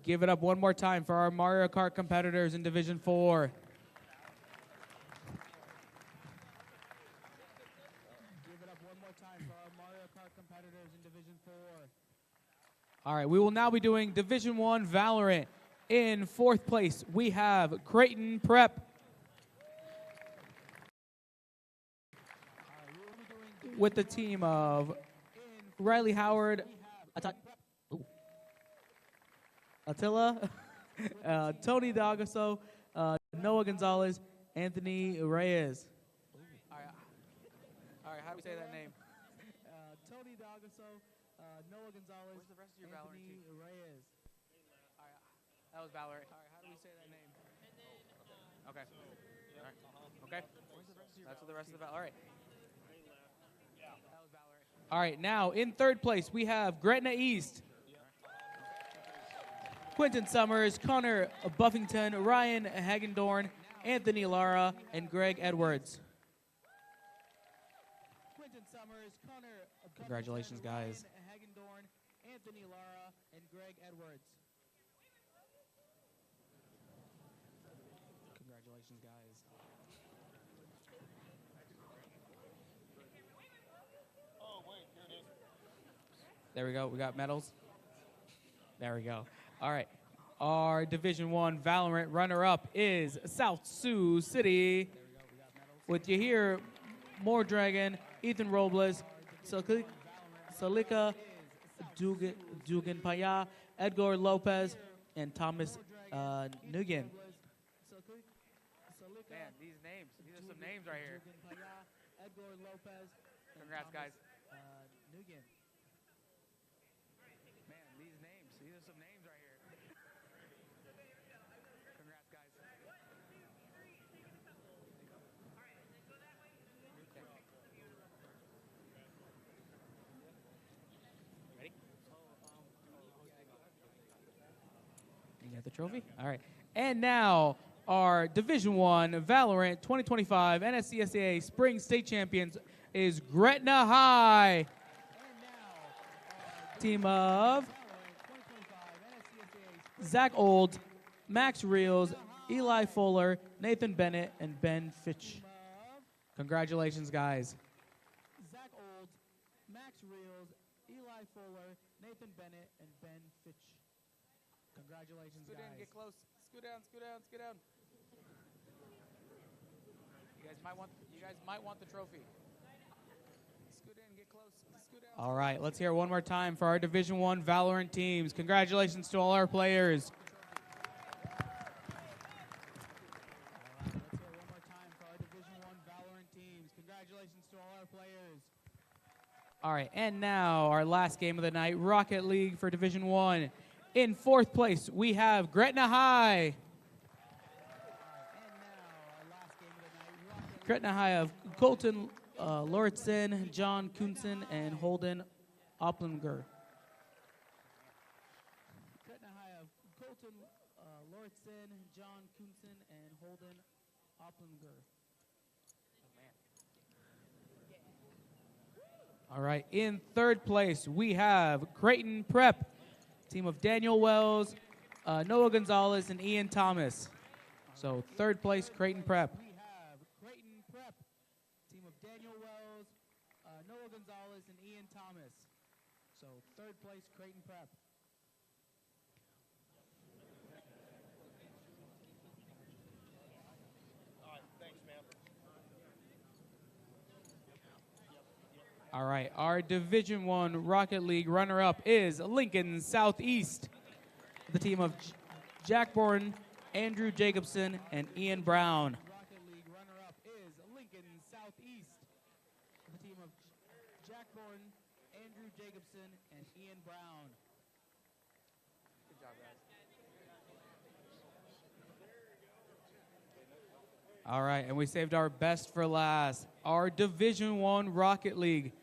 Give it up one more time for our Mario Kart competitors in Division 4. Give it up one more time for our Mario Kart competitors in Division 4. All right, we will now be doing Division 1 Valorant. In fourth place, we have Creighton Prep. With the team of Riley Howard, Attila, Tony D'Agasso, Noah Gonzalez, Anthony Reyes. All right, how do we say that name? Tony D'Agasso, Noah Gonzalez, where's the rest of your Anthony Reyes? All right, that was Valorant. All right, how do we say that name? Okay. All right. Okay. That's what the rest of the All right. That was Valorant. All right, now in third place we have Gretna East. Quentin Summers, Connor Buffington, Ryan Hagendorn, Anthony Lara, and Greg Edwards. Congratulations, guys. Anthony Lara, and Greg Edwards. Congratulations, guys. There we go. We got medals. There we go. All right. Our Division I Valorant runner-up is South Sioux City. With you here, More Dragon, Ethan Robles, Salika Dugan Paya, Edgar Lopez, and Thomas Nugan. Man, these are some names right here. Congrats, guys. Nugan. Man, these are some names right here. Congrats, guys. Ready? You got the trophy? All right. And now, our Division I Valorant 2025 NSCSA Spring State Champions is Gretna High. Team of Zach Old, Max Reels, Eli Fuller, Nathan Bennett, and Ben Fitch. Congratulations, guys. Zach Old, Max Reels, Eli Fuller, Nathan Bennett, and Ben Fitch. Congratulations, Scoot guys. in, get close. Scoot down, scoot down, scoot down. You guys might want the trophy. Scoot in, get close. Scoot down. All right, let's hear it one more time for our Division I Valorant teams. Congratulations to all our players. Congratulations to all our players. All right, and now our last game of the night, Rocket League for Division I. In fourth place, we have Gretna High. Gretna High of Colton Lauritsen, John Kunsen, and Holden Oplinger. Gretna High of Colton Lauritsen, John Kunsen, and Holden Oplinger. All right, in third place, we have Creighton Prep, team of Daniel Wells, Noah Gonzalez, and Ian Thomas. So third place, Creighton Prep. We have Creighton Prep, team of Daniel Wells, Noah Gonzalez, and Ian Thomas. So third place, Creighton Prep. All right, our Division I Rocket League runner-up is Lincoln Southeast, the team of Jack Bourne, Andrew Jacobson, and Ian Brown. Rocket League runner-up is Lincoln Southeast, the team of Jack Bourne, Andrew Jacobson, and Ian Brown. Good job, guys. All right, and we saved our best for last. Our Division I Rocket League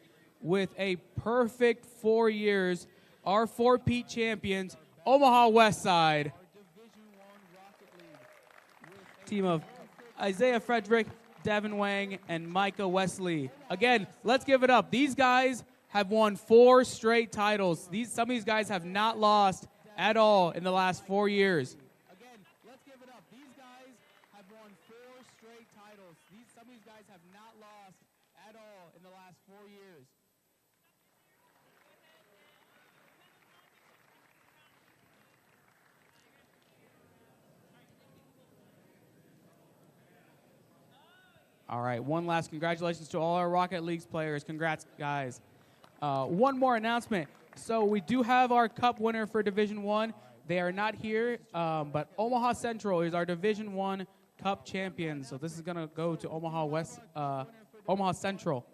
with a perfect 4 years. Our four-peat champions, Omaha Westside. Team of Isaiah Frederick, Devin Wang, and Micah Wesley. Again, let's give it up. These guys have won 4 straight titles. Some of these guys have not lost at all in the last 4 years. Again, let's give it up. These guys have won 4 straight titles. Some of these guys have not lost at all in the last 4 years. All right, one last congratulations to all our Rocket Leagues players. Congrats, guys. One more announcement. So we do have our cup winner for Division I. They are not here, but Omaha Central is our Division I Cup champion. So this is going to go to Omaha Central.